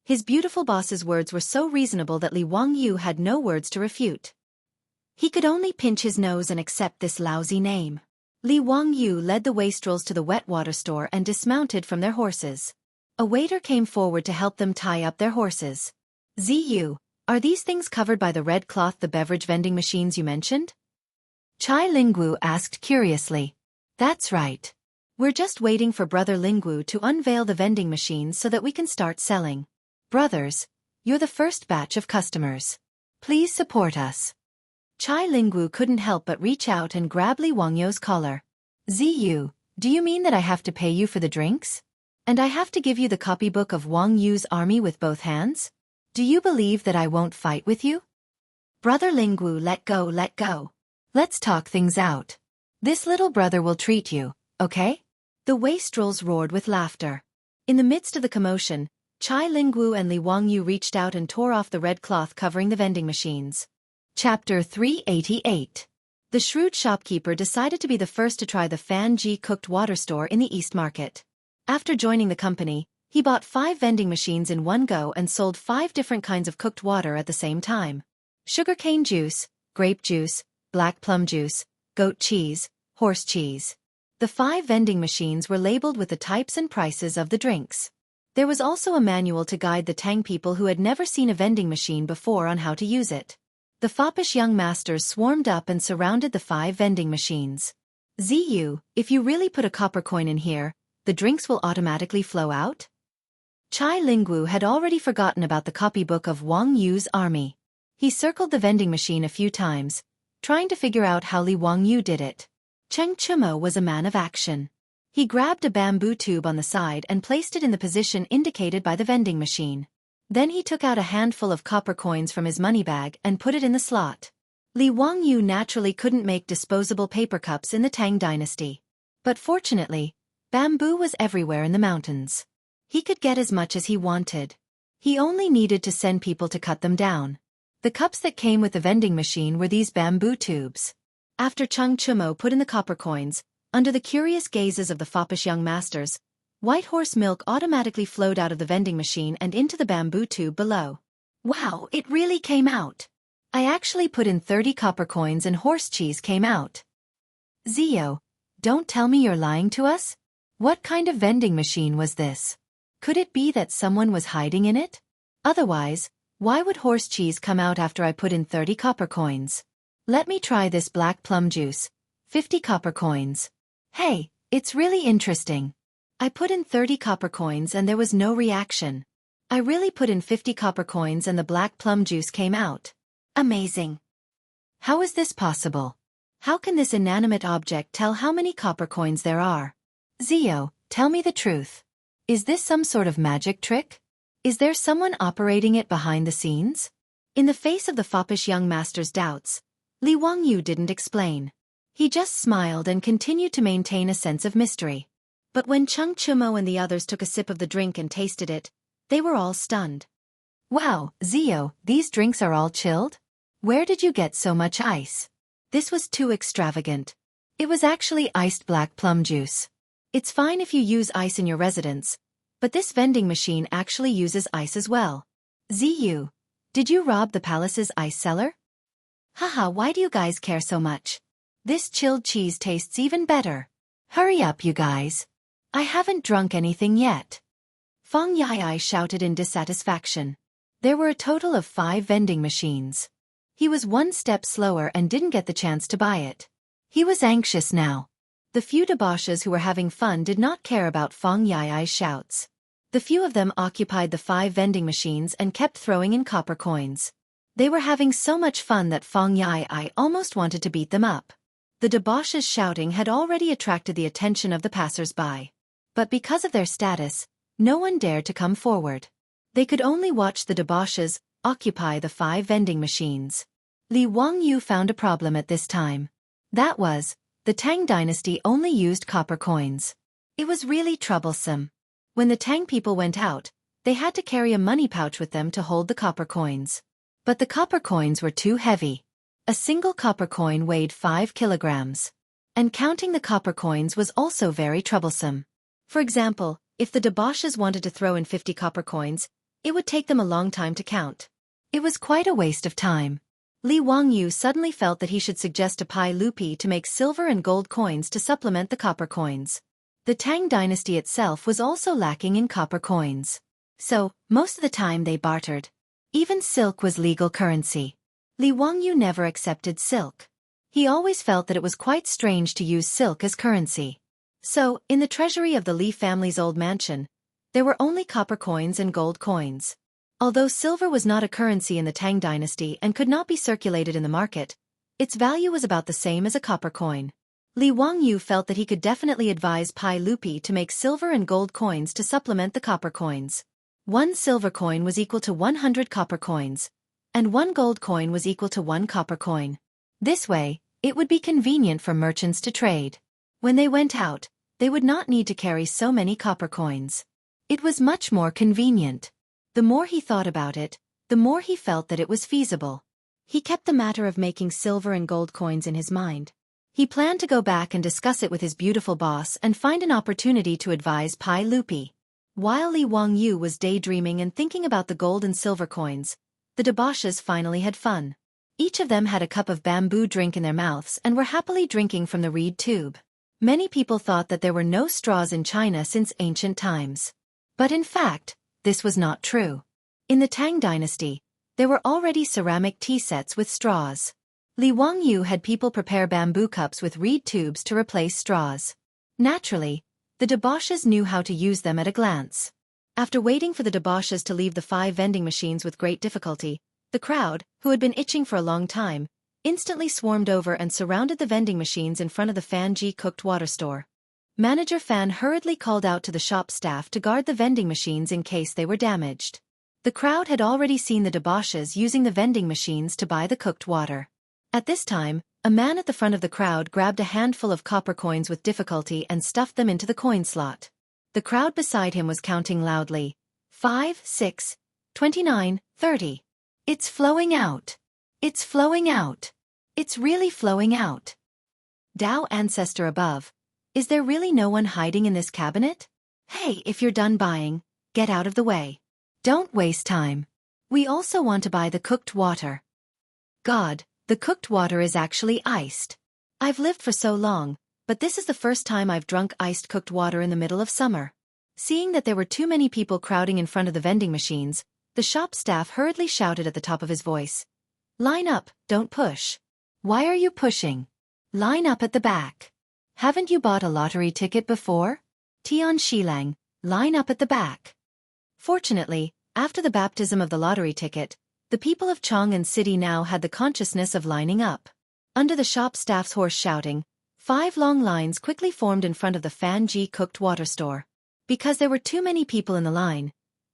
His beautiful boss's words were so reasonable that Li Wangyu had no words to refute. He could only pinch his nose and accept this lousy name. Li Wangyu led the wastrels to the wet water store and dismounted from their horses. A waiter came forward to help them tie up their horses. Ziyu, are these things covered by the red cloth, the beverage vending machines you mentioned? Chai Lingwu asked curiously. That's right. We're just waiting for Brother Lingwu to unveil the vending machines so that we can start selling. Brothers, you're the first batch of customers. Please support us. Chai Lingwu couldn't help but reach out and grab Li Wangyu's collar. Ziyu, do you mean that I have to pay you for the drinks? And I have to give you the copybook of Wangyu's army with both hands? Do you believe that I won't fight with you? Brother Lingwu, let go, let go. Let's talk things out. This little brother will treat you, okay? The wastrels roared with laughter. In the midst of the commotion, Chai Lingwu and Li Wangyu reached out and tore off the red cloth covering the vending machines. Chapter 388. The shrewd shopkeeper decided to be the first to try the Fan Ji cooked water store in the East Market. After joining the company, he bought 5 vending machines in one go and sold 5 different kinds of cooked water at the same time. Sugarcane juice, grape juice, black plum juice, goat cheese, horse cheese. The 5 vending machines were labeled with the types and prices of the drinks. There was also a manual to guide the Tang people who had never seen a vending machine before on how to use it. The foppish young masters swarmed up and surrounded the 5 vending machines. Ziyu, if you really put a copper coin in here, the drinks will automatically flow out? Chai Lingwu had already forgotten about the copybook of Wangyu's army. He circled the vending machine a few times, trying to figure out how Li Wangyu did it. Cheng Chumo was a man of action. He grabbed a bamboo tube on the side and placed it in the position indicated by the vending machine. Then he took out a handful of copper coins from his money bag and put it in the slot. Li Wangyu naturally couldn't make disposable paper cups in the Tang dynasty. But fortunately, bamboo was everywhere in the mountains. He could get as much as he wanted. He only needed to send people to cut them down. The cups that came with the vending machine were these bamboo tubes. After Cheng Chumo put in the copper coins, under the curious gazes of the foppish young masters, white horse milk automatically flowed out of the vending machine and into the bamboo tube below. Wow, it really came out. I actually put in 30 copper coins and horse cheese came out. Zio, don't tell me you're lying to us? What kind of vending machine was this? Could it be that someone was hiding in it? Otherwise, why would horse cheese come out after I put in 30 copper coins? Let me try this black plum juice. 50 copper coins. Hey, it's really interesting. I put in 30 copper coins and there was no reaction. I really put in 50 copper coins and the black plum juice came out. Amazing. How is this possible? How can this inanimate object tell how many copper coins there are? Zio, tell me the truth. Is this some sort of magic trick? Is there someone operating it behind the scenes? In the face of the foppish young master's doubts, Li Wangyu didn't explain. He just smiled and continued to maintain a sense of mystery. But when Cheng Chumo and the others took a sip of the drink and tasted it, they were all stunned. Wow, Zio, these drinks are all chilled? Where did you get so much ice? This was too extravagant. It was actually iced black plum juice. It's fine if you use ice in your residence, but this vending machine actually uses ice as well. Ziyu, did you rob the palace's ice cellar? Haha, why do you guys care so much? This chilled cheese tastes even better. Hurry up, you guys. I haven't drunk anything yet. Feng Yai shouted in dissatisfaction. There were a total of 5 vending machines. He was one step slower and didn't get the chance to buy it. He was anxious now. The few debauches who were having fun did not care about Feng Yai's shouts. The few of them occupied the 5 vending machines and kept throwing in copper coins. They were having so much fun that Feng Yai almost wanted to beat them up. The debauches shouting had already attracted the attention of the passers-by. But because of their status, no one dared to come forward. They could only watch the debauches occupy the 5 vending machines. Li Wangyu found a problem at this time. That was, the Tang dynasty only used copper coins. It was really troublesome. When the Tang people went out, they had to carry a money pouch with them to hold the copper coins. But the copper coins were too heavy. A single copper coin weighed 5 kilograms. And counting the copper coins was also very troublesome. For example, if the debauches wanted to throw in 50 copper coins, it would take them a long time to count. It was quite a waste of time. Li Wangyu suddenly felt that he should suggest to Pai Lupi to make silver and gold coins to supplement the copper coins. The Tang dynasty itself was also lacking in copper coins. So, most of the time they bartered. Even silk was legal currency. Li Wangyu never accepted silk. He always felt that it was quite strange to use silk as currency. So, in the treasury of the Li family's old mansion, there were only copper coins and gold coins. Although silver was not a currency in the Tang dynasty and could not be circulated in the market, its value was about the same as a copper coin. Li Wangyu felt that he could definitely advise Pai Lupi to make silver and gold coins to supplement the copper coins. 1 silver coin was equal to 100 copper coins, and 1 gold coin was equal to 1 copper coin. This way, it would be convenient for merchants to trade. When they went out, they would not need to carry so many copper coins. It was much more convenient. The more he thought about it, the more he felt that it was feasible. He kept the matter of making silver and gold coins in his mind. He planned to go back and discuss it with his beautiful boss and find an opportunity to advise Pai Lupi. While Li Wangyu was daydreaming and thinking about the gold and silver coins, the debauches finally had fun. Each of them had a cup of bamboo drink in their mouths and were happily drinking from the reed tube. Many people thought that there were no straws in China since ancient times. But in fact, this was not true. In the Tang dynasty, there were already ceramic tea sets with straws. Li Wangyu had people prepare bamboo cups with reed tubes to replace straws. Naturally, the debauches knew how to use them at a glance. After waiting for the debauches to leave the 5 vending machines with great difficulty, The crowd, who had been itching for a long time, instantly swarmed over and surrounded the vending machines in front of the Fan Ji cooked water store. Manager Fan hurriedly called out to the shop staff to guard the vending machines in case they were damaged. The crowd had already seen the debauches using the vending machines to buy the cooked water. At this time, a man at the front of the crowd grabbed a handful of copper coins with difficulty and stuffed them into the coin slot. The crowd beside him was counting loudly. 5, 6, 29, 30. It's flowing out. It's flowing out. It's really flowing out. Tao ancestor above. Is there really no one hiding in this cabinet? Hey, if you're done buying, get out of the way. Don't waste time. We also want to buy the cooked water. God, the cooked water is actually iced. I've lived for so long, but this is the first time I've drunk iced cooked water in the middle of summer. Seeing that there were too many people crowding in front of the vending machines, the shop staff hurriedly shouted at the top of his voice. Line up, don't push. Why are you pushing? Line up at the back. Haven't you bought a lottery ticket before? Tian Shilang, line up at the back. Fortunately, after the baptism of the lottery ticket, the people of Chang'an City now had the consciousness of lining up. Under the shop staff's hoarse shouting, 5 long lines quickly formed in front of the Fan Ji cooked water store. Because there were too many people in the line,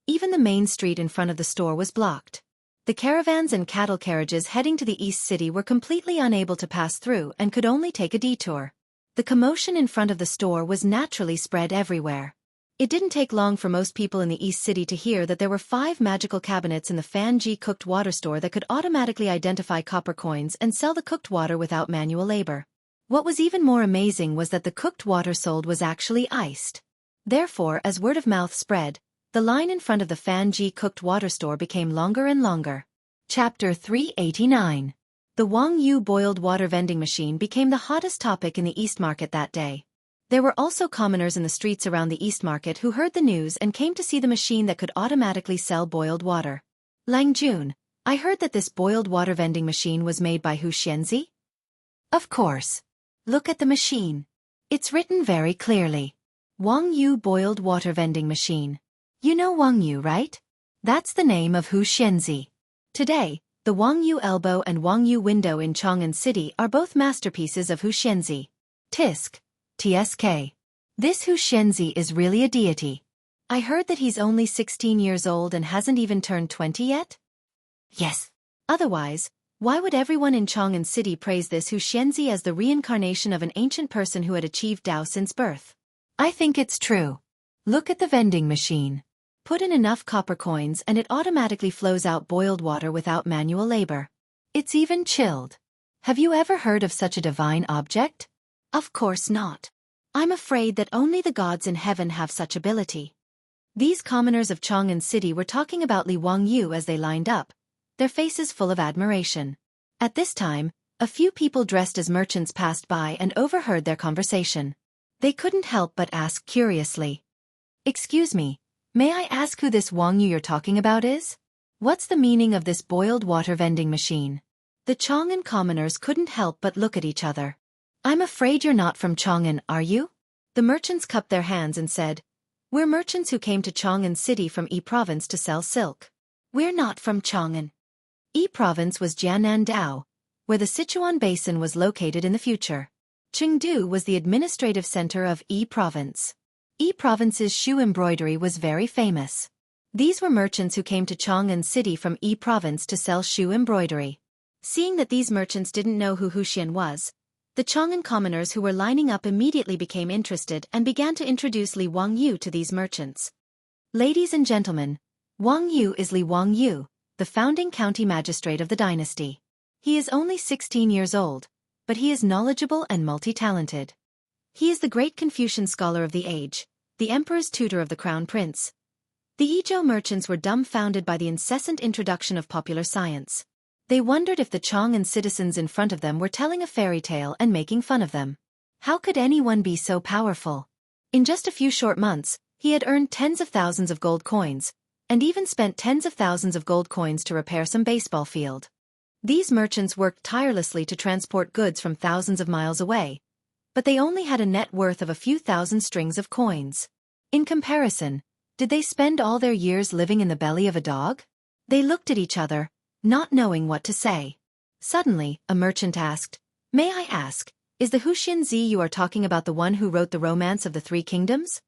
even the main street in front of the store was blocked. The caravans and cattle carriages heading to the East City were completely unable to pass through and could only take a detour. The commotion in front of the store was naturally spread everywhere. It didn't take long for most people in the East City to hear that there were 5 magical cabinets in the Fan Ji cooked water store that could automatically identify copper coins and sell the cooked water without manual labor. What was even more amazing was that the cooked water sold was actually iced. Therefore, as word of mouth spread, the line in front of the Fan Ji cooked water store became longer and longer. Chapter 389. The Wang Yu boiled water vending machine became the hottest topic in the East Market that day. There were also commoners in the streets around the East Market who heard the news and came to see the machine that could automatically sell boiled water. Lang Jun, I heard that this boiled water vending machine was made by Hu Xianzi? Of course. Look at the machine. It's written very clearly. Wang Yu boiled water vending machine. You know Wang Yu, right? That's the name of Hu Xianzi. Today, the Wang Yu elbow and Wang Yu window in Chang'an City are both masterpieces of Hu Xianzi. Tisk. TSK. This Hu Xianzi is really a deity. I heard that he's only 16 years old and hasn't even turned 20 yet? Yes. Otherwise, why would everyone in Chang'an City praise this Hu Xianzi as the reincarnation of an ancient person who had achieved Tao since birth? I think it's true. Look at the vending machine. Put in enough copper coins and it automatically flows out boiled water without manual labor. It's even chilled. Have you ever heard of such a divine object? Of course not. I'm afraid that only the gods in heaven have such ability. These commoners of Chang'an City were talking about Li Wang Yu as they lined up, their faces full of admiration. At this time, a few people dressed as merchants passed by and overheard their conversation. They couldn't help but ask curiously. Excuse me, may I ask who this Wang Yu you're talking about is? What's the meaning of this boiled water vending machine? The Chang'an commoners couldn't help but look at each other. I'm afraid you're not from Chang'an, are you? The merchants cupped their hands and said, We're merchants who came to Chang'an City from Yi Province to sell silk. We're not from Chang'an. Yi Province was Jianan Dao, where the Sichuan Basin was located in the future. Chengdu was the administrative center of Yi Province. Yi Province's shoe embroidery was very famous. These were merchants who came to Chang'an City from Yi Province to sell shoe embroidery. Seeing that these merchants didn't know who Huxian was, the Chang'an commoners who were lining up immediately became interested and began to introduce Li Wang Yu to these merchants. Ladies and gentlemen, Wang Yu is Li Wang Yu, the founding county magistrate of the dynasty. He is only 16 years old, but he is knowledgeable and multi-talented. He is the great Confucian scholar of the age, the emperor's tutor of the crown prince. The Yizhou merchants were dumbfounded by the incessant introduction of popular science. They wondered if the Chang'an citizens in front of them were telling a fairy tale and making fun of them. How could anyone be so powerful? In just a few short months, he had earned tens of thousands of gold coins, and even spent tens of thousands of gold coins to repair some baseball field. These merchants worked tirelessly to transport goods from thousands of miles away, but they only had a net worth of a few thousand strings of coins. In comparison, did they spend all their years living in the belly of a dog? They looked at each other, not knowing what to say. Suddenly, a merchant asked, "May I ask, is the Huxianzi you are talking about the one who wrote the Romance of the Three Kingdoms?"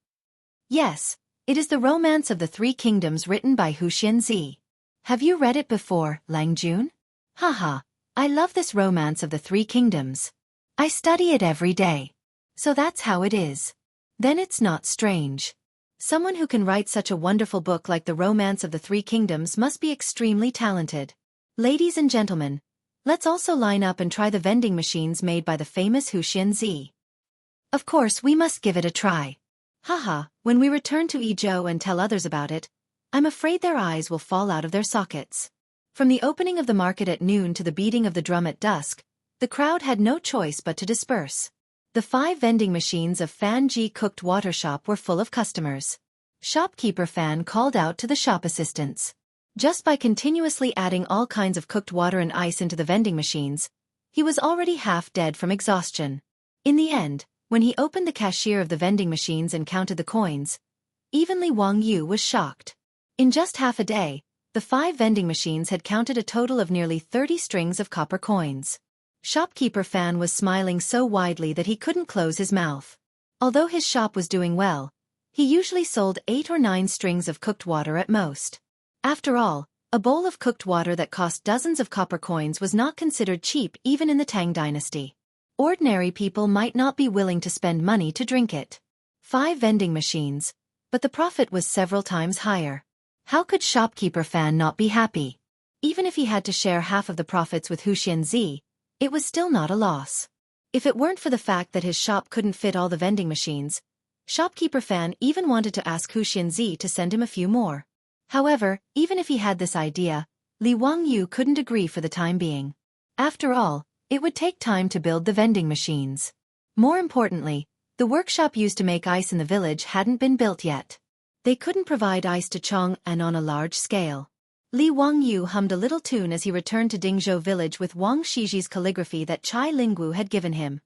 "Yes, it is the Romance of the Three Kingdoms written by Huxianzi. Have you read it before, Lang Jun?" "Haha, I love this Romance of the Three Kingdoms. I study it every day. So that's how it is. Then it's not strange. Someone who can write such a wonderful book like the Romance of the Three Kingdoms must be extremely talented. Ladies and gentlemen, let's also line up and try the vending machines made by the famous Huxianzi. Of course we must give it a try. Haha, when we return to Izhou and tell others about it, I'm afraid their eyes will fall out of their sockets." From the opening of the market at noon to the beating of the drum at dusk, the crowd had no choice but to disperse. The 5 vending machines of Fan Ji cooked water shop were full of customers. Shopkeeper Fan called out to the shop assistants. Just by continuously adding all kinds of cooked water and ice into the vending machines, he was already half dead from exhaustion. In the end, when he opened the cashier of the vending machines and counted the coins, even Li Wangyu was shocked. In just half a day, the 5 vending machines had counted a total of nearly 30 strings of copper coins. Shopkeeper Fan was smiling so widely that he couldn't close his mouth. Although his shop was doing well, he usually sold 8 or 9 strings of cooked water at most. After all, a bowl of cooked water that cost dozens of copper coins was not considered cheap even in the Tang dynasty. Ordinary people might not be willing to spend money to drink it. 5 vending machines, but the profit was several times higher. How could Shopkeeper Fan not be happy? Even if he had to share half of the profits with Huxianzi, it was still not a loss. If it weren't for the fact that his shop couldn't fit all the vending machines, Shopkeeper Fan even wanted to ask Huxianzi to send him a few more. However, even if he had this idea, Li Wangyu couldn't agree for the time being. After all, it would take time to build the vending machines. More importantly, the workshop used to make ice in the village hadn't been built yet. They couldn't provide ice to Chang'an on a large scale. Li Wangyu hummed a little tune as he returned to Dingzhou village with Wang Shiji's calligraphy that Chai Lingwu had given him.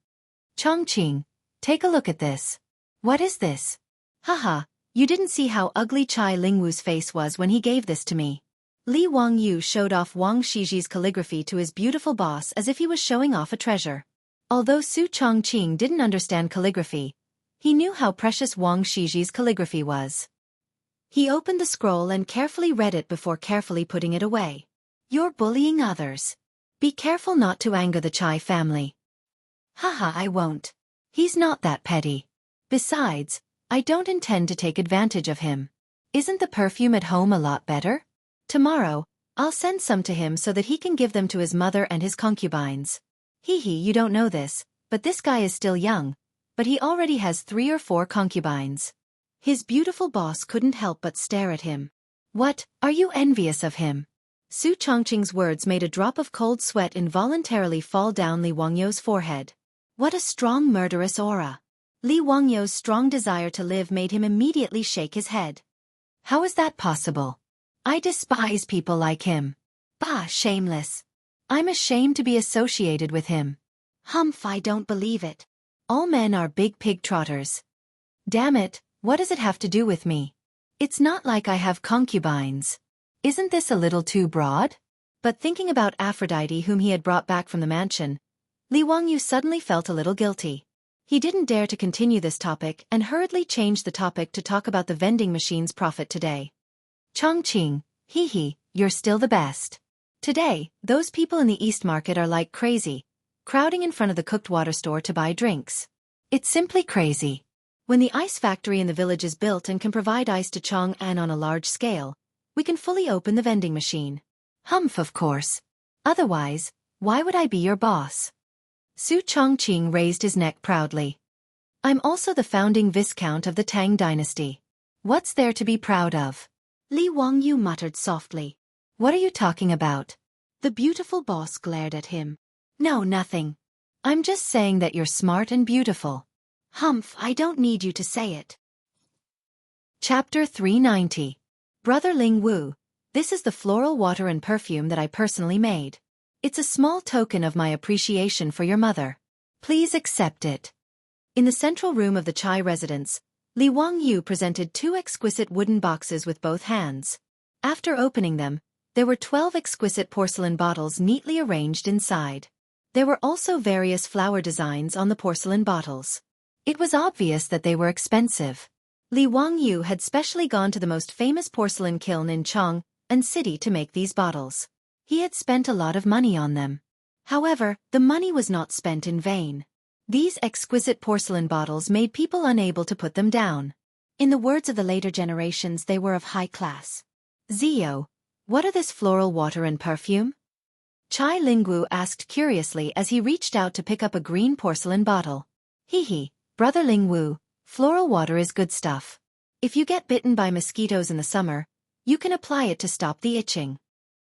"Chongqing, take a look at this." "What is this?" "Haha, you didn't see how ugly Chai Lingwu's face was when he gave this to me." Li Wangyu showed off Wang Shiji's calligraphy to his beautiful boss as if he was showing off a treasure. Although Su Chongqing didn't understand calligraphy, he knew how precious Wang Shiji's calligraphy was. He opened the scroll and carefully read it before carefully putting it away. "You're bullying others. Be careful not to anger the Chai family." "Haha, I won't. He's not that petty. Besides, I don't intend to take advantage of him. Isn't the perfume at home a lot better? Tomorrow, I'll send some to him so that he can give them to his mother and his concubines." Hee, you don't know this, but this guy is still young, but he already has 3 or 4 concubines. His beautiful boss couldn't help but stare at him. "What, are you envious of him?" Su Chongqing's words made a drop of cold sweat involuntarily fall down Li Wangyu's forehead. What a strong murderous aura. Li Wangyu's strong desire to live made him immediately shake his head. How is that possible? I despise people like him. Bah, shameless. I'm ashamed to be associated with him. Humph, I don't believe it. All men are big pig trotters. Damn it, what does it have to do with me? It's not like I have concubines. Isn't this a little too broad? But thinking about Aphrodite whom he had brought back from the mansion, Li Wangyu suddenly felt a little guilty. He didn't dare to continue this topic and hurriedly changed the topic to talk about the vending machine's profit today. "Chongqing, you're still the best. Today, those people in the East Market are like crazy, crowding in front of the cooked water store to buy drinks. It's simply crazy. When the ice factory in the village is built and can provide ice to Chang'an on a large scale, we can fully open the vending machine." "Humph, of course. Otherwise, why would I be your boss?" Su Chongqing raised his neck proudly. "I'm also the founding viscount of the Tang dynasty. What's there to be proud of?" Li Wangyu muttered softly. "What are you talking about?" The beautiful boss glared at him. "No, nothing. I'm just saying that you're smart and beautiful." "Humph, I don't need you to say it." Chapter 390. Brother Ling Wu, this is the floral water and perfume that I personally made. It's a small token of my appreciation for your mother. Please accept it. In the central room of the Chai residence, Li Wangyu presented 2 exquisite wooden boxes with both hands. After opening them, There were 12 exquisite porcelain bottles neatly arranged inside. There were also various flower designs on the porcelain bottles. It was obvious that they were expensive. Li Wangyu had specially gone to the most famous porcelain kiln in Chang'an City to make these bottles. He had spent a lot of money on them. However, the money was not spent in vain. These exquisite porcelain bottles made people unable to put them down. In the words of the later generations, they were of high class. Zio, what are this floral water and perfume? Chai Lingwu asked curiously as he reached out to pick up a green porcelain bottle. Hee, brother Lingwu, floral water is good stuff. If you get bitten by mosquitoes in the summer, you can apply it to stop the itching.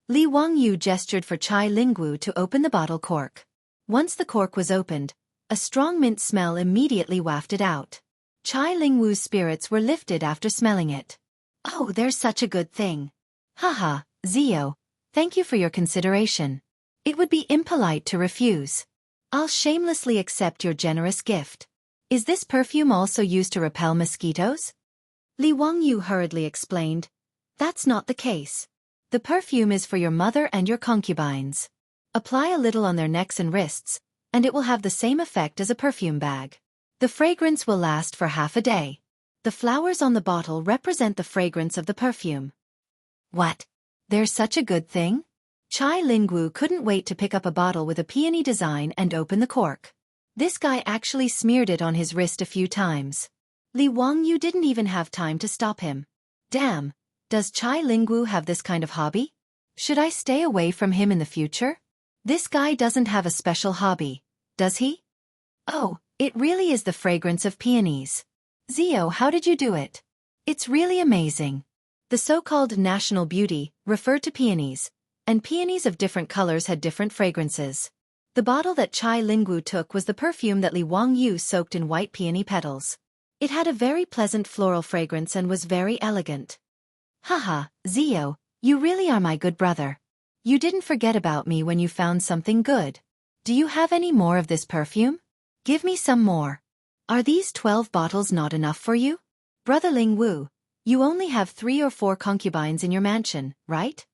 Li Wangyu gestured for Chai Lingwu to open the bottle cork. Once the cork was opened, a strong mint smell immediately wafted out. Chai Lingwu's spirits were lifted after smelling it. Oh, there's such a good thing. Haha, Zio, thank you for your consideration. It would be impolite to refuse. I'll shamelessly accept your generous gift. Is this perfume also used to repel mosquitoes? Li Wangyu hurriedly explained. That's not the case. The perfume is for your mother and your concubines. Apply a little on their necks and wrists, and it will have the same effect as a perfume bag. The fragrance will last for half a day. The flowers on the bottle represent the fragrance of the perfume. What? There's such a good thing? Chai Lingwu couldn't wait to pick up a bottle with a peony design and open the cork. This guy actually smeared it on his wrist a few times. Li Wangyu didn't even have time to stop him. Damn, does Chai Lingwu have this kind of hobby? Should I stay away from him in the future? This guy doesn't have a special hobby, does he? Oh, it really is the fragrance of peonies. Zio, how did you do it? It's really amazing. The so-called national beauty referred to peonies, and peonies of different colors had different fragrances. The bottle that Chai Lingwu took was the perfume that Li Wangyu soaked in white peony petals. It had a very pleasant floral fragrance and was very elegant. Haha, Zio, you really are my good brother. You didn't forget about me when you found something good. Do you have any more of this perfume? Give me some more. Are these 12 bottles not enough for you? Brother Lingwu, you only have 3 or 4 concubines in your mansion, right?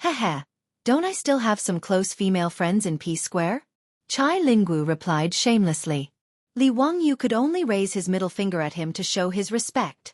Haha, don't I still have some close female friends in Peace Square? Chai Lingwu replied shamelessly. Li Wangyu could only raise his middle finger at him to show his respect.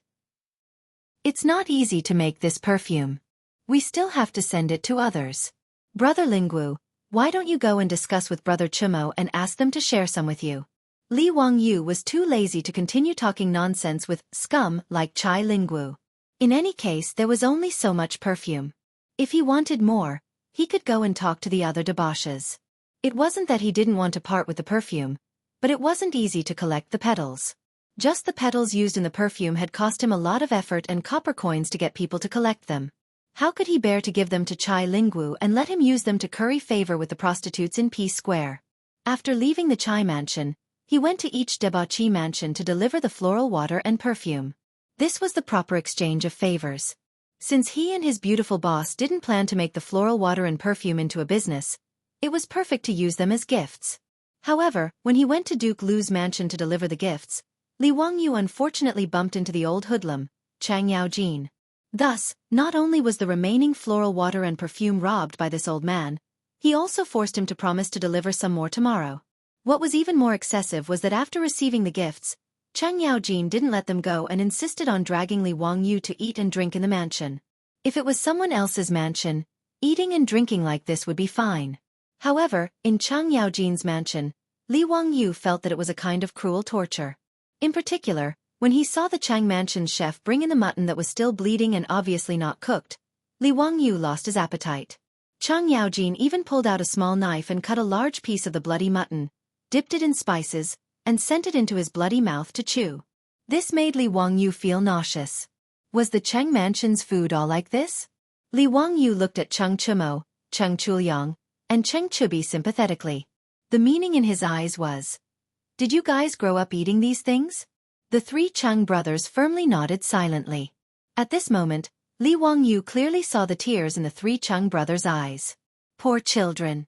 It's not easy to make this perfume. We still have to send it to others. Brother Lingwu, why don't you go and discuss with Brother Chumo and ask them to share some with you? Li Wangyu was too lazy to continue talking nonsense with scum like Chai Lingwu. In any case, there was only so much perfume. If he wanted more, he could go and talk to the other debauches. It wasn't that he didn't want to part with the perfume, but it wasn't easy to collect the petals. Just the petals used in the perfume had cost him a lot of effort and copper coins to get people to collect them. How could he bear to give them to Chai Lingwu and let him use them to curry favor with the prostitutes in Peace Square? After leaving the Chai mansion, he went to each debauchee mansion to deliver the floral water and perfume. This was the proper exchange of favors. Since he and his beautiful boss didn't plan to make the floral water and perfume into a business, it was perfect to use them as gifts. However, when he went to Duke Lu's mansion to deliver the gifts, Li Wangyu unfortunately bumped into the old hoodlum, Chang Yaojin. Thus, not only was the remaining floral water and perfume robbed by this old man, he also forced him to promise to deliver some more tomorrow. What was even more excessive was that after receiving the gifts, Chang Yaojin didn't let them go and insisted on dragging Li Wangyu to eat and drink in the mansion. If it was someone else's mansion, eating and drinking like this would be fine. However, in Chang Yaojin's mansion, Li Wangyu felt that it was a kind of cruel torture. In particular, when he saw the Chang mansion's chef bring in the mutton that was still bleeding and obviously not cooked, Li Wangyu lost his appetite. Chang Yaojin even pulled out a small knife and cut a large piece of the bloody mutton, dipped it in spices, and sent it into his bloody mouth to chew. This made Li Wangyu feel nauseous. Was the Chang mansion's food all like this? Li Wangyu looked at Cheng Chumo, Cheng Chuliang, and Cheng Chubi sympathetically. The meaning in his eyes was, "Did you guys grow up eating these things?" The 3 Chang brothers firmly nodded silently. At this moment, Li Wangyu clearly saw the tears in the 3 Chang brothers' eyes. Poor children.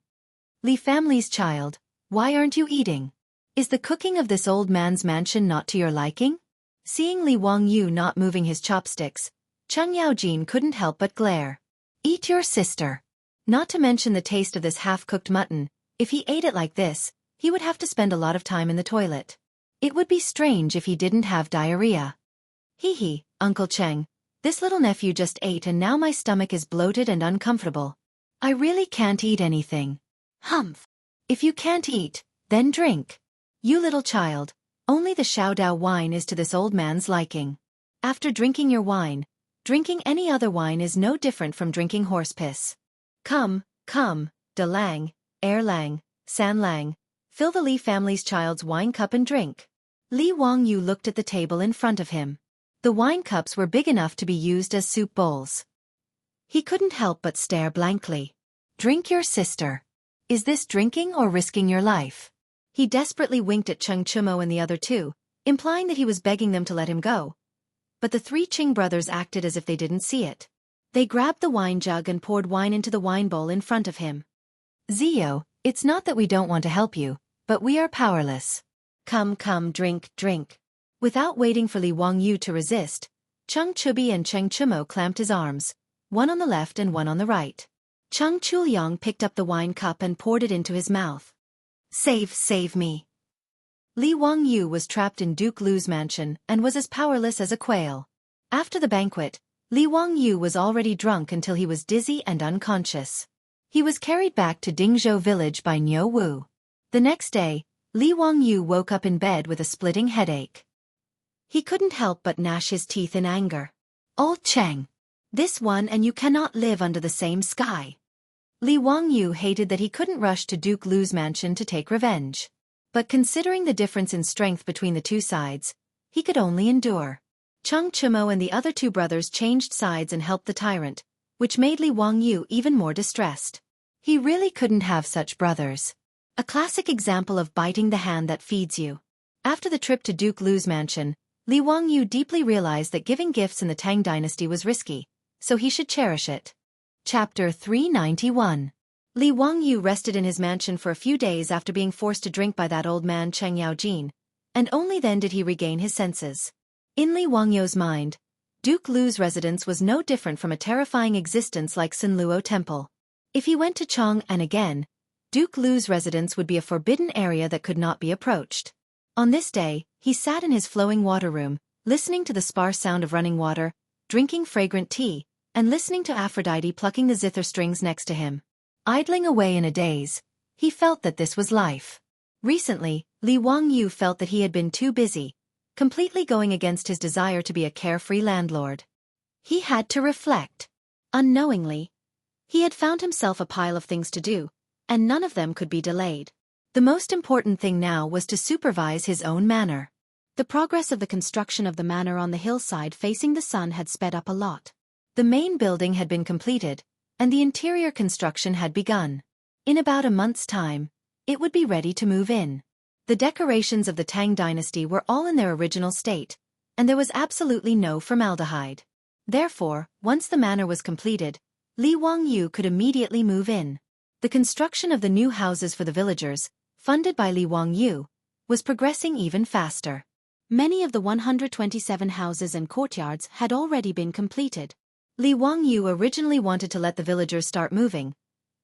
Li family's child, why aren't you eating? Is the cooking of this old man's mansion not to your liking? Seeing Li Wangyu not moving his chopsticks, Cheng Yaojin couldn't help but glare. Eat your sister. Not to mention the taste of this half-cooked mutton, if he ate it like this, he would have to spend a lot of time in the toilet. It would be strange if he didn't have diarrhea. Hee, Uncle Cheng, this little nephew just ate and now my stomach is bloated and uncomfortable. I really can't eat anything. Humph. If you can't eat, then drink. You little child, only the Xiaodao wine is to this old man's liking. After drinking your wine, drinking any other wine is no different from drinking horse piss. Come, De Lang, Lang, San Lang, fill the Li family's child's wine cup and drink. Li Wangyu looked at the table in front of him. The wine cups were big enough to be used as soup bowls. He couldn't help but stare blankly. Drink your sister. Is this drinking or risking your life? He desperately winked at Cheng Chumo and the other two, implying that he was begging them to let him go. But the three Qing brothers acted as if they didn't see it. They grabbed the wine jug and poured wine into the wine bowl in front of him. Zio, it's not that we don't want to help you, but we are powerless. Come, drink. Without waiting for Li Wangyu to resist, Cheng Chubi and Cheng Chumo clamped his arms, one on the left and one on the right. Cheng Chuliang picked up the wine cup and poured it into his mouth. Save me. Li Wangyu was trapped in Duke Lu's mansion and was as powerless as a quail. After the banquet, Li Wangyu was already drunk until he was dizzy and unconscious. He was carried back to Dingzhou village by Niu Wu. The next day, Li Wangyu woke up in bed with a splitting headache. He couldn't help but gnash his teeth in anger. Old Cheng! This one and you cannot live under the same sky. Li Wangyu hated that he couldn't rush to Duke Lu's mansion to take revenge. But considering the difference in strength between the two sides, he could only endure. Cheng Chumo and the other two brothers changed sides and helped the tyrant, which made Li Wangyu even more distressed. He really couldn't have such brothers. A classic example of biting the hand that feeds you. After the trip to Duke Lu's mansion, Li Wangyu deeply realized that giving gifts in the Tang dynasty was risky, so he should cherish it. Chapter 391. Li Wangyu rested in his mansion for a few days after being forced to drink by that old man Cheng Yaojin, and only then did he regain his senses. In Li Wangyu's mind, Duke Lu's residence was no different from a terrifying existence like Sunluo Temple. If he went to Chang'an again, Duke Lu's residence would be a forbidden area that could not be approached. On this day, he sat in his flowing water room, listening to the sparse sound of running water, drinking fragrant tea, and listening to Aphrodite plucking the zither strings next to him. Idling away in a daze, he felt that this was life. Recently, Li Wangyu felt that he had been too busy, completely going against his desire to be a carefree landlord. He had to reflect. Unknowingly, he had found himself a pile of things to do, and none of them could be delayed. The most important thing now was to supervise his own manor. The progress of the construction of the manor on the hillside facing the sun had sped up a lot. The main building had been completed, and the interior construction had begun. In about a month's time, it would be ready to move in. The decorations of the Tang dynasty were all in their original state, and there was absolutely no formaldehyde. Therefore, once the manor was completed, Li Wangyu could immediately move in. The construction of the new houses for the villagers, funded by Li Wangyu, was progressing even faster. Many of the 127 houses and courtyards had already been completed. Li Wangyu originally wanted to let the villagers start moving,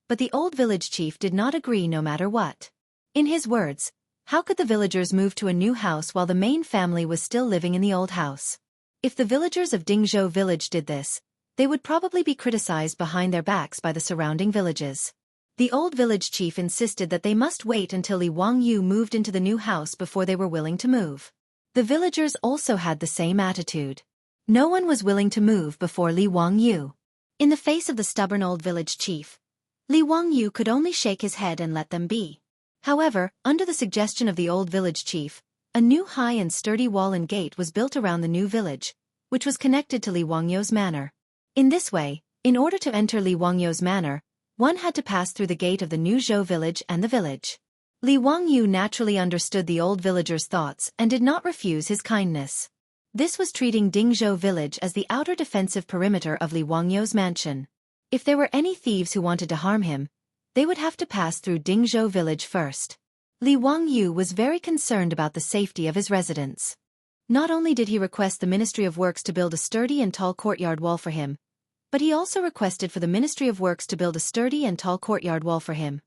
but the old village chief did not agree no matter what. In his words, how could the villagers move to a new house while the main family was still living in the old house? If the villagers of Dingzhou village did this, they would probably be criticized behind their backs by the surrounding villages. The old village chief insisted that they must wait until Li Wangyu moved into the new house before they were willing to move. The villagers also had the same attitude. No one was willing to move before Li Wangyu. In the face of the stubborn old village chief, Li Wangyu could only shake his head and let them be. However, under the suggestion of the old village chief, a new high and sturdy wall and gate was built around the new village, which was connected to Li Wangyu's manor. In this way, in order to enter Li Wangyu's manor, one had to pass through the gate of the new Zhou village and the village. Li Wangyu naturally understood the old villager's thoughts and did not refuse his kindness. This was treating Dingzhou village as the outer defensive perimeter of Li Wangyu's mansion. If there were any thieves who wanted to harm him, they would have to pass through Dingzhou village first. Li Wangyu was very concerned about the safety of his residents. Not only did he request the Ministry of Works to build a sturdy and tall courtyard wall for him, but he also requested for the Ministry of Works to build a sturdy and tall courtyard wall for him.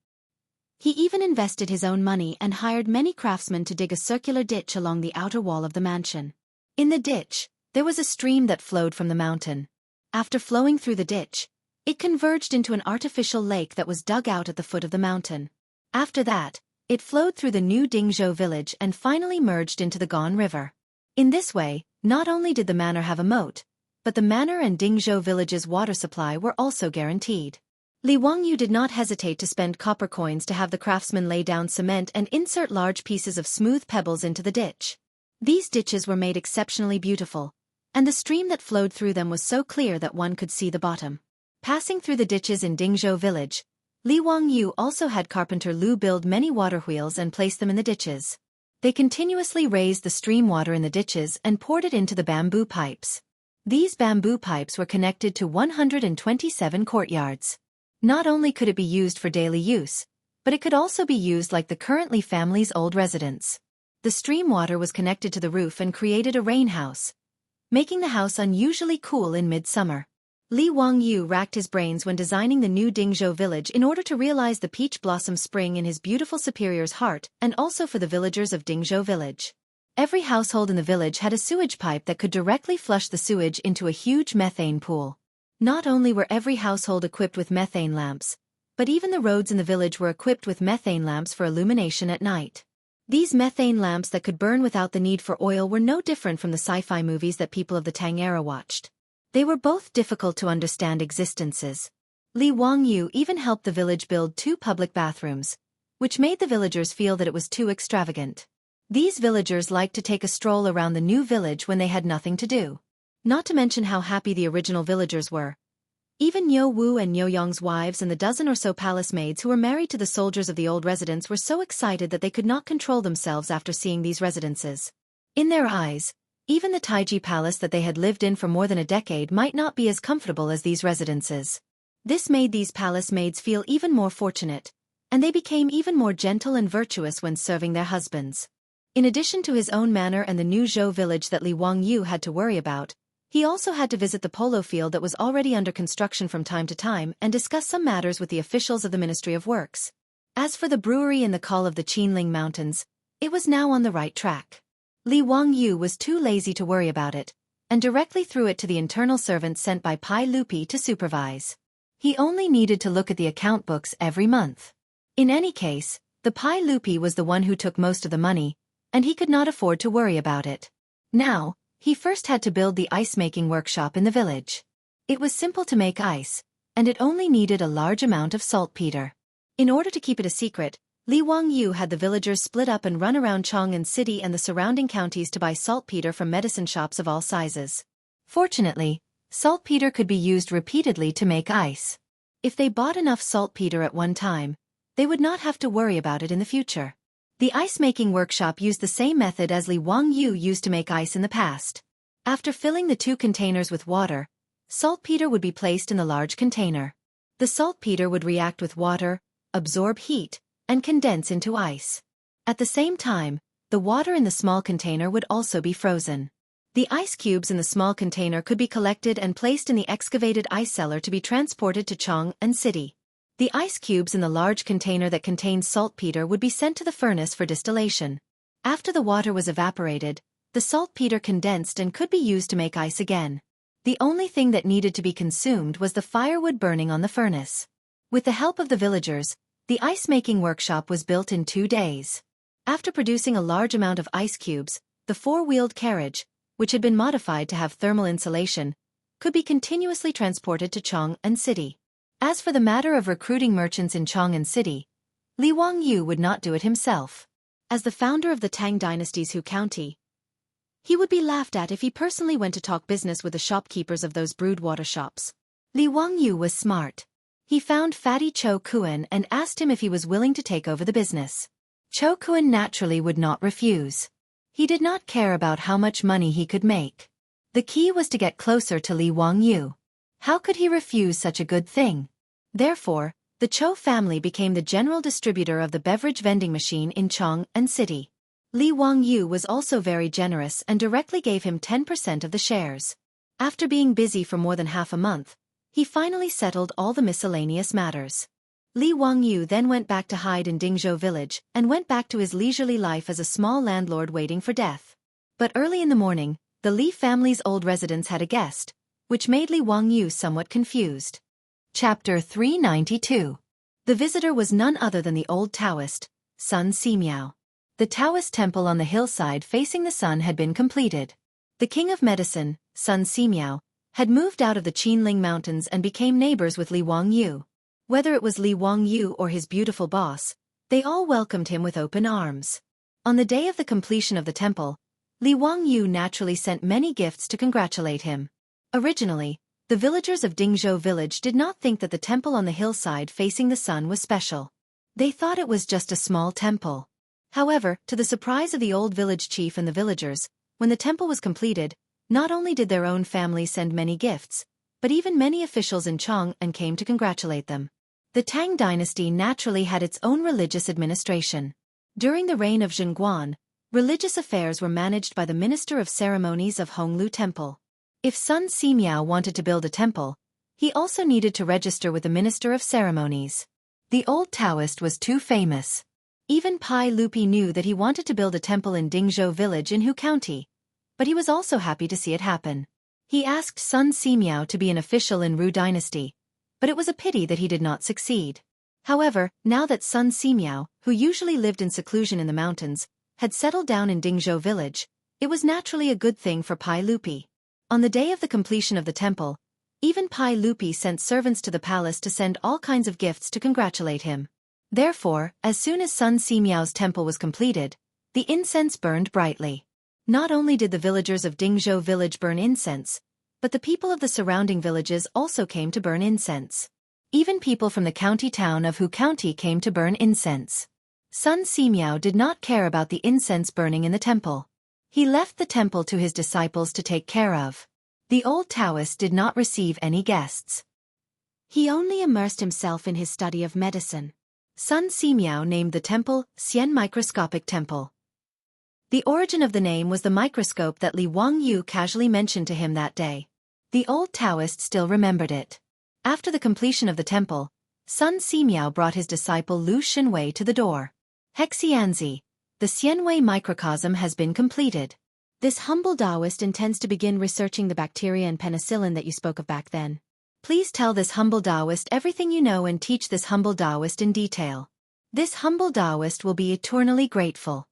He even invested his own money and hired many craftsmen to dig a circular ditch along the outer wall of the mansion. In the ditch, there was a stream that flowed from the mountain. After flowing through the ditch, it converged into an artificial lake that was dug out at the foot of the mountain. After that, it flowed through the new Dingzhou village and finally merged into the Gan River. In this way, not only did the manor have a moat, but the manor and Dingzhou village's water supply were also guaranteed. Li Wangyu did not hesitate to spend copper coins to have the craftsmen lay down cement and insert large pieces of smooth pebbles into the ditch. These ditches were made exceptionally beautiful, and the stream that flowed through them was so clear that one could see the bottom. Passing through the ditches in Dingzhou village, Li Wangyu also had carpenter Lu build many water wheels and place them in the ditches. They continuously raised the stream water in the ditches and poured it into the bamboo pipes. These bamboo pipes were connected to 127 courtyards. Not only could it be used for daily use, but it could also be used like the currently family's old residence. The stream water was connected to the roof and created a rain house, making the house unusually cool in midsummer. Li Wangyu racked his brains when designing the new Dingzhou village in order to realize the peach blossom spring in his beautiful superior's heart and also for the villagers of Dingzhou village. Every household in the village had a sewage pipe that could directly flush the sewage into a huge methane pool. Not only were every household equipped with methane lamps, but even the roads in the village were equipped with methane lamps for illumination at night. These methane lamps that could burn without the need for oil were no different from the sci-fi movies that people of the Tang era watched. They were both difficult to understand existences. Li Wangyu even helped the village build 2 public bathrooms, which made the villagers feel that it was too extravagant. These villagers liked to take a stroll around the new village when they had nothing to do. Not to mention how happy the original villagers were. Even Niu Wu and Niu Yong's wives and the dozen or so palace maids who were married to the soldiers of the old residence were so excited that they could not control themselves after seeing these residences. In their eyes, even the Taiji palace that they had lived in for more than a decade might not be as comfortable as these residences. This made these palace maids feel even more fortunate, and they became even more gentle and virtuous when serving their husbands. In addition to his own manor and the new Zhou village that Li Wangyu had to worry about, he also had to visit the polo field that was already under construction from time to time and discuss some matters with the officials of the Ministry of Works. As for the brewery in the call of the Qinling Mountains, it was now on the right track. Li Wangyu was too lazy to worry about it, and directly threw it to the internal servant sent by Pai Lupi to supervise. He only needed to look at the account books every month. In any case, the Pai Lupi was the one who took most of the money, and he could not afford to worry about it. Now, he first had to build the ice-making workshop in the village. It was simple to make ice, and it only needed a large amount of saltpeter. In order to keep it a secret, Li Wangyu had the villagers split up and run around Chang'an City and the surrounding counties to buy saltpeter from medicine shops of all sizes. Fortunately, saltpeter could be used repeatedly to make ice. If they bought enough saltpeter at one time, they would not have to worry about it in the future. The ice-making workshop used the same method as Li Wangyu used to make ice in the past. After filling the 2 containers with water, saltpeter would be placed in the large container. The saltpeter would react with water, absorb heat, and condense into ice. At the same time, the water in the small container would also be frozen. The ice cubes in the small container could be collected and placed in the excavated ice cellar to be transported to Chang'an City. The ice cubes in the large container that contained saltpeter would be sent to the furnace for distillation. After the water was evaporated, the saltpeter condensed and could be used to make ice again. The only thing that needed to be consumed was the firewood burning on the furnace. With the help of the villagers, the ice-making workshop was built in 2 days. After producing a large amount of ice cubes, the 4-wheeled carriage, which had been modified to have thermal insulation, could be continuously transported to Chang'an City. As for the matter of recruiting merchants in Chang'an City, Li Wangyu would not do it himself. As the founder of the Tang dynasty's Hu County, he would be laughed at if he personally went to talk business with the shopkeepers of those brewed water shops. Li Wangyu was smart. He found Fatty Cho Kuan and asked him if he was willing to take over the business. Cho Kuan naturally would not refuse. He did not care about how much money he could make. The key was to get closer to Li Wangyu. How could he refuse such a good thing? Therefore, the Cho family became the general distributor of the beverage vending machine in Chang'an City. Li Wangyu was also very generous and directly gave him 10% of the shares. After being busy for more than half a month, He finally settled all the miscellaneous matters. Li Wangyu then went back to hide in Dingzhou village and went back to his leisurely life as a small landlord waiting for death. But early in the morning, the Li family's old residence had a guest, which made Li Wangyu somewhat confused. Chapter 392. The visitor was none other than the old Taoist, Sun Simiao. The Taoist temple on the hillside facing the sun had been completed. The king of medicine, Sun Simiao, had moved out of the Qinling Mountains and became neighbors with Li Wangyu. Whether it was Li Wangyu or his beautiful boss, they all welcomed him with open arms. On the day of the completion of the temple, Li Wangyu naturally sent many gifts to congratulate him. Originally, the villagers of Dingzhou village did not think that the temple on the hillside facing the sun was special. They thought it was just a small temple. However, to the surprise of the old village chief and the villagers, when the temple was completed, not only did their own family send many gifts, but even many officials in Chang'an came to congratulate them. The Tang dynasty naturally had its own religious administration. During the reign of Zhengguan, religious affairs were managed by the Minister of Ceremonies of Honglu Temple. If Sun Simiao wanted to build a temple, he also needed to register with the Minister of Ceremonies. The old Taoist was too famous. Even Pai Lupi knew that he wanted to build a temple in Dingzhou village in Hu County, but he was also happy to see it happen. He asked Sun Simiao to be an official in Ru dynasty, but it was a pity that he did not succeed. However, now that Sun Simiao, who usually lived in seclusion in the mountains, had settled down in Dingzhou village, it was naturally a good thing for Pai Lupi. On the day of the completion of the temple, even Pai Lupi sent servants to the palace to send all kinds of gifts to congratulate him. Therefore, as soon as Sun Simiao's temple was completed, the incense burned brightly. Not only did the villagers of Dingzhou village burn incense, but the people of the surrounding villages also came to burn incense. Even people from the county town of Hu County came to burn incense. Sun Simiao did not care about the incense burning in the temple. He left the temple to his disciples to take care of. The old Taoist did not receive any guests. He only immersed himself in his study of medicine. Sun Simiao named the temple Xian Microscopic Temple. The origin of the name was the microscope that Li Wangyu casually mentioned to him that day. The old Taoist still remembered it. After the completion of the temple, Sun Simiao brought his disciple Lu Xinwei to the door. Hexianzi, the Xianwei microcosm has been completed. This humble Taoist intends to begin researching the bacteria and penicillin that you spoke of back then. Please tell this humble Taoist everything you know and teach this humble Taoist in detail. This humble Taoist will be eternally grateful.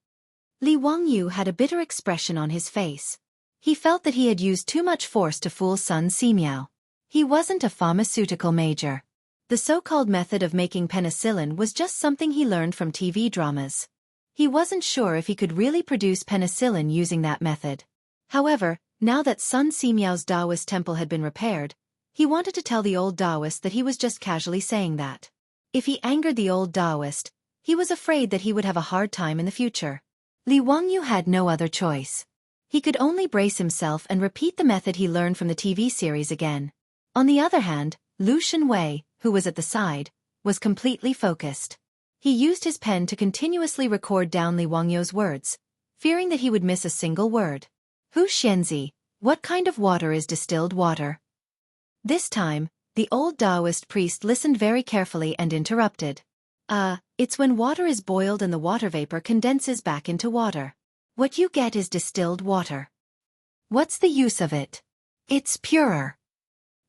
Li Wangyu had a bitter expression on his face. He felt that he had used too much force to fool Sun Simiao. He wasn't a pharmaceutical major. The so-called method of making penicillin was just something he learned from TV dramas. He wasn't sure if he could really produce penicillin using that method. However, now that Sun Simiao's Taoist temple had been repaired, he wanted to tell the old Taoist that he was just casually saying that. If he angered the old Taoist, he was afraid that he would have a hard time in the future. Li Wangyu had no other choice. He could only brace himself and repeat the method he learned from the TV series again. On the other hand, Lu Xinwei, who was at the side, was completely focused. He used his pen to continuously record down Li Wangyu's words, fearing that he would miss a single word. Hu Xianzi, what kind of water is distilled water? This time, the old Taoist priest listened very carefully and interrupted. It's when water is boiled and the water vapor condenses back into water. What you get is distilled water. What's the use of it? It's purer.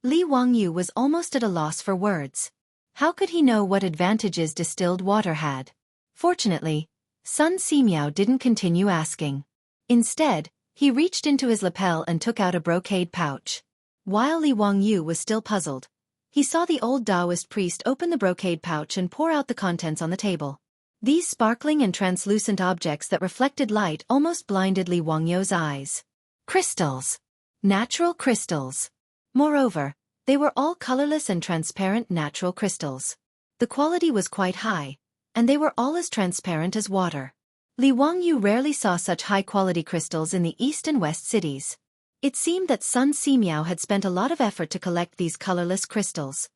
Li Wangyu was almost at a loss for words. How could he know what advantages distilled water had? Fortunately, Sun Simiao didn't continue asking. Instead, he reached into his lapel and took out a brocade pouch. While Li Wangyu was still puzzled, he saw the old Taoist priest open the brocade pouch and pour out the contents on the table. These sparkling and translucent objects that reflected light almost blinded Li Wangyu's eyes. Crystals. Natural crystals. Moreover, they were all colorless and transparent natural crystals. The quality was quite high, and they were all as transparent as water. Li Wangyu rarely saw such high-quality crystals in the east and west cities. It seemed that Sun Simiao had spent a lot of effort to collect these colorless crystals.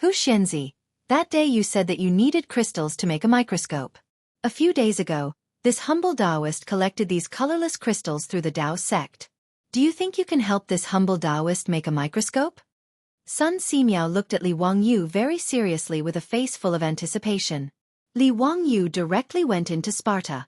Hu Xianzi, that day you said that you needed crystals to make a microscope. A few days ago, this humble Taoist collected these colorless crystals through the Tao sect. Do you think you can help this humble Taoist make a microscope? Sun Simiao looked at Li Wangyu very seriously with a face full of anticipation. Li Wangyu directly went into Sparta.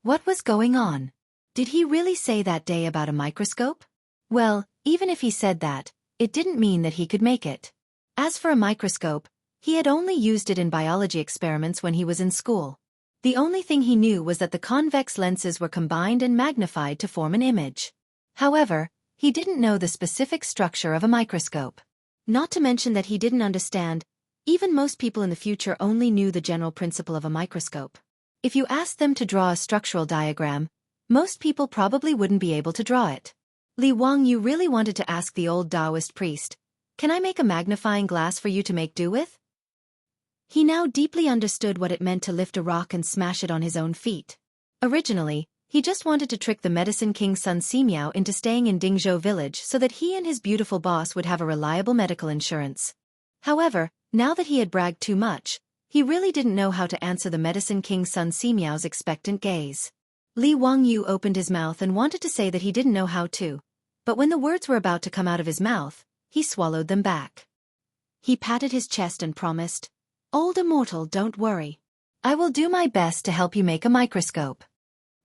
What was going on? Did he really say that day about a microscope? Well, even if he said that, it didn't mean that he could make it. As for a microscope, he had only used it in biology experiments when he was in school. The only thing he knew was that the convex lenses were combined and magnified to form an image. However, he didn't know the specific structure of a microscope. Not to mention that he didn't understand, even most people in the future only knew the general principle of a microscope. If you asked them to draw a structural diagram, most people probably wouldn't be able to draw it. Li Wangyu really wanted to ask the old Taoist priest, "Can I make a magnifying glass for you to make do with?" He now deeply understood what it meant to lift a rock and smash it on his own feet. Originally, he just wanted to trick the medicine king Sun Simiao into staying in Dingzhou village so that he and his beautiful boss would have a reliable medical insurance. However, now that he had bragged too much, he really didn't know how to answer the medicine king Sun Simiao's expectant gaze. Li Wangyu opened his mouth and wanted to say that he didn't know how to, but when the words were about to come out of his mouth, he swallowed them back. He patted his chest and promised, "Old immortal, don't worry. I will do my best to help you make a microscope."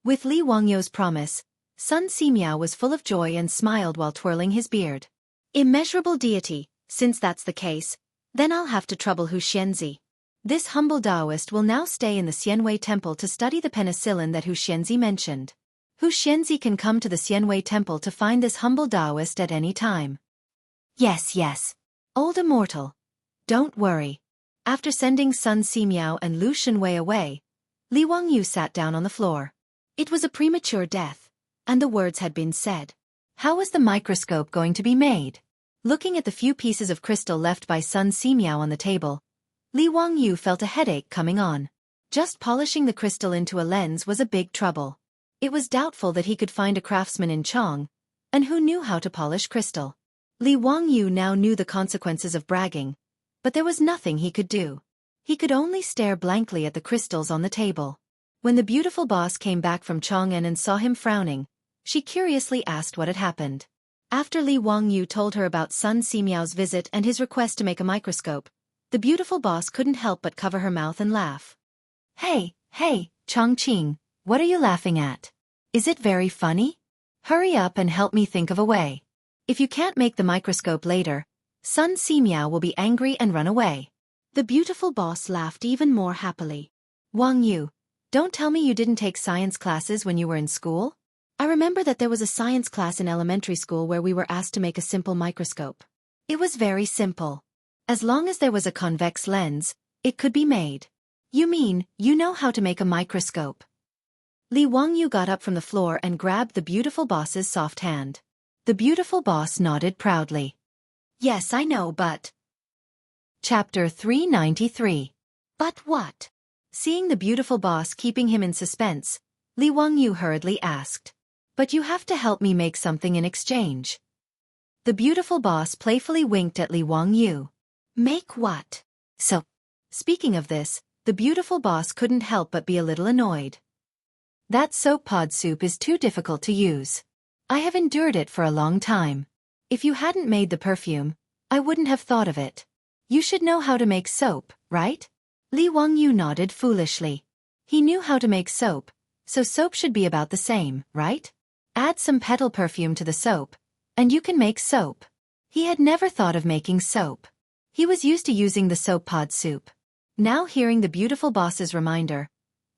With Li Wangyu's promise, Sun Simiao was full of joy and smiled while twirling his beard. "Immeasurable deity, since that's the case, then I'll have to trouble Hu Xianzi. This humble Taoist will now stay in the Xianwei temple to study the penicillin that Hu Xianzi mentioned. Hu Xianzi can come to the Xianwei temple to find this humble Taoist at any time." Yes. Old immortal. Don't worry." After sending Sun Simiao and Lu Shenwei away, Li Wangyu sat down on the floor. It was a premature death, and the words had been said. How was the microscope going to be made? Looking at the few pieces of crystal left by Sun Simiao on the table, Li Wangyu felt a headache coming on. Just polishing the crystal into a lens was a big trouble. It was doubtful that he could find a craftsman in Chong, and who knew how to polish crystal. Li Wangyu now knew the consequences of bragging, but there was nothing he could do. He could only stare blankly at the crystals on the table. When the beautiful boss came back from Chang'an and saw him frowning, she curiously asked what had happened. After Li Wangyu told her about Sun Simiao's visit and his request to make a microscope, the beautiful boss couldn't help but cover her mouth and laugh. Hey, Chongqing, what are you laughing at? Is it very funny? Hurry up and help me think of a way. If you can't make the microscope later, Sun Simiao will be angry and run away." The beautiful boss laughed even more happily. "Wangyu, don't tell me you didn't take science classes when you were in school? I remember that there was a science class in elementary school where we were asked to make a simple microscope. It was very simple. As long as there was a convex lens, it could be made." "You mean, you know how to make a microscope?" Li Wangyu got up from the floor and grabbed the beautiful boss's soft hand. The beautiful boss nodded proudly. "Yes, I know, but..." Chapter 393. But what? Seeing the beautiful boss keeping him in suspense, Li Wangyu hurriedly asked, "But you have to help me make something in exchange." The beautiful boss playfully winked at Li Wangyu. "Make what?" "So." Speaking of this, the beautiful boss couldn't help but be a little annoyed. "That soap pod soup is too difficult to use. I have endured it for a long time. If you hadn't made the perfume, I wouldn't have thought of it. You should know how to make soap, right?" Li Wangyu nodded foolishly. He knew how to make soap, so soap should be about the same, right? Add some petal perfume to the soap, and you can make soap. He had never thought of making soap. He was used to using the soap pod soup. Now hearing the beautiful boss's reminder,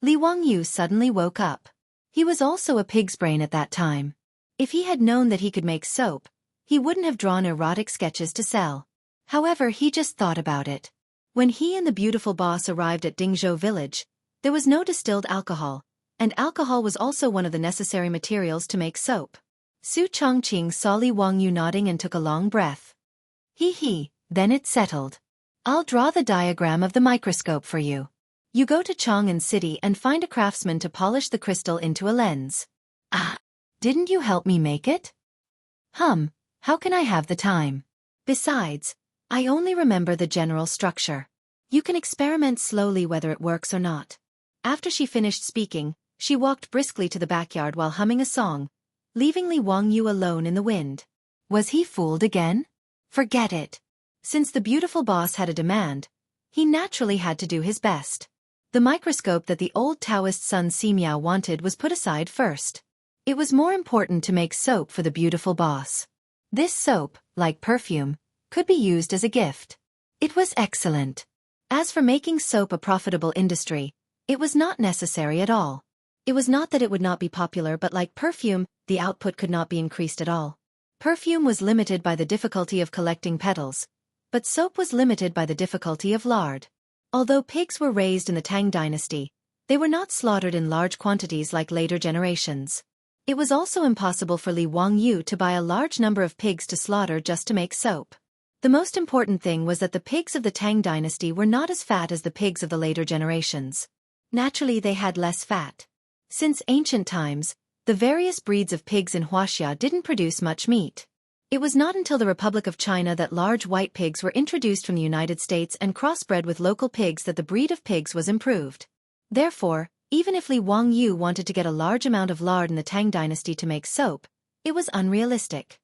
Li Wangyu suddenly woke up. He was also a pig's brain at that time. If he had known that he could make soap, he wouldn't have drawn erotic sketches to sell. However, he just thought about it. When he and the beautiful boss arrived at Dingzhou village, there was no distilled alcohol, and alcohol was also one of the necessary materials to make soap. Su Chongqing saw Li Wangyu nodding and took a long breath. Then it's settled. I'll draw the diagram of the microscope for you. You go to Chang'an City and find a craftsman to polish the crystal into a lens. Ah, didn't you help me make it? How can I have the time? Besides, I only remember the general structure. You can experiment slowly whether it works or not." After she finished speaking, she walked briskly to the backyard while humming a song, leaving Li Wangyu alone in the wind. Was he fooled again? Forget it. Since the beautiful boss had a demand, he naturally had to do his best. The microscope that the old Taoist son Simiao wanted was put aside first. It was more important to make soap for the beautiful boss. This soap, like perfume, could be used as a gift. It was excellent. As for making soap a profitable industry, it was not necessary at all. It was not that it would not be popular, but like perfume, the output could not be increased at all. Perfume was limited by the difficulty of collecting petals, but soap was limited by the difficulty of lard. Although pigs were raised in the Tang dynasty, they were not slaughtered in large quantities like later generations. It was also impossible for Li Wangyu to buy a large number of pigs to slaughter just to make soap. The most important thing was that the pigs of the Tang dynasty were not as fat as the pigs of the later generations. Naturally, they had less fat. Since ancient times, the various breeds of pigs in Wuxia didn't produce much meat. It was not until the Republic of China that large white pigs were introduced from the United States and crossbred with local pigs that the breed of pigs was improved. Therefore, even if Li Wangyu wanted to get a large amount of lard in the Tang dynasty to make soap, it was unrealistic.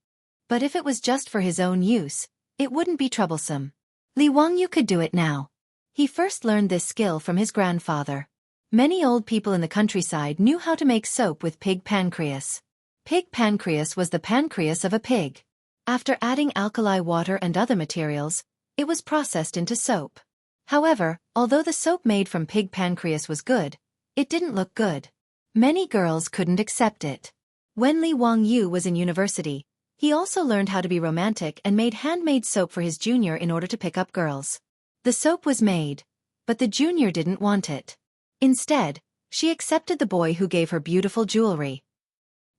But if it was just for his own use, it wouldn't be troublesome. Li Wangyu could do it now. He first learned this skill from his grandfather. Many old people in the countryside knew how to make soap with pig pancreas. Pig pancreas was the pancreas of a pig. After adding alkali water and other materials, it was processed into soap. However, although the soap made from pig pancreas was good, it didn't look good. Many girls couldn't accept it. When Li Wangyu was in university, he also learned how to be romantic and made handmade soap for his junior in order to pick up girls. The soap was made, but the junior didn't want it. Instead, she accepted the boy who gave her beautiful jewelry.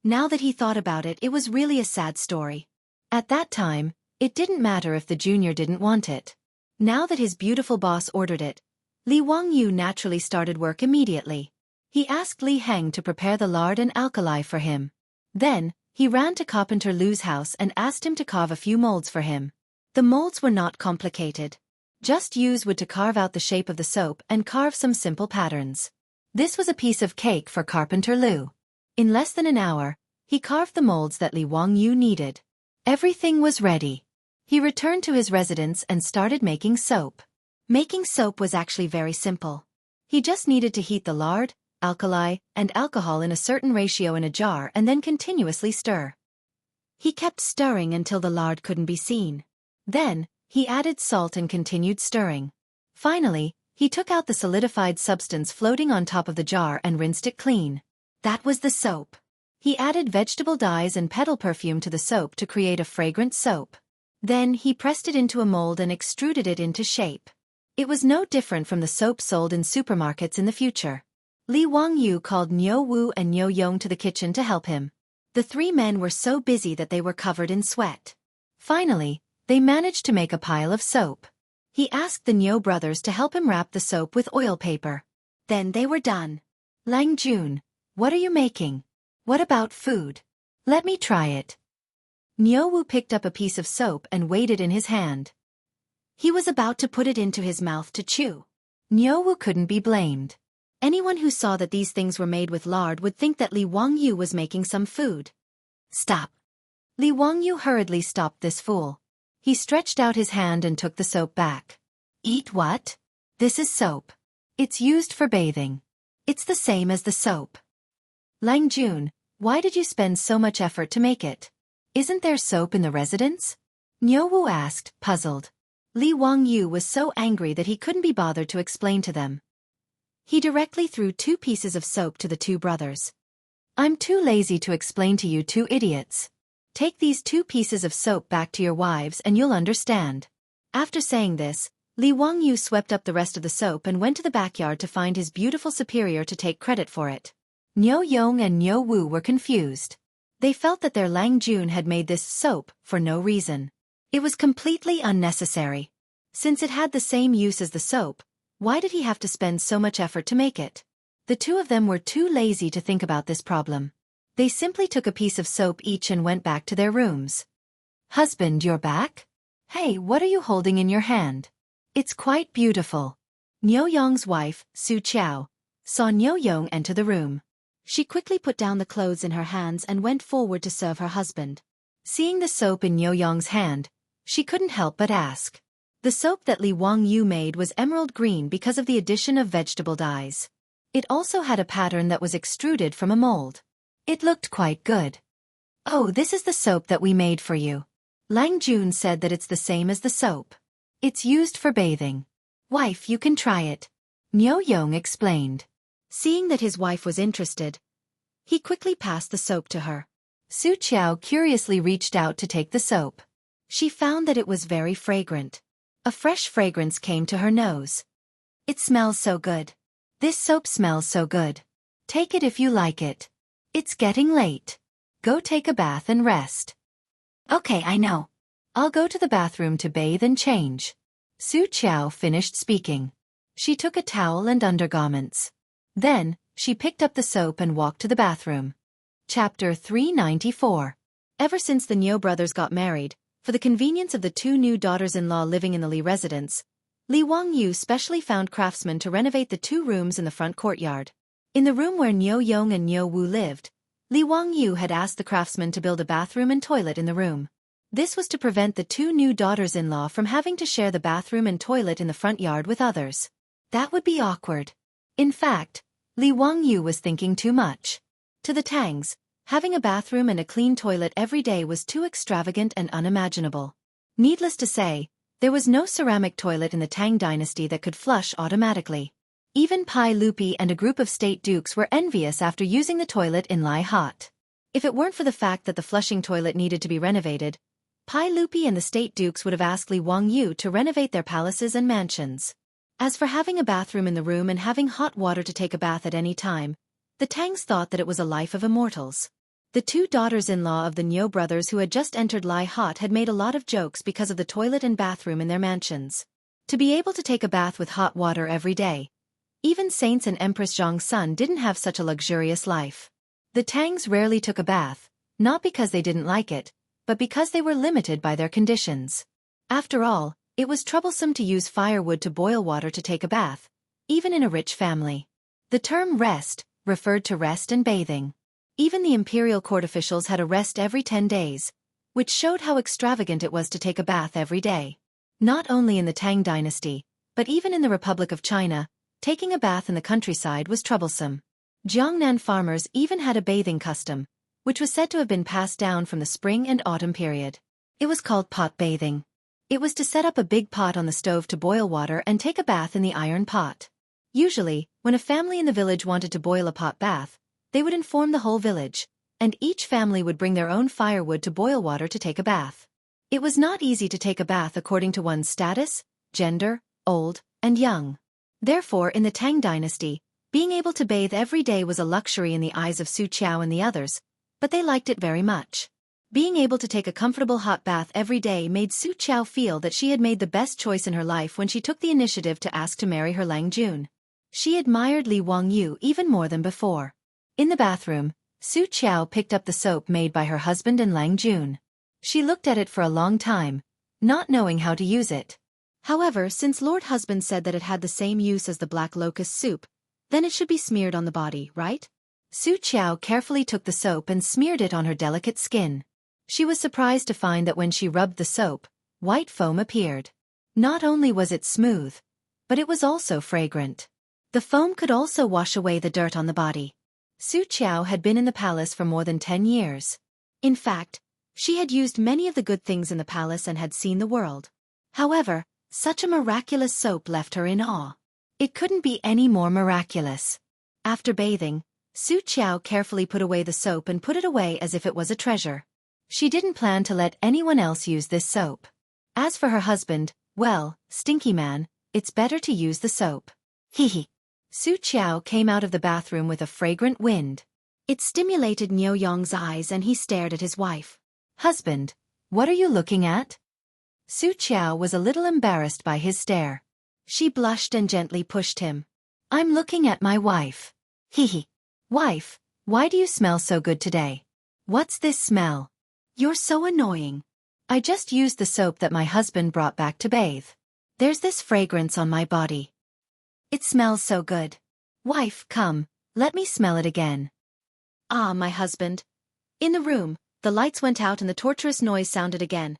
Now that he thought about it, it was really a sad story. At that time, it didn't matter if the junior didn't want it. Now that his beautiful boss ordered it, Li Wangyu naturally started work immediately. He asked Li Heng to prepare the lard and alkali for him. Then, he ran to Carpenter Lu's house and asked him to carve a few molds for him. The molds were not complicated. Just use wood to carve out the shape of the soap and carve some simple patterns. This was a piece of cake for Carpenter Lu. In less than an hour, he carved the molds that Li Wangyu needed. Everything was ready. He returned to his residence and started making soap. Making soap was actually very simple. He just needed to heat the lard, alkali, and alcohol in a certain ratio in a jar and then continuously stir. He kept stirring until the lard couldn't be seen. Then, he added salt and continued stirring. Finally, he took out the solidified substance floating on top of the jar and rinsed it clean. That was the soap. He added vegetable dyes and petal perfume to the soap to create a fragrant soap. Then he pressed it into a mold and extruded it into shape. It was no different from the soap sold in supermarkets in the future. Li Wangyu called Niu Wu and Niu Yong to the kitchen to help him. The three men were so busy that they were covered in sweat. Finally, they managed to make a pile of soap. He asked the Niu brothers to help him wrap the soap with oil paper. Then they were done. Lang Jun, what are you making? What about food? Let me try it. Niu Wu picked up a piece of soap and weighed it in his hand. He was about to put it into his mouth to chew. Niu Wu couldn't be blamed. Anyone who saw that these things were made with lard would think that Li Wangyu was making some food. Stop. Li Wangyu hurriedly stopped this fool. He stretched out his hand and took the soap back. Eat what? This is soap. It's used for bathing. It's the same as the soap. Lang Jun, why did you spend so much effort to make it? Isn't there soap in the residence? Niu Wu asked, puzzled. Li Wangyu was so angry that he couldn't be bothered to explain to them. He directly threw 2 pieces of soap to the 2 brothers. I'm too lazy to explain to you 2 idiots. Take these 2 pieces of soap back to your wives and you'll understand. After saying this, Li Wangyu swept up the rest of the soap and went to the backyard to find his beautiful superior to take credit for it. Niu Yong and Niu Wu were confused. They felt that their Lang Jun had made this soap for no reason. It was completely unnecessary. Since it had the same use as the soap, why did he have to spend so much effort to make it? The 2 of them were too lazy to think about this problem. They simply took a piece of soap each and went back to their rooms. Husband, you're back? Hey, what are you holding in your hand? It's quite beautiful. Niu Yong's wife, Su Qiao, saw Niu Yong enter the room. She quickly put down the clothes in her hands and went forward to serve her husband. Seeing the soap in Niu Yong's hand, she couldn't help but ask. The soap that Li Wangyu made was emerald green because of the addition of vegetable dyes. It also had a pattern that was extruded from a mold. It looked quite good. "Oh, this is the soap that we made for you." Lang Jun said that it's the same as the soap. "It's used for bathing. Wife, you can try it," Niu Yong explained. Seeing that his wife was interested, he quickly passed the soap to her. Su Qiao curiously reached out to take the soap. She found that it was very fragrant. A fresh fragrance came to her nose. "It smells so good. This soap smells so good. Take it if you like it. It's getting late. Go take a bath and rest." "Okay, I know. I'll go to the bathroom to bathe and change." Su Qiao finished speaking. She took a towel and undergarments. Then, she picked up the soap and walked to the bathroom. Chapter 394. Ever since the Niu brothers got married, for the convenience of the two new daughters-in-law living in the Li residence, Li Wangyu specially found craftsmen to renovate the 2 rooms in the front courtyard. In the room where Niu Yong and Niu Wu lived, Li Wangyu had asked the craftsman to build a bathroom and toilet in the room. This was to prevent the 2 new daughters-in-law from having to share the bathroom and toilet in the front yard with others. That would be awkward. In fact, Li Wangyu was thinking too much. To the Tangs, having a bathroom and a clean toilet every day was too extravagant and unimaginable. Needless to say, there was no ceramic toilet in the Tang dynasty that could flush automatically. Even Pai Lupi and a group of state dukes were envious after using the toilet in Lai Hot. If it weren't for the fact that the flushing toilet needed to be renovated, Pai Lupi and the state dukes would have asked Li Wangyu to renovate their palaces and mansions. As for having a bathroom in the room and having hot water to take a bath at any time, the Tangs thought that it was a life of immortals. The 2 daughters-in-law of the Niu brothers who had just entered Lai Hot had made a lot of jokes because of the toilet and bathroom in their mansions. To be able to take a bath with hot water every day, even saints and Empress Zhong's son didn't have such a luxurious life. The Tangs rarely took a bath, not because they didn't like it, but because they were limited by their conditions. After all, it was troublesome to use firewood to boil water to take a bath, even in a rich family. The term rest referred to rest and bathing. Even the imperial court officials had a rest every 10 days, which showed how extravagant it was to take a bath every day. Not only in the Tang dynasty, but even in the Republic of China, taking a bath in the countryside was troublesome. Jiangnan farmers even had a bathing custom, which was said to have been passed down from the spring and autumn period. It was called pot bathing. It was to set up a big pot on the stove to boil water and take a bath in the iron pot. Usually, when a family in the village wanted to boil a pot bath, they would inform the whole village, and each family would bring their own firewood to boil water to take a bath. It was not easy to take a bath according to one's status, gender, old, and young. Therefore, in the Tang dynasty, being able to bathe every day was a luxury in the eyes of Su Qiao and the others, but they liked it very much. Being able to take a comfortable hot bath every day made Su Qiao feel that she had made the best choice in her life when she took the initiative to ask to marry her Lang Jun. She admired Li Wangyu even more than before. In the bathroom, Su Qiao picked up the soap made by her husband and Lang Jun. She looked at it for a long time, not knowing how to use it. However, since Lord Husband said that it had the same use as the black locust soup, then it should be smeared on the body, right? Su Qiao carefully took the soap and smeared it on her delicate skin. She was surprised to find that when she rubbed the soap, white foam appeared. Not only was it smooth, but it was also fragrant. The foam could also wash away the dirt on the body. Su Qiao had been in the palace for more than 10 years. In fact, she had used many of the good things in the palace and had seen the world. However, such a miraculous soap left her in awe. It couldn't be any more miraculous. After bathing, Su Qiao carefully put away the soap and put it away as if it was a treasure. She didn't plan to let anyone else use this soap. As for her husband, well, stinky man, it's better to use the soap. Hehe. Su Qiao came out of the bathroom with a fragrant wind. It stimulated Niu Yong's eyes and he stared at his wife. Husband, what are you looking at? Su Qiao was a little embarrassed by his stare. She blushed and gently pushed him. I'm looking at my wife. Hehe. Wife, why do you smell so good today? What's this smell? You're so annoying. I just used the soap that my husband brought back to bathe. There's this fragrance on my body. It smells so good. Wife, come, let me smell it again. Ah, my husband. In the room, the lights went out and the torturous noise sounded again.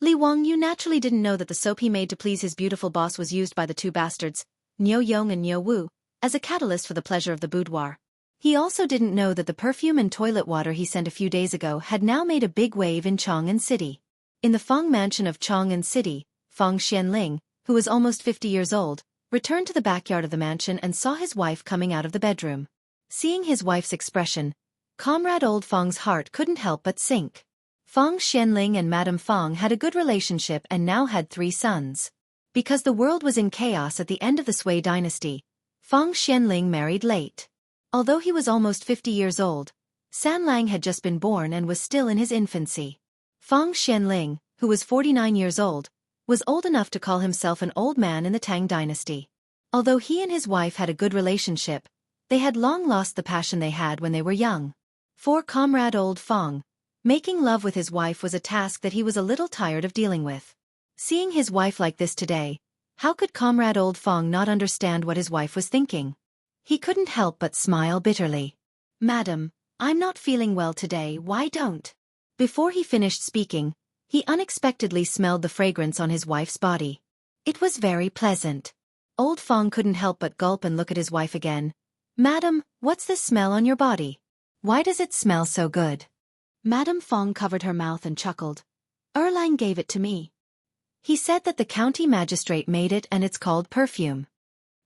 Li Wangyu naturally didn't know that the soap he made to please his beautiful boss was used by the two bastards, Niu Yong and Niu Wu, as a catalyst for the pleasure of the boudoir. He also didn't know that the perfume and toilet water he sent a few days ago had now made a big wave in Chang'an City. In the Feng mansion of Chang'an City, Feng Xianling, who was almost 50 years old, returned to the backyard of the mansion and saw his wife coming out of the bedroom. Seeing his wife's expression, Comrade Old Feng's heart couldn't help but sink. Feng Xianling and Madame Feng had a good relationship and now had 3 sons. Because the world was in chaos at the end of the Sui dynasty, Feng Xianling married late. Although he was almost 50 years old, San Lang had just been born and was still in his infancy. Feng Xianling, who was 49 years old, was old enough to call himself an old man in the Tang dynasty. Although he and his wife had a good relationship, they had long lost the passion they had when they were young. For Comrade Old Feng, making love with his wife was a task that he was a little tired of dealing with. Seeing his wife like this today, how could Comrade Old Feng not understand what his wife was thinking? He couldn't help but smile bitterly. "Madam, I'm not feeling well today, why don't?" Before he finished speaking, he unexpectedly smelled the fragrance on his wife's body. It was very pleasant. Old Feng couldn't help but gulp and look at his wife again. "Madam, what's this smell on your body? Why does it smell so good?" Madame Feng covered her mouth and chuckled. "Erlang gave it to me. He said that the county magistrate made it and it's called perfume."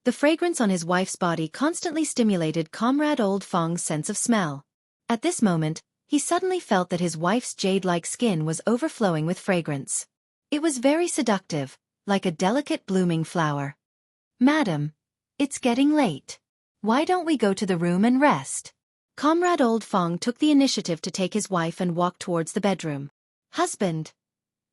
The fragrance on his wife's body constantly stimulated Comrade Old Feng's sense of smell. At this moment, he suddenly felt that his wife's jade-like skin was overflowing with fragrance. It was very seductive, like a delicate blooming flower. "Madam, it's getting late. Why don't we go to the room and rest?" Comrade Old Feng took the initiative to take his wife and walk towards the bedroom. "Husband."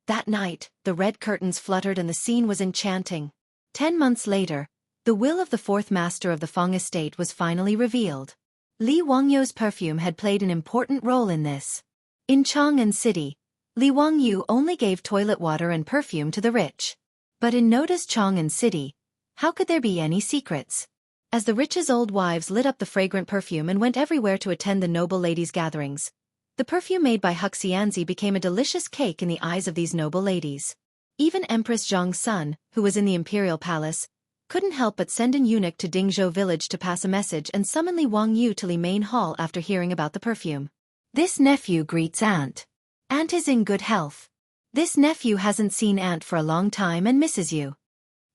That night, the red curtains fluttered and the scene was enchanting. 10 months later, the will of the 4th master of the Feng estate was finally revealed. Li Wangyu's perfume had played an important role in this. In Chang'an City, Li Wangyu only gave toilet water and perfume to the rich. But in Noda's Chang'an City, how could there be any secrets? As the rich's old wives lit up the fragrant perfume and went everywhere to attend the noble ladies' gatherings, the perfume made by Huxianzi became a delicious cake in the eyes of these noble ladies. Even Empress Zhang's son, who was in the imperial palace, couldn't help but send an eunuch to Dingzhou village to pass a message and summon Li Wangyu to Li main hall after hearing about the perfume. "This nephew greets Aunt. Aunt is in good health. This nephew hasn't seen Aunt for a long time and misses you."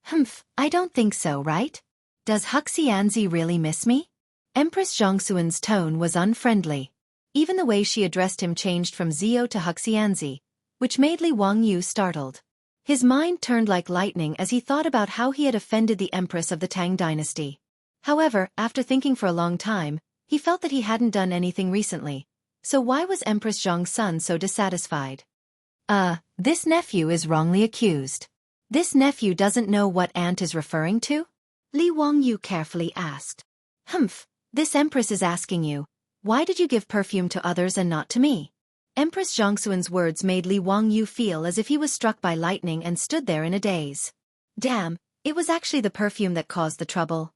"Humph, I don't think so, right? Does Huxianzi really miss me?" Empress Zhongxuan's tone was unfriendly. Even the way she addressed him changed from Zio to Huxianzi, which made Li Wangyu startled. His mind turned like lightning as he thought about how he had offended the empress of the Tang dynasty. However, after thinking for a long time, he felt that he hadn't done anything recently. So why was Empress Zhang's son so dissatisfied? This nephew is wrongly accused. This nephew doesn't know what Aunt is referring to?" Li Wangyu carefully asked. "Humph, this empress is asking you, why did you give perfume to others and not to me?" Empress Zhongxuan's words made Li Wangyu feel as if he was struck by lightning and stood there in a daze. Damn, it was actually the perfume that caused the trouble.